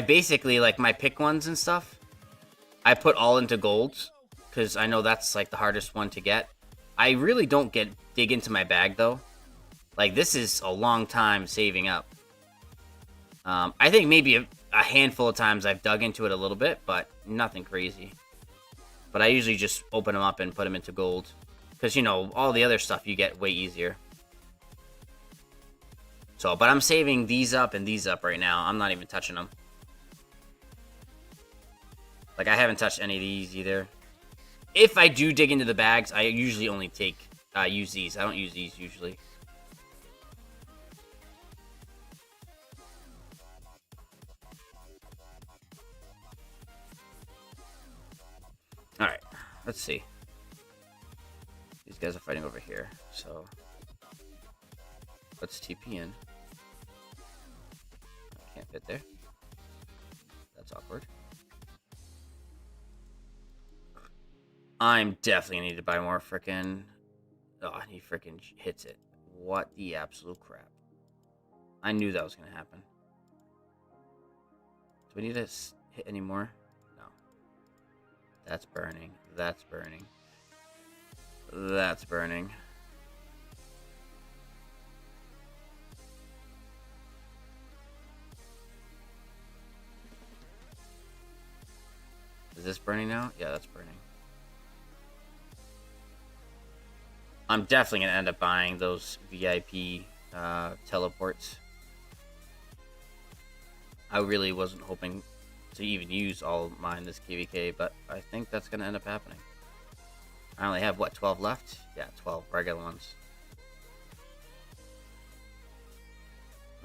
basically, like, my pick ones and stuff, I put all into golds, because I know that's, like, the hardest one to get. I really don't dig into my bag, though. Like, this is a long time saving up. I think maybe a handful of times I've dug into it a little bit, but nothing crazy. But I usually just open them up and put them into gold. Because, all the other stuff you get way easier. So, but I'm saving these up and these up right now. I'm not even touching them. Like, I haven't touched any of these either. If I do dig into the bags, I usually only use these. I don't use these usually. Alright, let's see. These guys are fighting over here, so let's TP in. I can't fit there. That's awkward. I'm definitely gonna need to buy more frickin'... Oh, he frickin' hits it. What the absolute crap. I knew that was gonna happen. Do we need to hit any more? No. That's burning. That's burning. That's burning. Is this burning now? Yeah, that's burning. I'm definitely going to end up buying those VIP teleports. I really wasn't hoping to even use all of mine this KVK, but I think that's going to end up happening. I only have, what, 12 left? Yeah, 12 regular ones.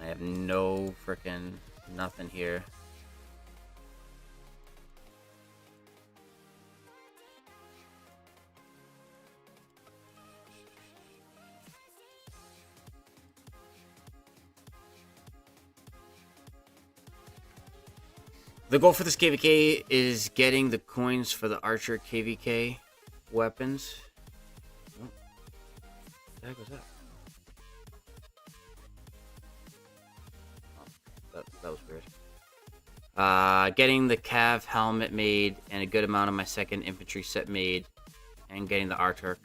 I have no frickin' nothing here. The goal for this KVK is getting the coins for the Archer KVK weapons. Oh, what the heck was that? Oh, that was weird. Getting the Cav helmet made and a good amount of my second infantry set made, and getting the Archer.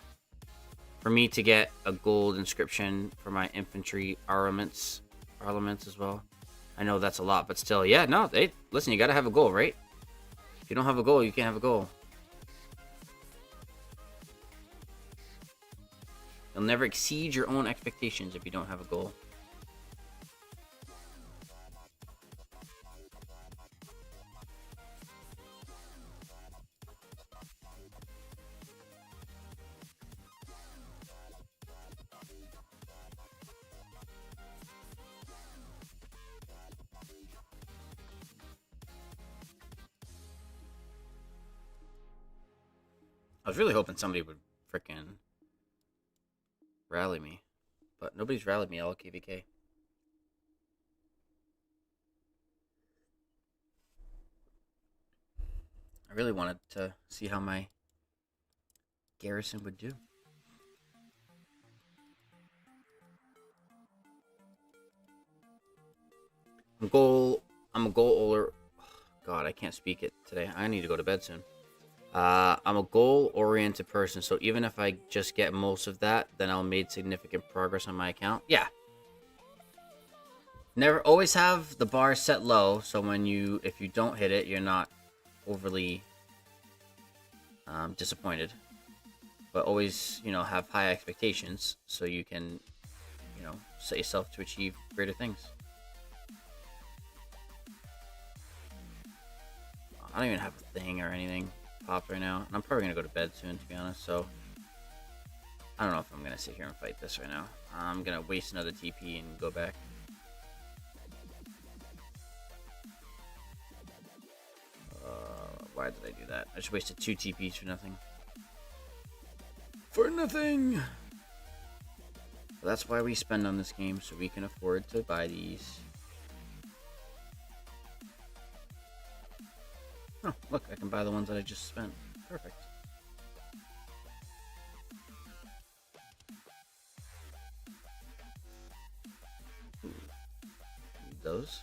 For me to get a gold inscription for my infantry armaments as well. I know that's a lot, but still, yeah, no, listen, you gotta have a goal, right? If you don't have a goal, you can't have a goal. You'll never exceed your own expectations if you don't have a goal. I was really hoping somebody would frickin' rally me. But nobody's rallied me all KVK. I really wanted to see how my garrison would do. I'm a goal. God, I can't speak it today. I need to go to bed soon. I'm a goal-oriented person, so even if I just get most of that, then I'll make significant progress on my account. Yeah. Never always have the bar set low, so if you don't hit it, you're not overly disappointed. But always, have high expectations so you can, set yourself to achieve greater things. I don't even have a thing or anything popped right now. And I'm probably going to go to bed soon, to be honest. So, I don't know if I'm going to sit here and fight this right now. I'm going to waste another TP and go back. Why did I do that? I just wasted 2 TPs for nothing. For nothing! But that's why we spend on this game, so we can afford to buy these. Oh, look, I can buy the ones that I just spent. Perfect. Ooh. Need those.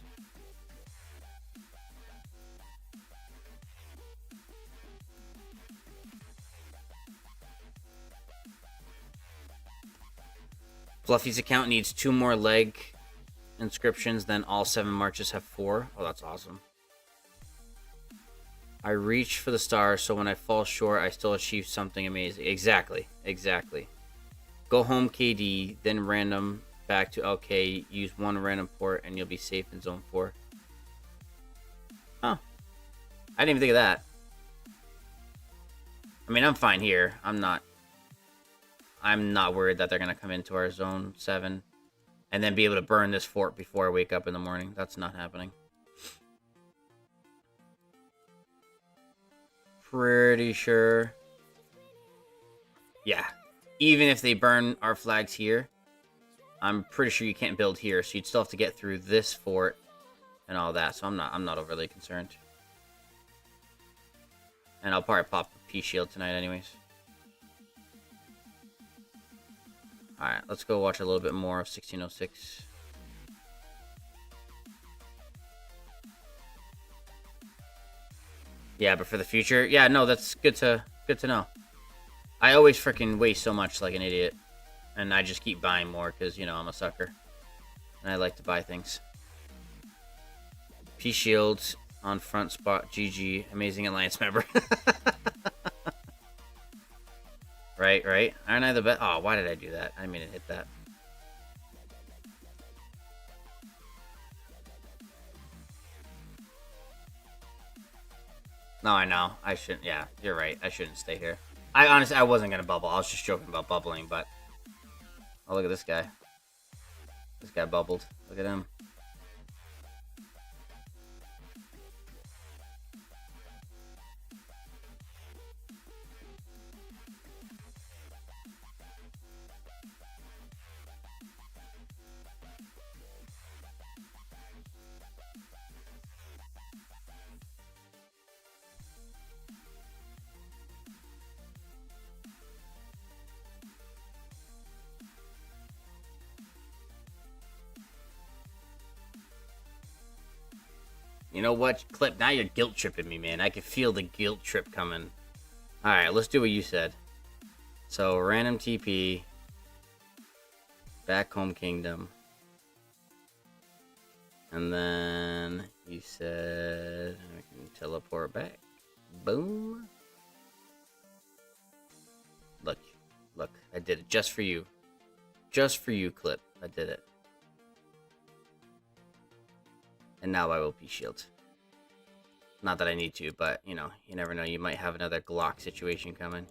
Fluffy's account needs 2 more leg inscriptions, then all 7 marches have 4. Oh, that's awesome. I reach for the stars, so when I fall short, I still achieve something amazing. Exactly. Go home KD, then random back to LK. Use 1 random port, and you'll be safe in zone 4. Oh. I didn't even think of that. I mean, I'm fine here. I'm not worried that they're going to come into our zone 7 and then be able to burn this fort before I wake up in the morning. That's not happening. Pretty sure. Yeah. Even if they burn our flags here, I'm pretty sure you can't build here, so you'd still have to get through this fort and all that. So I'm not overly concerned. And I'll probably pop the P shield tonight anyways. Alright, let's go watch a little bit more of 1606. Yeah, but for the future, yeah, no, that's good to know. I always freaking waste so much like an idiot, and I just keep buying more because I'm a sucker, and I like to buy things. P shields on front spot. GG, amazing alliance member. Right. Aren't I the best? Oh, why did I do that? I didn't mean to hit that. No, I know. I shouldn't. Yeah, you're right. I shouldn't stay here. I honestly, I wasn't going to bubble. I was just joking about bubbling, but... Oh, look at this guy. This guy bubbled. Look at him. You know what, Clip? Now you're guilt tripping me, man. I can feel the guilt trip coming. Alright, let's do what you said. So, random TP. Back home kingdom. And then you said I can teleport back. Boom. Look, I did it just for you. Just for you, Clip. I did it. And now I will P shield. Not that I need to, but you never know. You might have another Glock situation coming.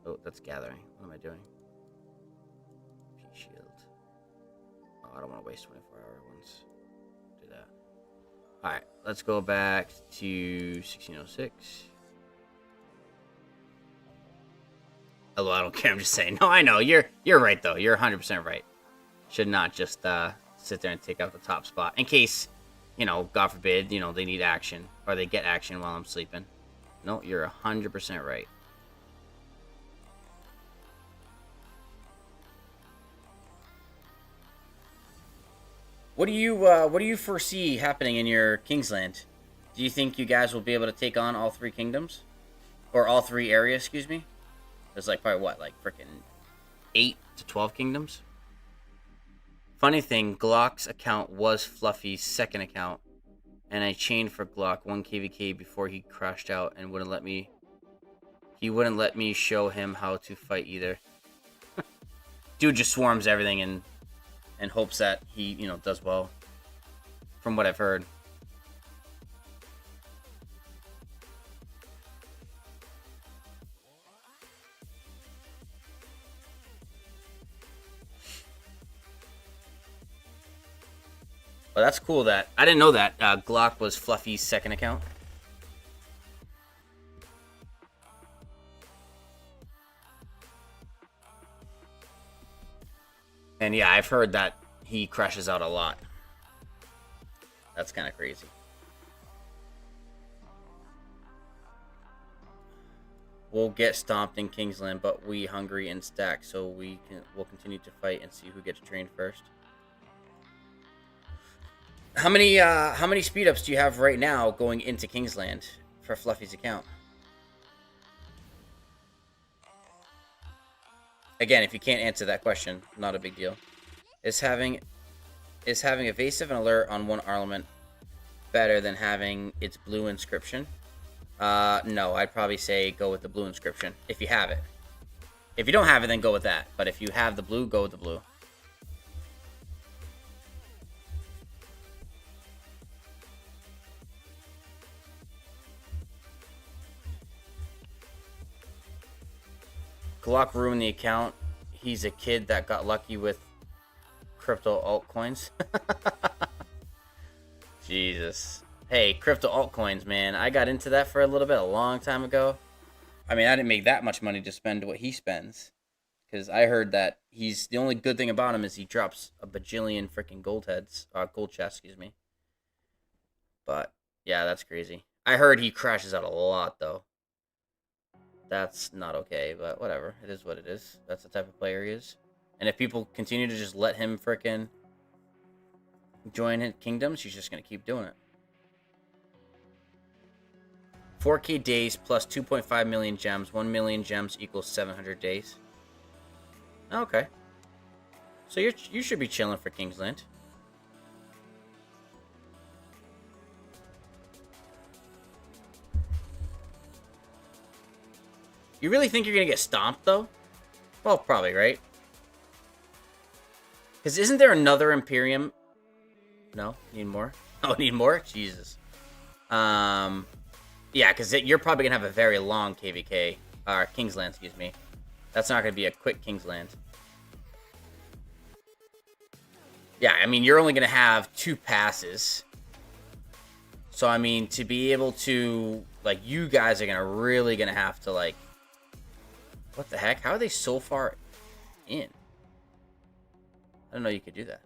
Oh, that's gathering. What am I doing? P shield. Oh, I don't want to waste 24-hour ones. Do that. Alright, let's go back to 1606. Although I don't care, I'm just saying. No, I know. You're right, though. You're 100% right. Should not just sit there and take out the top spot. In case, God forbid, they need action. Or they get action while I'm sleeping. No, you're 100% right. What do you foresee happening in your Kingsland? Do you think you guys will be able to take on all three kingdoms? Or all three areas, excuse me? There's like probably what, like freaking 8 to 12 kingdoms? Funny thing, Glock's account was Fluffy's second account, and I chained for Glock 1 KVK before he crashed out and wouldn't let me. He wouldn't let me show him how to fight either. Dude just swarms everything and hopes that he, does well. From what I've heard. Well, that's cool that... I didn't know that Glock was Fluffy's second account. And yeah, I've heard that he crashes out a lot. That's kind of crazy. We'll get stomped in Kingsland, but we hungry and stacked, so we'll continue to fight and see who gets trained first. How many speed ups do you have right now going into Kingsland for Fluffy's account? Again, if you can't answer that question, not a big deal. Is having evasive and alert on one armament better than having its blue inscription? No, I'd probably say go with the blue inscription if you have it. If you don't have it, then go with that. But if you have the blue, go with the blue. Glock ruined the account. He's a kid that got lucky with crypto altcoins. Jesus. Hey, crypto altcoins, man. I got into that for a little bit a long time ago. I mean, I didn't make that much money to spend what he spends. Because I heard that the only good thing about him is he drops a bajillion freaking gold chests, excuse me. But, yeah, that's crazy. I heard he crashes out a lot, though. That's not okay, but whatever. It is what it is. That's the type of player he is. And if people continue to just let him frickin' join kingdoms, he's just going to keep doing it. 4K days plus 2.5 million gems. 1 million gems equals 700 days. Okay. So you should be chilling for Kingsland. You really think you're going to get stomped, though? Well, probably, right? Because isn't there another Imperium? No? Need more? Oh, need more? Jesus. Yeah, because you're probably going to have a very long KVK. Or Kingsland, excuse me. That's not going to be a quick Kingsland. Yeah, I mean, you're only going to have 2 passes. So, I mean, to be able to... Like, you guys are really going to have to, like... What the heck? How are they so far in? I didn't know you could do that.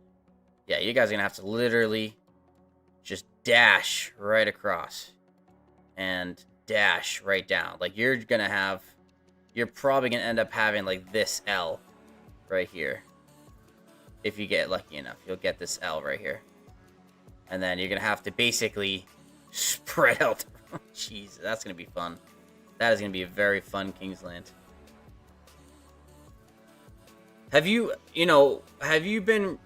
Yeah, you guys are going to have to literally just dash right across. And dash right down. Like, you're going to have... You're probably going to end up having, like, this L right here. If you get lucky enough. You'll get this L right here. And then you're going to have to basically spread out. Jeez, that's going to be fun. That is going to be a very fun Kingsland. Have you been...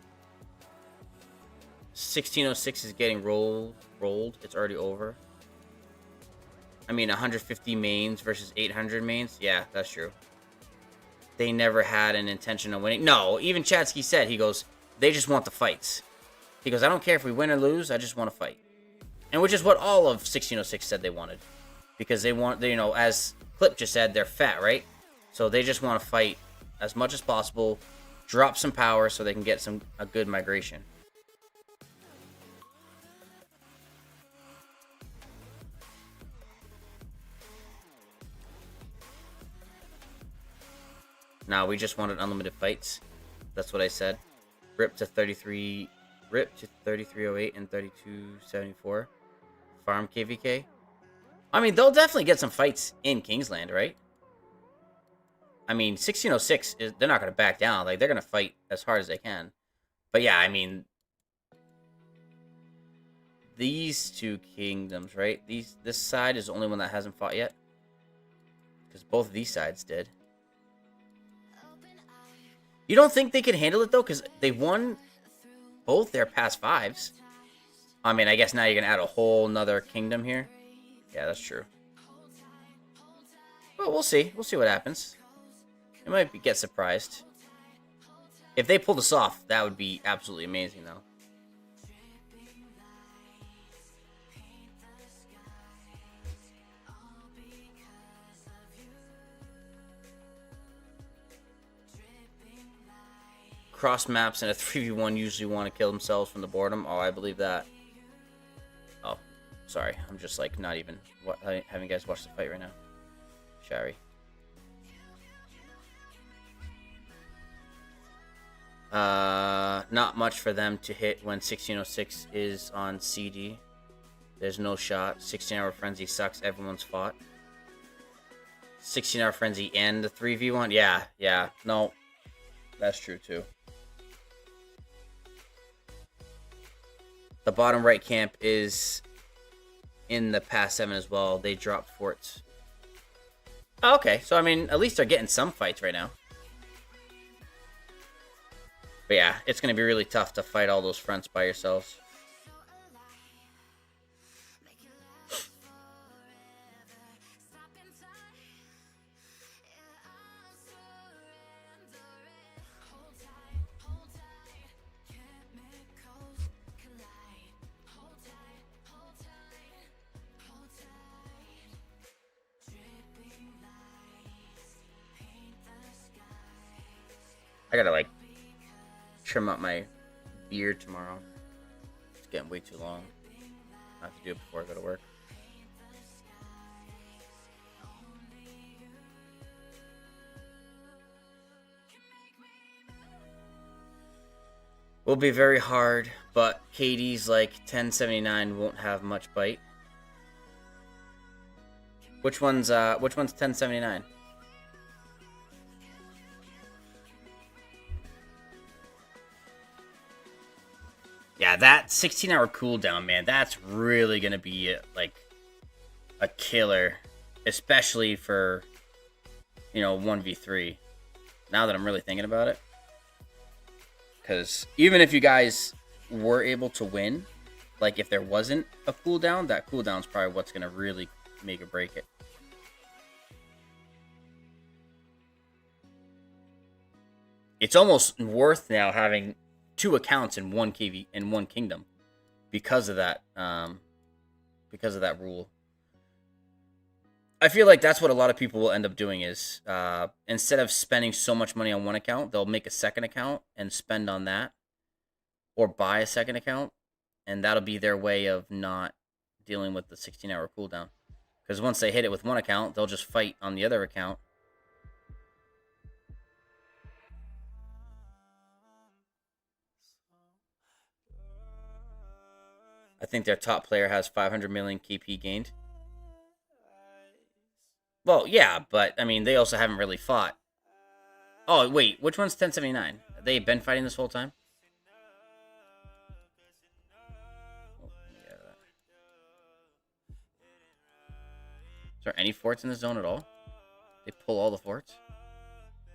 1606 is getting rolled. It's already over. I mean, 150 mains versus 800 mains. Yeah, that's true. They never had an intention of winning. No, even Chatsky said, he goes, they just want the fights. He goes, I don't care if we win or lose, I just want to fight. And which is what all of 1606 said they wanted. Because they want, as Clip just said, they're fat, right? So they just want to fight as much as possible, drop some power so they can get a good migration. Nah, we just wanted unlimited fights. That's what I said. Rip to 33... Rip to 3308 and 3274. Farm KVK. I mean, they'll definitely get some fights in Kingsland, right? I mean, 1606, they're not going to back down. Like, they're going to fight as hard as they can. But yeah, I mean, these two kingdoms, right? This side is the only one that hasn't fought yet. Because both of these sides did. You don't think they can handle it, though? Because they won both their past fives. I mean, I guess now you're going to add a whole nother kingdom here. Yeah, that's true. Well, we'll see. We'll see what happens. It might get surprised. If they pull this off, that would be absolutely amazing, though. Cross maps in a 3v1 usually want to kill themselves from the boredom. Oh, I believe that. Oh, sorry. I'm just like not even having you guys watch the fight right now. Shari. Not much for them to hit when 1606 is on CD. There's no shot. 16-hour frenzy sucks. Everyone's fought. 16-hour frenzy and the 3v1. Yeah. No, that's true too. The bottom right camp is in the past 7 as well. They dropped forts. Oh, okay, so I mean, at least they're getting some fights right now. But yeah, it's going to be really tough to fight all those fronts by yourselves. I gotta, like, trim up my beard tomorrow. It's getting way too long. I have to do it before I go to work. Will be very hard, but KD's like 1079 won't have much bite. Which one's 1079? Yeah, that 16-hour cooldown, man, that's really going to be, like, a killer. Especially for, 1v3. Now that I'm really thinking about it. Because even if you guys were able to win, like, if there wasn't a cooldown, that cooldown's probably what's going to really make or break it. It's almost worth now having 2 accounts in one kingdom because of that rule. I feel like that's what a lot of people will end up doing is instead of spending so much money on one account, they'll make a second account and spend on that, or buy a second account, and that'll be their way of not dealing with the 16-hour cooldown. Because once they hit it with one account, they'll just fight on the other account. I think their top player has 500 million KP gained. Well, yeah, but, I mean, they also haven't really fought. Oh, wait, which one's 1079? They've been fighting this whole time? Oh, yeah. Is there any forts in the zone at all? They pull all the forts?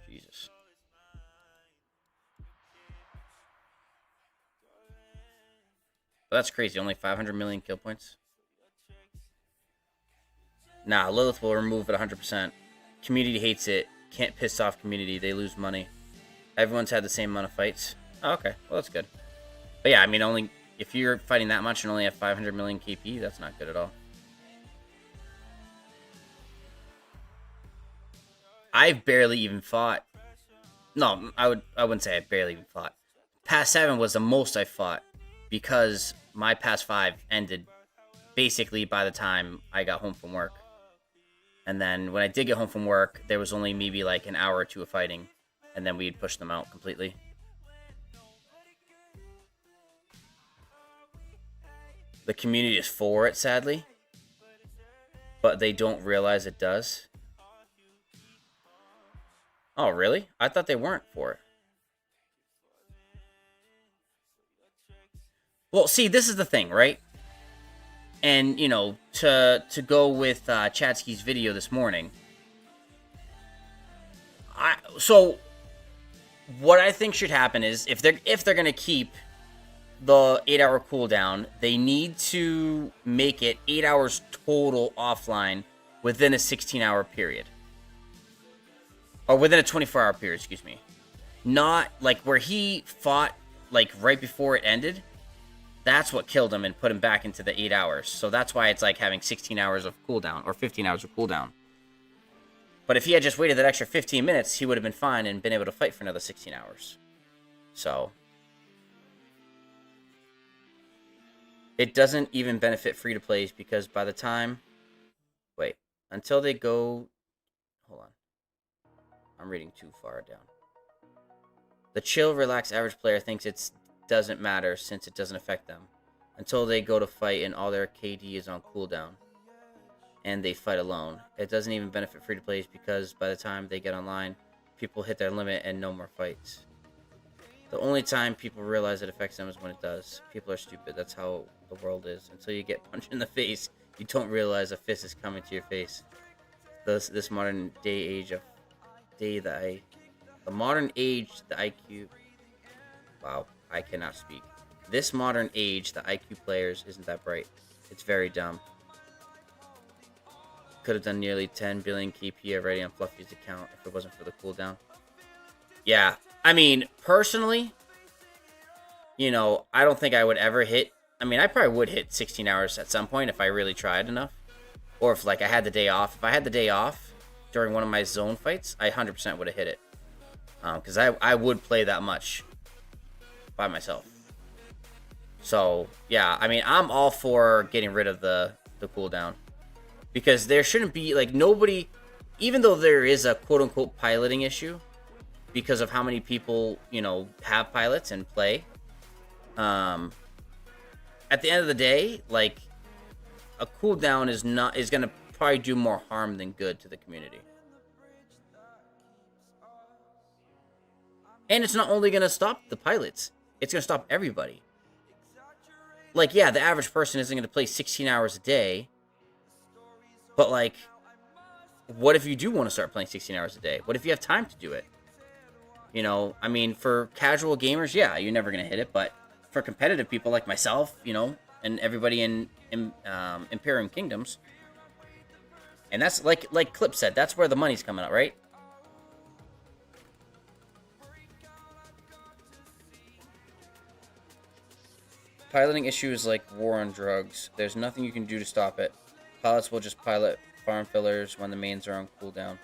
Jesus. But that's crazy. Only 500 million kill points. Nah, Lilith will remove it 100%. Community hates it. Can't piss off community. They lose money. Everyone's had the same amount of fights. Oh, okay. Well, that's good. But yeah, I mean, only if you're fighting that much and only have 500 million KP, that's not good at all. I've barely even fought. No, I wouldn't say I barely even fought. Past 7 was the most I fought because my past 5 ended basically by the time I got home from work. And then when I did get home from work, there was only maybe like an hour or 2 of fighting. and then we'd push them out completely. The community is for it, sadly, but they don't realize it does. Oh, really? I thought they weren't for it. Well, see, this is the thing, right? And, you know, to go with Chatsky's video this morning, so what I think should happen is if they're gonna keep the 8-hour cooldown, they need to make it 8 hours total offline within a 16-hour period, or within a 24-hour period. Excuse me, not like where he fought like right before it ended. That's what killed him and put him back into the 8 hours. So that's why it's like having 16 hours of cooldown or 15 hours of cooldown. But if he had just waited that extra 15 minutes, he would have been fine and been able to fight for another 16 hours. So it doesn't even benefit free-to-plays because by the time... Wait, until they go... Hold on. I'm reading too far down. The chill, relaxed average player thinks it doesn't matter since it doesn't affect them. Until they go to fight and all their KD is on cooldown. And they fight alone. It doesn't even benefit free-to-plays because by the time they get online, people hit their limit and no more fights. The only time people realize it affects them is when it does. People are stupid. That's how the world is. Until you get punched in the face, you don't realize a fist is coming to your face. This modern day age of... The modern age, the IQ... Wow, I cannot speak. This modern age, the IQ players isn't that bright. It's very dumb. Could have done nearly 10 billion KP already on Fluffy's account if it wasn't for the cooldown. Yeah, I mean, personally, you know, I don't think I would ever hit... I mean, I probably would hit 16 hours at some point if I really tried enough. Or if, like, I had the day off. If I had the day off during one of my zone fights, I 100% would have hit it. Because I would play that much by myself. So, yeah, I mean, I'm all for getting rid of the cooldown. Because there shouldn't be, like, nobody... Even though there is a quote-unquote piloting issue, because of how many people, you know, have pilots and play, at the end of the day, like, a cooldown is going to probably do more harm than good to the community. And it's not only going to stop the pilots, it's going to stop everybody. Like, yeah, the average person isn't going to play 16 hours a day, but, like, what if you do want to start playing 16 hours a day? What if you have time to do it? You know, I mean, for casual gamers, yeah, you're never going to hit it, but for competitive people like myself, you know, and everybody in Imperium Kingdoms, and that's, like Clip said, that's where the money's coming out, right? Piloting issues like war on drugs. There's nothing you can do to stop it. Pilots will just pilot farm fillers when the mains are on cooldown.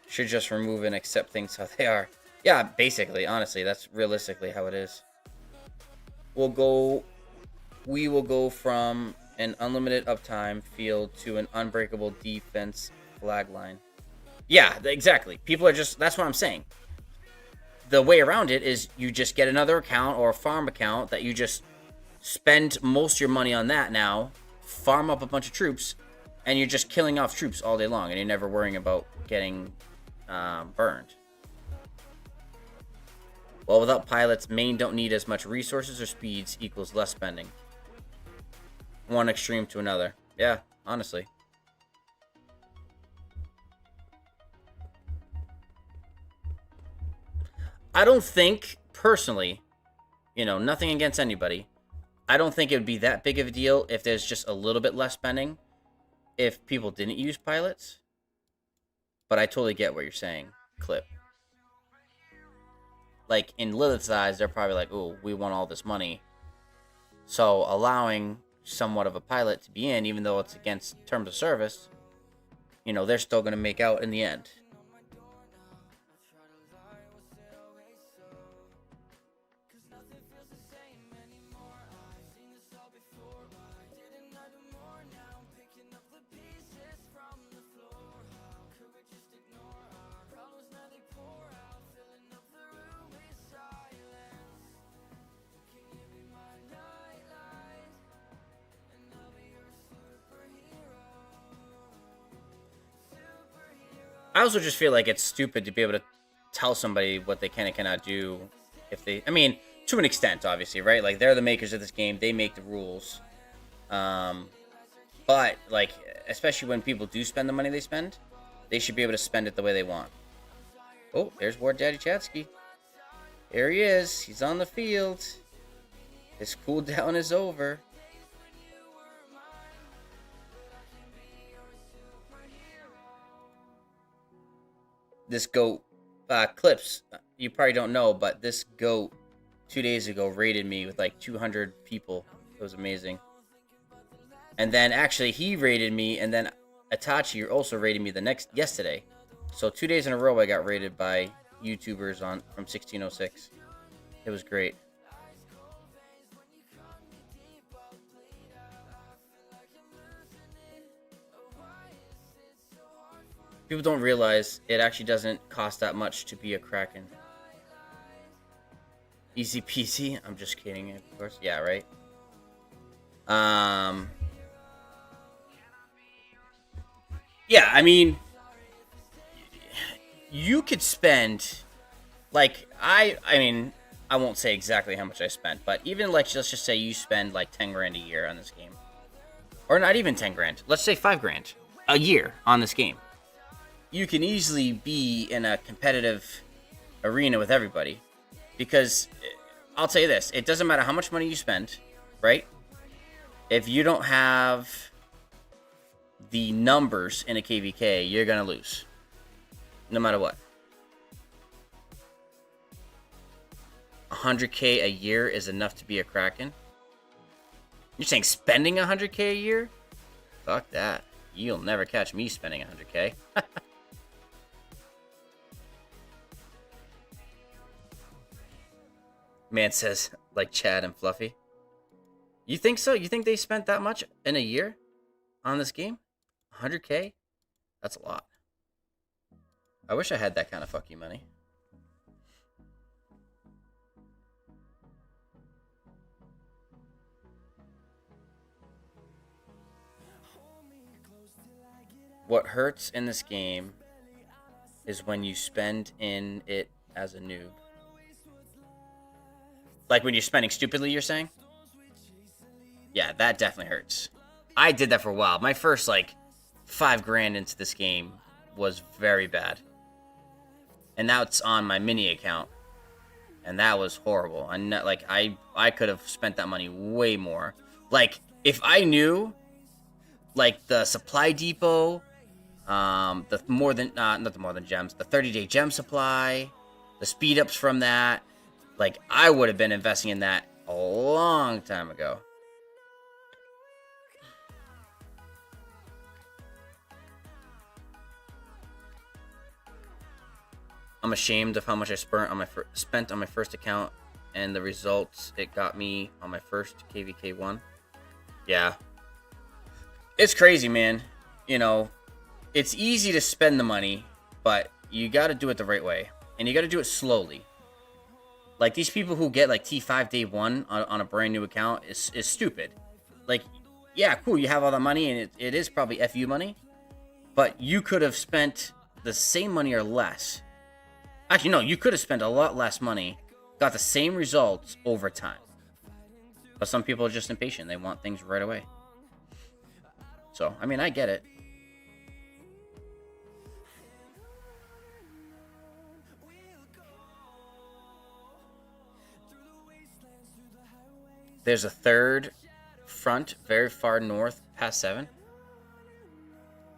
Should just remove and accept things how they are. Yeah, basically, honestly, that's realistically how it is. We will go from an unlimited uptime field to an unbreakable defense flag line. Yeah, exactly. People are just... That's what I'm saying. The way around it is you just get another account or a farm account that you just spend most of your money on that now, farm up a bunch of troops, and you're just killing off troops all day long, and you're never worrying about getting burned. Well, without pilots, main don't need as much resources or speeds equals less spending. One extreme to another. Yeah, honestly. I don't think, personally, you know, nothing against anybody, I don't think it would be that big of a deal if there's just a little bit less spending if people didn't use pilots. But I totally get what you're saying, Clip. Like, in Lilith's eyes, they're probably like, oh, we want all this money. So, allowing somewhat of a pilot to be in, even though it's against terms of service, you know, they're still going to make out in the end. I also just feel like it's stupid to be able to tell somebody what they can and cannot do if they. I mean, to an extent, obviously, right? Like they're the makers of this game; they make the rules. But like, especially when people do spend the money they spend, they should be able to spend it the way they want. Oh, there's Ward Daddy Chatsky. Here he is. He's on the field. His cooldown is over. This goat, Clips, you probably don't know, but this goat 2 days ago raided me with like 200 people. It was amazing. And then actually he raided me, and then Itachi also raided me yesterday. So 2 days in a row I got raided by YouTubers from 1606. It was great. People don't realize it actually doesn't cost that much to be a Kraken. Easy peasy. I'm just kidding, of course. Yeah, right. Yeah, I mean, you could spend, like, I mean, I won't say exactly how much I spent, but even like, let's just say you spend like 10 grand a year on this game, or not even 10 grand. Let's say 5 grand a year on this game. You can easily be in a competitive arena with everybody, because I'll tell you this: it doesn't matter how much money you spend, right? If you don't have the numbers in a KVK, you're gonna lose, no matter what. 100K a year is enough to be a Kraken? You're saying spending 100K a year? Fuck that. You'll never catch me spending 100K. Man says, like Chad and Fluffy. You think so? You think they spent that much in a year on this game? 100K? That's a lot. I wish I had that kind of fucking money. What hurts in this game is when you spend in it as a noob. Like when you're spending stupidly, you're saying? Yeah, that definitely hurts. I did that for a while. My first, like, 5 grand into this game was very bad. And now it's on my mini account. And that was horrible. I could have spent that money way more. Like, if I knew, like, the supply depot, not the more than gems, the 30-day gem supply, the speed ups from that, like, I would have been investing in that a long time ago. I'm ashamed of how much I spent on my first account and the results it got me on my first KVK1. Yeah. It's crazy, man. You know, it's easy to spend the money, but you got to do it the right way. And you got to do it slowly. Like, these people who get, like, T5 day 1 on a brand new account is stupid. Like, yeah, cool, you have all the money, and it is probably FU money. But you could have spent the same money or less. Actually, no, you could have spent a lot less money, got the same results over time. But some people are just impatient. They want things right away. So, I mean, I get it. There's a third front very far north past 7.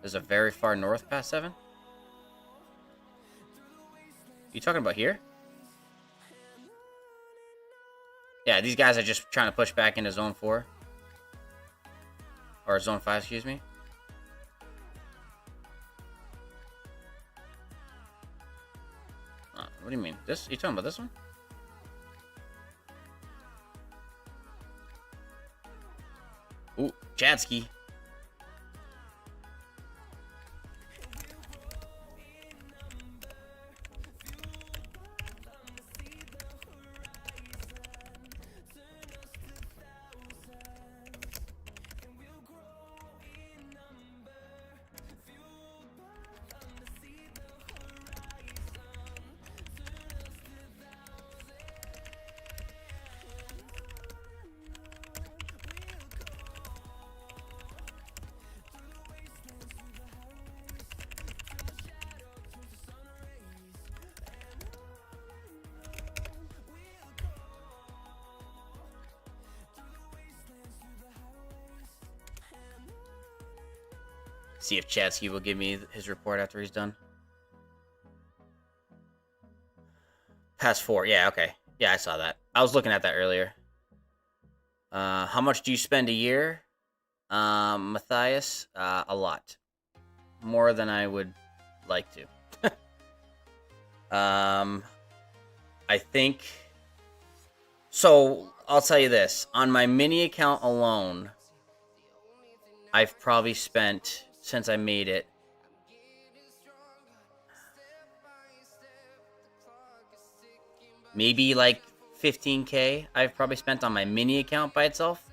There's a very far north past 7. You talking about here? Yeah, these guys are just trying to push back into zone 4. Or zone 5, excuse me. What do you mean? This? You talking about this one? Ooh, Chadsky. See if Chatsky will give me his report after he's done. Past 4. Yeah, okay. Yeah, I saw that. I was looking at that earlier. How much do you spend a year? Matthias? A lot. More than I would like to. I think... So, I'll tell you this. On my mini account alone, I've probably spent, since I made it, maybe like 15K I've probably spent on my mini account by itself.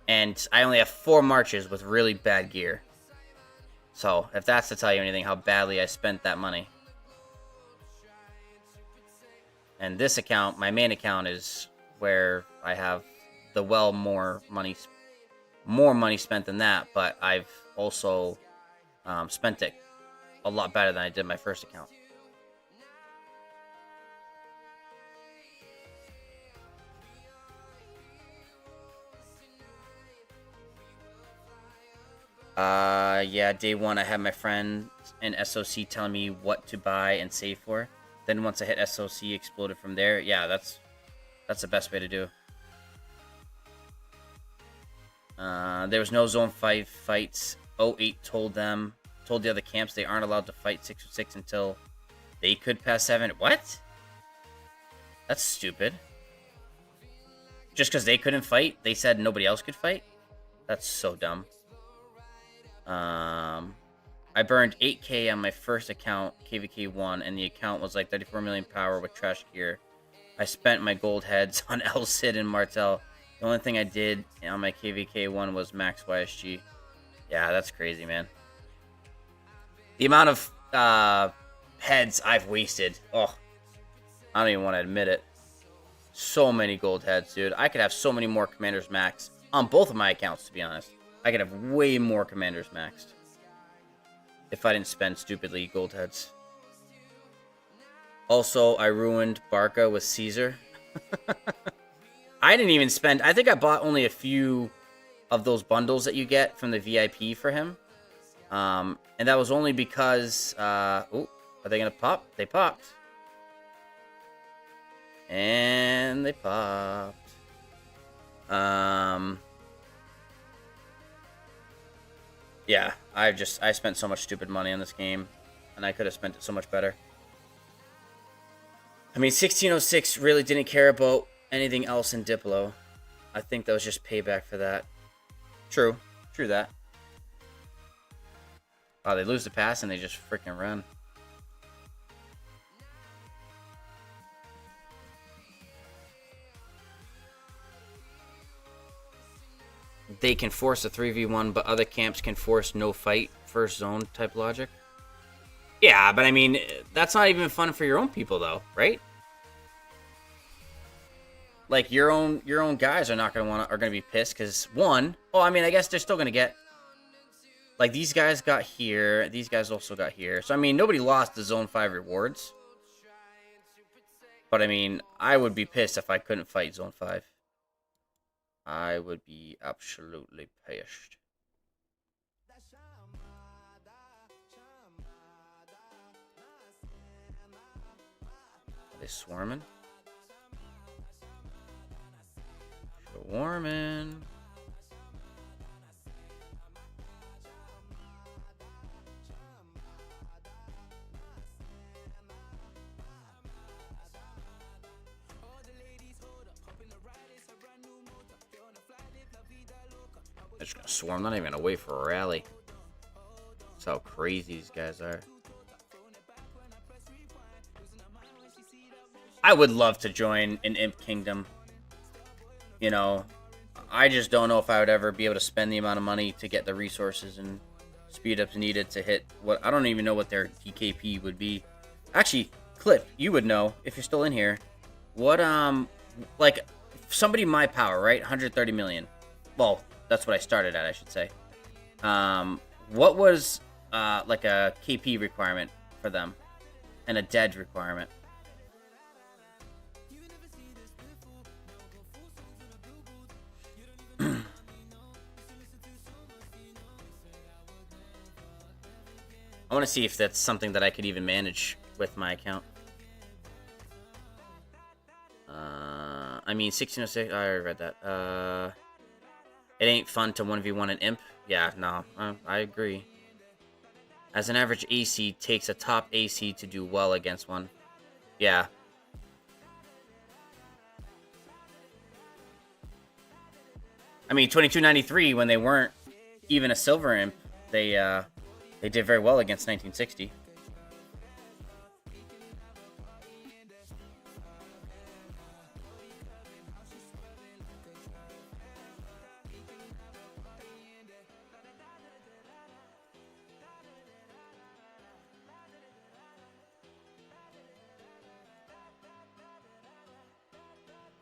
And I only have 4 marches with really bad gear. So, if that's to tell you anything, how badly I spent that money. And this account, my main account, is where I have the more money spent than that. But I've also spent it a lot better than I did my first account. Yeah, day 1 I had my friend in SOC telling me what to buy and save for. Then once I hit SOC, exploded from there. Yeah, that's the best way to do. There was no Zone 5 fights. 08 told the other camps they aren't allowed to fight 606 until they could pass 7. What? That's stupid. Just because they couldn't fight, they said nobody else could fight? That's so dumb. I burned 8K on my first account, KVK1, and the account was like 34 million power with trash gear. I spent my gold heads on El Cid and Martel. The only thing I did on my KVK1 was max YSG. Yeah, that's crazy, man. The amount of heads I've wasted. Oh, I don't even want to admit it. So many gold heads, dude. I could have so many more commanders max on both of my accounts, to be honest. I could have way more commanders maxed if I didn't spend stupidly gold heads. Also, I ruined Barca with Caesar. I didn't even spend... I think I bought only a few of those bundles that you get from the VIP for him. And that was only because... oh, are they going to pop? They popped. And they popped. Yeah, I spent so much stupid money on this game, and I could have spent it so much better. I mean, 1606 really didn't care about anything else in Diplo. I think that was just payback for that. True that. Oh, they lose the pass and they just freaking run. They can force a 3v1, but other camps can force no fight, first zone type logic. Yeah, but I mean, that's not even fun for your own people, though, right? Like your own guys are not gonna be pissed because one. Oh, I mean, I guess they're still gonna get. Like these guys got here, these guys also got here. So I mean, nobody lost the Zone 5 rewards. But I mean, I would be pissed if I couldn't fight Zone 5. I would be absolutely pissed. Are they swarming? Swarming. They're just gonna swarm, not even gonna wait for a rally. That's how crazy these guys are. I would love to join an Imp Kingdom. You know, I just don't know if I would ever be able to spend the amount of money to get the resources and speed ups needed to hit what I don't even know what their DKP would be. Actually, Clip, you would know if you're still in here. What like somebody my power, right? 130 million. Well, that's what I started at, I should say. What was like a KP requirement for them and a dead requirement? I want to see if that's something that I could even manage with my account. I mean, 1606, I already read that. It ain't fun to 1v1 an imp. Yeah, no, I agree. As an average AC, takes a top AC to do well against one. Yeah. I mean, 2293, when they weren't even a silver imp, they did very well against 1960.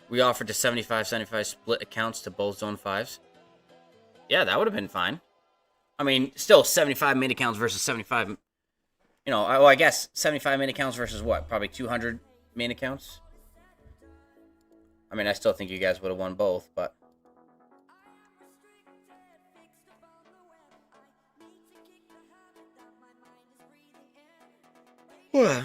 We offered to 75-75 split accounts to both Zone 5s. Yeah, that would have been fine. I mean, still 75 main accounts versus 75... You know, well, I guess 75 main accounts versus what? Probably 200 main accounts? I mean, I still think you guys would have won both, but... Well...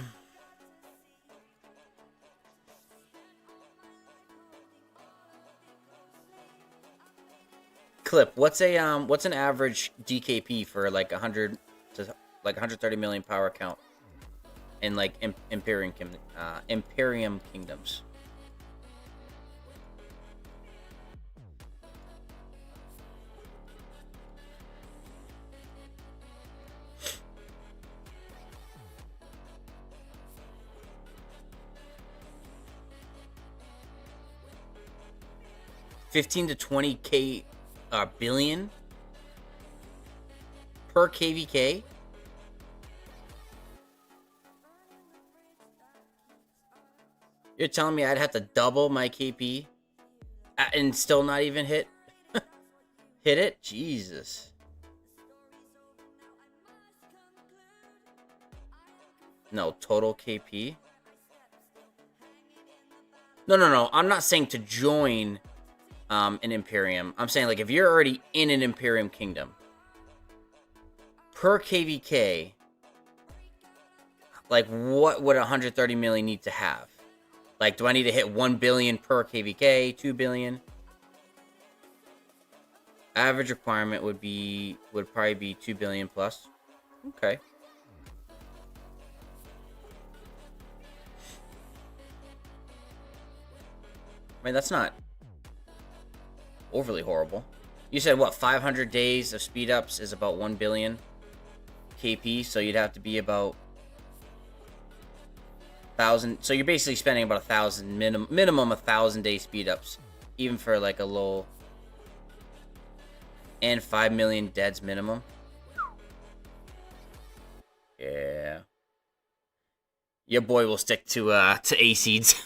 Clip, what's an average DKP for like 100 to like 130 million power count in like Imperium Kingdoms? $15 to $20K billion per KVK. You're telling me I'd have to double my KP and still not even hit it? Jesus. No, total KP. No. I'm not saying to join an Imperium. I'm saying, like, if you're already in an Imperium Kingdom, per KVK, like, what would 130 million need to have? Like, do I need to hit 1 billion per KVK, 2 billion? Average requirement would probably be 2 billion plus. Okay. I mean, that's not overly horrible. You said, what, 500 days of speed ups is about 1 billion KP, so you'd have to be about 1,000. So you're basically spending about 1,000, minimum 1,000 day speed ups, even for like a low. And 5 million deads minimum. Yeah. Your boy will stick to A-Seeds.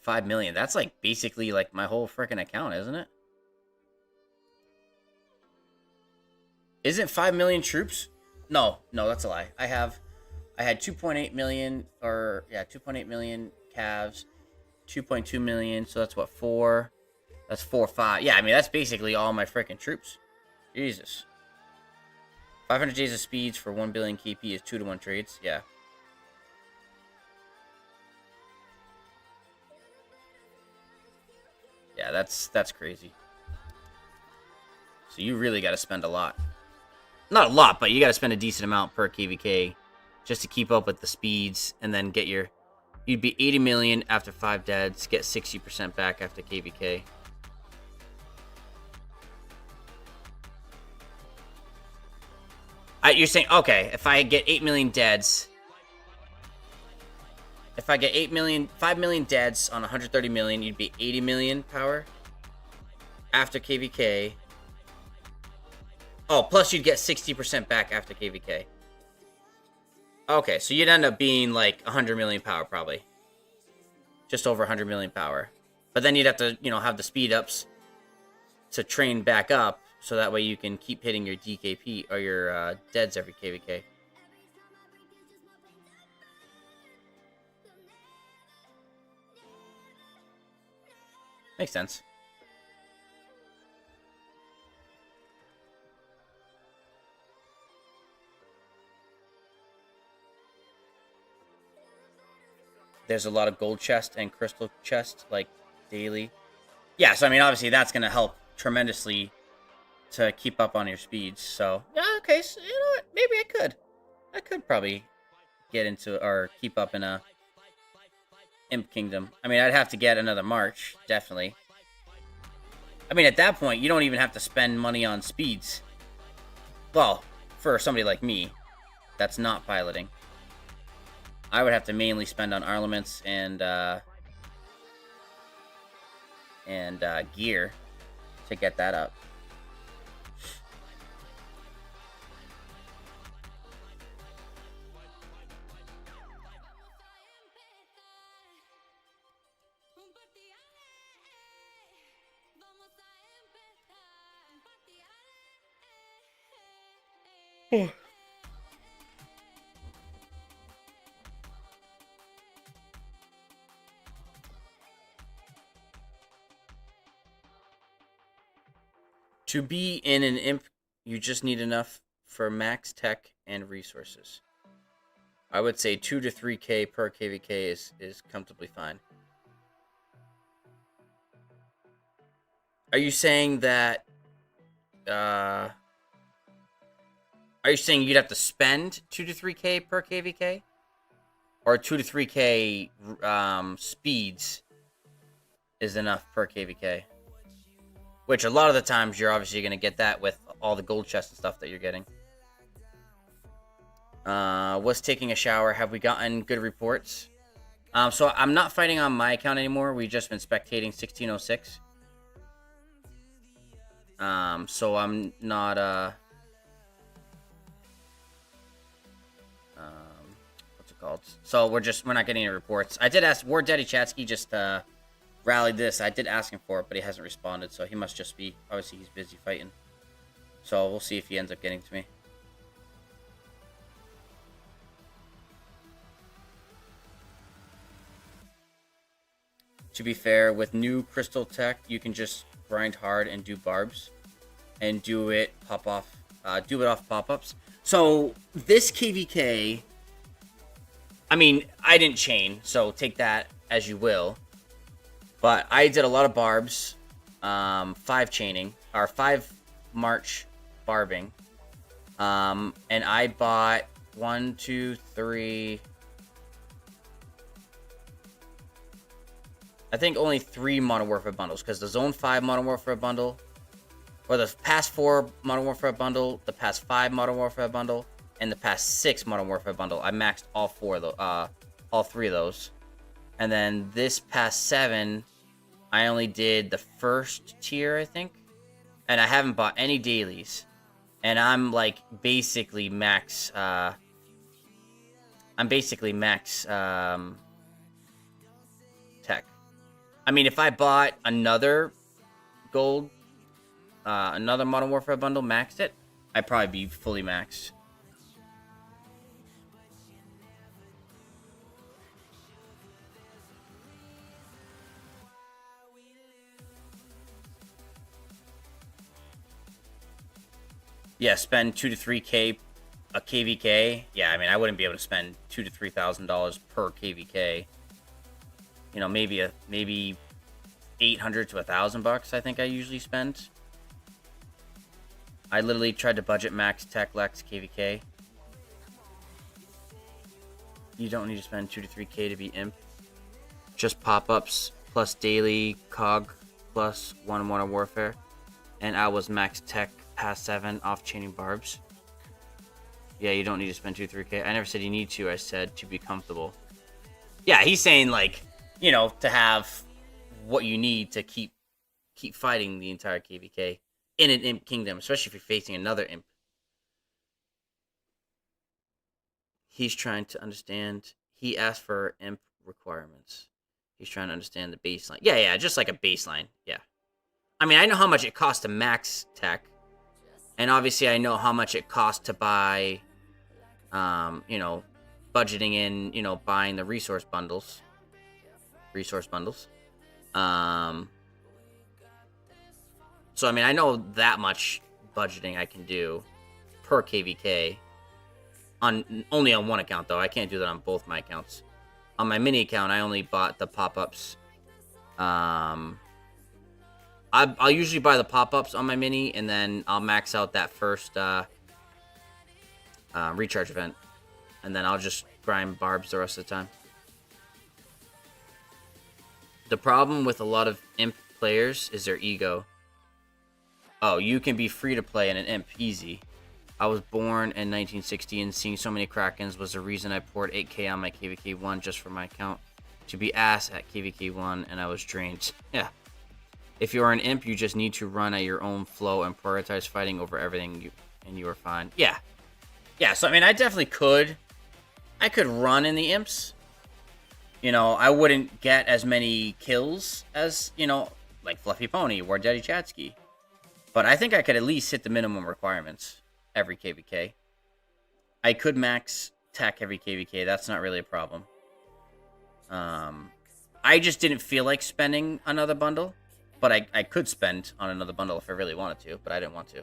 5 million. That's like basically like my whole freaking account, isn't it? Isn't 5 million troops? No, that's a lie. I had 2.8 million, or yeah, 2.8 million calves, 2.2 million. So that's what, 4? That's 4, 5. Yeah, I mean that's basically all my freaking troops. Jesus. 500 days of speeds for 1 billion KP is 2-to-1 trades. Yeah. Yeah, that's crazy. So you really got to spend a lot. Not a lot, but you got to spend a decent amount per KVK just to keep up with the speeds, and then get your... You'd be 80 million after 5 deads, get 60% back after KVK. You're saying, okay, if I get 8 million deads... If I get 5 million deads on 130 million, you'd be 80 million power after KVK. Oh, plus you'd get 60% back after KVK. Okay, so you'd end up being like 100 million power probably. Just over 100 million power. But then you'd have to, have the speed ups to train back up, so that way you can keep hitting your DKP or your deads every KVK. Makes sense. there's a lot of gold chest and crystal chest, like, daily. Yeah, so I mean, obviously that's going to help tremendously to keep up on your speeds. So, yeah, okay, so you know what? Maybe I could probably get into, or keep up in a Imp Kingdom. I mean, I'd have to get another March, definitely. I mean, at that point, you don't even have to spend money on speeds. Well, for somebody like me, that's not piloting. I would have to mainly spend on armaments and gear to get that up. To be in an imp, you just need enough for max tech and resources. I would say 2 to 3k per KVK is comfortably fine. Are you saying that are you saying you'd have to spend 2 to 3k per KVK? Or 2 to 3k speeds is enough per KVK? Which a lot of the times you're obviously going to get that with all the gold chests and stuff that you're getting. Was taking a shower. Have we gotten good reports? So I'm not fighting on my account anymore. We've just been spectating 1606. So I'm not, what's it called? So we're not getting any reports. I did ask, War Daddy Chatsky just, rallied this. I did ask him for it, but he hasn't responded, so he must just be, obviously he's busy fighting. So we'll see if he ends up getting to me. To be fair, with new crystal tech, you can just grind hard and do barbs, and do it off pop-ups. So this KVK, I mean, I didn't chain, so take that as you will. But I did a lot of barbs, 5 chaining, or 5 March barbing, and I bought 1, 2, 3. I think only 3 Modern Warfare bundles, because the Zone 5 Modern Warfare bundle, or the past 4 Modern Warfare bundle, the past 5 Modern Warfare bundle, and the past 6 Modern Warfare bundle. I maxed all 3 of those. And then this past 7, I only did the first tier, I think. And I haven't bought any dailies. And I'm like basically max tech. I mean, if I bought another gold, another Modern Warfare bundle, maxed it, I'd probably be fully maxed. Yeah, spend 2 to 3k a KVK. Yeah, I mean, I wouldn't be able to spend $2,000 to $3,000 per KVK. You know, maybe $800 to $1,000. I think I usually spend. I literally tried to budget max tech Lex KVK. You don't need to spend 2 to 3k to be imp. Just pop-ups plus daily cog plus 1 Modern Warfare, and I was max tech past 7 off chaining barbs. Yeah, you don't need to spend 2 to 3k. I never said you need to. I said to be comfortable. Yeah, he's saying like, you know, to have what you need to keep fighting the entire KVK in an imp kingdom, especially if you're facing another imp. He's trying to understand. He asked for imp requirements. He's trying to understand the baseline. Yeah, just like a baseline. Yeah. I mean, I know how much it costs to max tech. And obviously I know how much it costs to buy, you know, budgeting in, you know, buying the resource bundles. So, I mean, I know that much budgeting I can do per KVK. Only on one account, though. I can't do that on both my accounts. On my mini account, I only bought the pop-ups. I'll usually buy the pop-ups on my mini, and then I'll max out that first recharge event. And then I'll just grind barbs the rest of the time. The problem with a lot of imp players is their ego. Oh, you can be free to play in an imp, easy. I was born in 1960 and seeing so many Krakens was the reason I poured 8k on my KVK1 just for my account to be ass at KVK1 and I was drained. Yeah. If you are an imp, you just need to run at your own flow and prioritize fighting over everything and you are fine. Yeah. Yeah, so I mean, I definitely could. I could run in the imps. You know, I wouldn't get as many kills as, you know, like Fluffy Pony or Daddy Chatsky. But I think I could at least hit the minimum requirements every KVK. I could max tech every KVK. That's not really a problem. I just didn't feel like spending another bundle. But I could spend on another bundle if I really wanted to. But I didn't want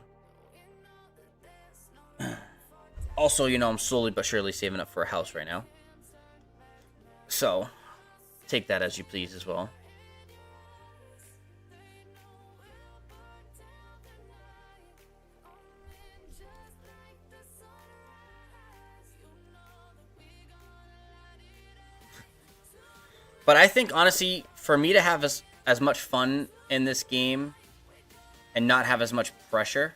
to. Also, you know, I'm slowly but surely saving up for a house right now. So, take that as you please as well. But I think, honestly, for me to have as much fun in this game and not have as much pressure,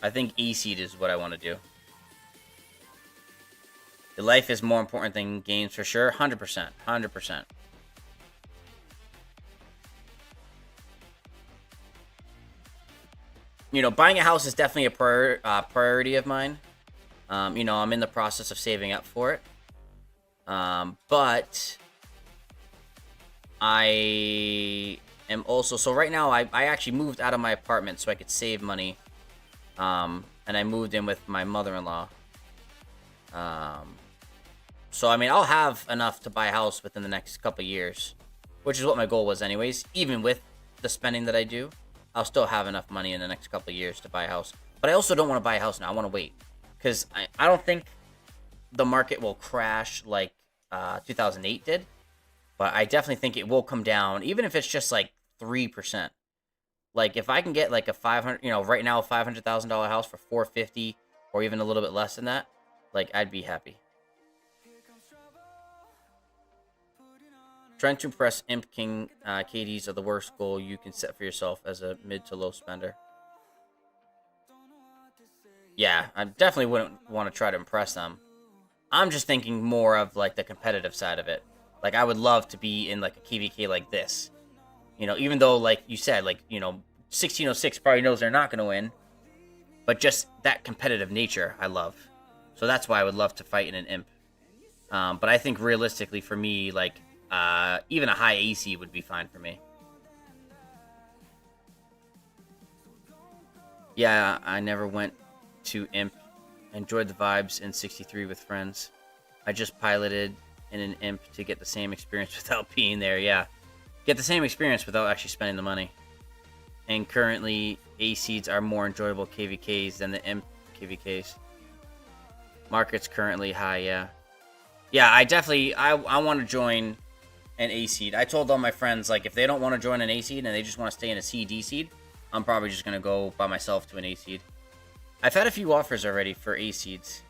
I think A-Seed is what I want to do. Your life is more important than games for sure. 100%. 100%. You know, buying a house is definitely a priority of mine. You know, I'm in the process of saving up for it. But I am also... So right now, I actually moved out of my apartment so I could save money. And I moved in with my mother-in-law. So, I mean, I'll have enough to buy a house within the next couple of years, which is what my goal was anyways. Even with the spending that I do, I'll still have enough money in the next couple of years to buy a house. But I also don't want to buy a house now. I want to wait because I don't think the market will crash like 2008 did. But I definitely think it will come down, even if it's just like 3%. Like, if I can get like a 500, you know, right now, a $500,000 house for 450 or even a little bit less than that, like, I'd be happy. Trying to impress Imp King KDs are the worst goal you can set for yourself as a mid to low spender. Yeah, I definitely wouldn't want to try to impress them. I'm just thinking more of like the competitive side of it. Like, I would love to be in like a KVK like this. You know, even though, like you said, like, you know, 1606 probably knows they're not going to win. But just that competitive nature, I love. So that's why I would love to fight in an Imp. But I think realistically for me, like, even a high AC would be fine for me. Yeah, I never went to Imp. Enjoyed the vibes in 63 with friends. I just piloted in an Imp to get the same experience without being there. Yeah, get the same experience without actually spending the money. And currently, A-Seeds are more enjoyable KVKs than the Imp KVKs. Market's currently high, yeah. Yeah, I definitely, I want to join an A-Seed. I told all my friends, like, if they don't want to join an A-Seed and they just want to stay in a CD seed, I'm probably just going to go by myself to an A-Seed. I've had a few offers already for A-Seeds.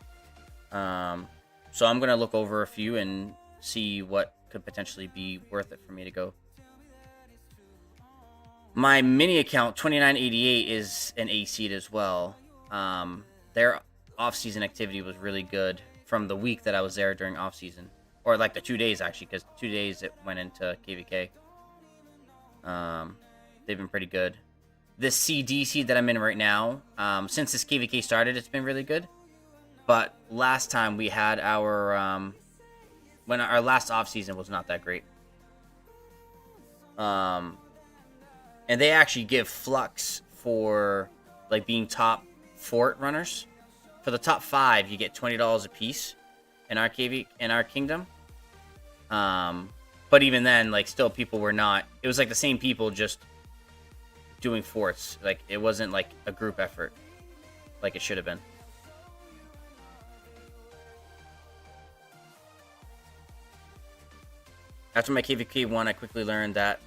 So I'm going to look over a few and see what could potentially be worth it for me to go. My mini account, 2988, is an A-Seed as well. Their off-season activity was really good from the week that I was there during off-season. Or like the 2 days, actually, because 2 days it went into KVK. They've been pretty good. This CD seed that I'm in right now, since this KVK started, it's been really good. But last time we had our... when our last off-season was not that great. And they actually give flux for like being top fort runners. For the top 5, you get $20 a piece in our kingdom. But even then, like, still people were not. It was like the same people just doing forts. Like, it wasn't like a group effort, like it should have been. After my KVK 1, I quickly learned that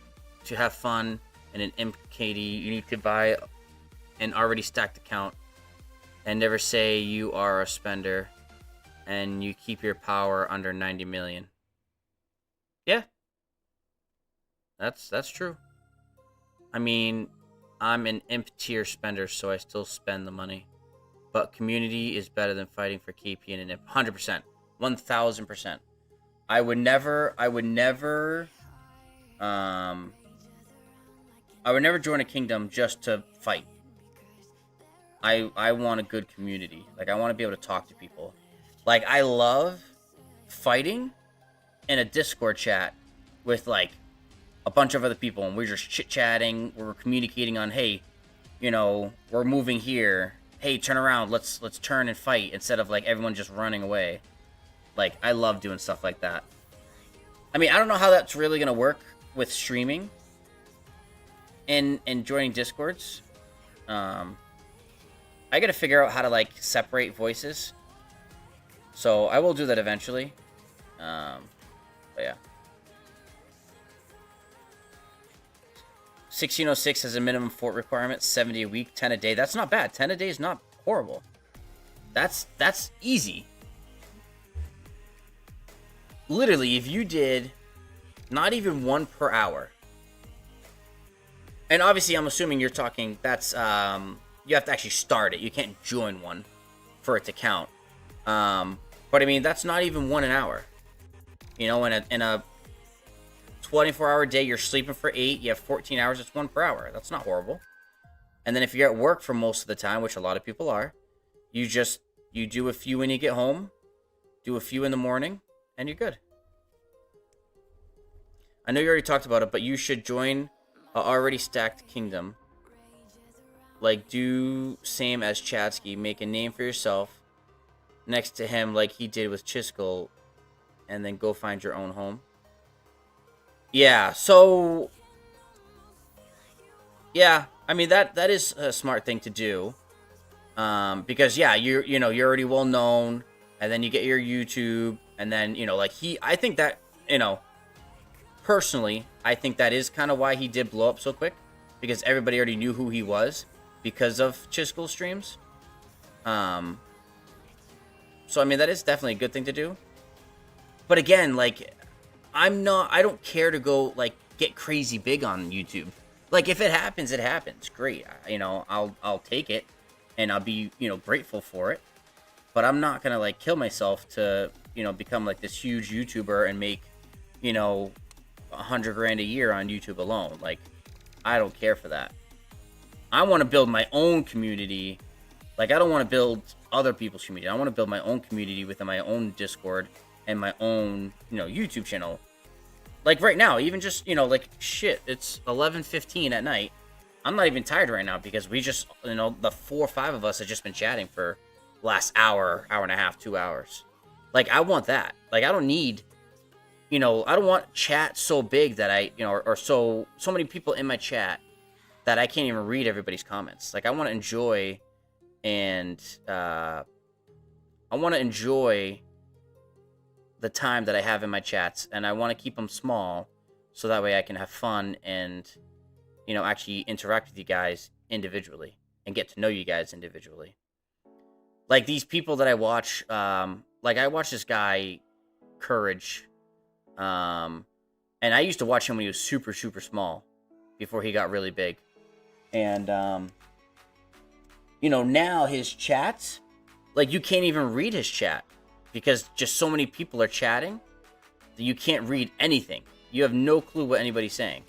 to have fun in an imp KD, you need to buy an already stacked account and never say you are a spender and you keep your power under 90 million. Yeah. That's true. I mean, I'm an imp tier spender, so I still spend the money. But community is better than fighting for KP and an imp. 100%. 1000%. I would never join a kingdom just to fight. I want a good community. Like, I want to be able to talk to people. Like, I love fighting in a Discord chat with, like, a bunch of other people, and we're just chit-chatting, we're communicating on, hey, you know, we're moving here. Hey, turn around, let's turn and fight, instead of, like, everyone just running away. Like, I love doing stuff like that. I mean, I don't know how that's really going to work with streaming and joining Discords. I got to figure out how to, like, separate voices. So, I will do that eventually. But, yeah. 1606 has a minimum fort requirement, 70 a week, 10 a day. That's not bad. 10 a day is not horrible. That's easy. Literally, if you did not even 1 per hour. And obviously, I'm assuming you're talking, that's, you have to actually start it. You can't join one for it to count. But I mean, that's not even 1 an hour. You know, in a 24-hour day, you're sleeping for 8, you have 14 hours, it's 1 per hour. That's not horrible. And then if you're at work for most of the time, which a lot of people are, you do a few when you get home, do a few in the morning, and you're good. I know you already talked about it, but you should join a already stacked kingdom. Like, do same as Chadsky, make a name for yourself next to him like he did with Chiskel, and then go find your own home. Yeah, so, yeah, I mean, that is a smart thing to do, because, yeah, you're already well known, and then you get your YouTube, and then, you know, like, I think that, you know, personally, I think that is kind of why he did blow up so quick, because everybody already knew who he was, because of Chiskel streams. So, I mean, that is definitely a good thing to do, but again, like, I don't care to go, like, get crazy big on YouTube. Like, if it happens, it happens. Great. You know, I'll take it, and I'll be, you know, grateful for it. But I'm not gonna, like, kill myself to, you know, become, like, this huge YouTuber and make, you know, $100,000 a year on YouTube alone. Like, I don't care for that. I want to build my own community. Like, I don't want to build other people's community. I want to build my own community within my own Discord and my own, you know, YouTube channel. Like, right now, even just, you know, like, shit, it's 11:15 at night. I'm not even tired right now because we just, you know, the 4 or 5 of us have just been chatting for last hour and a half, 2 hours. Like, I want that. Like, I don't need, you know, I don't want chat so big that I, you know, or so many people in my chat that I can't even read everybody's comments. Like, I want to enjoy, and I want to enjoy the time that I have in my chats, and I want to keep them small so that way I can have fun and, you know, actually interact with you guys individually and get to know you guys individually. Like, these people that I watch, like, I watch this guy, Courage, and I used to watch him when he was super, super small before he got really big. And, you know, now his chats, like, you can't even read his chat because just so many people are chatting that you can't read anything. You have no clue what anybody's saying.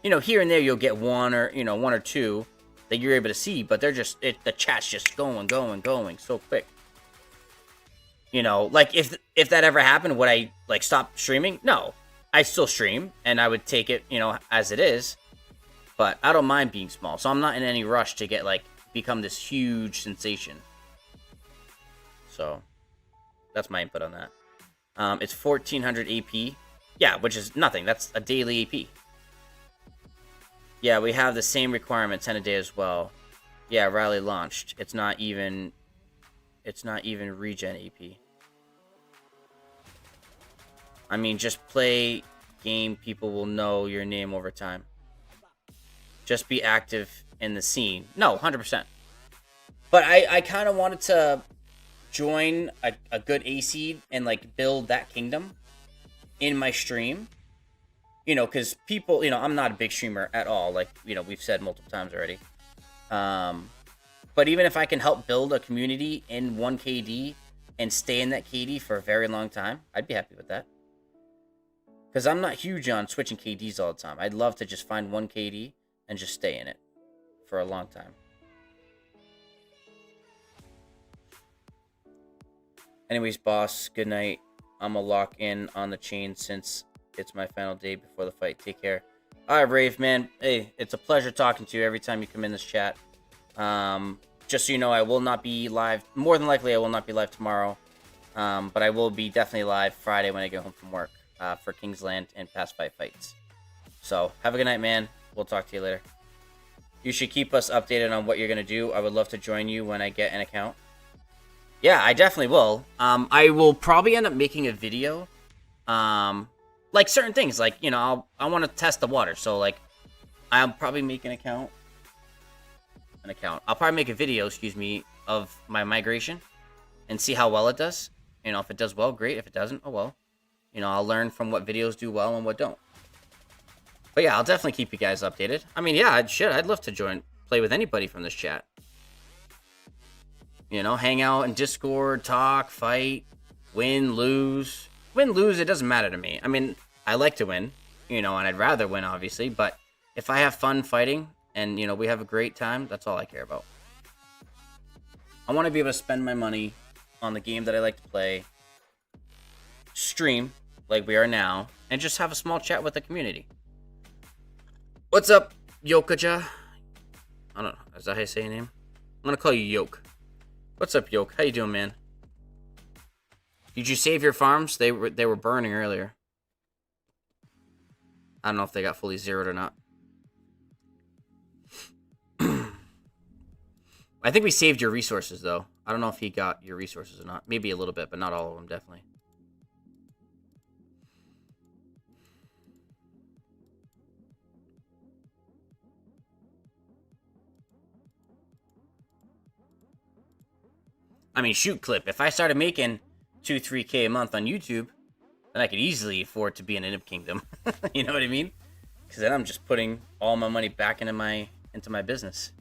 You know, here and there you'll get one or two that you're able to see, but they're just, the chat's just going so quick. You know, like, if that ever happened, would I, like, stop streaming? No. I still stream, and I would take it, you know, as it is. But I don't mind being small, so I'm not in any rush to get, like, become this huge sensation. So, that's my input on that. It's 1400 AP. Yeah, which is nothing. That's a daily AP. Yeah, we have the same requirement, 10 a day as well. Yeah, Rally launched. It's not even regen AP. I mean, just play game, people will know your name over time. Just be active in the scene. No, 100%. But I kind of wanted to join a good A seed and like build that kingdom in my stream. You know, because people, you know, I'm not a big streamer at all. Like, you know, we've said multiple times already. But even if I can help build a community in 1 KD and stay in that KD for a very long time, I'd be happy with that. Because I'm not huge on switching KDs all the time. I'd love to just find 1 KD and just stay in it for a long time. Anyways, boss, good night. I'm going to lock in on the chain since it's my final day before the fight. Take care. All right, Rave, man. Hey, it's a pleasure talking to you every time you come in this chat. Just so you know, I will not be live. More than likely, I will not be live tomorrow. But I will be definitely live Friday when I get home from work for Kingsland and past 5 fights. So, have a good night, man. We'll talk to you later. You should keep us updated on what you're going to do. I would love to join you when I get an account. Yeah, I definitely will. I will probably end up making a video. Like certain things, like, you know, I want to test the water. So, like, I'll probably make an account. I'll probably make a video, of my migration and see how well it does. You know, if it does well, great. If it doesn't, oh well. You know, I'll learn from what videos do well and what don't. But yeah, I'll definitely keep you guys updated. I mean, yeah, I'd love to play with anybody from this chat. You know, hang out in Discord, talk, fight, win, lose. Win, lose, it doesn't matter to me. I mean, I like to win, you know, and I'd rather win, obviously. But if I have fun fighting and, you know, we have a great time, that's all I care about. I want to be able to spend my money on the game that I like to play, stream like we are now, and just have a small chat with the community. What's up, Yokaja? I don't know. Is that how you say your name? I'm going to call you Yoke. What's up, Yoke? How you doing, man? Did you save your farms? They were burning earlier. I don't know if they got fully zeroed or not. I think we saved your resources, though. I don't know if he got your resources or not. Maybe a little bit, but not all of them, definitely. I mean, shoot, Clip. If I started making 2-3K a month on YouTube, then I could easily afford to be in an Imp Kingdom. You know what I mean? Because then I'm just putting all my money back into my business.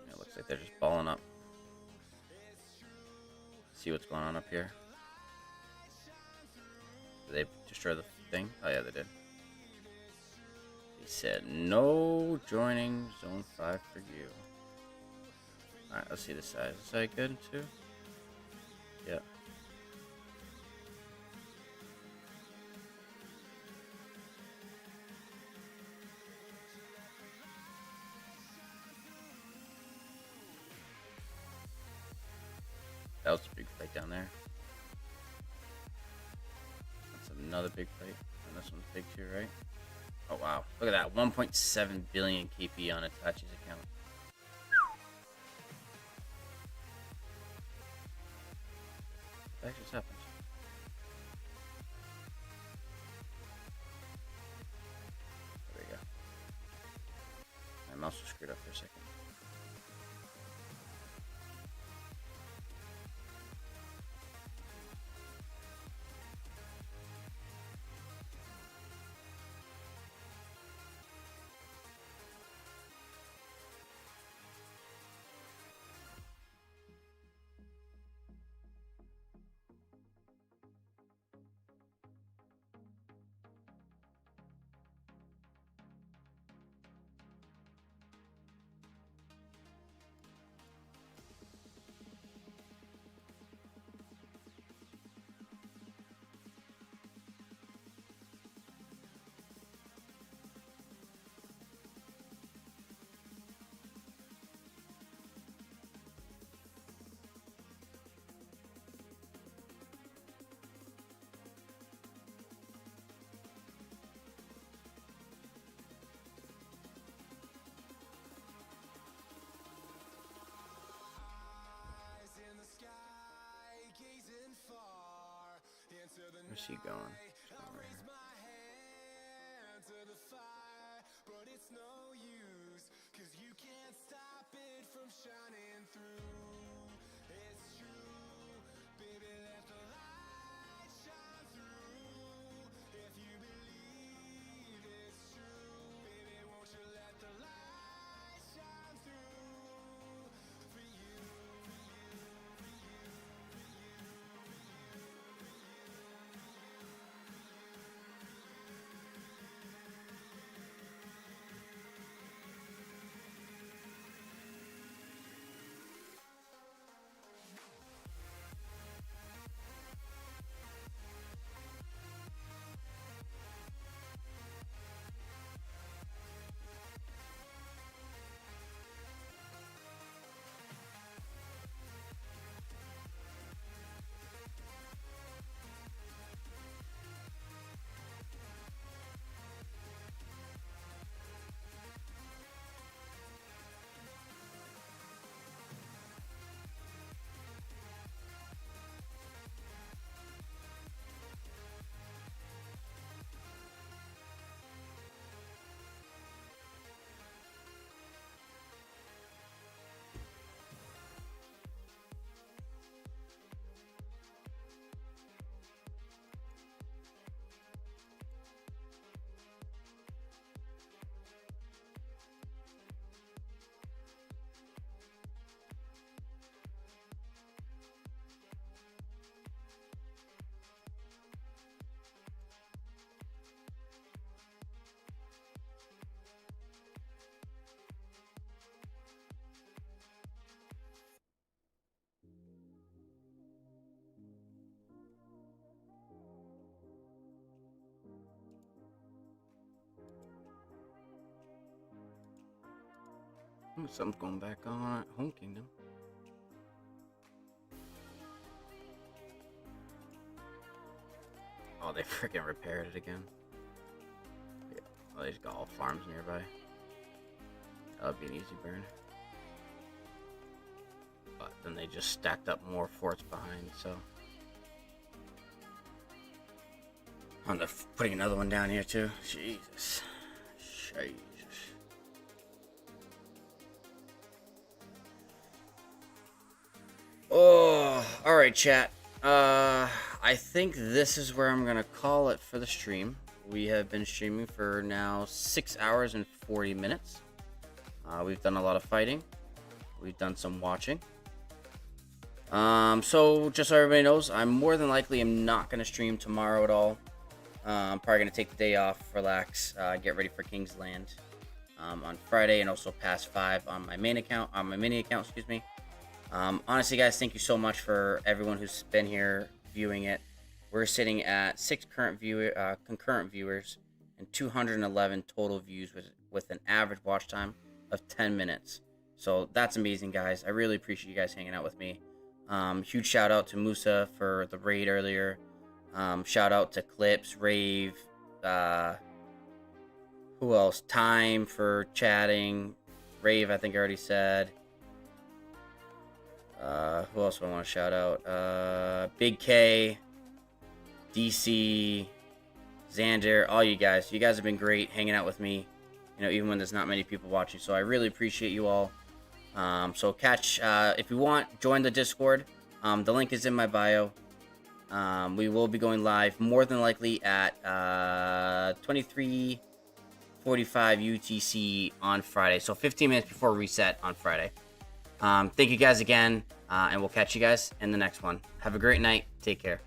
Yeah, it looks like they're just balling up. See what's going on up here. Did they destroy the thing? Oh yeah, they did. He said, no joining Zone 5 for you. Alright, let's see the size. Is that good too? Yeah. That was a big fight down there. That's another big fight. And this one's big too, right? Oh wow. Look at that. 1.7 billion KP on Itachi's account. That just happened. There we go. My mouse was screwed up for a second. Where's he going? He's going right here. Something's going back on at Home Kingdom. Oh, they freaking repaired it again. Yeah. Oh, they just got all farms nearby. That would be an easy burn. But then they just stacked up more forts behind, so. Oh, they're putting another one down here too. Jesus. Jesus. Oh, alright, chat. I think this is where I'm gonna call it for the stream. We have been streaming for now 6 hours and 40 minutes. We've done a lot of fighting. We've done some watching. So just so everybody knows, I'm more than likely am not gonna stream tomorrow at all. I'm probably gonna take the day off, relax, get ready for King's Land on Friday, and also past 5 on my main account, on my mini account, excuse me. Honestly, guys, thank you so much for everyone who's been here viewing it. We're sitting at 6 concurrent viewers and 211 total views with an average watch time of 10 minutes. So that's amazing, guys. I really appreciate you guys hanging out with me. Huge shout out to Musa for the raid earlier. Shout out to Clips, Rave, who else? Time for chatting. Rave, I think I already said. Who else do I want to shout out? Big K, DC, Xander, all you guys. You guys have been great hanging out with me, you know, even when there's not many people watching. So I really appreciate you all. So catch, if you want, join the Discord. The link is in my bio. We will be going live more than likely at 23:45 UTC on Friday. So 15 minutes before reset on Friday. Thank you guys again, and we'll catch you guys in the next one. Have a great night. Take care.